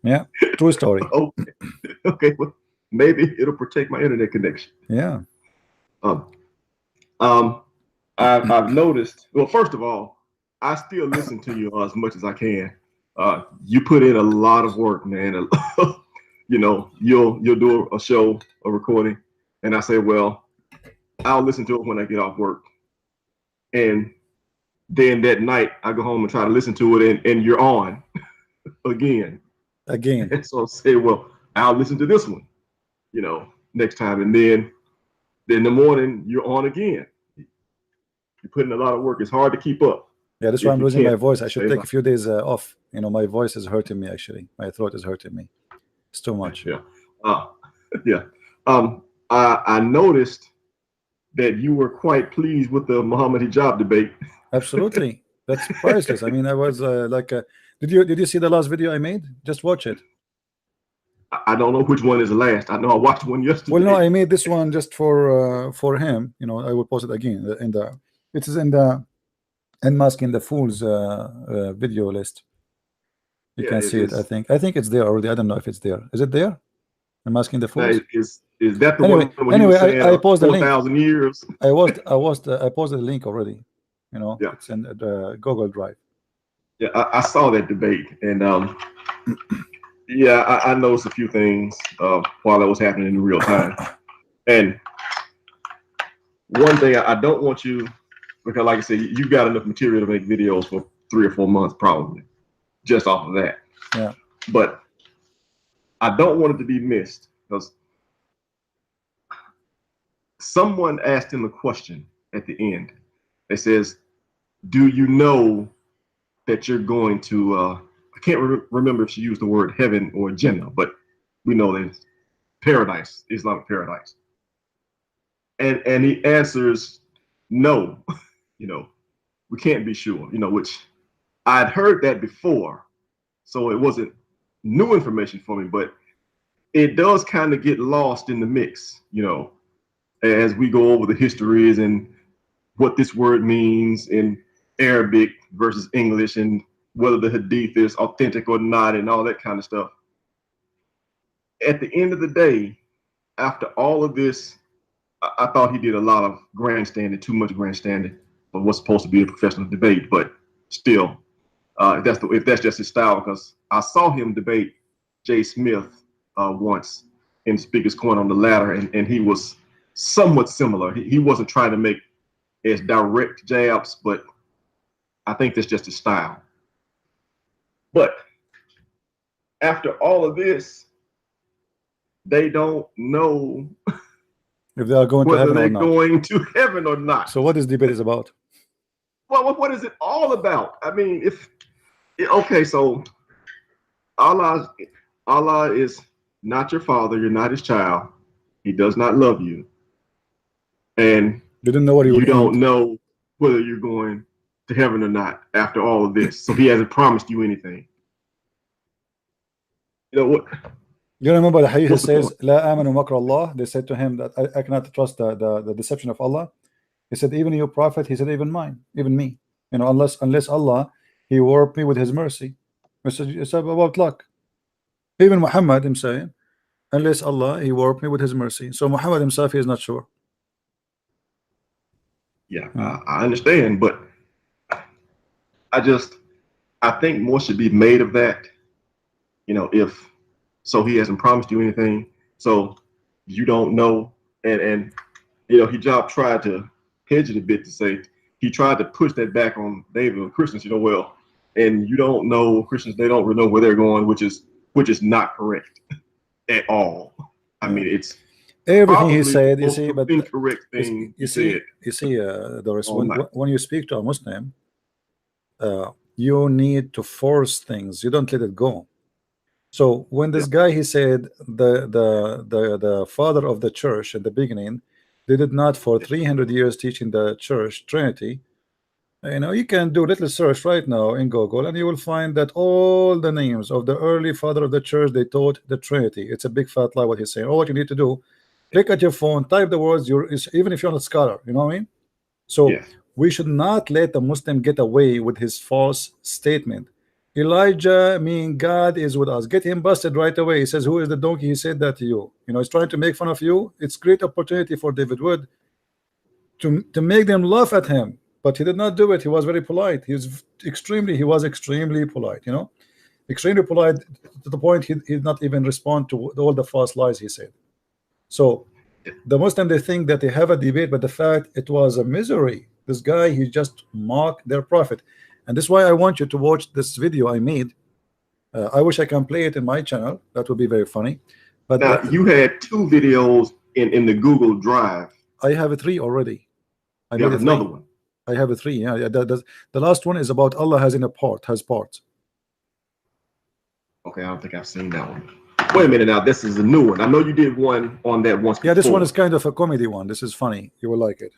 Yeah, true story. Okay, well, maybe it'll protect my internet connection. Yeah. I've noticed. Well, first of all, I still listen to you as much as I can. You put in a lot of work, man. You know, you'll do a show, a recording, and I say, well, I'll listen to it when I get off work. And then that night I go home and try to listen to it, and you're on again. And so I say, well, I'll listen to this one, you know, next time. And then in the morning you're on again. You're putting a lot of work. It's hard to keep up. Yeah, that's why I'm losing my voice. I should take a few days off. You know, my voice is hurting me, actually. My throat is hurting me. It's too much. Yeah. I noticed that you were quite pleased with the Muhammad hijab debate. Absolutely. That's priceless. I mean, I was did you see the last video I made? Just watch it. I don't know which one is the last. I know I watched one yesterday. Well, no, I made this one just for him. You know, I will post it again in the. It is in the Unmasking the Fools video list. You can see it. I think it's there already. I don't know if it's there. Is it there? Unmasking the Fools. Is that the Anyway, one? Anyway, I posted the link. 4,000 years. I posted the link already. You know, yeah. It's in the Google Drive. Yeah, I saw that debate, and yeah, I noticed a few things while that was happening in real time. And one thing I don't want you, because like I said, you got enough material to make videos for 3 or 4 months probably, just off of that. Yeah. But I don't want it to be missed, because someone asked him a question at the end. It says, do you know that you're going to, I can't remember if she used the word heaven or Jannah, but we know that it's paradise, Islamic paradise. And he answers, no, you know, we can't be sure, you know, which I'd heard that before. So it wasn't new information for me, but it does kind of get lost in the mix, you know, as we go over the histories and what this word means in Arabic versus English, and whether the hadith is authentic or not, and all that kind of stuff. At the end of the day, after all of this, I thought he did a lot of grandstanding, too much grandstanding for what's supposed to be a professional debate. But still, if that's just his style, because I saw him debate Jay Smith once in Speaker's Corner on the ladder, and he was somewhat similar. He wasn't trying to make as direct jabs, but I think that's just his style. But after all of this, they don't know if they are going to heaven or not. Going to heaven or not. So what this debate is about? Well, what is it all about? I mean, okay, so Allah is not your father. You're not his child. He does not love you, and you don't know what you don't know whether you're going to heaven or not after all of this. So he hasn't promised you anything. You know what? You remember the hadith says, "La amanu makr Allah." They said to him that I cannot trust the deception of Allah. He said, even your prophet. He said, even mine, even me. You know, unless Allah, He warped me with His mercy. It's about luck. Even Muhammad, I'm saying, unless Allah, He warped me with His mercy. So Muhammad himself, he is not sure. Yeah, I understand, but I think more should be made of that. You know, so he hasn't promised you anything, so you don't know, and you know, Hijab tried to hedge it a bit to say he tried to push that back on David and Christians. You know, well, and you don't know Christians; they don't really know where they're going, which is not correct at all. I mean, it's everything he said. You see, but incorrect thing. You see, Doris, when you speak to a Muslim, you need to force things. You don't let it go. So when this guy, he said the father of the church at the beginning, they did not for 300 years teaching the church Trinity. You know, you can do a little search right now in Google, and you will find that all the names of the early father of the church, they taught the Trinity. It's a big fat lie what he's saying. All what you need to do, click at your phone, type the words. Even if you're not a scholar, you know what I mean. So we should not let the Muslim get away with his false statement. Elijah, mean God is with us. Get him busted right away. He says, who is the donkey? He said that to you. You know, he's trying to make fun of you. It's great opportunity for David Wood to make them laugh at him, but he did not do it. He was very polite. He was extremely polite, you know, extremely polite to the point he did not even respond to all the false lies he said. So the Muslim, they think that they have a debate, but the fact it was a misery. This guy, he just mocked their prophet. And this is why I want you to watch this video I made. I wish I can play it in my channel. That would be very funny. But now, you had 2 videos in the Google Drive. I have 3 already. I have another one. I have 3. Yeah. The last one is about Allah has parts. Okay, I don't think I've seen that one. Wait a minute now. This is a new one. I know you did one on that once. Yeah, this one is kind of a comedy one. This is funny. You will like it.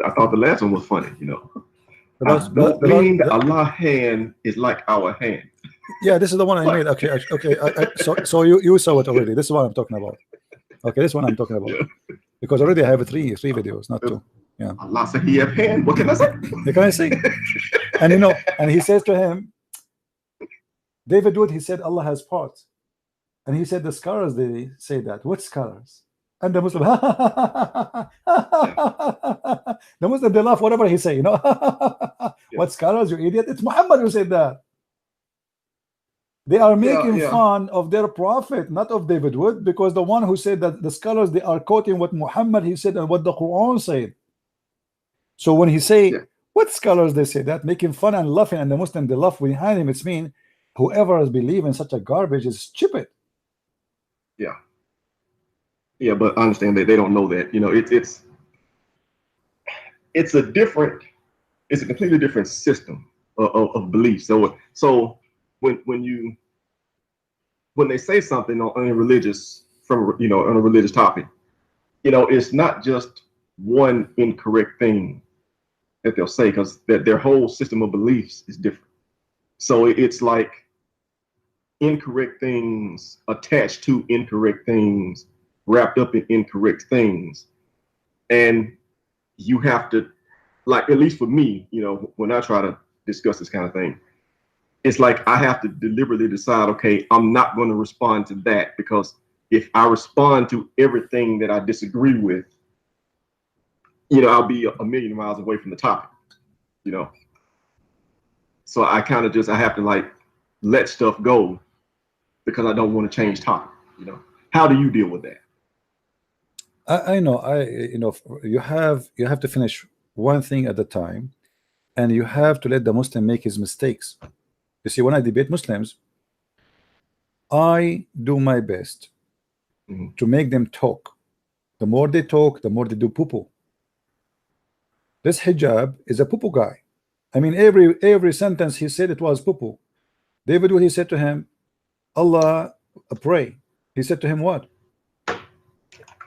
I thought the last one was funny, you know. I don't mean that Allah's hand is like our hand. Yeah, this is the one I made. Okay, okay. So you saw it already. This is what I'm talking about. Okay, this one I'm talking about. Because already I have three videos, not two. Yeah. Allah said he have hand. What can I say? What can I say? And you know, and he says to him, David Wood, he said Allah has parts. And he said the scholars, they say that. What scholars? And the Muslim, the Muslim, they laugh whatever he say, you know. What scholars, you idiot? It's Muhammad who said that. They are making fun of their prophet, not of David Wood, because the one who said that the scholars, they are quoting what Muhammad he said and what the Quran said. So when he say what scholars, they say that, making fun and laughing, and the Muslim, they laugh behind him, it's mean whoever is believing such a garbage is stupid. Yeah, but I understand that they don't know that. You know, it's a completely different system of belief. So when they say something on a religious on a religious topic, you know, it's not just one incorrect thing that they'll say, because their whole system of beliefs is different. So it's like incorrect things attached to incorrect things, wrapped up in incorrect things. And you have to, like, at least for me, you know, when I try to discuss this kind of thing, it's like I have to deliberately decide, okay, I'm not going to respond to that, because if I respond to everything that I disagree with, you know, I'll be a million miles away from the topic, you know. So I kind of I have to like let stuff go because I don't want to change topic, you know. How do you deal with that? I know, you know, you have to finish one thing at a time, and you have to let the Muslim make his mistakes. You see, when I debate Muslims, I do my best to make them talk. The more they talk, the more they do poo-poo. This hijab is a poo-poo guy. I mean, every sentence he said it was poo-poo. David, what he said to him, Allah pray. He said to him what?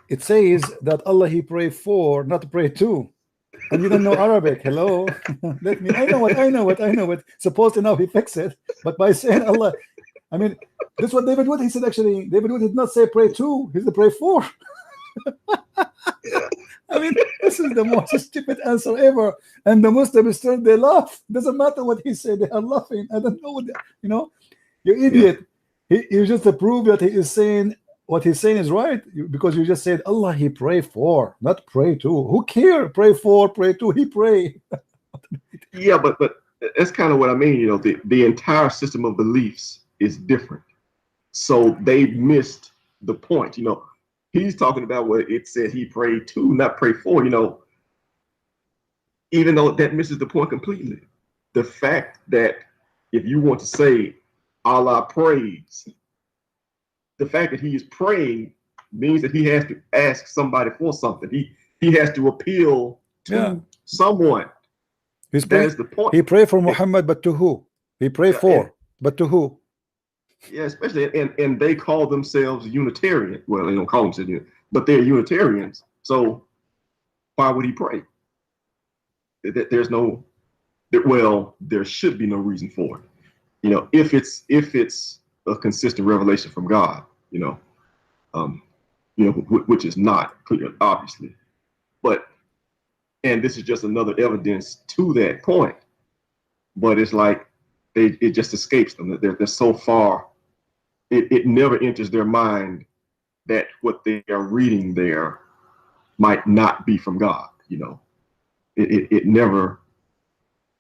It says that Allah he pray for, not pray to. And you don't know Arabic. Hello. Let me. I know what. Supposedly now he fixed it, but by saying Allah, I mean, this is what David Wood he said. Actually, David Wood did not say pray to. He said pray for. I mean, this is the most stupid answer ever. And the Muslims still they laugh. Doesn't matter what he said, they are laughing. I don't know what you know. You idiot. He just to prove that he is saying what he's saying is right, because you just said Allah he pray for, not pray to. Who care? Pray for, pray to. He pray. Yeah, but that's kind of what I mean. You know, the entire system of beliefs is different, so they missed the point. You know, he's talking about what it said he prayed to, not pray for. You know, even though that misses the point completely. The fact that if you want to say Allah prays, the fact that he is praying means that he has to ask somebody for something. He has to appeal to someone. That is the point. He prayed for Muhammad, but to who? He prayed for, but to who? Yeah, especially and they call themselves Unitarian. Well, they don't call themselves, but they're Unitarians. So why would he pray? There's no, there should be no reason for it. You know, if it's a consistent revelation from God, which is not clear, obviously. But, and this is just another evidence to that point. But it's like it just escapes them. They're so far. It never enters their mind that what they are reading there might not be from God. You know, it never.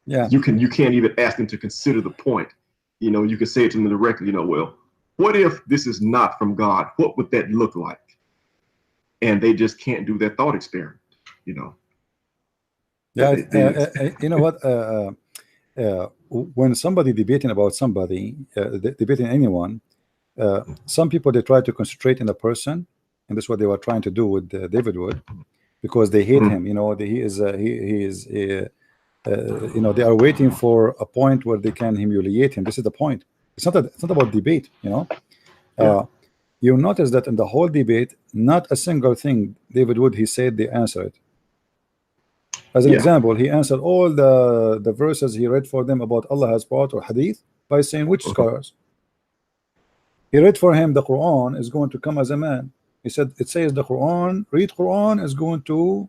Yeah. You can't even ask them to consider the point. You know, you can say it to them directly. You know, well, what if this is not from God? What would that look like? And they just can't do that thought experiment. You know. Yeah. You know what? When somebody debating about somebody, debating anyone, some people they try to concentrate in the person, and that's what they were trying to do with David Wood, because they hate him. You know, he is. You know, they are waiting for a point where they can humiliate him. This is the point. It's not about debate. You know, you notice that in the whole debate, not a single thing David Wood he said they answered. As an Yeah. example, he answered all the verses he read for them about Allah has brought or hadith by saying which Okay. scholars. He read for him the Quran is going to come as a man. He said it says the Quran, read Quran is going to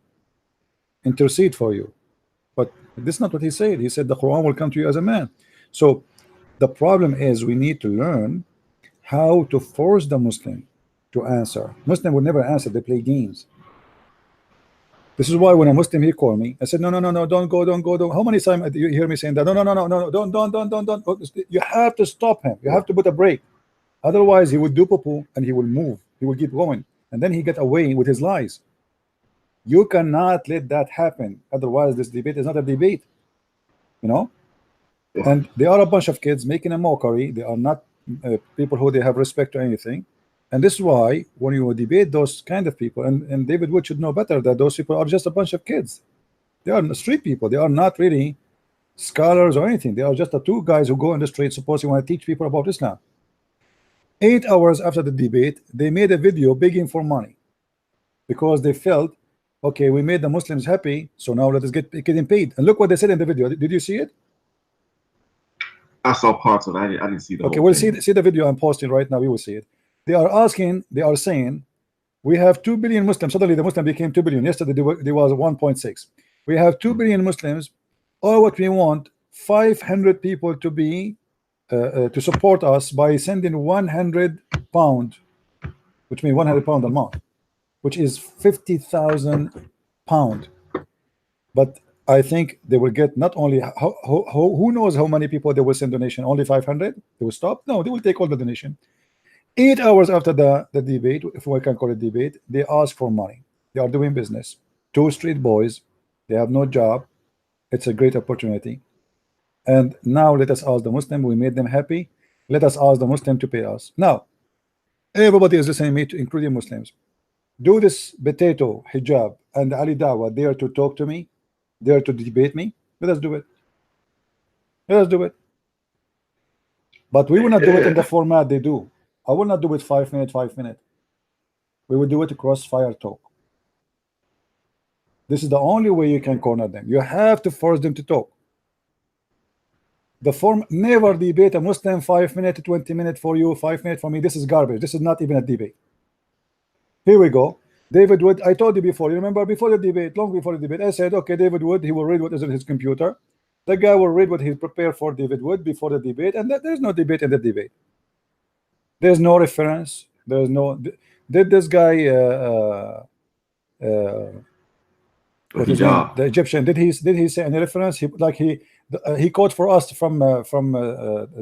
intercede for you. But this is not what he said. He said the Quran will come to you as a man. So the problem is we need to learn how to force the Muslim to answer. Muslim would never answer, they play games. This is why when a Muslim he called me, I said, no, don't go, don't go, don't. How many times do you hear me saying that? No, don't. You have to stop him. You have to put a break. Otherwise, he would do poo and he will move. He will keep going. And then he get away with his lies. You cannot let that happen. Otherwise, this debate is not a debate. You know? Yeah. And they are a bunch of kids making a mockery. They are not people who they have respect or anything. And this is why when you debate those kind of people, and David Wood should know better that those people are just a bunch of kids. They are street people. They are not really scholars or anything. They are just the two guys who go in the street supposing want to teach people about Islam. 8 hours after the debate, they made a video begging for money because they felt, okay, we made the Muslims happy, so now let us get getting paid. And look what they said in the video. Did you see it? I saw parts of it. I didn't see the Okay, whole we'll thing. see the video I'm posting right now. We will see it. They are saying we have 2 billion Muslims. Suddenly the Muslim became 2 billion. Yesterday there was 1.6. We have 2 billion Muslims. All what we want 500 people to be to support us by sending 100 pound, which means 100 pound a month, which is 50,000 pound. But I think they will get not only who knows how many people they will send donation. Only 500. They will stop. No, they will take all the donation. 8 hours after the debate, if we can call it debate, they ask for money. They are doing business. 2 street boys, they have no job. It's a great opportunity. And now let us ask the Muslim. We made them happy. Let us ask the Muslim to pay us. Now, everybody is listening to me, including Muslims. Do this potato hijab and Ali Dawa dare to talk to me, dare to debate me? Let us do it. Let us do it. But we will not do it in the format they do. I will not do it 5 minutes, 5 minutes. We will do it crossfire talk. This is the only way you can corner them. You have to force them to talk. The form never debate a Muslim 5 minutes, 20 minutes for you, 5 minutes for me. This is garbage. This is not even a debate. Here we go. David Wood, I told you before, you remember before the debate, long before the debate, I said, okay, David Wood, he will read what is in his computer. The guy will read what he prepared for David Wood before the debate, and there's no debate in the debate. There's no reference. There's no. Did this guy, what is his name? The Egyptian, did he say any reference? He quote for us from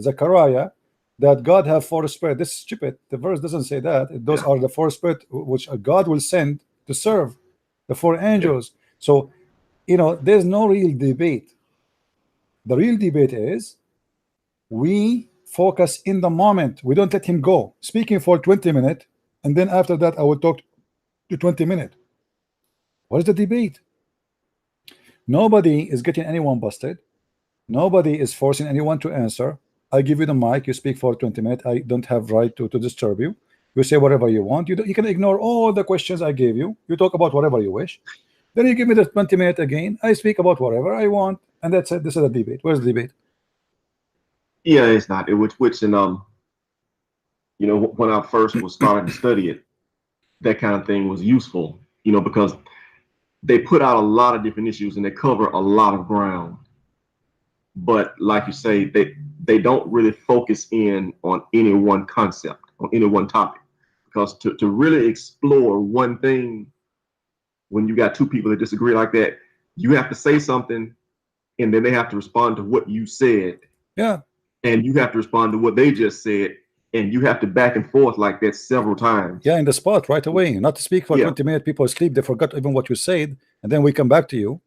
Zechariah that God have 4 spirits. This is stupid. The verse doesn't say that. Those are the 4 spirits which God will send to serve the 4 angels. So, you know, there's no real debate. The real debate is we focus in the moment. We don't let him go speaking for 20 minutes, and then after that I will talk to 20 minutes. What is the debate? Nobody is getting anyone busted. Nobody is forcing anyone to answer. I give you the mic, you speak for 20 minutes. I don't have right to disturb you. You say whatever you want. You can ignore all the questions I gave you. You talk about whatever you wish. Then you give me the 20 minutes again. I speak about whatever I want, and that's it. This is a debate. Where's the debate? Yeah, it's not. Which you know, when I first was starting to study it, that kind of thing was useful, you know, because they put out a lot of different issues and they cover a lot of ground. But like you say, they don't really focus in on any one concept, on any one topic. Because to really explore one thing, when you got 2 people that disagree like that, you have to say something and then they have to respond to what you said. Yeah. And you have to respond to what they just said. And you have to back and forth like that several times. Yeah, in the spot right away. Not to speak for 20 minutes. People sleep. They forgot even what you said, and then we come back to you.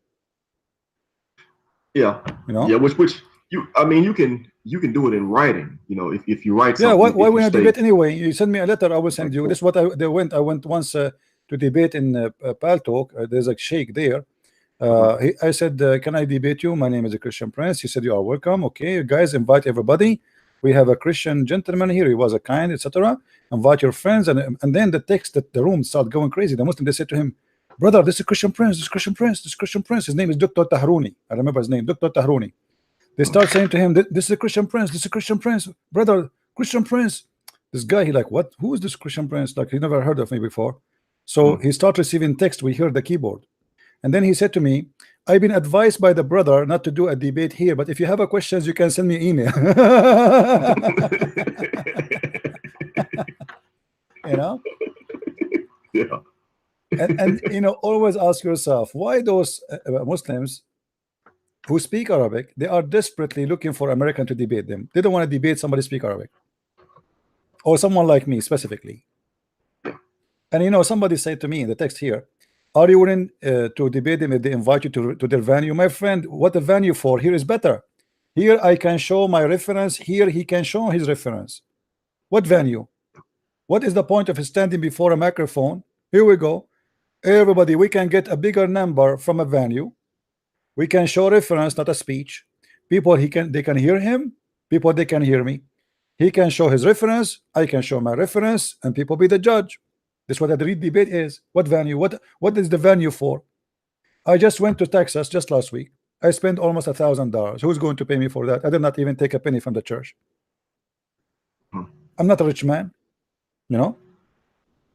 Yeah, you know. Yeah, which you, I mean, you can do it in writing. You know, if you write something. Yeah, why we not debate anyway? You send me a letter, I will send you. This is what I went once to debate in Pal Talk. There's a sheikh there. I said, can I debate you? My name is a Christian Prince. He said, you are welcome. Okay, you guys, invite everybody. We have a Christian gentleman here. He was a kind, etc. Invite your friends, and then the room started going crazy. The Muslim, they said to him, brother, this is Christian Prince, this is Christian Prince, this is Christian Prince. His name is Dr. Tahruni. I remember his name, Dr. Tahruni. They start saying to him, this is a Christian Prince, this is a Christian Prince, brother, Christian Prince. This guy, he like, what? Who is this Christian Prince? Like, he never heard of me before. So he started receiving text. We hear the keyboard. And then he said to me, I've been advised by the brother not to do a debate here, but if you have a questions, you can send me an email. You know? Yeah. And you know, always ask yourself, why those Muslims who speak Arabic, they are desperately looking for American to debate them. They don't want to debate somebody speak Arabic, or someone like me specifically. And you know, somebody said to me in the text here, are you willing to debate them if they invite you to their venue? My friend, what the venue for? Here is better. Here I can show my reference. Here he can show his reference. What venue? What is the point of standing before a microphone? Here we go. Everybody, we can get a bigger number from a venue. We can show reference, not a speech. People, they can hear him. People, they can hear me. He can show his reference. I can show my reference, and people be the judge. This is what a debate is. What venue? What is the venue for? I just went to Texas just last week. I spent almost $1,000. Who's going to pay me for that? I did not even take a penny from the church. I'm not a rich man, you know.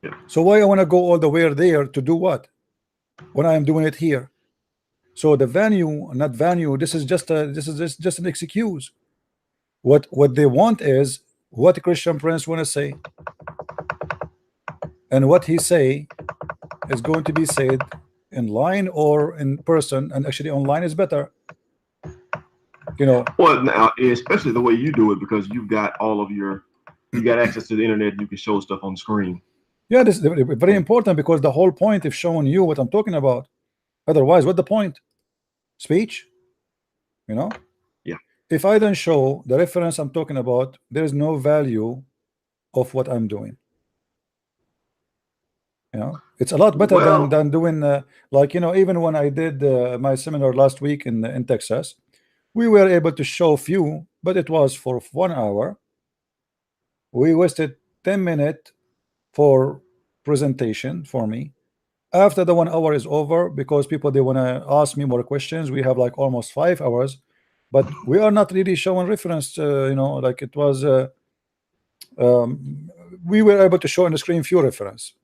Yeah. So why I want to go all the way there to do what when I am doing it here? So the venue, not venue. This is just an excuse. What they want is what Christian Prince want to say. And what he say is going to be said in line or in person, and actually online is better. You know. Well, now, especially the way you do it, because you got access to the internet. You can show stuff on the screen. Yeah, this is very important, because the whole point is showing you what I'm talking about. Otherwise, what the point? Speech, you know. Yeah. If I don't show the reference I'm talking about, there is no value of what I'm doing. You know, it's a lot better than doing like, you know, even when I did my seminar last week in Texas, we were able to show few, but it was for 1 hour. We wasted 10 minutes for presentation for me. After the 1 hour is over, because people, they want to ask me more questions, we have like almost 5 hours, but we are not really showing reference. You know, like it was we were able to show on the screen few reference.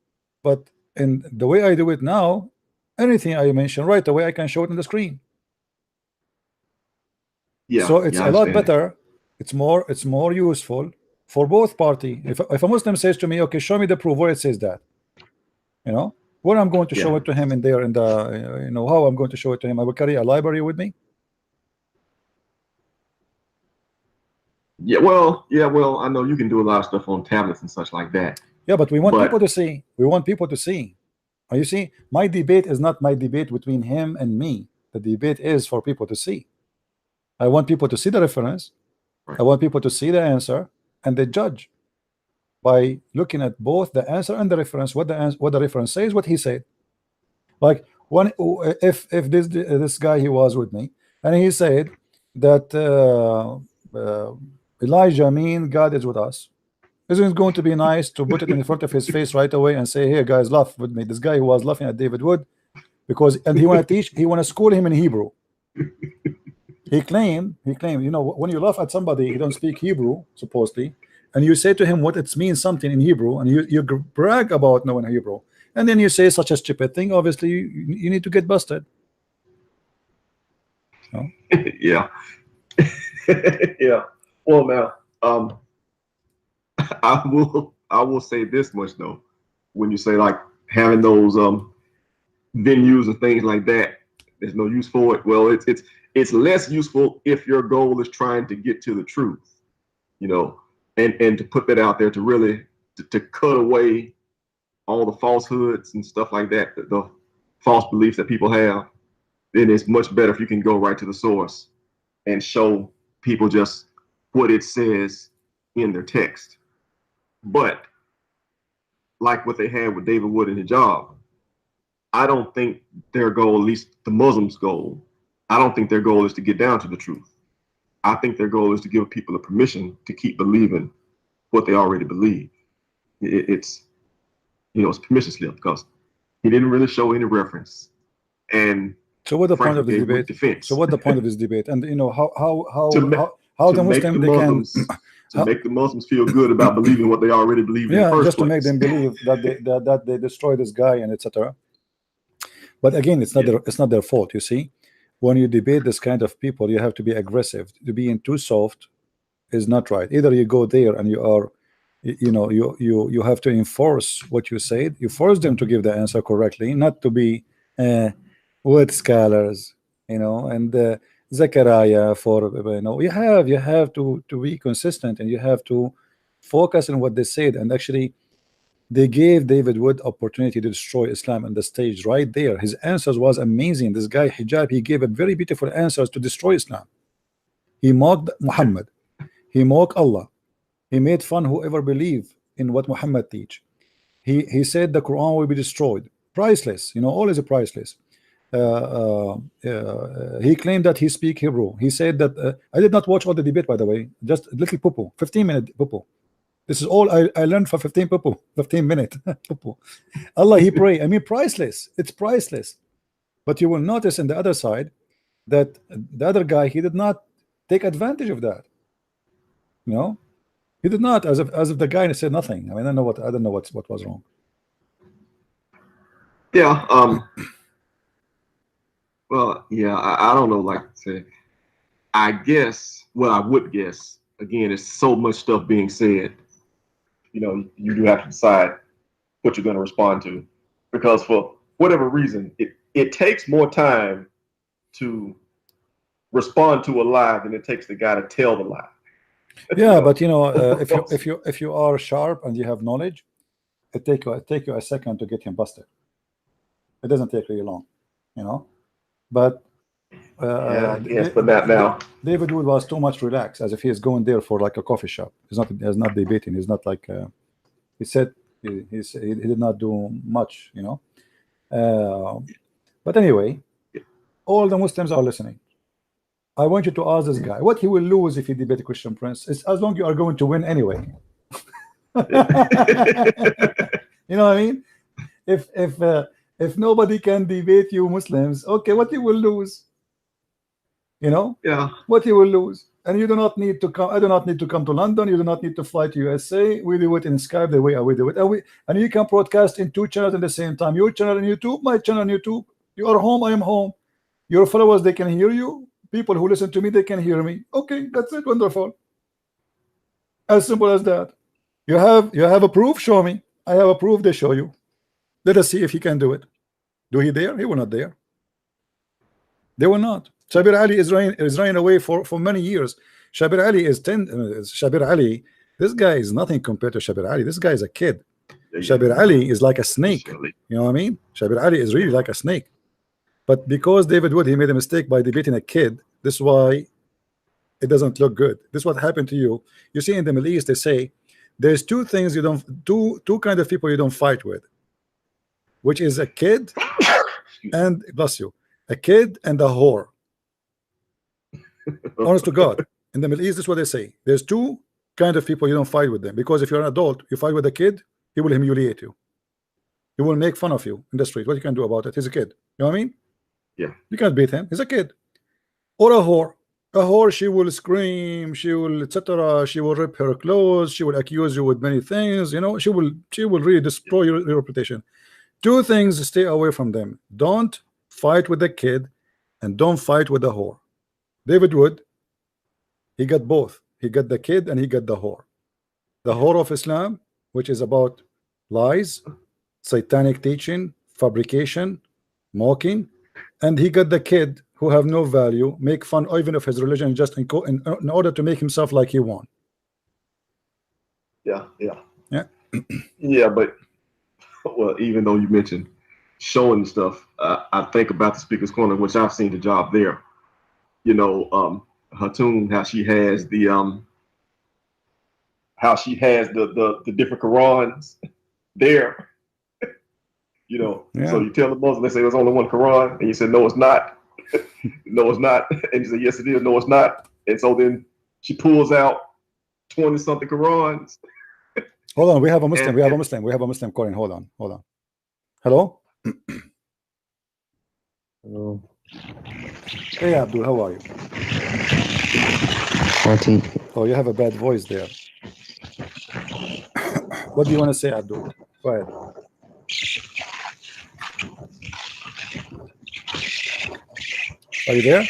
But in the way I do it now, anything I mention right away, I can show it on the screen. Yeah. So it's a lot better. It's more useful for both party. If a Muslim says to me, okay, show me the proof where it says that, you know, where I'm going to show it to him in there, in the, you know, how I'm going to show it to him. I will carry a library with me. Yeah, well, I know you can do a lot of stuff on tablets and such like that. Yeah, but we want people to see. We want people to see. You see, my debate is not my debate between him and me. The debate is for people to see. I want people to see the reference. Right. I want people to see the answer, and they judge by looking at both the answer and the reference. What the reference says, what he said. Like if this guy, he was with me, and he said that Elijah mean God is with us. Isn't it going to be nice to put it in front of his face right away and say, "Here, guys, laugh with me." This guy who was laughing at David Wood, and he want to teach, he want to school him in Hebrew. He claimed, you know, when you laugh at somebody, he don't speak Hebrew supposedly, and you say to him what it means something in Hebrew, and you brag about knowing Hebrew, and then you say such a stupid thing. Obviously, you need to get busted. No? Yeah. Yeah. Well, now, I will say this much though. When you say like having those venues and things like that, there's no use for it. Well, it's less useful if your goal is trying to get to the truth, you know, and to put that out there to really to cut away all the falsehoods and stuff like that, the false beliefs that people have. Then it's much better if you can go right to the source and show people just what it says in their text. But like what they had with David Wood and hijab, I don't think their goal, at least the Muslims' goal, I don't think their goal is to get down to the truth. I think their goal is to give people the permission to keep believing what they already believe. It's, you know, it's permission slip, because He didn't really show any reference. And so what the point frankly, of the gave weak debate? defense. So what the point of this debate? And you know to how the make Muslim the they can Muslims to make the Muslims feel good about believing what they already believed in the yeah, first just to place. make them believe that they destroy this guy and etc. But again, it's not their fault. You see, when you debate this kind of people, you have to be aggressive. To being too soft is not right. Either you go there and you are, you know, you have to enforce what you said. You force them to give the answer correctly, not to be with scholars, you know, and Zechariah for you know. You have to be consistent, and you have to focus on what they said. And actually, they gave David Wood opportunity to destroy Islam on the stage right there. His answers was amazing. This guy Hijab, he gave a very beautiful answers to destroy Islam. He mocked Muhammad. He mocked Allah. He made fun whoever believe in what Muhammad teach. He said the Quran will be destroyed. Priceless, you know, always a priceless. He claimed that he speak Hebrew. He said that I did not watch all the debate, by the way, just a little popo, 15-minute popo. This is all I learned for 15 minutes. Allah, he pray. I mean, priceless. It's priceless. But you will notice in the other side that the other guy, he did not take advantage of that. You know, he did not, as if the guy said nothing. I mean, I don't know what was wrong. Yeah. Well, yeah. I don't know. Like I said, I guess. Well, I would guess. Again, there's so much stuff being said. You know, you do have to decide what you're going to respond to, because for whatever reason, it takes more time to respond to a lie than it takes the guy to tell the lie. Yeah, but you know, if you are sharp and you have knowledge, it take you a second to get him busted. It doesn't take really long, you know. But yes, but not now. David Wood was too much relaxed, as if he is going there for like a coffee shop. He's not debating. He's not like he said. He did not do much, you know. But anyway, all the Muslims are listening. I want you to ask this guy what he will lose if he debate a Christian prince. It's as long you are going to win anyway. You know what I mean? If nobody can debate you Muslims, okay, what you will lose? You know? Yeah. What you will lose. And you do not need to come. I do not need to come to London. You do not need to fly to USA. We do it in Skype the way we do it. And you can broadcast in 2 channels at the same time. Your channel on YouTube, my channel on YouTube. You are home, I am home. Your followers, they can hear you. People who listen to me, they can hear me. Okay, that's it. Wonderful. As simple as that. You have a proof? Show me. I have a proof. They show you. Let us see if he can do it. Do he dare? He will not dare. They will not. Shabir Ali is running away for many years. Shabir Ali is Shabir Ali. This guy is nothing compared to Shabir Ali. This guy is a kid. Shabir Ali is like a snake. You know what I mean? Shabir Ali is really like a snake. But because David Wood, he made a mistake by debating a kid, this is why it doesn't look good. This is what happened to you. You see, in the Middle East, they say there's two things you don't two kind of people you don't fight with, which is a kid and bless you, a kid and a whore. Honest to God, in the Middle East, this is what they say. There's two kind of people you don't fight with them, because if you're an adult, you fight with a kid, he will humiliate you. He will make fun of you in the street. What you can do about it? He's a kid. You know what I mean? Yeah. You can't beat him. He's a kid. Or a whore. A whore, she will scream, she will etc. She will rip her clothes, she will accuse you with many things, you know, she will really destroy your reputation. Two things, stay away from them. Don't fight with the kid and don't fight with the whore. David Wood, he got both. He got the kid and he got the whore. The whore of Islam, which is about lies, satanic teaching, fabrication, mocking, and he got the kid who have no value, make fun even of his religion just in order to make himself like he won. Yeah. Yeah, but well, even though you mentioned showing stuff, I think about the Speaker's Corner, which I've seen the job there. You know, Hatun, how she has the different Qurans there. You know, yeah. So you tell the Muslim, they say there's only one Quran, and you said no, it's not. No, it's not. And you say yes, it is. No, it's not. And so then she pulls out 20-something Qurans. Hold on, we have a Muslim. We have a Muslim calling. Hold on. Hello. Hey Abdul, how are you? 40. Oh, you have a bad voice there. What do you want to say, Abdul? Go ahead. Are you there?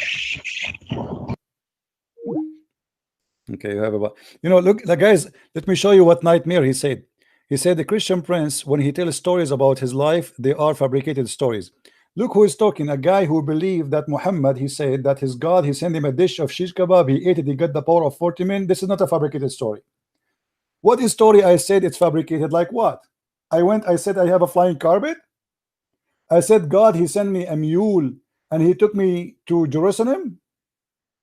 Okay, you have a. You know, look, the guys. Let me show you what nightmare he said. He said the Christian prince, when he tells stories about his life, they are fabricated stories. Look who is talking. A guy who believed that Muhammad, he said that his God, he sent him a dish of shish kebab. He ate it. He got the power of 40 men. This is not a fabricated story. What is story? I said it's fabricated. Like what? I said I have a flying carpet. I said God, he sent me a mule and he took me to Jerusalem.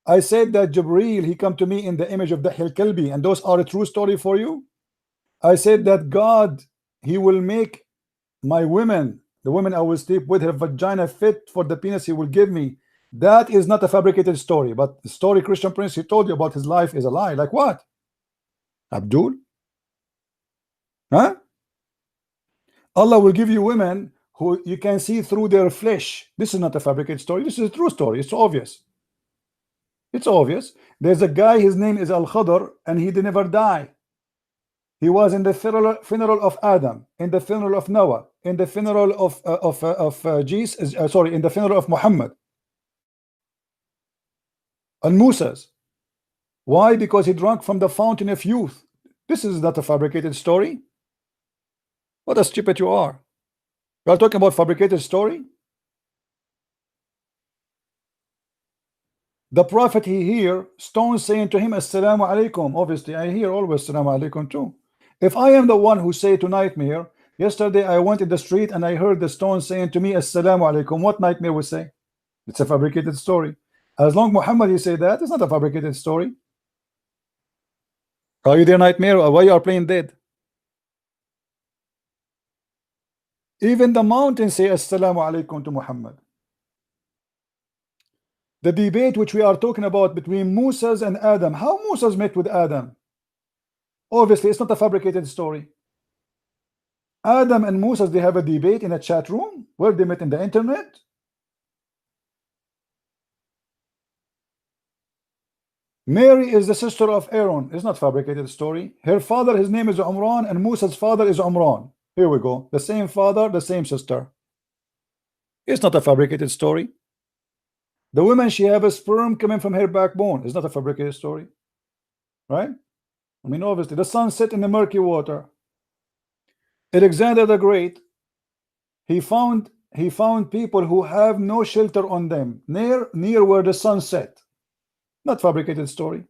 I said that Jibreel, he come to me in the image of the Kalbi, and those are a true story for you. I said that God, he will make my women, the women I will sleep with, her vagina fit for the penis he will give me. That is not a fabricated story, but the story Christian prince he told you about his life is a lie. Like what? Abdul? Huh? Allah will give you women who you can see through their flesh. This is not a fabricated story. This is a true story. It's obvious. It's obvious. There's a guy, his name is Al-Khadr, and he did never die. He was in the funeral of Adam, in the funeral of Noah, in the funeral of Jesus, sorry, in the funeral of Muhammad and Moses. Why? Because he drank from the fountain of youth. This is not a fabricated story. What a stupid you are. You are talking about fabricated story? The prophet, he hear stones saying to him, Assalamu alaikum. Obviously, I hear always Assalamu alaikum too. If I am the one who say to nightmare, yesterday I went in the street and I heard the stone saying to me, Assalamu alaikum, what nightmare will say? It's a fabricated story. As long Muhammad, he say that, it's not a fabricated story. Are you there, nightmare? Or why you are playing dead? Even the mountains say Assalamu alaikum to Muhammad. The debate which we are talking about between Moses and Adam, how Moses met with Adam? Obviously, it's not a fabricated story. Adam and Moses, they have a debate in a chat room where they met in the internet. Mary is the sister of Aaron. It's not fabricated story. Her father, his name is Umran, and Moses' father is Umran. Here we go. The same father, the same sister. It's not a fabricated story. The woman, she have a sperm coming from her backbone. It's not a fabricated story. Right? I mean, obviously, the sun set in the murky water. Alexander the Great, he found people who have no shelter on them, near where the sun set. Not fabricated story.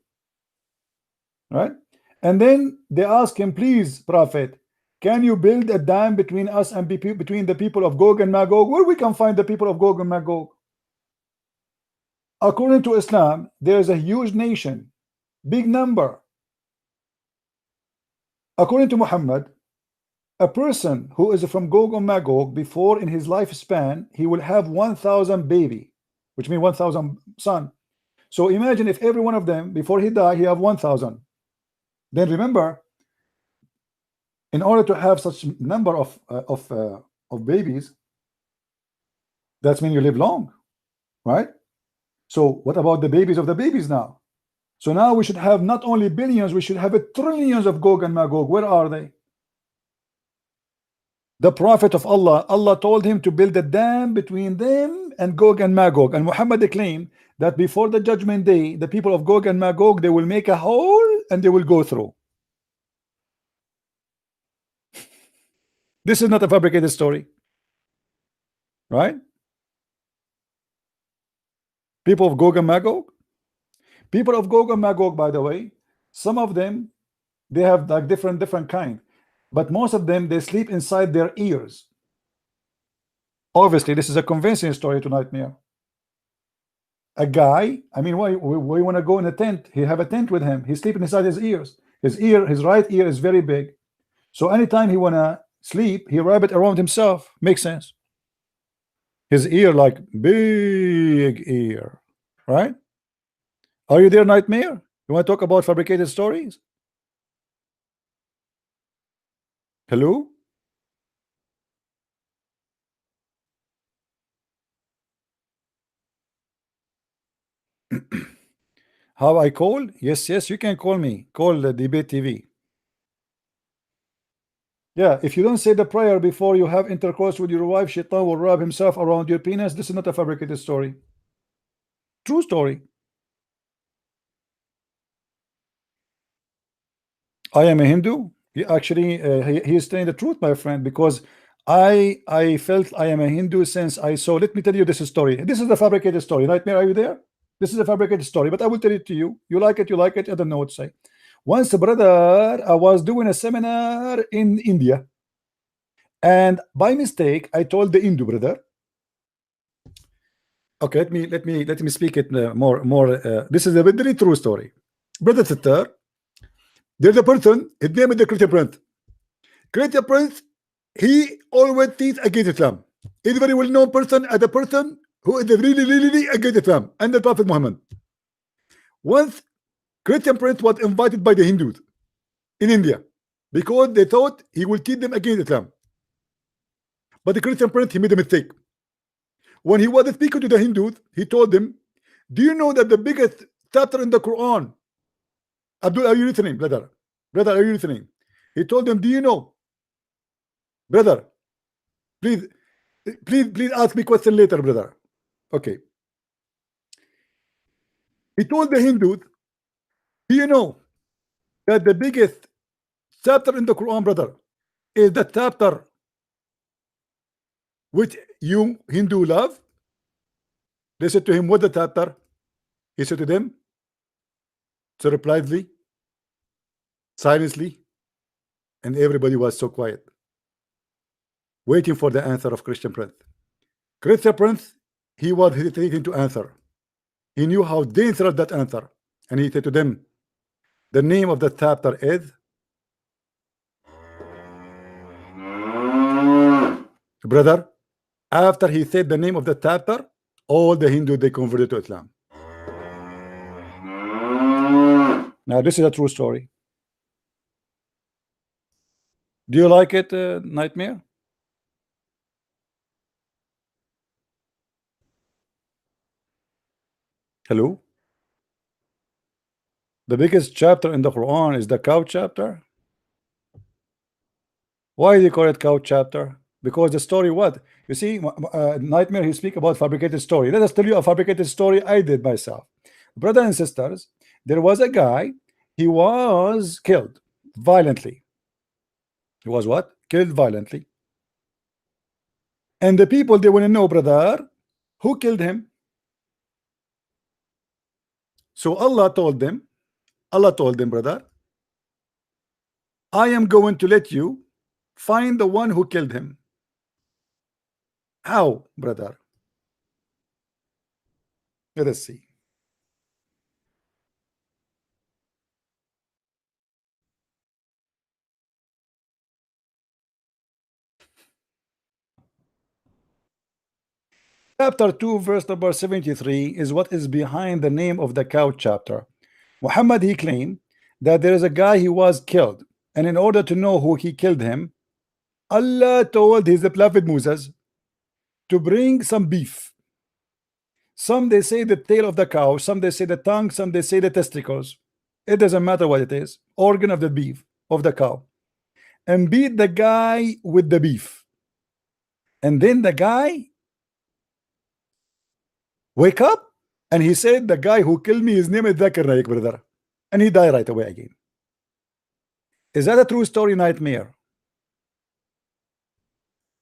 Right? And then they ask him, please, prophet, can you build a dam between us and between the people of Gog and Magog? Where we can find the people of Gog and Magog? According to Islam, there is a huge nation, big number. According to Muhammad, a person who is from Gog and Magog, before in his lifespan, he will have 1,000 baby, which means 1,000 son. So imagine if every one of them, before he die, he have 1,000. Then remember, in order to have such number of babies, that means you live long, right? So what about the babies of the babies now? So now we should have not only billions, we should have trillions of Gog and Magog. Where are they? The prophet of Allah, Allah told him to build a dam between them and Gog and Magog. And Muhammad claimed that before the judgment day, the people of Gog and Magog, they will make a hole and they will go through. This is not a fabricated story. Right? People of Gog and Magog. People of Gog and Magog, by the way, some of them, they have like different kind. But most of them, they sleep inside their ears. Obviously, this is a convincing story to nightmare. A guy, I mean, why you want to go in a tent? He have a tent with him. He's sleeping inside his ears. His right ear is very big. So anytime he want to sleep, he wrap it around himself. Makes sense. His ear, like big ear. Right? Are you there, nightmare? You want to talk about fabricated stories? Hello? How I call? Yes, you can call me. Call the Debate TV. Yeah, if you don't say the prayer before you have intercourse with your wife, Shaitan will wrap himself around your penis. This is not a fabricated story. True story. I am a Hindu. He actually he is telling the truth, my friend, because I felt I am a Hindu since I saw. Let me tell you this story. This is the fabricated story. Nightmare, are you there? This is a fabricated story, but I will tell it to you. You like it, you like it. I don't know what to say. Once, brother, I was doing a seminar in India, and by mistake, I told the Hindu brother. Okay, let me speak it more. This is a very true story, brother sister. There's a person. His name is the Christian Prince. Christian Prince. He always teaches against Islam. He's a very well-known person as a person who is really against Islam and the Prophet Muhammad. Once, Christian Prince was invited by the Hindus in India because they thought he will teach them against Islam. But the Christian Prince, he made a mistake. When he was speaking to the Hindus, he told them, do you know that the biggest chapter in the Quran, Abdul, are you listening, brother? Brother, are you listening? He told them, do you know, brother, please ask me question later, brother. Okay. He told the Hindus, do you know that the biggest chapter in the Quran, brother, is the chapter which you Hindu love? They said to him, what the chapter? He said to them, surprisingly, silently, and everybody was so quiet, waiting for the answer of Christian Prince. Christian Prince, he was hesitating to answer. He knew how dangerous that answer, and he said to them, the name of the chapter is, brother, after he said the name of the chapter, all the Hindus, they converted to Islam. Now this is a true story. Do you like it, Nightmare? Hello? The biggest chapter in the Quran is the cow chapter. Why do you call it cow chapter? Because the story, what? You see, Nightmare, he speak about fabricated story. Let us tell you a fabricated story I did myself. Brothers and sisters, there was a guy, he was killed violently. He was what? Killed violently. And the people, they want to know, brother, who killed him? So Allah told them, brother, I am going to let you find the one who killed him. How, brother? Let us see. Chapter 2, verse number 73 is what is behind the name of the cow chapter. Muhammad, he claimed that there is a guy he was killed, and in order to know who he killed him, Allah told his prophet Moses to bring some beef. Some they say the tail of the cow, some they say the tongue, some they say the testicles. It doesn't matter what it is, organ of the beef of the cow, and beat the guy with the beef. And then the guy wake up and he said, the guy who killed me, his name is Zakir Naik, brother, and he died right away again. Is that a true story, Nightmare?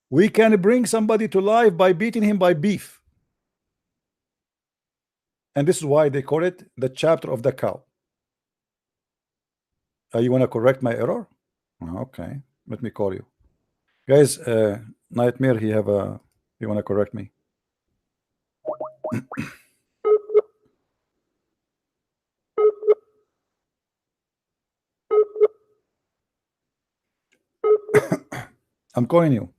We can bring somebody to life by beating him by beef. And this is why they call it the chapter of the cow. You want to correct my error? Okay, let me call you guys. Nightmare, he want to correct me. I'm calling you.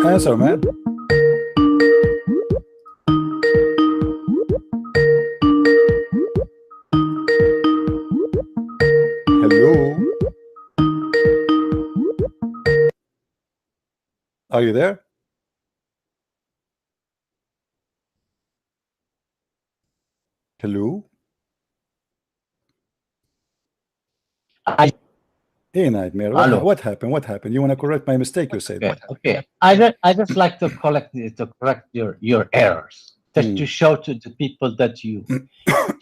Answer, man. Are you there? Hello? Hey, Nightmare. Hello. What happened? What happened? You want to correct my mistake? You said. Okay. I just like to correct your errors, just to show to the people that you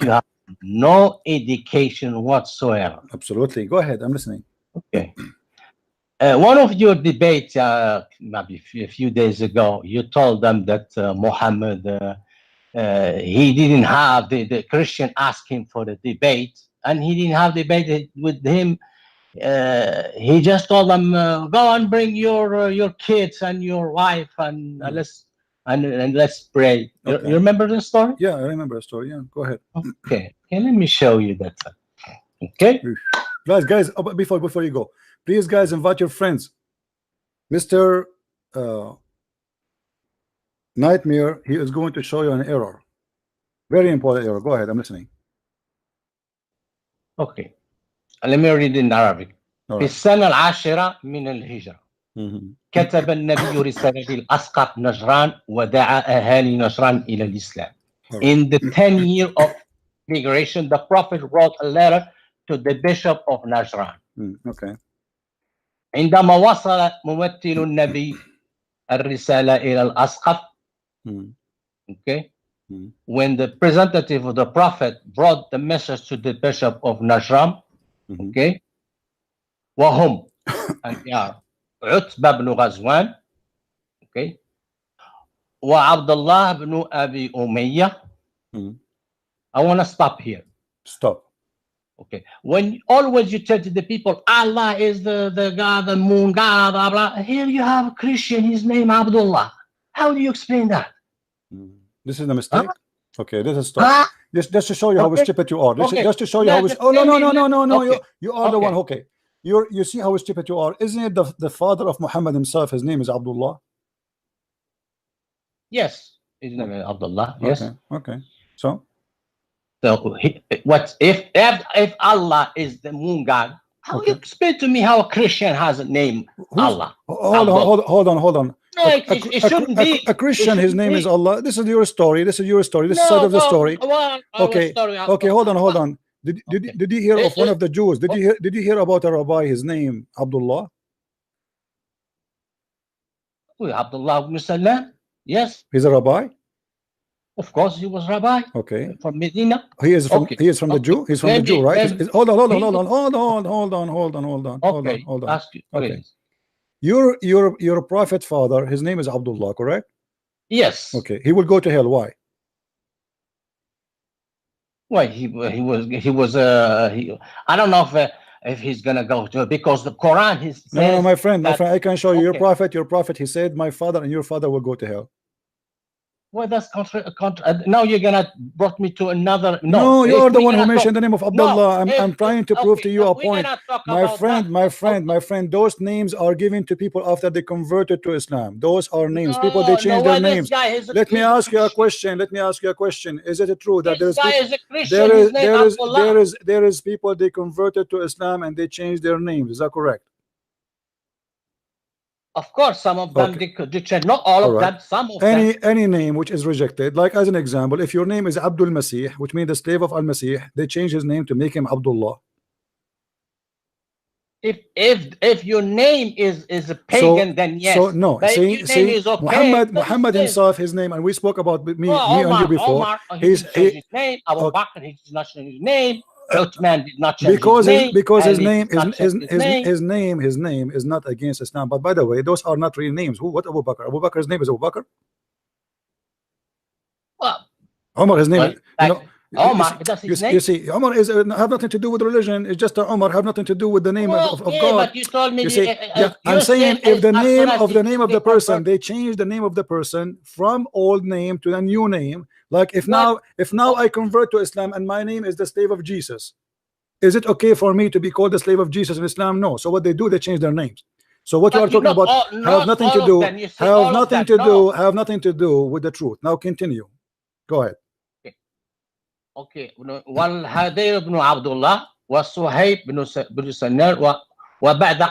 have no education whatsoever. Absolutely. Go ahead. I'm listening. Okay. One of your debates, maybe a few days ago, you told them that Muhammad, he didn't have the Christian asked him for the debate, and he didn't have debate with him. He just told them, go and bring your kids and your wife, and let's pray. Okay. You remember the story? Yeah, I remember the story. Yeah, go ahead. Okay. Let me show you that. Okay. Guys, before you go, please, guys, invite your friends. Mr. Nightmare, he is going to show you an error. Very important error. Go ahead, I'm listening. Okay. Let me read in Arabic. All في right. السنة العاشرة من الهجرة كتب النبي رسالة الأسقف نجران ودعا أهالي نجران إلى الإسلام. In the 10th year of migration, the Prophet wrote a letter to the Bishop of Najran. Okay. عندما وصل ممثل النبي الرسالة إلى الأسقف. Okay. When the representative of the Prophet brought the message to the Bishop of Najran. Okay. وهم and they are عتبة بن غزوان. Okay. وعبد الله بن أبي أمية. I want to stop here. Stop. Okay. When always you tell to the people, Allah is the God, the moon God, blah, blah. Here you have a Christian, his name Abdullah. How do you explain that? This is the mistake. Okay, this is stop. Just to show you how stupid you are. Just to show you how. Oh no! Okay. You are the one. Okay. You see how stupid you are. Isn't it the father of Muhammad himself? His name is Abdullah. Yes, his name is Abdullah. Yes. Okay. So what if Allah is the moon God? How you explain to me how a Christian has a name Allah? Hold on. No, it shouldn't be. A Christian, his name is Allah. This is your story. This is the side of the story. Okay. Hold on. Did you hear of one of the Jews? Did you hear about a rabbi? His name Abdullah. Abdullah ibn Salam. Yes. He's a rabbi. Of course, he was rabbi. Okay. From Medina. He is from the Jew. He's from the Jew, right? Hold on. Okay. Your prophet father, his name is Abdullah, correct? Yes. Okay. He will go to hell. Why? Why he was I don't know if he's gonna go to, because the Quran says no, my friend, I can show you your prophet. He said, my father and your father will go to hell. Well, that's now you're gonna brought me to another. No, you are the one who mentioned the name of Abdullah. I'm trying to prove to you a point. My friend, those names are given to people after they converted to Islam. Those are names. People, they change their names. Let me ask you a question. Is it true that there is people they converted to Islam and they changed their names? Is that correct? Of course, some of them they change. Not all of them. Some of them. Any name which is rejected, like as an example, if your name is Abdul Masih, which means the slave of Al Masih, they change his name to make him Abdullah. If your name is a pagan, then yes. So no, but see, is okay, Muhammad himself, his name, and we spoke about me and you before. Omar, his name. Abu Bakr, he did not change his name. Uthman did not change his name. Because his name is not against Islam. But by the way, those are not real names. What Abu Bakr? Abu Bakr's name is Abu Bakr. Well, Omar, his name. Omar, that's his name. You see, Omar is have nothing to do with religion. It's just Omar have nothing to do with the name of God. But you told me. You see, I'm saying if the name of the person, they change the name of the person from old name to the new name. Like if now I convert to Islam and my name is the slave of Jesus, is it okay for me to be called the slave of Jesus in Islam? No. So what they do, they change their names. So what you are talking about have nothing to do, have nothing to do with the truth. Now continue. Go ahead. Okay. والهدير بن عبد الله وصهيب بن سنان وبعد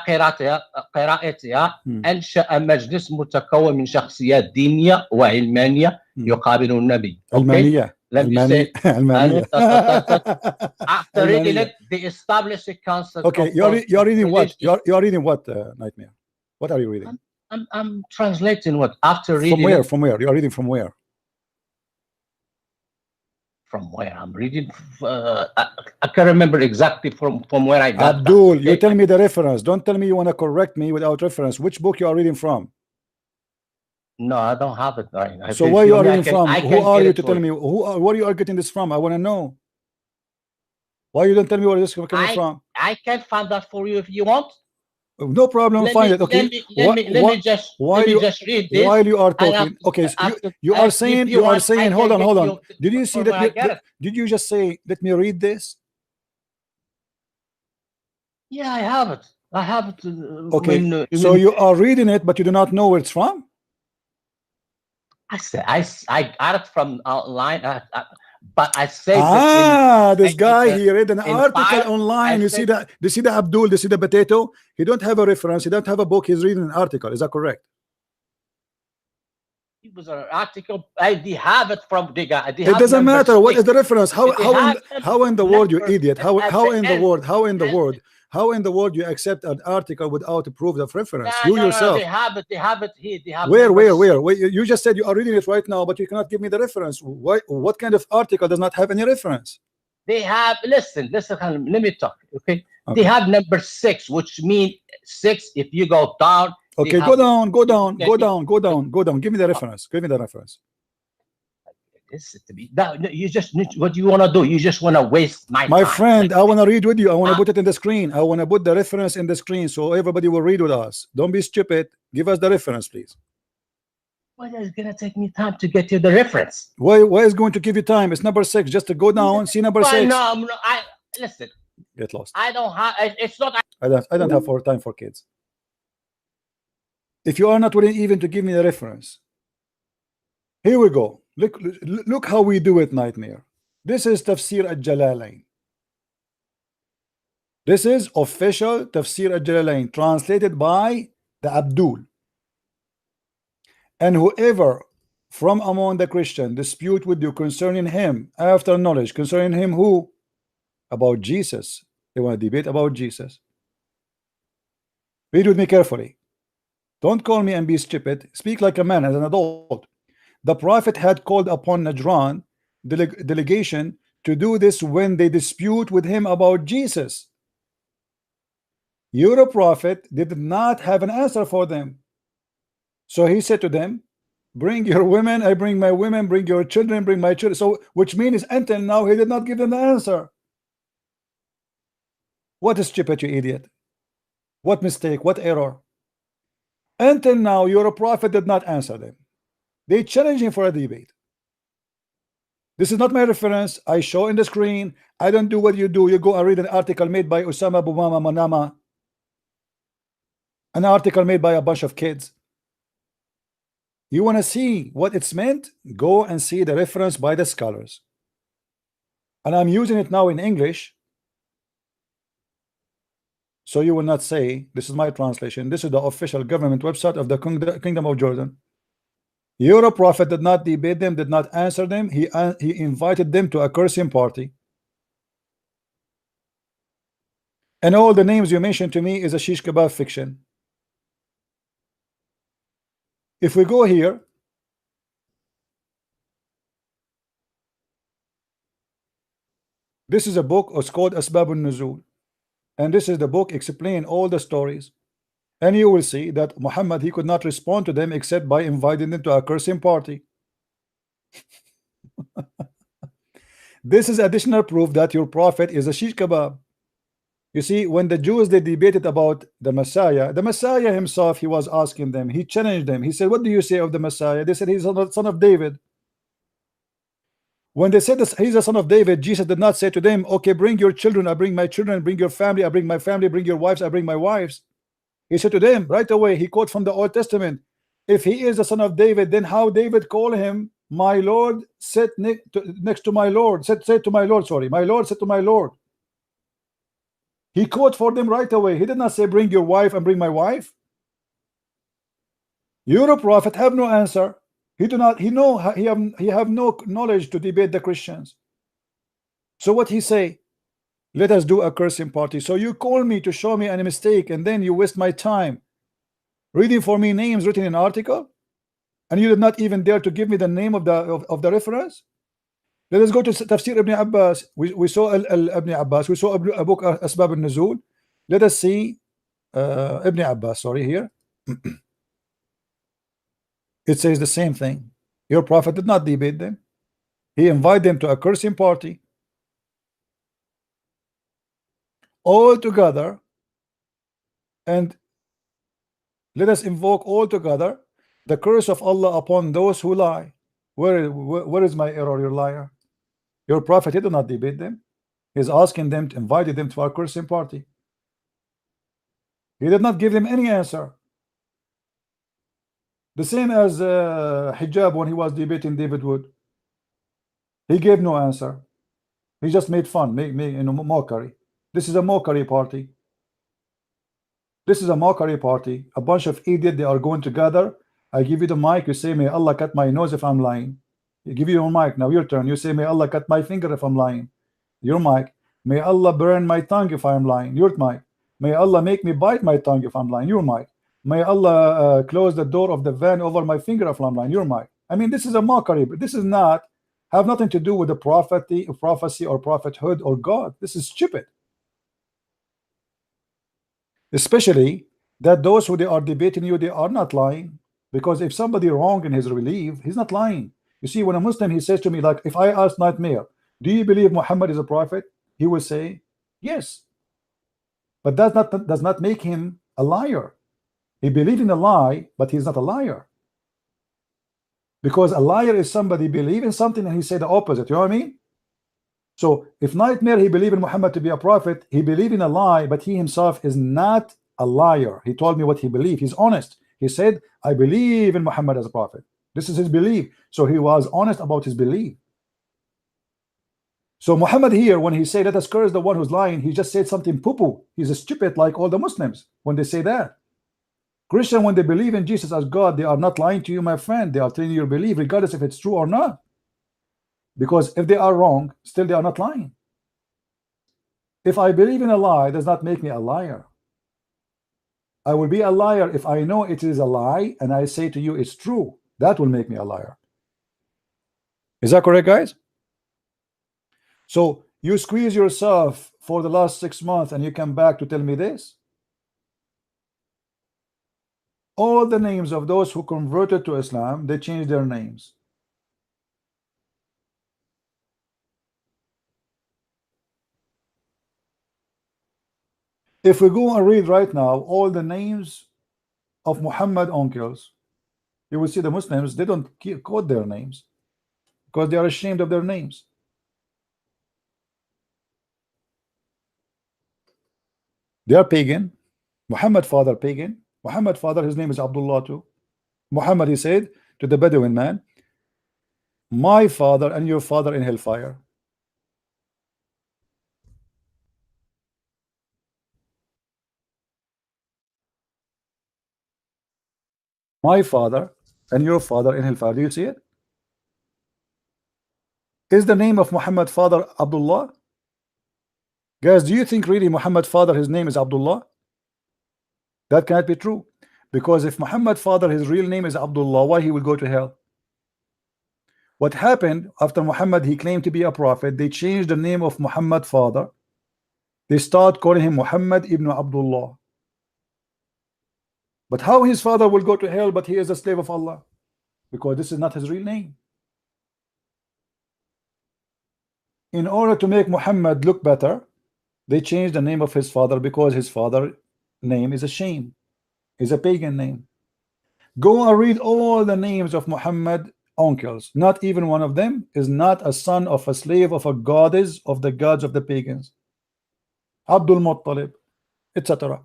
قراءتها أنشأ مجلس متكون من شخصيات دينية وعلمانية يقابل النبي. علمانية. Let me say, علمانية. after reading it, they established a concept. Okay, you're reading what? You're reading what, Nightmare? What are you reading? I'm translating what after reading. From where? It, from where? You're reading from where? From where I'm reading. I can't remember exactly from where I got Abdul, that. you tell me the reference. Don't tell me you want to correct me without reference. Which book you are reading from? No, I don't have it right now. So where you are reading from? Who are you to tell me? Where you are getting this from? I want to know. Why you don't tell me where this is coming from? I can find that for you if you want. No problem. Find it. Okay. Let me just read this. While you are talking, okay. So you are saying. Hold on. Did you see that? Did you just say? Let me read this. Yeah, I have it. I have it. Okay. So you are reading it, but you do not know where it's from. I said I got it from online, but I said this guy he read an article online. You see that? You see the Abdul? You see the potato? He don't have a reference. He don't have a book. He's reading an article. Is that correct? It was an article. I have it from the guy. It doesn't matter. What is the reference? How in the world, you idiot? How in the world you accept an article without a proof of reference? Yourself. They have it here. They have where? You just said you are reading it right now, but you cannot give me the reference. What kind of article does not have any reference? They have, listen, let me talk, okay? They have number 6, which means 6 if you go down. Okay, go down. Give me the reference. You just, what do you want to do? You just want to waste my time. Friend, I want to read with you. I want to put it in the screen. I want to put the reference in the screen so everybody will read with us. Don't be stupid. Give us the reference, please. Well, it's going to take me time to get you the reference. Why is going to give you time? It's number 6. Just to go down, see number 6. No, listen. Get lost. I don't have, it's not. I don't have time for kids. If you are not willing even to give me the reference. Here we go. Look how we do it, Nightmare. This is Tafsir al-Jalalain. This is official Tafsir al-Jalalain, translated by the Abdul. And whoever from among the Christian dispute with you concerning him after knowledge, concerning him who? About Jesus. They want to debate about Jesus. Read with me carefully. Don't call me and be stupid. Speak like a man, as an adult. The prophet had called upon Najran delegation to do this when they dispute with him about Jesus. Your prophet did not have an answer for them. So he said to them, bring your women, I bring my women, bring your children, bring my children. So which means until now he did not give them the answer. What is stupid, you idiot? What mistake? What error? Until now your prophet did not answer them. They challenge him for a debate. This is not my reference. I show in the screen. I don't do what you do. You go and read an article made by Osama Bumama Manama, an article made by a bunch of kids. You want to see what it's meant? Go and see the reference by the scholars. And I'm using it now in English, so you will not say this is my translation. This is the official government website of the Kingdom of Jordan. Your prophet did not debate them, did not answer them. He invited them to a cursing party. And all the names you mentioned to me is a shish kebab fiction. If we go here, this is a book. It's called Asbabun Nuzul, and this is the book explaining all the stories. And you will see that Muhammad, he could not respond to them except by inviting them to a cursing party. This is additional proof that your prophet is a shish kebab. You see, when the Jews, they debated about the Messiah himself, he was asking them, he challenged them. He said, what do you say of the Messiah? They said, he's the son of David. When they said this, he's the son of David, Jesus did not say to them, okay, bring your children, I bring my children, bring your family, I bring my family, bring your wives, I bring my wives. He said to them right away, he quote from the Old Testament, if he is the son of David, then how David called him my Lord, sit next to my Lord, said to my Lord, sorry, my Lord said to my Lord. He called for them right away. He did not say bring your wife and bring my wife. Your prophet have no answer. He have no knowledge to debate the Christians. So what he say? Let us do a cursing party. So you call me to show me a mistake, and then you waste my time reading for me names written in an article, and you did not even dare to give me the name of the reference. Let us go to Tafsir Ibn Abbas. We saw Ibn Abbas. We saw a book Asbab al-Nuzul. Let us see Ibn Abbas. Sorry, here it says the same thing. Your prophet did not debate them. He invited them to a cursing party all together, and let us invoke all together the curse of Allah upon those who lie. Where is my error, you liar? Your prophet, he did not debate them. He's asking them to invite them to our cursing party. He did not give them any answer. The same as hijab when he was debating David Wood. He gave no answer. He just made fun, made mockery. This is a mockery party. This is a mockery party. A bunch of idiots, they are going together. I give you the mic, you say may Allah cut my nose if I'm lying. You give you your mic, now your turn. You say may Allah cut my finger if I'm lying. Your mic. May Allah burn my tongue if I'm lying. Your mic. May Allah make me bite my tongue if I'm lying. Your mic. May Allah close the door of the van over my finger if I'm lying. Your mic. I mean, this is a mockery, but this is not have nothing to do with the prophecy or prophethood or God. This is stupid. Especially that those who they are debating you, they are not lying, because if somebody wrong in his belief, he's not lying. You see, when a Muslim, he says to me, like, if I ask Nightmare, do you believe Muhammad is a prophet? He will say yes, but that does not make him a liar. He believes in a lie, but he's not a liar, because a liar is somebody believe in something and he say the opposite. You know what I mean? So if Nightmare, he believed in Muhammad to be a prophet, he believed in a lie, but he himself is not a liar. He told me what he believed. He's honest. He said, I believe in Muhammad as a prophet. This is his belief. So he was honest about his belief. So Muhammad here, when he said let us curse the one who's lying, he just said something poo-poo. He's a stupid like all the Muslims when they say that. Christian, when they believe in Jesus as God, they are not lying to you, my friend. They are telling you your belief, regardless if it's true or not. Because if they are wrong, still they are not lying. If I believe in a lie, does not make me a liar. I will be a liar if I know it is a lie and I say to you it's true. That will make me a liar. Is that correct, guys? So you squeeze yourself for the last 6 months and you come back to tell me this? All the names of those who converted to Islam, they changed their names. If we go and read right now all the names of Muhammad uncles, you will see the Muslims, they don't quote their names because they are ashamed of their names. They are pagan. Muhammad father pagan. Muhammad father, his name is Abdullah too. Muhammad, he said to the Bedouin man, my father and your father in hellfire. My father and your father in hellfire. Do you see it? Is the name of Muhammad father Abdullah? Guys, do you think really Muhammad father, his name is Abdullah? That cannot be true, because if Muhammad father, his real name is Abdullah, why he will go to hell? What happened after Muhammad, he claimed to be a prophet, they changed the name of Muhammad father. They start calling him Muhammad ibn Abdullah. But how his father will go to hell, but he is a slave of Allah? Because this is not his real name. In order to make Muhammad look better, they changed the name of his father, because his father name is a shame, is a pagan name. Go and read all the names of Muhammad uncles. Not even one of them is not a son of a slave of a goddess of the gods of the pagans. Abdul Muttalib, etc.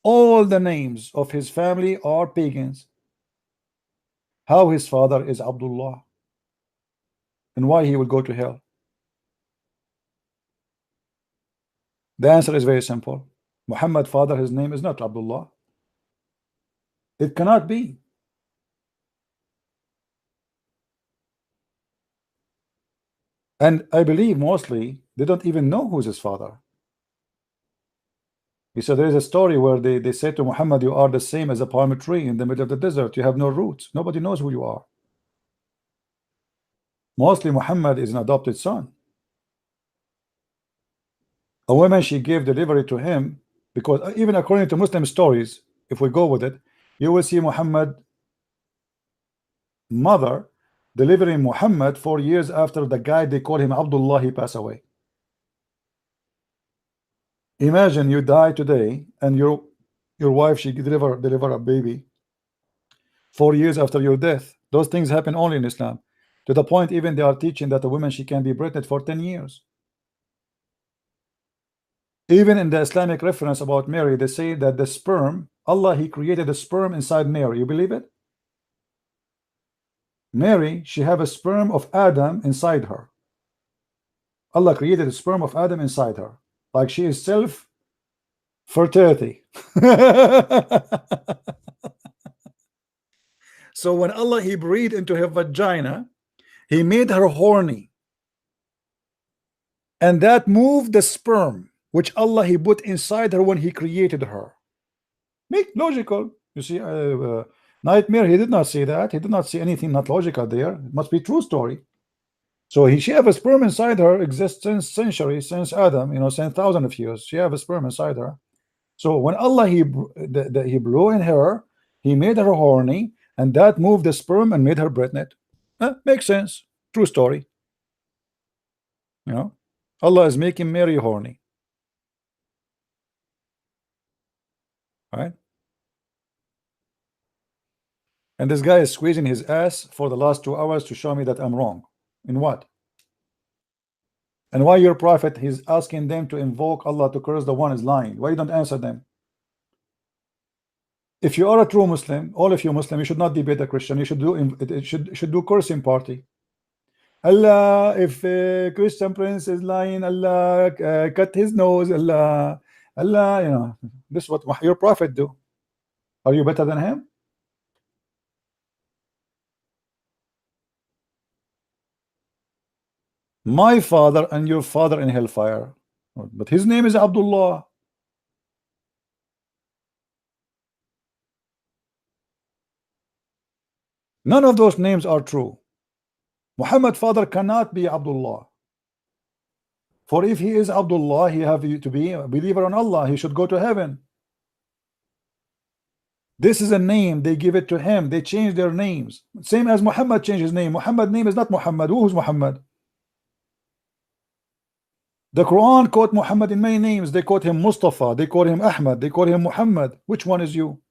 All the names of his family are pagans. How his father is Abdullah, and why he will go to hell? The answer is very simple. Muhammad father, his name is not Abdullah. It cannot be. And I believe mostly they don't even know who's his father. He said there is a story where they say to Muhammad, you are the same as a palm tree in the middle of the desert. You have no roots. Nobody knows who you are. Mostly Muhammad is an adopted son. A woman, she gave delivery to him, because even according to Muslim stories, if we go with it, you will see Muhammad mother delivering Muhammad 4 years after the guy they call him Abdullah, he passed away. Imagine you die today and your wife, she deliver a baby 4 years after your death. Those things happen only in Islam, to the point even they are teaching that a woman, she can be pregnant for 10 years. Even in the Islamic reference about Mary, they say that the sperm, Allah, he created the sperm inside Mary. You believe it? Mary, she have a sperm of Adam inside her. Allah created the sperm of Adam inside her, like she is self fertility. So when Allah, he breathed into her vagina, he made her horny, and that moved the sperm which Allah, he put inside her when he created her. Make logical. You see, Nightmare, he did not see that. He did not see anything not logical there. It must be true story. So she have a sperm inside her, exists since centuries, since Adam, you know, since thousands of years. She have a sperm inside her. So when Allah, he blew in her, he made her horny, and that moved the sperm and made her pregnant. Makes sense. True story. You know, Allah is making Mary horny. Right? And this guy is squeezing his ass for the last 2 hours to show me that I'm wrong. In what? And why your prophet, he's asking them to invoke Allah to curse the one is lying? Why you don't answer them? If you are a true Muslim, all of you Muslim, you should not debate a Christian. You should do should do cursing party. Allah, if Christian prince is lying, Allah cut his nose. Allah, you know, this is what your prophet do. Are you better than him? My father and your father in hellfire, but his name is Abdullah. None of those names are true. Muhammad's father cannot be Abdullah. For if he is Abdullah, he have to be a believer on Allah. He should go to heaven. This is a name, they give it to him. They change their names. Same as Muhammad changed his name. Muhammad's name is not Muhammad. Who is Muhammad? The Quran quote Muhammad in many names. They quote him Mustafa, they quote him Ahmad, they quote him Muhammad. Which one is you?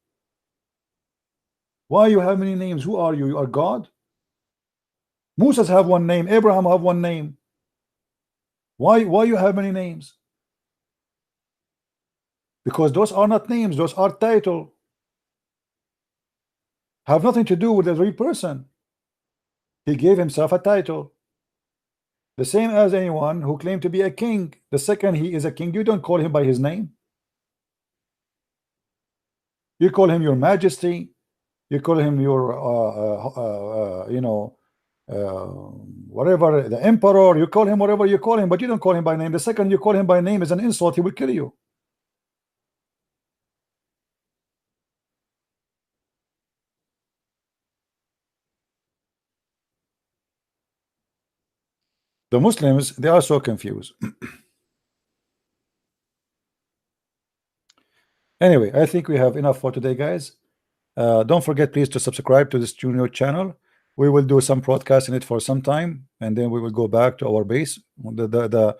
Why you have many names? Who are you? You are God? Moses have one name, Abraham have one name. Why you have many names? Because those are not names, those are title. Have nothing to do with the real person. He gave himself a title. The same as anyone who claimed to be a king. The second he is a king, you don't call him by his name. You call him your majesty. You call him your you know, whatever, the emperor. You call him whatever you call him, but you don't call him by name. The second you call him by name is an insult. He will kill you. The Muslims, they are so confused. Anyway, I think we have enough for today, guys. Don't forget, please, to subscribe to this junior channel. We will do some broadcast in it for some time, and then we will go back to our base. The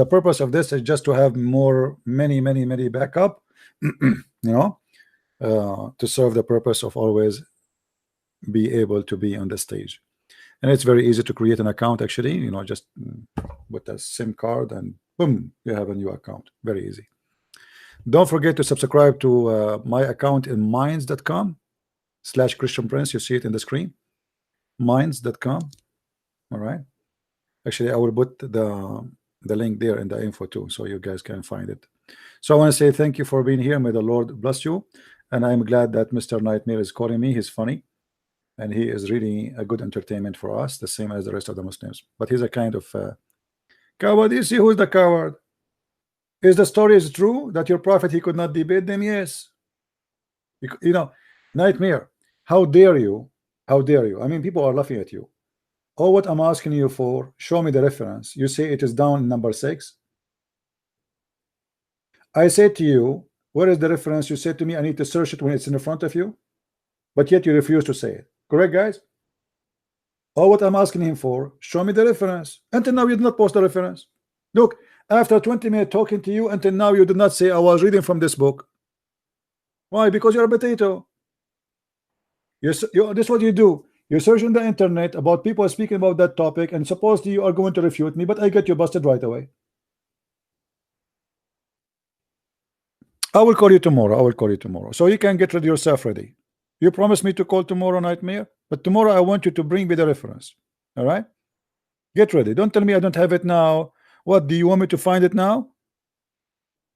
purpose of this is just to have many backup, you know, to serve the purpose of always be able to be on the stage. And it's very easy to create an account, actually, you know, just with a SIM card and boom, you have a new account. Very easy. Don't forget to subscribe to my account in minds.com/Christian Prince. You see it in the screen, minds.com. All right. Actually, I will put the link there in the info too, so you guys can find it. So I want to say thank you for being here. May the Lord bless you. And I'm glad that Mr. Nightmare is calling me. He's funny. And he is really a good entertainment for us, the same as the rest of the Muslims. But he's a kind of coward. You see who's the coward? Is the story is true that your prophet, he could not debate them? Yes. You know, Nightmare, how dare you? How dare you? I mean, people are laughing at you. Oh, what I'm asking you for, show me the reference. You say it is down in number 6. I said to you, where is the reference? You said to me, I need to search it when it's in front of you. But yet you refuse to say it. Correct, guys? Oh, what I'm asking him for, show me the reference. Until now, you did not post the reference. Look, after 20 minutes talking to you, until now, you did not say, I was reading from this book. Why? Because you're a potato. This is what you do. You search on the internet about people speaking about that topic, and supposedly you are going to refute me, but I get you busted right away. I will call you tomorrow. I will call you tomorrow. So you can get ready yourself ready. You promised me to call tomorrow, Nightmare, but tomorrow I want you to bring me the reference. All right? Get ready. Don't tell me I don't have it now. What, do you want me to find it now?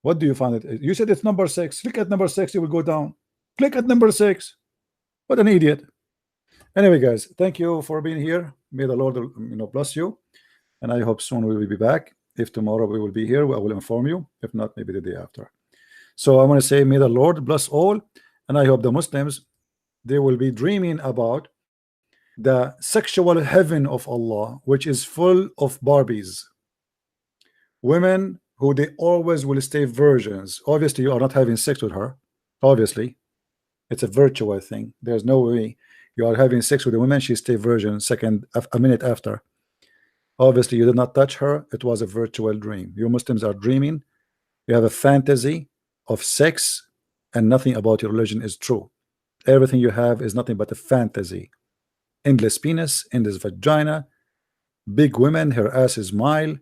What do you find it? You said it's number 6. Click at number 6, you will go down. Click at number 6. What an idiot. Anyway, guys, thank you for being here. May the Lord bless you. And I hope soon we will be back. If tomorrow we will be here, I will inform you. If not, maybe the day after. So I want to say, may the Lord bless all. And I hope the Muslims, they will be dreaming about the sexual heaven of Allah, which is full of Barbies. Women who they always will stay virgins. Obviously, you are not having sex with her. Obviously, it's a virtual thing. There's no way you are having sex with a woman, she stay virgin a minute after. Obviously, you did not touch her. It was a virtual dream. You Muslims are dreaming. You have a fantasy of sex, and nothing about your religion is true. Everything you have is nothing but a fantasy. Endless penis, endless vagina, big women, her ass is mile.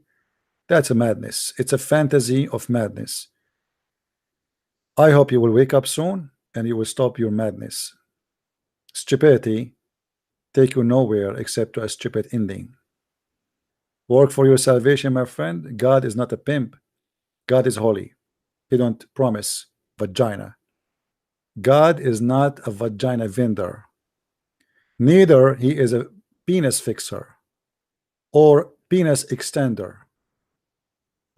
That's a madness. It's a fantasy of madness. I hope you will wake up soon and you will stop your madness. Stupidity take you nowhere except to a stupid ending. Work for your salvation, my friend. God is not a pimp. God is holy. He don't promise vagina. God is not a vagina vendor. Neither he is a penis fixer or penis extender.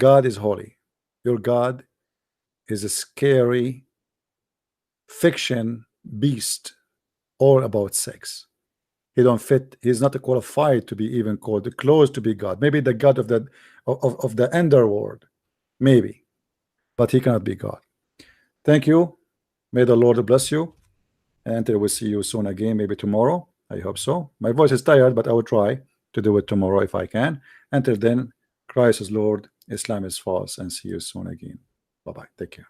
God is holy. Your God is a scary fiction beast all about sex. He don't fit. He's not qualified to be even called close to be God. Maybe the God of the underworld, maybe, but he cannot be God. Thank you. May the Lord bless you, and until we see you soon again, maybe tomorrow. I hope so. My voice is tired, but I will try to do it tomorrow if I can. Until then, Christ is Lord, Islam is false, and see you soon again. Bye-bye. Take care.